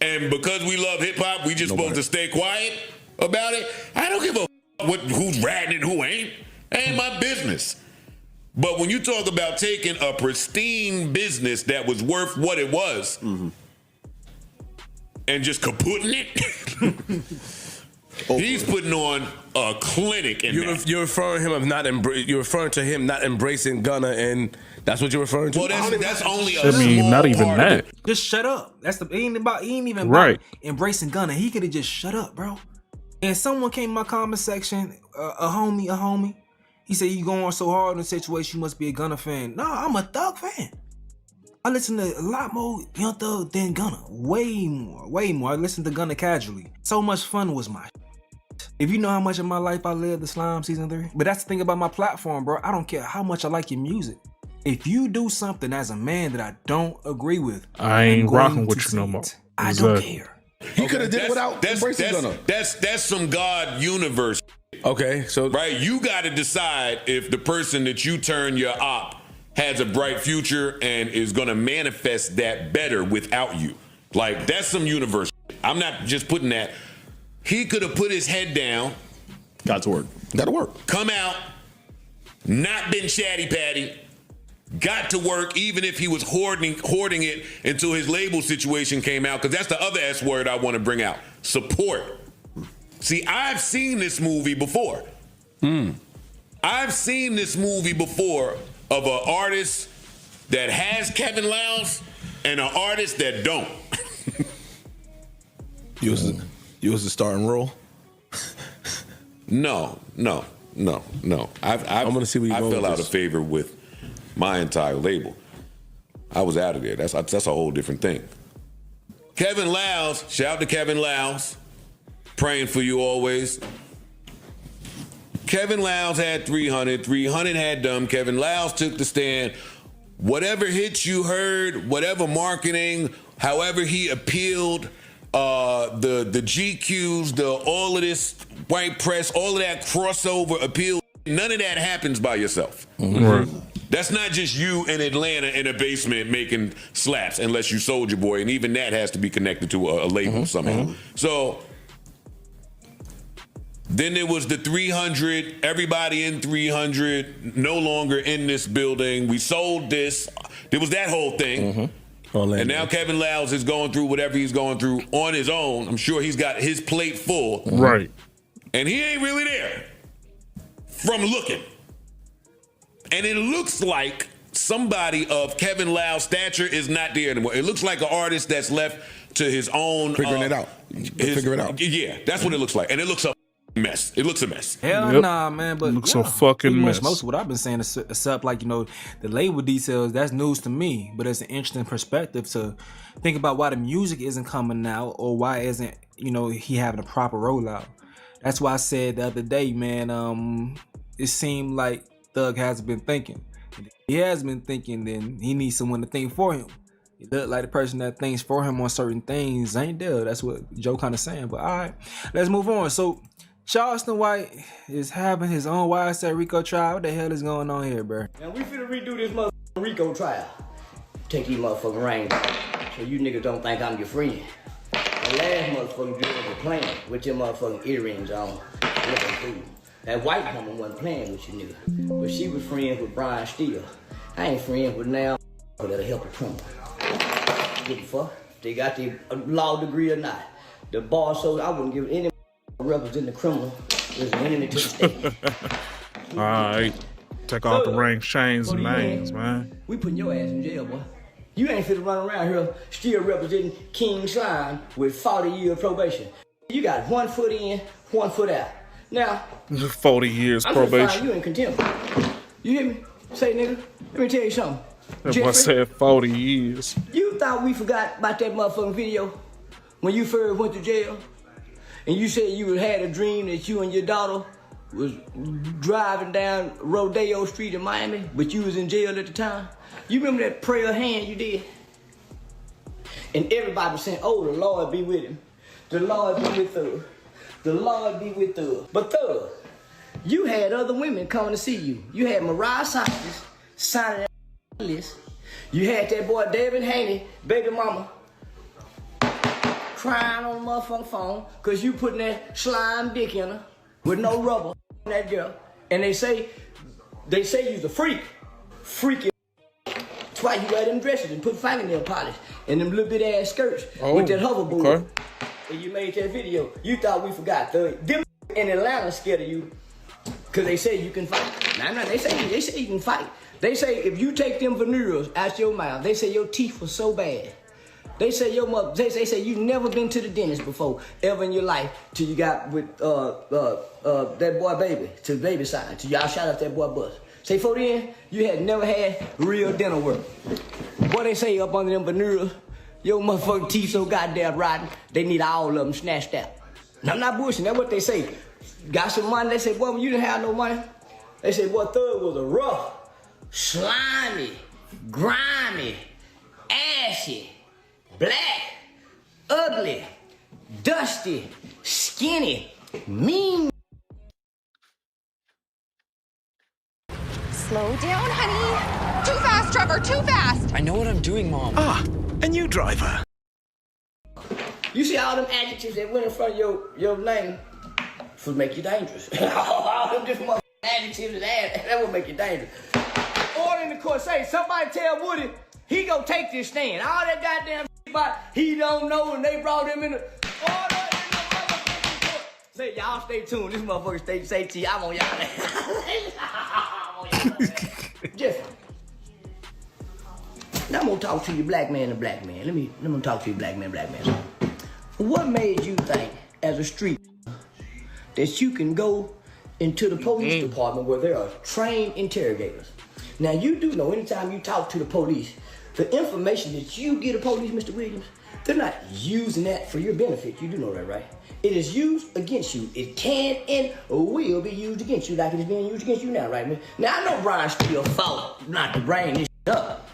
And because we love hip hop, we just supposed to stay quiet about it. I don't give a who's ratting and who ain't. That ain't my business. But when you talk about taking a pristine business that was worth what it was and just kaputting it, he's putting on a clinic. You're referring to him not embracing Gunna, and that's what you're referring to. Well, that's only a I mean, small not even part that. of it. Just shut up. He ain't even Right. about embracing Gunna. He could have just shut up, bro. And someone came in my comment section, a homie. He said, "You going so hard in the situation, you must be a Gunna fan." No, I'm a Thug fan. I listen to a lot more Young Thug than Gunna. Way more. I listen to Gunna casually. So Much Fun was my If you know how much of my life I lived the Slime season 3. But that's the thing about my platform, bro. I don't care how much I like your music. If you do something as a man that I don't agree with, I ain't rocking with you no more. I don't care. He could have did without embracing Gunna. That's some God universe. Okay, so right, you got to decide if the person that you turn your op has a bright future and is going to manifest that better without you. Like, that's some universe. I'm not just putting that. He could have put his head down. Got to work. Come out, not been chatty patty. Got to work even if he was hoarding it until his label situation came out, because that's the other S word I want to bring out. Support. See, I've seen this movie before. I've seen this movie before of an artist that has Kevin Lowndes and an artist that don't. You was the starting role? No. No. I'm gonna see where you I go fell with out this. of favor with my entire label. I was out of there. That's a whole different thing. Kevin Lows, shout out to Kevin Lows. Praying for you always. Kevin Lows had 300. 300 had Dumb. Kevin Lows took the stand. Whatever hits you heard, whatever marketing, however he appealed, the GQs, all of this white press, all of that crossover appeal, none of that happens by yourself. Right. That's not just you in Atlanta in a basement making slaps, unless you Soulja Boy, and even that has to be connected to a label somehow. So then there was the 300, everybody in 300, no longer in this building. We sold this. There was that whole thing. And now Kevin Lows is going through whatever he's going through on his own. I'm sure he's got his plate full. Right. And he ain't really there from looking. And it looks like somebody of Kevin Lows' stature is not there anymore. It looks like an artist that's left to his own. Figuring it out. Figure it out. Yeah, that's what it looks like. And it looks a mess. It looks a mess. Hell nah, man. But looks a fucking mess. Most of what I've been saying is except like, the label details, that's news to me. But it's an interesting perspective to think about why the music isn't coming out or why isn't, he having a proper rollout. That's why I said the other day, man, it seemed like Thug has been thinking. If he has been thinking, then he needs someone to think for him. It look like the person that thinks for him on certain things ain't there. That's what Joe kind of saying. But all right, let's move on. So Charleston White is having his own YSL Rico trial. What the hell is going on here, bro? Now we finna redo this motherfucking Rico trial. Take these motherfucking rings off, so you niggas don't think I'm your friend. The last motherfucking dude was playing with your motherfucking earrings on, looking cool. That white woman wasn't playing with you niggas, but she was friends with Brian Steele. I ain't friends with now that'll help a criminal. Give a fuck if they got the law degree or not. The bar so I wouldn't give any representing the criminal as an enemy to the state. All right. Take off the rings, chains, and names, man. We putting your ass in jail, boy. You ain't fit to run around here still representing King Slime with 40 years probation. You got 1 foot in, 1 foot out. Now, 40 years I'm probation. find you in contempt. You hear me? Say, nigga, let me tell you something. That boy said 40 years. You thought we forgot about that motherfucking video when you first went to jail? And you said you had a dream that you and your daughter was driving down Rodeo Street in Miami, but you was in jail at the time? You remember that prayer hand you did? And everybody was saying, oh, the Lord be with him. The Lord be with Thug. The Lord be with Thug. But Thug, you had other women coming to see you. You had Mariah Sanchez signing that list. You had that boy David Haney, baby mama, crying on the motherfucking phone because you putting that slime dick in her with no rubber on that girl. And they say you's a freak. Freaky. That's why you wear them dresses and put fingernail polish and them little bit ass skirts with that hoverboard. Okay. And you made that video. You thought we forgot. Them in Atlanta scared of you because they say you can fight. Nah, they say you can fight. They say if you take them veneers out your mouth, they say your teeth were so bad. They say your mother. They say you never been to the dentist before ever in your life till you got with that boy baby to the baby side till y'all shot up that boy bus. Say for then you had never had real dental work. What they say up under them veneers, your motherfucking teeth so goddamn rotten, they need all of them snatched out. And I'm not bullshitting. That's what they say. Got some money? They say, boy, when you didn't have no money, they say, boy, Thug was a rough, slimy, grimy, ashy, black, ugly, dusty, skinny, mean. Slow down, honey. Too fast, Trevor, too fast. I know what I'm doing, Mom. Ah, a new driver. You see all them adjectives that went in front of your name would make you dangerous. All them different adjectives that would make you dangerous. Or in the court say, somebody tell Woody he gonna take this stand. All that goddamn shit about he don't know and they brought him in the order in the motherfucking court. Say, y'all stay tuned. This motherfucker stay to you. I'm on y'all. Jeffrey. Now I'm gonna talk to you black man to black man. Let me talk to you black man. What made you think as a street that you can go into the police department where there are trained interrogators. Now, you do know anytime you talk to the police, the information that you get of police, Mr. Williams, they're not using that for your benefit. You do know that, right? It is used against you. It can and will be used against you like it is being used against you now, right, man? Now, I know Brian Steele fought not to bring this up,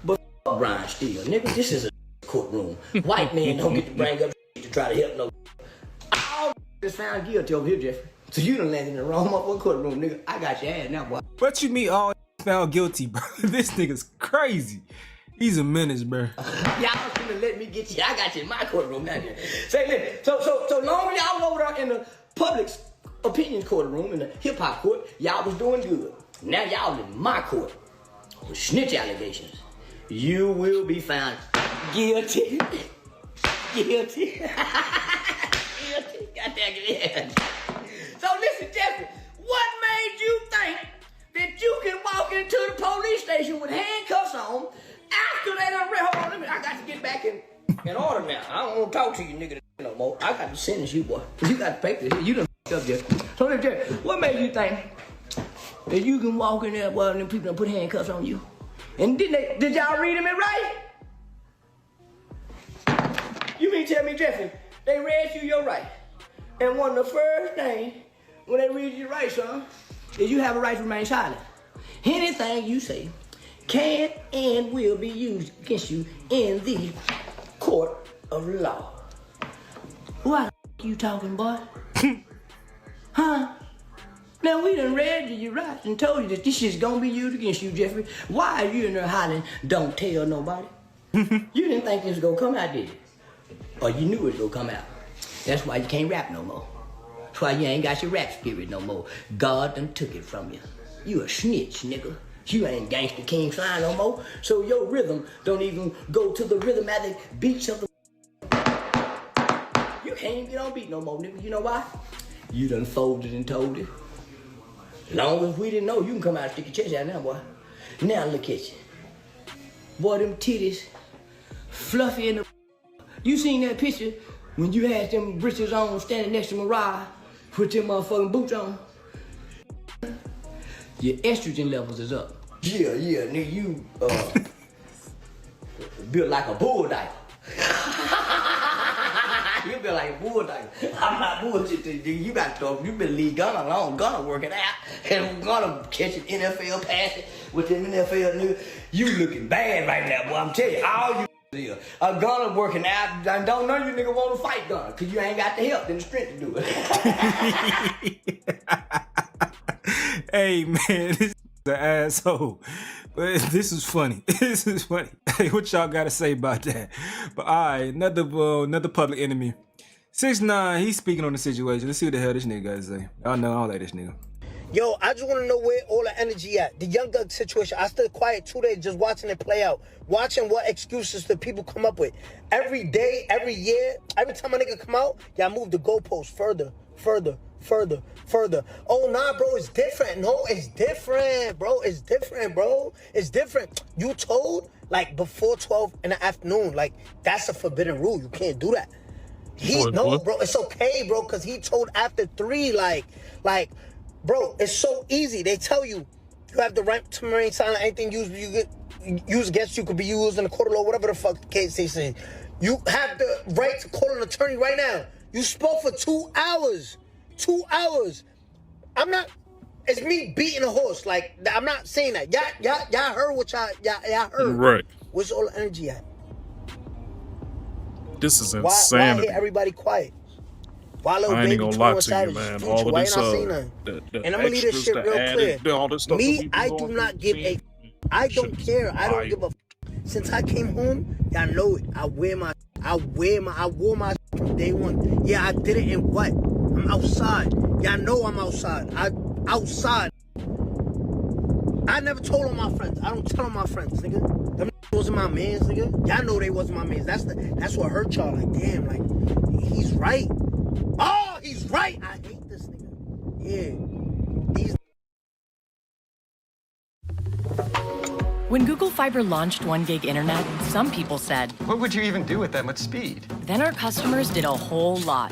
but Brian Steele, nigga, this is a courtroom. White men don't get to bring up to try to help no. All is found guilty over here, Jeffrey. So you done landed in the wrong motherfucking courtroom, nigga. I got your ass now, boy. What you mean all found guilty, bro? This nigga's crazy. He's a menace, bro. Y'all shouldn't let me get you. I got you in my courtroom now. Say, listen, so long as y'all over there in the public opinion courtroom, in the hip hop court, y'all was doing good. Now y'all in my court with snitch allegations. You will be found guilty. Guilty. Guilty. Goddamn it. So listen, Jeffrey, what made you think that you can walk into the police station with handcuffs on after they done hold on, I got to get back in order now. I don't want to talk to you nigga no more. I got to sentence you, boy. You got to pay for this. You done up Jeffrey. So Jeffrey, what made you think that you can walk in there while them people done put handcuffs on you? And did y'all read them it right? You mean tell me, Jeffrey, they read you your right. And one of the first things when they read you right, son, is you have a right to remain silent. Anything you say can and will be used against you in the court of law. Why the you talking, boy? Huh? Now we done read you right and told you that this shit's gonna be used against you, Jeffrey. Why are you in there hollering, don't tell nobody? You didn't think this was gonna come out, did you? Or you knew it was gonna come out. That's why you can't rap no more. That's why you ain't got your rap spirit no more. God done took it from you. You a snitch, nigga. You ain't Gangsta King Slime no more. So your rhythm don't even go to the rhythmatic beats of the. You can't even get on beat no more, nigga. You know why? You done folded and told it. As long as we didn't know, you can come out and stick your chest out now, boy. Now look at you. Boy, them titties, fluffy in the. You seen that picture when you had them britches on standing next to Mariah, put your motherfucking boots on? Your estrogen levels is up. Yeah, nigga, you built like a bull diaper. You built like a bull diaper. I'm not bullshitting you. You got to, you better leave Gunna alone. Gunna working out. And Gunna catching NFL passes with them NFL niggas. You looking bad right now, boy. I'm telling you, all you here. Gunna working out. I don't know you nigga want to fight Gunna because you ain't got the help and the strength to do it. Hey, man, this is an asshole. But this is funny. This is funny. Hey, what y'all got to say about that? But all right, another public enemy. 6ix9ine, he's speaking on the situation. Let's see what the hell this nigga got to say. Y'all know I don't like this nigga. Yo, I just want to know where all the energy at. The Young Thug situation, I stood quiet 2 days just watching it play out. Watching what excuses the people come up with. Every day, every year, every time a nigga come out, y'all move the goalposts further. Oh, nah, bro, it's different. No, it's different, bro. It's different, bro. It's different. You told, like, before 12 in the afternoon. Like, that's a forbidden rule. You can't do that. No, bro, it's okay, bro, because he told after 3, like, bro, it's so easy. They tell you, you have the right to remain silent. Anything used against you could be used in the court of law, whatever the fuck the case they say. You have the right to call an attorney right now. You spoke for 2 hours. 2 hours. I'm not, it's me beating a horse. Like, I'm not saying that. Y'all heard what y'all heard. Right. Where's all the energy at? This is Why insanity. hear everybody quiet? Why little I ain't baby gonna lie to you, Savage, man. Future, All of why this, you not saying nothing? the And I'm gonna leave this extras, shit the real added, clear. all this stuff that we Me, be I going do through, not give a. I don't care. I don't give a. Since I came home, y'all know it. I wore my from day one. Yeah, I did it in what? I'm outside. Y'all know I'm outside. Outside. I never told on my friends. I don't tell on my friends, nigga. Them wasn't my mans, nigga. Y'all know they wasn't my mans. That's what hurt y'all. Like, damn, like, he's right. Oh, he's right. I hate this nigga. Yeah. When Google Fiber launched 1 gig internet, some people said, what would you even do with that much speed? Then our customers did a whole lot.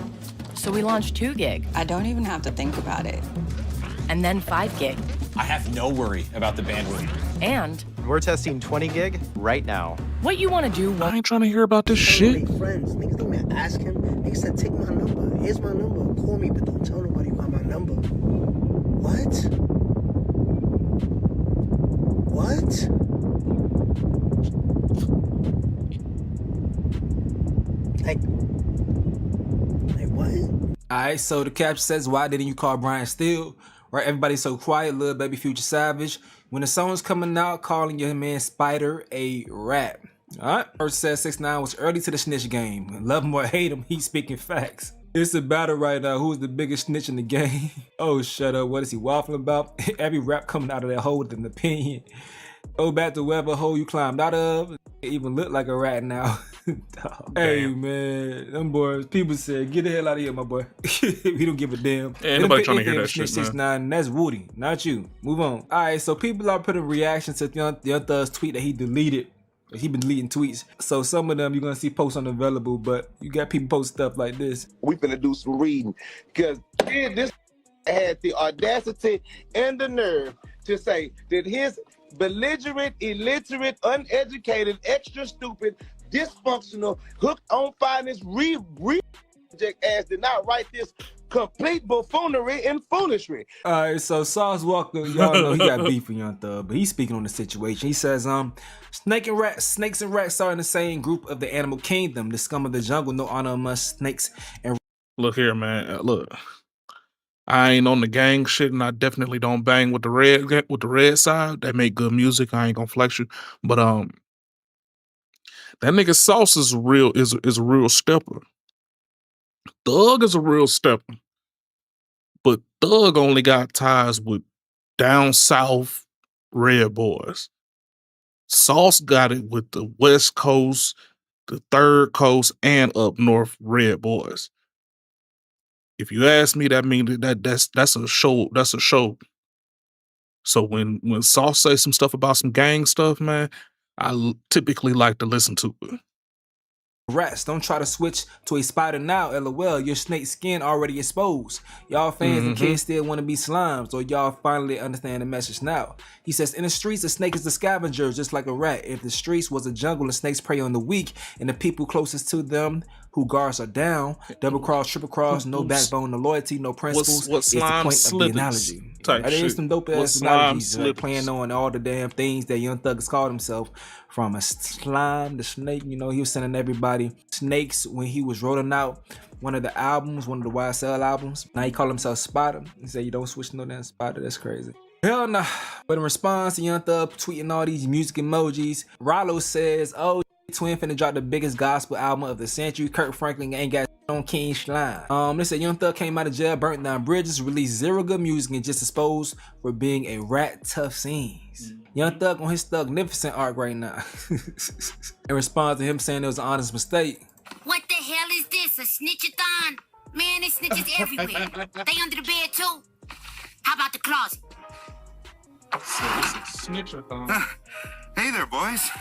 So we launched 2 gig. I don't even have to think about it. and then 5 gig. I have no worry about the bandwidth. And we're testing 20 gig right now. what you want to do I ain't trying to hear about this shit. Friends, niggas don't even ask him. Niggas said, take my number. Here's my number. Call me, but don't tell nobody about my number. What? What? Like what? Alright, so the caption says, why didn't you call Brian Steele? Right, everybody's so quiet, little baby Future Savage. When the song's coming out, calling your man Spider a rat. Alright, first says 6ix9ine was early to the snitch game. Love him or hate him, he's speaking facts. It's a battle right now. Who's the biggest snitch in the game? Oh, shut up. What is he waffling about? Every rap coming out of that hole with an opinion. Go back to whatever hole you climbed out of. It even look like a rat now. Hey, man. Them boys, people said, get the hell out of here, my boy. We don't give a damn. Ain't nobody trying to hear that shit, man. 6ix9ine, that's Woody, not you. Move on. All right, so people are putting reactions to Young Thug's tweet that he deleted. He been deleting tweets. So some of them you're gonna see posts unavailable, but you got people post stuff like this. We finna do some reading. Because this had the audacity and the nerve to say that his belligerent, illiterate, uneducated, extra stupid, dysfunctional, hooked on finance, project ass did not write this complete buffoonery and foolishness. Alright, so Sauce Walker, y'all know he got beef with Young Thug, but he's speaking on the situation. He says, snakes and rats are in the same group of the animal kingdom. The scum of the jungle, no honor amongst snakes and Look here, man. Look. I ain't on the gang shit, and I definitely don't bang with the red side. They make good music. I ain't gonna flex you. But that nigga Sauce is a real stepper. Thug is a real stepper. But Thug only got ties with down south red boys. Sauce got it with the West Coast, the Third Coast, and up north red boys. If you ask me, that means that's a show. That's a show. So when Sauce says some stuff about some gang stuff, man, I typically like to listen to it. rats. Don't try to switch to a spider now, LOL. Your snake skin already exposed. Y'all fans and kids still want to be slimes, or y'all finally understand the message now. He says, in the streets, a snake is the scavenger, just like a rat. If the streets was a jungle, the snakes prey on the weak, and the people closest to them who guards are down, double cross, triple cross, no backbone, no loyalty, no principles. What's is the slime point of the analogy. That is some dope ass analogies, like playing on all the damn things that Young Thug has called himself. From a slime, the snake, you know, he was sending everybody snakes when he was rolling out one of the albums, one of the YSL albums. Now he called himself Spider. He said, you don't switch no damn Spider, that's crazy. Hell nah. But in response to Young Thug tweeting all these music emojis, Rollo says, oh, Twin finna drop the biggest gospel album of the century. Kirk Franklin ain't got on King Slime. They said Young Thug came out of jail, burnt down bridges, released 0 good music, and just exposed for being a rat tough scenes. Young Thug on his Thugnificent arc right now. In response to him saying it was an honest mistake. What the hell is this? A snitchathon? Man, there's snitches everywhere. They under the bed too. How about the closet? Snitchathon. Hey there, boys.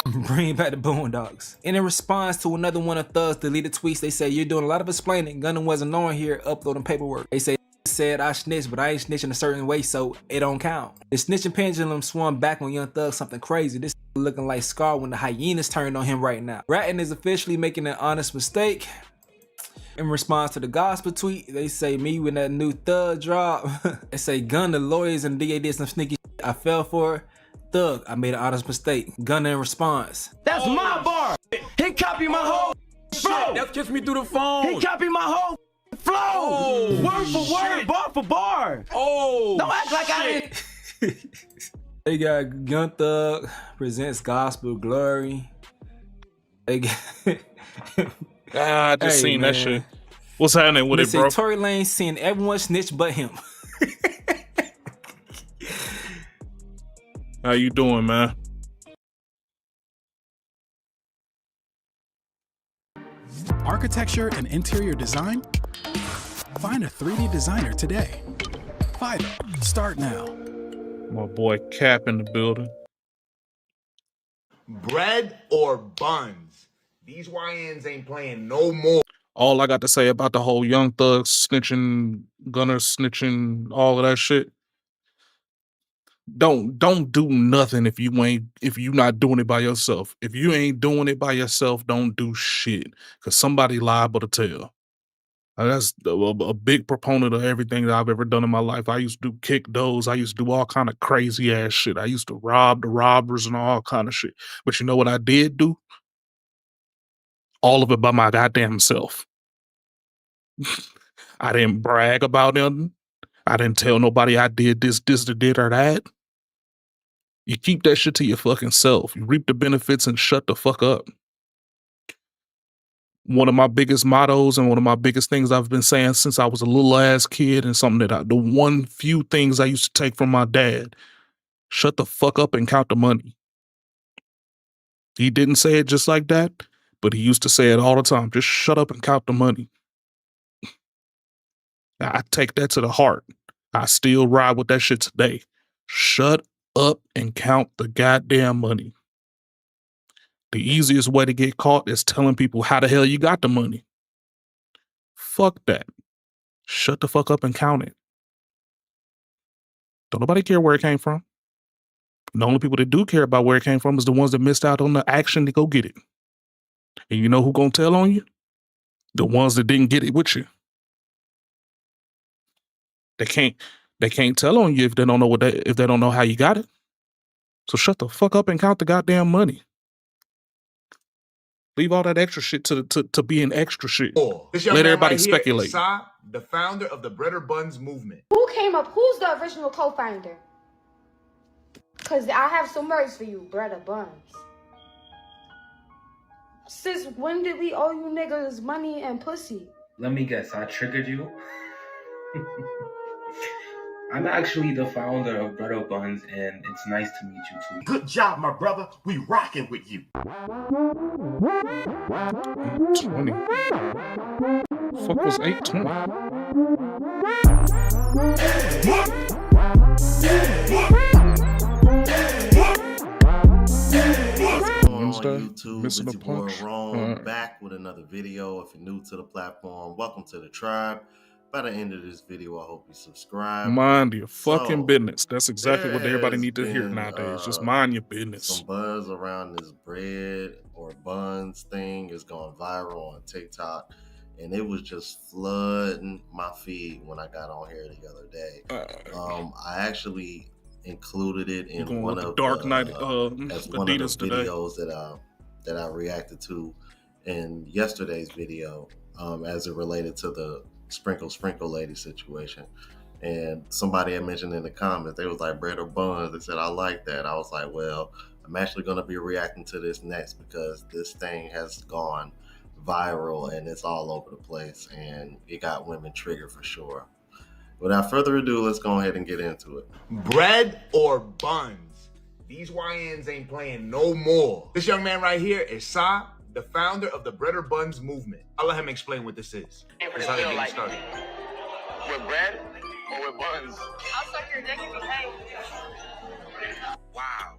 Bring back the Boondocks. And in response to another one of Thug's deleted tweets, they say, you're doing a lot of explaining. Gunna wasn't on here uploading paperwork. They say, said I snitched, but I ain't snitching a certain way, so it don't count. The snitching pendulum swung back on Young Thug something crazy. This looking like Scar when the hyenas turned on him right now. Ratton is officially making an honest mistake. In response to the gospel tweet, they say me when that new Thug drop. They say Gunna, lawyers, and DA did some sneaky shit. I fell for it. Thug, I made an honest mistake. Gunna in response. That's my bar. He copied my whole flow. That gets me through the phone. He copied my whole flow. Oh, word for word, bar for bar. Oh, don't act like I didn't. They got Young Thug presents gospel glory. They got I just seen that shit. What's happening with it, bro? Tory Lanez seeing everyone snitch but him. How you doing, man? Architecture and interior design? Find a 3D designer today. Fiverr, start now. My boy Cap in the building. Bread or buns? These YNs ain't playing no more. All I got to say about the whole Young Thug snitching, Gunner snitching, all of that shit. Don't do nothing if you not doing it by yourself. If you ain't doing it by yourself, don't do shit. Cause somebody liable to tell. That's a big proponent of everything that I've ever done in my life. I used to do kick those. I used to do all kind of crazy ass shit. I used to rob the robbers and all kind of shit. But you know what I did do? All of it by my goddamn self. I didn't brag about nothing. I didn't tell nobody I did this, or did or that. You keep that shit to your fucking self. You reap the benefits and shut the fuck up. One of my biggest mottos and one of my biggest things I've been saying since I was a little ass kid, and something that the one few things I used to take from my dad: shut the fuck up and count the money. He didn't say it just like that, but he used to say it all the time. Just shut up and count the money. I take that to the heart. I still ride with that shit today. Shut up and count the goddamn money. The easiest way to get caught is telling people how the hell you got the money. Fuck that. Shut the fuck up and count it. Don't nobody care where it came from. The only people that do care about where it came from is the ones that missed out on the action to go get it. And you know who gonna tell on you? The ones that didn't get it with you. They can't tell on you if they don't know if they don't know how you got it. So shut the fuck up and count the goddamn money. Leave all that extra shit to being extra shit. This young Let man everybody right here is speculate. Sa, the founder of the Bread or Buns movement. Who came up? Who's the original co-founder? Cause I have some words for you, Bread or Buns. Since when did we owe you niggas money and pussy? Let me guess, I triggered you? I'm actually the founder of Bread or Buns, and it's nice to meet you too. Good job, my brother. We rocking with you. 820. Fuck was 820? YouTube, Missing it's a your boy punch. Rome, back with another video. If you're new to the platform, welcome to the tribe. By the end of this video, I hope you subscribe. Mind your fucking So, business. That's exactly what everybody has need to hear been, nowadays. Just mind your business. Some buzz around this bread or buns thing is going viral on TikTok, and it was just flooding my feed when I got on here the other day. I actually included it in one of Dark Knight as one of the Adidas today. videos that I reacted to in yesterday's video, as it related to the sprinkle lady situation. And somebody had mentioned in the comments, they was like, bread or buns. They said, I like that. I was like, well, I'm actually going to be reacting to this next because this thing has gone viral and it's all over the place and it got women triggered for sure. Without further ado, let's go ahead and get into it. Bread or buns? These YNs ain't playing no more. This young man right here is Sa, the founder of the Bread or Buns movement. I'll let him explain what this is. That's how they get started. With bread or with buns? I'll suck your dick if you pay. Wow,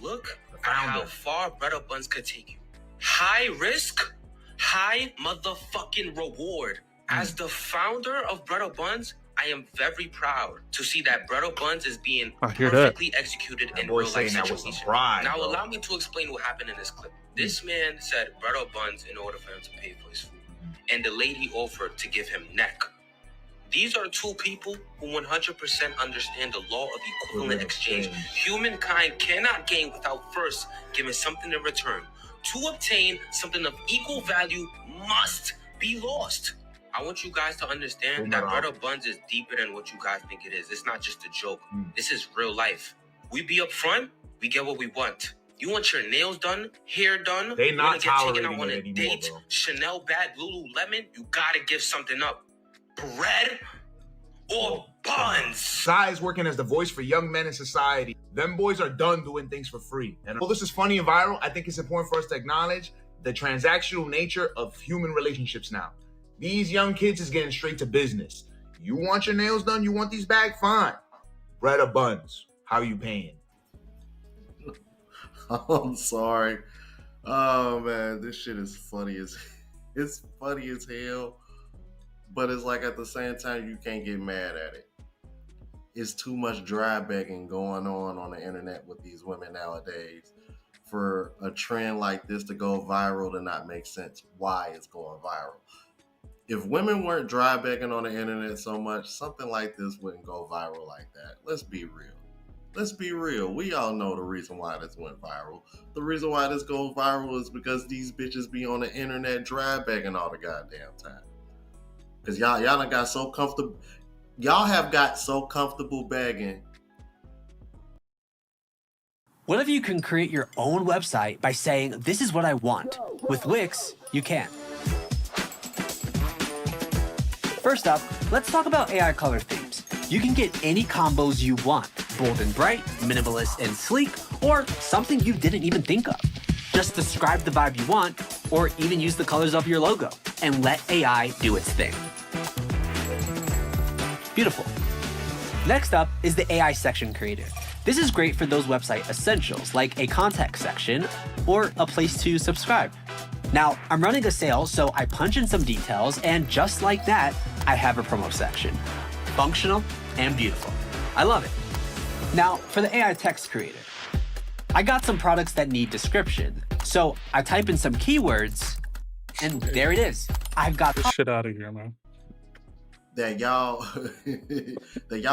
look at how far Bread or Buns could take you. High risk, high motherfucking reward. As the founder of Bread or Buns, I am very proud to see that Bread or Buns is being perfectly executed in real life situations. Now allow me to explain what happened in this clip. This man said Bread or Buns in order for him to pay for his food, and the lady offered to give him neck. These are two people who 100% understand the law of equivalent exchange. Humankind cannot gain without first giving something in return. To obtain something of equal value must be lost. I want you guys to understand that Bread or Buns is deeper than what you guys think it is. It's not just a joke. This is real life. We be up front, we get what we want. You want your nails done, hair done, They you not want to get taken out tolerating on a it anymore, date, bro. Chanel bag, Lululemon, you gotta give something up. Bread or buns? Sa is working as the voice for young men in society. Them boys are done doing things for free. And although this is funny and viral, I think it's important for us to acknowledge the transactional nature of human relationships now. These young kids is getting straight to business. You want your nails done? You want these back? Fine. Bread or buns? How you paying? I'm sorry. Oh man, this shit is funny as It's funny as hell, but it's like at the same time you can't get mad at it. It's too much dry begging going on the internet with these women nowadays for a trend like this to go viral to not make sense why it's going viral. If women weren't dry begging on the internet so much, something like this wouldn't go viral like that. Let's be real. Let's be real. We all know the reason why this went viral. The reason why this goes viral is because these bitches be on the internet dry begging all the goddamn time. Because y'all done got so comfortable. Y'all have got so comfortable begging. What if you can create your own website by saying, this is what I want? With Wix, you can. First up, let's talk about AI color themes. You can get any combos you want, bold and bright, minimalist and sleek, or something you didn't even think of. Just describe the vibe you want, or even use the colors of your logo, and let AI do its thing. Beautiful. Next up is the AI section creator. This is great for those website essentials, like a contact section or a place to subscribe. Now, I'm running a sale, so I punch in some details, and just like that, I have a promo section. Functional and beautiful. I love it. Now, for the AI text creator. I got some products that need description, so I type in some keywords, and there it is. I've got Get shit out of here, man. That y'all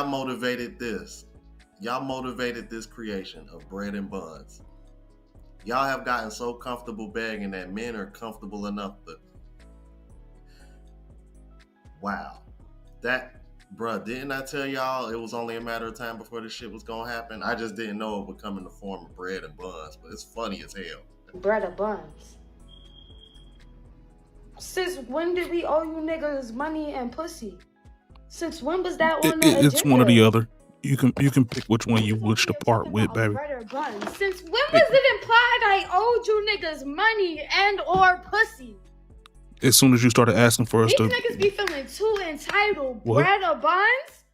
motivated this. Y'all motivated this creation of bread and buns. Y'all have gotten so comfortable begging that men are comfortable enough to. Wow. That, bruh, didn't I tell y'all it was only a matter of time before this shit was gonna happen? I just didn't know it would come in the form of bread and buns, but it's funny as hell. Bread and buns. Since when did we owe you niggas money and pussy? Since when was that on the agenda? It's one or the other. You can pick which one you wish to part with, baby. Bread or buns. Since when was it implied I owed you niggas money and or pussy? As soon as you started asking for us These to... niggas be feeling too entitled. What? Bread or buns?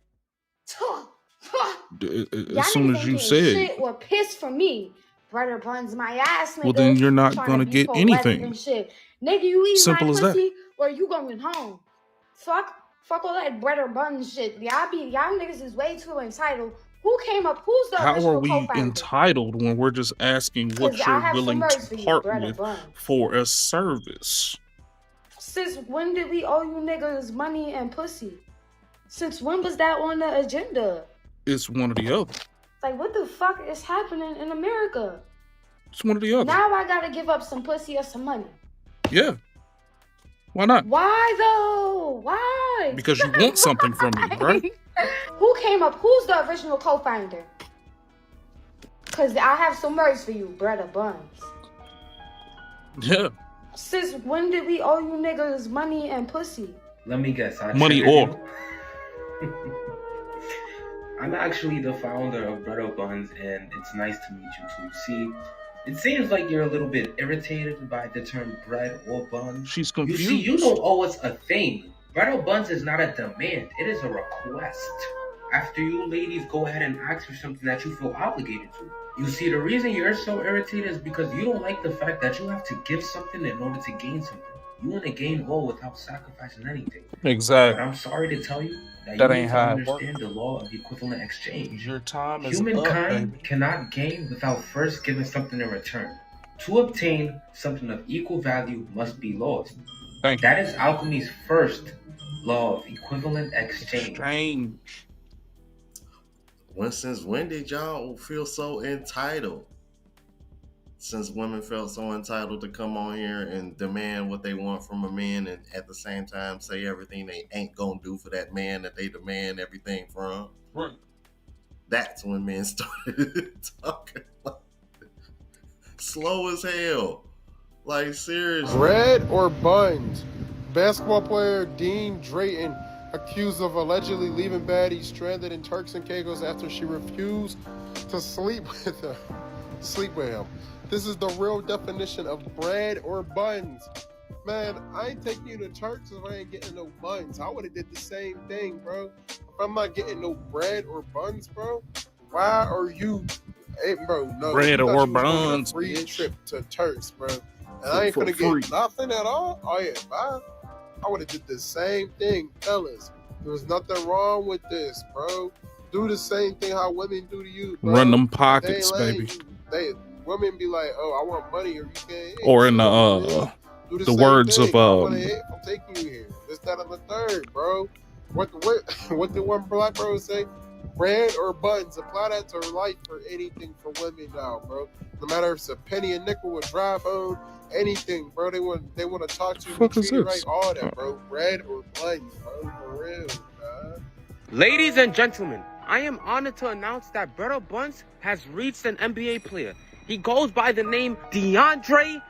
As soon as you said... shit or piss for me. Bread or buns my ass, nigga. Well, then you're not Trying gonna be get poetic anything. and shit. Nigga, you eat Simple my as that. pussy or you going home. Fuck all that bread or buns shit. Y'all niggas is way too entitled. Who came up? Who's the How original are we co-founder? entitled when we're just asking what 'Cause I you're have some willing words for to you, part bread or with buns. for a service? Since when did we owe you niggas money and pussy? Since when was that on the agenda? It's one or the other. Like, what the fuck is happening in America? It's one or the other. Now I gotta give up some pussy or some money. Yeah. Why not? Why though? Why? Because you want something from me, right? Who came up? Who's the original co-founder? Cause I have some words for you, bread or buns. Yeah. Since when did we owe you niggas money and pussy? Let me guess. Money or. I'm actually the founder of Bread or Buns, and it's nice to meet you too. See, it seems like you're a little bit irritated by the term bread or buns. She's confused. You see, you don't owe us a thing. Bread or buns is not a demand, it is a request. After you ladies go ahead and ask for something that you feel obligated to. You see, the reason you're so irritated is because you don't like the fact that you have to give something in order to gain something. You want to gain all without sacrificing anything. Exactly. But I'm sorry to tell you that That you ain't need to how it understand the law of equivalent exchange. Your time is Humankind up, cannot gain without first giving something in return. To obtain something of equal value must be lost. That is alchemy's first law of equivalent exchange. Since when did y'all feel so entitled? Since women felt so entitled to come on here and demand what they want from a man and at the same time say everything they ain't gonna do for that man that they demand everything from. Right. That's when men started talking like slow as hell. Like, seriously. Bread or buns? Basketball player Dean Drayton accused of allegedly leaving baddie stranded in Turks and Caicos after she refused to sleep with him. This is the real definition of bread or buns. Man, I ain't taking you to Turks if I ain't getting no buns. I would have did the same thing, bro. If I'm not getting no bread or buns, bro, why are you... Hey, bro, no. Bread you thought or you was going on a buns, free bitch. trip to Turks, bro. And I ain't for gonna free. get nothing at all? Oh yeah, bye. I would have did the same thing, fellas. There was nothing wrong with this, bro. Do the same thing how women do to you, bro. Run them If they pockets, ain't letting baby. you, women be like, oh, I want money or you can't hit. Or in So, the do the same words thing. of I want to hit. I'm taking you here. This, that, and the third, bro. What did one black bro say? Bread or buns. Apply that to life for anything for women now, bro. No matter if it's a penny, a nickel, a dry bone, anything, bro. They want to talk to you, be treated right, all that, bro. Bread or buns, bro. For real, man. Ladies and gentlemen, I am honored to announce that Brother Buns has reached an NBA player. He goes by the name DeAndre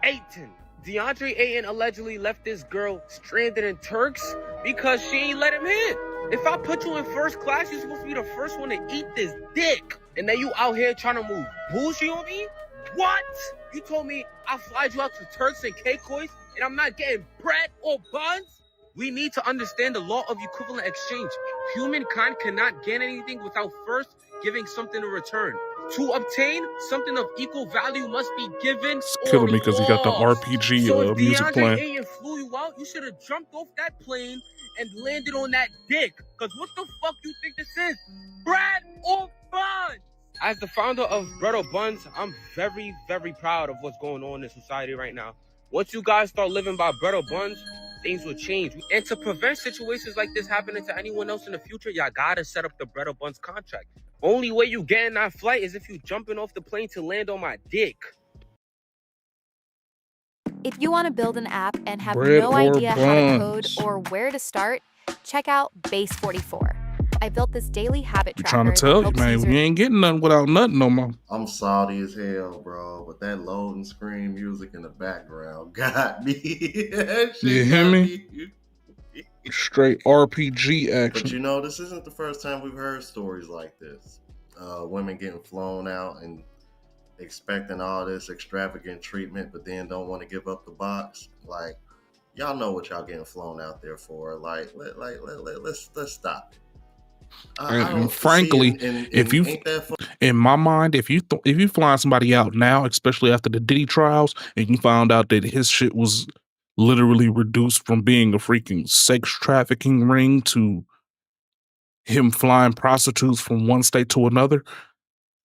Ayton. DeAndre Ayton allegedly left this girl stranded in Turks because she ain't let him hit. If I put you in first class, you're supposed to be the first one to eat this dick. And then you out here trying to move bullshit on me? What? You told me I'll fly you out to Turks and Caicos and I'm not getting bread or buns? We need to understand the law of equivalent exchange. Humankind cannot gain anything without first giving something in return. To obtain something of equal value must be given It's or killing me because he got the lost. RPG So if music DeAndre playing. Ayton flew you out, you should have jumped off that plane and landed on that dick. Because what the fuck you think this is? Bread or buns? As the founder of Bread Buns, I'm very, very proud of what's going on in society right now. Once you guys start living by Bread Buns, things will change. And to prevent situations like this happening to anyone else in the future, y'all gotta set up the Bread Buns contract. Only way you get in that flight is if you jumping off the plane to land on my dick. If you want to build an app and have Bread no or idea how to code buns? or where to start, check out Base 44. I built this daily habit I'm tracker trying to tell that you, helps man, users. you ain't getting nothing without nothing no more. I'm salty as hell, bro, but that loading screen music in the background got me. That shit You hear got me? Straight RPG But action. you know, this isn't the first time we've heard stories like this. Women getting flown out and expecting all this extravagant treatment, but then don't want to give up the box. Like, y'all know what y'all getting flown out there for. Like, let's stop it. And frankly, if you, in my mind, if you flying somebody out now, especially after the Diddy trials, and you found out that his shit was literally reduced from being a freaking sex trafficking ring to him flying prostitutes from one state to another,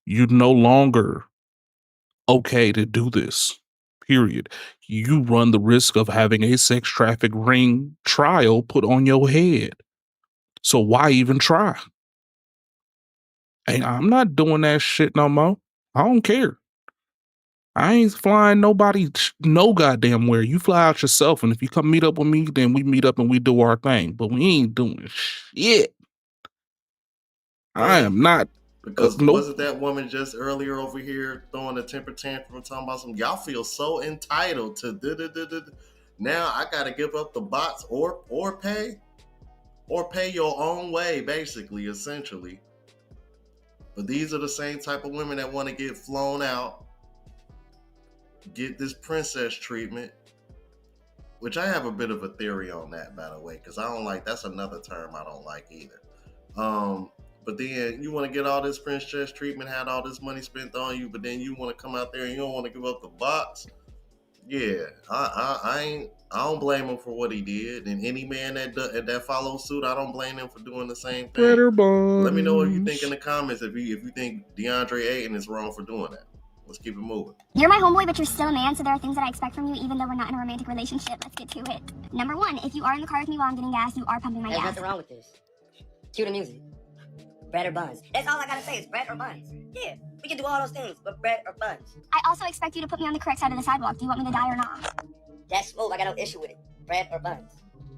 you're no longer okay to do this. Period. You run the risk of having a sex traffic ring trial put on your head. So why even try? And I'm not doing that shit no more. I don't care. I ain't flying nobody no goddamn where. You fly out yourself, and if you come meet up with me, then we meet up and we do our thing. But we ain't doing shit. I am not. Because wasn't that woman just earlier over here throwing a temper tantrum talking about some y'all feel so entitled to now I gotta give up the box or pay your own way, basically, essentially. But these are the same type of women that want to get flown out, get this princess treatment, which I have a bit of a theory on that, by the way, because I don't like, that's another term I don't like either. But then you want to get all this princess treatment, had all this money spent on you, but then you want to come out there and you don't want to give up the box. Yeah, I don't blame him for what he did, and any man that follows suit, I don't blame him for doing the same thing. Let me know what you think in the comments if you think DeAndre Ayton is wrong for doing that. Let's keep it moving. You're my homeboy, but you're still a man, so there are things that I expect from you, even though we're not in a romantic relationship. Let's get to it. Number one, if you are in the car with me while I'm getting gas, you are pumping my gas. There's nothing wrong with this. Cue the music. Bread or buns. That's all I gotta say is bread or buns. Yeah, we can do all those things, but bread or buns. I also expect you to put me on the correct side of the sidewalk. Do you want me to die or not? That's smooth. I got no issue with it. Bread or buns.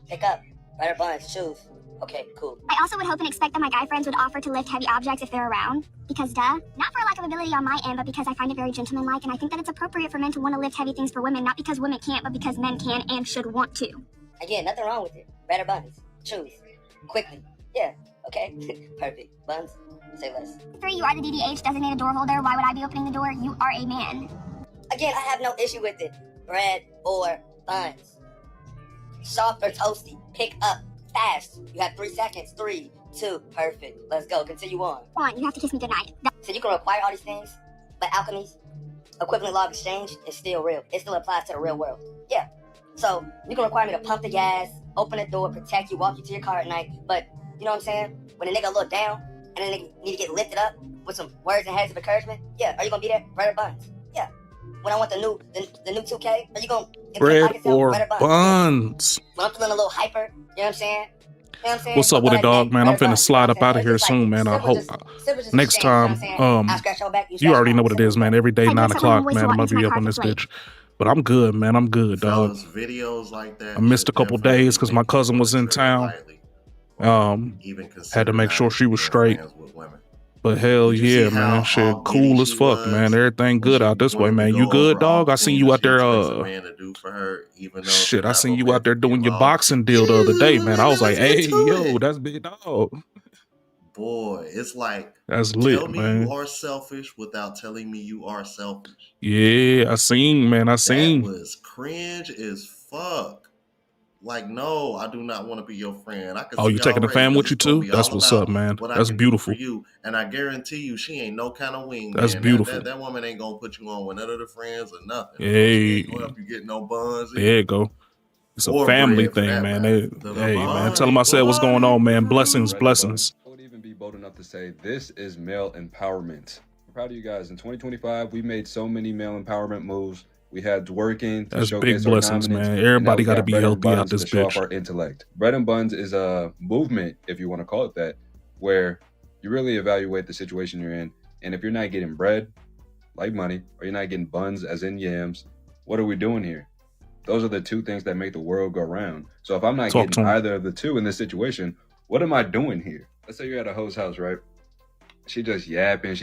Pick up. Bread or buns. Choose. Okay, cool. I also would hope and expect that my guy friends would offer to lift heavy objects if they're around. Because duh. Not for a lack of ability on my end, but because I find it very gentlemanlike, and I think that it's appropriate for men to want to lift heavy things for women, not because women can't, but because men can and should want to. Again, nothing wrong with it. Bread or buns. Choose. Quickly. Yeah, okay. Perfect. Buns. Say less. 3, you are the DDH designated door holder. Why would I be opening the door? You are a man. Again, I have no issue with it. Bread or buns. Soft or toasty. Pick up. Fast. You have 3 seconds. 3, 2, perfect. Let's go. Continue on. Come on, you have to kiss me goodnight. So you can require all these things, but alchemies? equivalent law of exchange is still real. It still applies to the real world. Yeah. So you can require me to pump the gas, open the door, protect you, walk you to your car at night. But you know what I'm saying? When a nigga look down and a nigga need to get lifted up with some words and heads of encouragement, yeah, are you gonna be there? Bread or buns? Yeah. When I want the new 2K, are you gonna Bread or buns? Yeah. When I'm feeling a little hyper, you know what I'm saying? You know what I'm saying? What's up with it, dog, man? I'm finna slide up out of here soon, man. I hope next time, you already know what it is, man. Every day, 9 o'clock, man. I'm gonna be up on this bitch. But I'm good, man. I'm good, dog. Videos like that. I missed a couple days because my cousin was in town. Had to make sure she was straight. But hell yeah, man. Shit, cool as fuck, man. Everything good out this way, man. You good, dog? I seen you out there. Shit, I seen you out there doing your boxing deal the other day, man. I was like, hey, yo, that's big dog. Boy, it's like, that's lit, tell me man. you are selfish without telling me you are selfish. Yeah, I seen, man. I seen. That was cringe as fuck. Like, no, I do not want to be your friend. I can you taking the fam with you too? That's what's up, man. That's beautiful. You. And I guarantee you, she ain't no kind of wing. That's beautiful. That woman ain't gonna put you on with none of the friends or nothing. Hey, she ain't gonna help you get no buns. There you go. It's a family thing, man. Hey, man, tell them I said what's going on, man. Blessings, blessings. I would even be bold enough to say this is male empowerment. I'm proud of you guys. In 2025, we made so many male empowerment moves. We had twerking. That's big blessings, man. Everybody got to be healthy out this bitch. Show off our intellect. Bread and Buns is a movement, if you want to call it that, where you really evaluate the situation you're in. And if you're not getting bread, like money, or you're not getting buns, as in yams, what are we doing here? Those are the two things that make the world go round. So if I'm not getting either of the two in this situation, what am I doing here? Let's say you're at a hoe's house, right? She just yapping,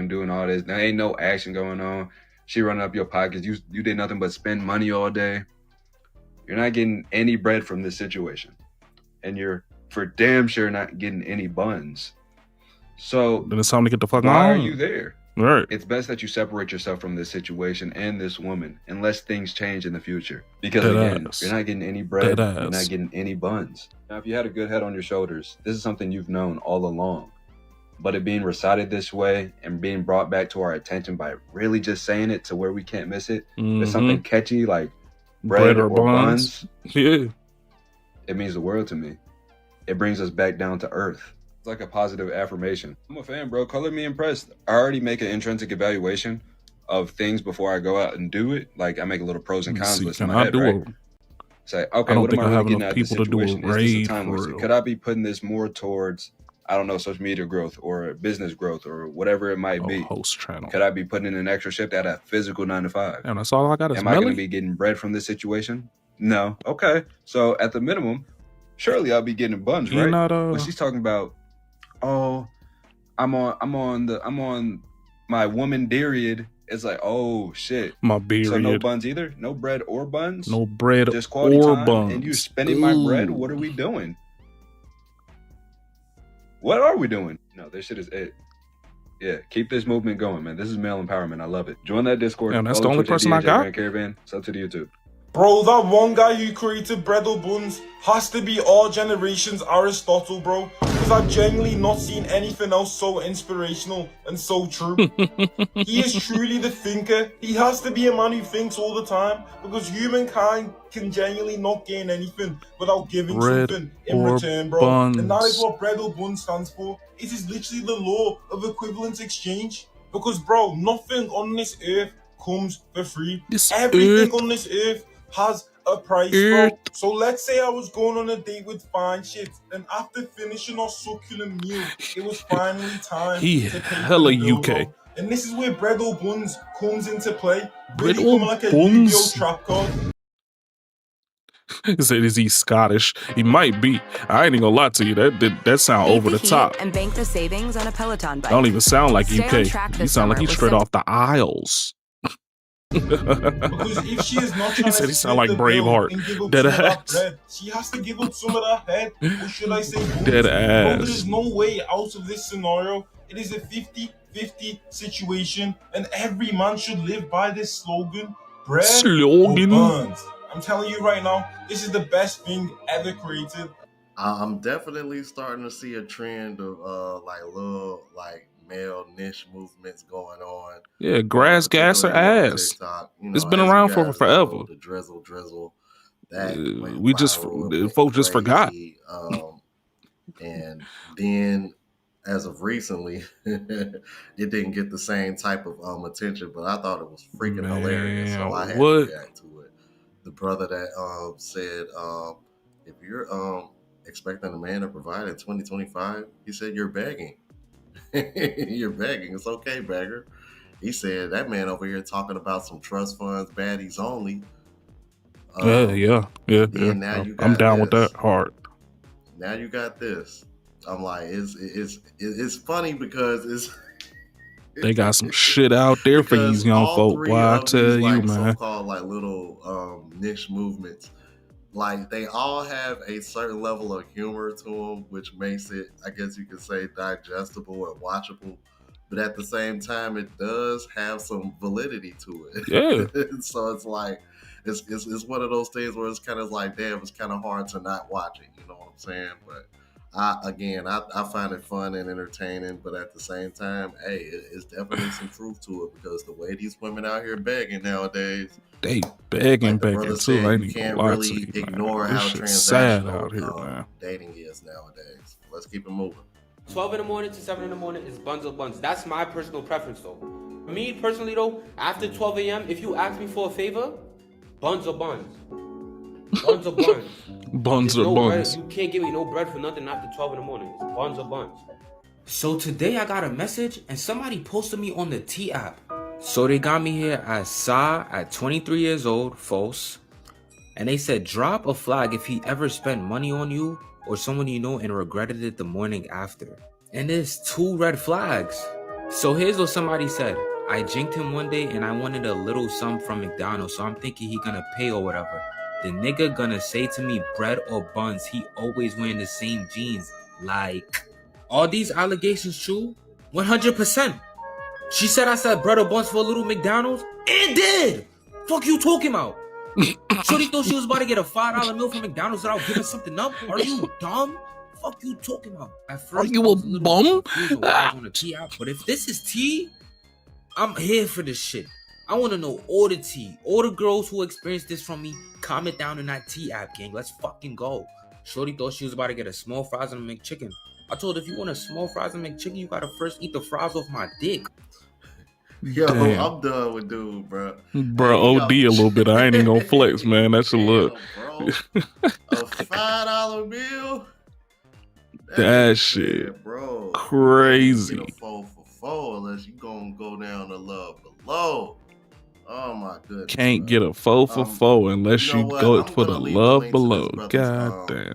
doing all this. There ain't no action going on. She running up your pockets. You did nothing but spend money all day. You're not getting any bread from this situation. And you're for damn sure not getting any buns. So then it's time to get the fuck on. Why are you there? Right. It's best that you separate yourself from this situation and this woman unless things change in the future. Because again, you're not getting any bread. You're not getting any buns. Now, if you had a good head on your shoulders, this is something you've known all along. But it being recited this way and being brought back to our attention by really just saying it to where we can't miss it, there's something catchy like bread or buns. Yeah. It means the world to me. It brings us back down to earth. It's like a positive affirmation. I'm a fan, bro. Color me impressed. I already make an intrinsic evaluation of things before I go out and do it. Like I make a little pros and cons list in my head, right? Say, okay, what am I really getting out of this situation? Is this a time waster? Could I be putting this more towards, I don't know, social media growth or business growth or whatever it might be? Host channel. Could I be putting in an extra shift at a physical 9 to 5? And that's all I got is Am I going to be getting bread from this situation? No. Okay. So at the minimum, surely I'll be getting buns, right? When she's talking about, oh, I'm on my woman period. It's like, oh shit. My period. So no buns either? No bread or buns? No bread just quality or time, buns. and you spending my bread? What are we doing? What are we doing? No, this shit is it. Yeah, keep this movement going, man. This is male empowerment. I love it. Join that Discord. And that's the only person I got. Caravan. Sub to the YouTube. Bro, that one guy who created bread or buns has to be our generation's Aristotle, bro. Because I've genuinely not seen anything else so inspirational and so true. He is truly the thinker. He has to be a man who thinks all the time. Because humankind can genuinely not gain anything without giving something in return, bro. Buns. And that is what bread or buns stands for. It is literally the law of equivalent exchange. Because, bro, nothing on this earth comes for free. Everything on this earth has a price, bro. So let's say I was going on a date with fine shit, and after finishing our succulent meal, it was finally time to pay hella for the bill, UK. bro. And this is where bread or buns comes into play. Bread Really or coming like a buns? Yu-Gi-Oh trap card. He said, is he Scottish? He might be. I ain't even gonna lie to you. That sound over the top. And bank the savings on a Peloton bike. Don't even sound like Stay on track UK. You this sound like summer he's with straight off the Isles. Because if she is not He trying said to he sound split like the bill Braveheart. and give up Dead some of that ass. bread, she has to give up some of that head. Or should I say buns? Dead Bro, ass. there is no way out of this scenario. It is a 50-50 situation, and every man should live by this slogan: bread Slogan. or buns. I'm telling you right now, this is the best thing ever created. I'm definitely starting to see a trend of like little like male niche movements going on. Yeah, grass gas or particularly on ass. TikTok. It's been As you around for guys forever. know, the drizzle that went We just viral. It went folks just forgot. crazy. And then as of recently, it didn't get the same type of attention, but I thought it was freaking hilarious, so I had to react to it. The brother that said, if you're expecting a man to provide in 2025, he said you're begging. You're begging. It's okay, beggar. He said that man over here talking about some trust funds, baddies only. Yeah. Now you got I'm down with this. that hard. Now you got this. I'm like, it's funny because it's They got some shit out there for these young folk. Boy, I tell you, man. So-called like little niche movements, like they all have a certain level of humor to them, which makes it, I guess you could say, digestible and watchable. But at the same time, it does have some validity to it. Yeah. So it's like it's one of those things where it's kind of like, damn, it's kind of hard to not watch it. You know what I'm saying? But I find it fun and entertaining, but at the same time, hey, it's definitely some truth to it, because the way these women out here begging nowadays, they begging too. Said, you can't really ignore how sad out here, man. Dating is nowadays. Let's keep it moving. 12 in the morning to 7 in the morning is buns or buns. That's my personal preference, though. For me personally, though, after 12 a.m., if you ask me for a favor, buns or buns. Buns or buns. Buns or buns. Bread. You can't give me no bread for nothing after 12 in the morning. It's buns or buns. So today I got a message and somebody posted me on the T app. So they got me here as Sa at 23 years old, false. And they said drop a flag if he ever spent money on you or someone you know and regretted it the morning after. And there's 2 red flags. So here's what somebody said. I jinked him one day and I wanted a little sum from McDonald's, so I'm thinking he gonna pay or whatever. The nigga gonna say to me bread or buns, he always wearing the same jeans. Like, are these allegations true? 100%. She said I said bread or buns for a little McDonald's. It did. Fuck you talking about? Shorty thought she was about to get a $5 meal from McDonald's without giving something up. Are you dumb? Fuck you talking about? At first, are you a bum? On the tea app, but if this is tea, I'm here for this shit. I want to know all the tea. All the girls who experienced this from me, comment down in that tea app, gang. Let's fucking go. Shorty thought she was about to get a small fries and a McChicken. I told her, if you want a small fries and McChicken, you gotta first eat the fries off my dick. Yo, damn. I'm done with dude, bro. Bro, OD a little bit. I ain't even gonna flex, man. That's a look. Bro. A $5 bill? That shit, bro. crazy. You get a 4 for 4 unless you gonna go down to love below. Oh my goodness. Can't get a 4 for 4 unless you go for the love below. God damn.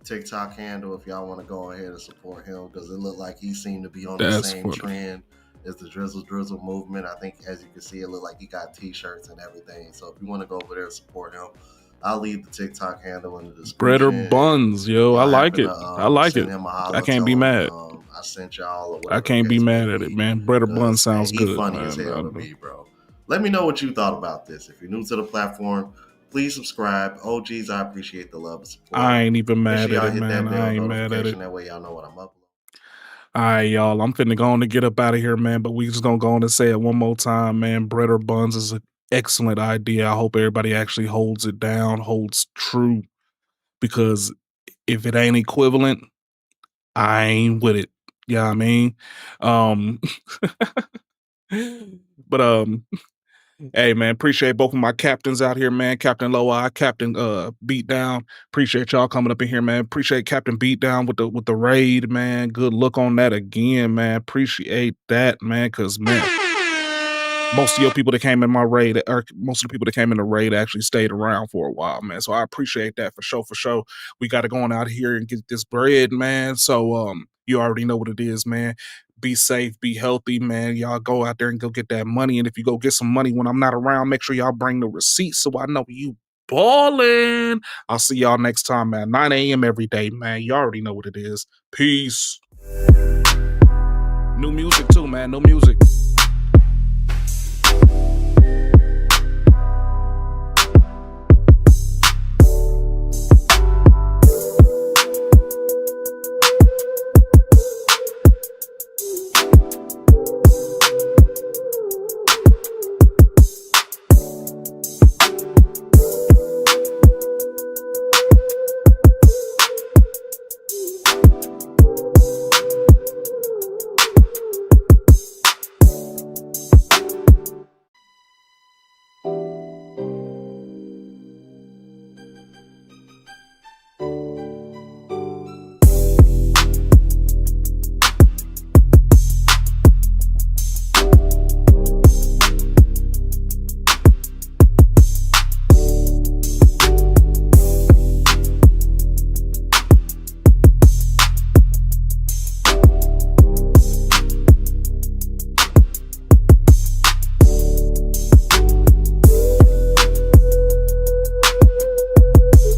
TikTok handle if y'all want to go ahead and support him, because it looked like he seemed to be on the same trend as the drizzle movement. I think, as you can see, it looked like he got t-shirts and everything. So if you want to go over there and support him, I'll leave the TikTok handle in the description. Bread or buns, yo. I like it. I like it. I can't be mad. I sent y'all. I can't be mad at it, man. Bread or buns sounds good. Funny as hell to me, bro. Let me know what you thought about this. If you're new to the platform, please subscribe. OGs, I appreciate the love and support. I ain't even mad Make sure at it, hit man. that bell I ain't mad at it. That way y'all know what I'm uploading. All right, y'all. I'm finna go on to get up out of here, man. But we just gonna go on and say it one more time, man. Bread or buns is an excellent idea. I hope everybody actually holds it down, holds true. Because if it ain't equivalent, I ain't with it. You know what I mean? But hey man, appreciate both of my captains out here, man. Captain Low Eye, Captain Beatdown. Appreciate y'all coming up in here, man. Appreciate Captain Beatdown with the raid, man. Good look on that again, man. Appreciate that, man, because man, most of your people that came in my raid, or most of the people that came in the raid actually stayed around for a while, man. So I appreciate that for sure. We got to go on out here and get this bread, man. So you already know what it is, man. Be safe, be healthy, man. Y'all go out there and go get that money. And if you go get some money when I'm not around, make sure y'all bring the receipts so I know you balling. I'll see y'all next time, man. 9 a.m. every day, man. You already know what it is. Peace. New music too, man. No music.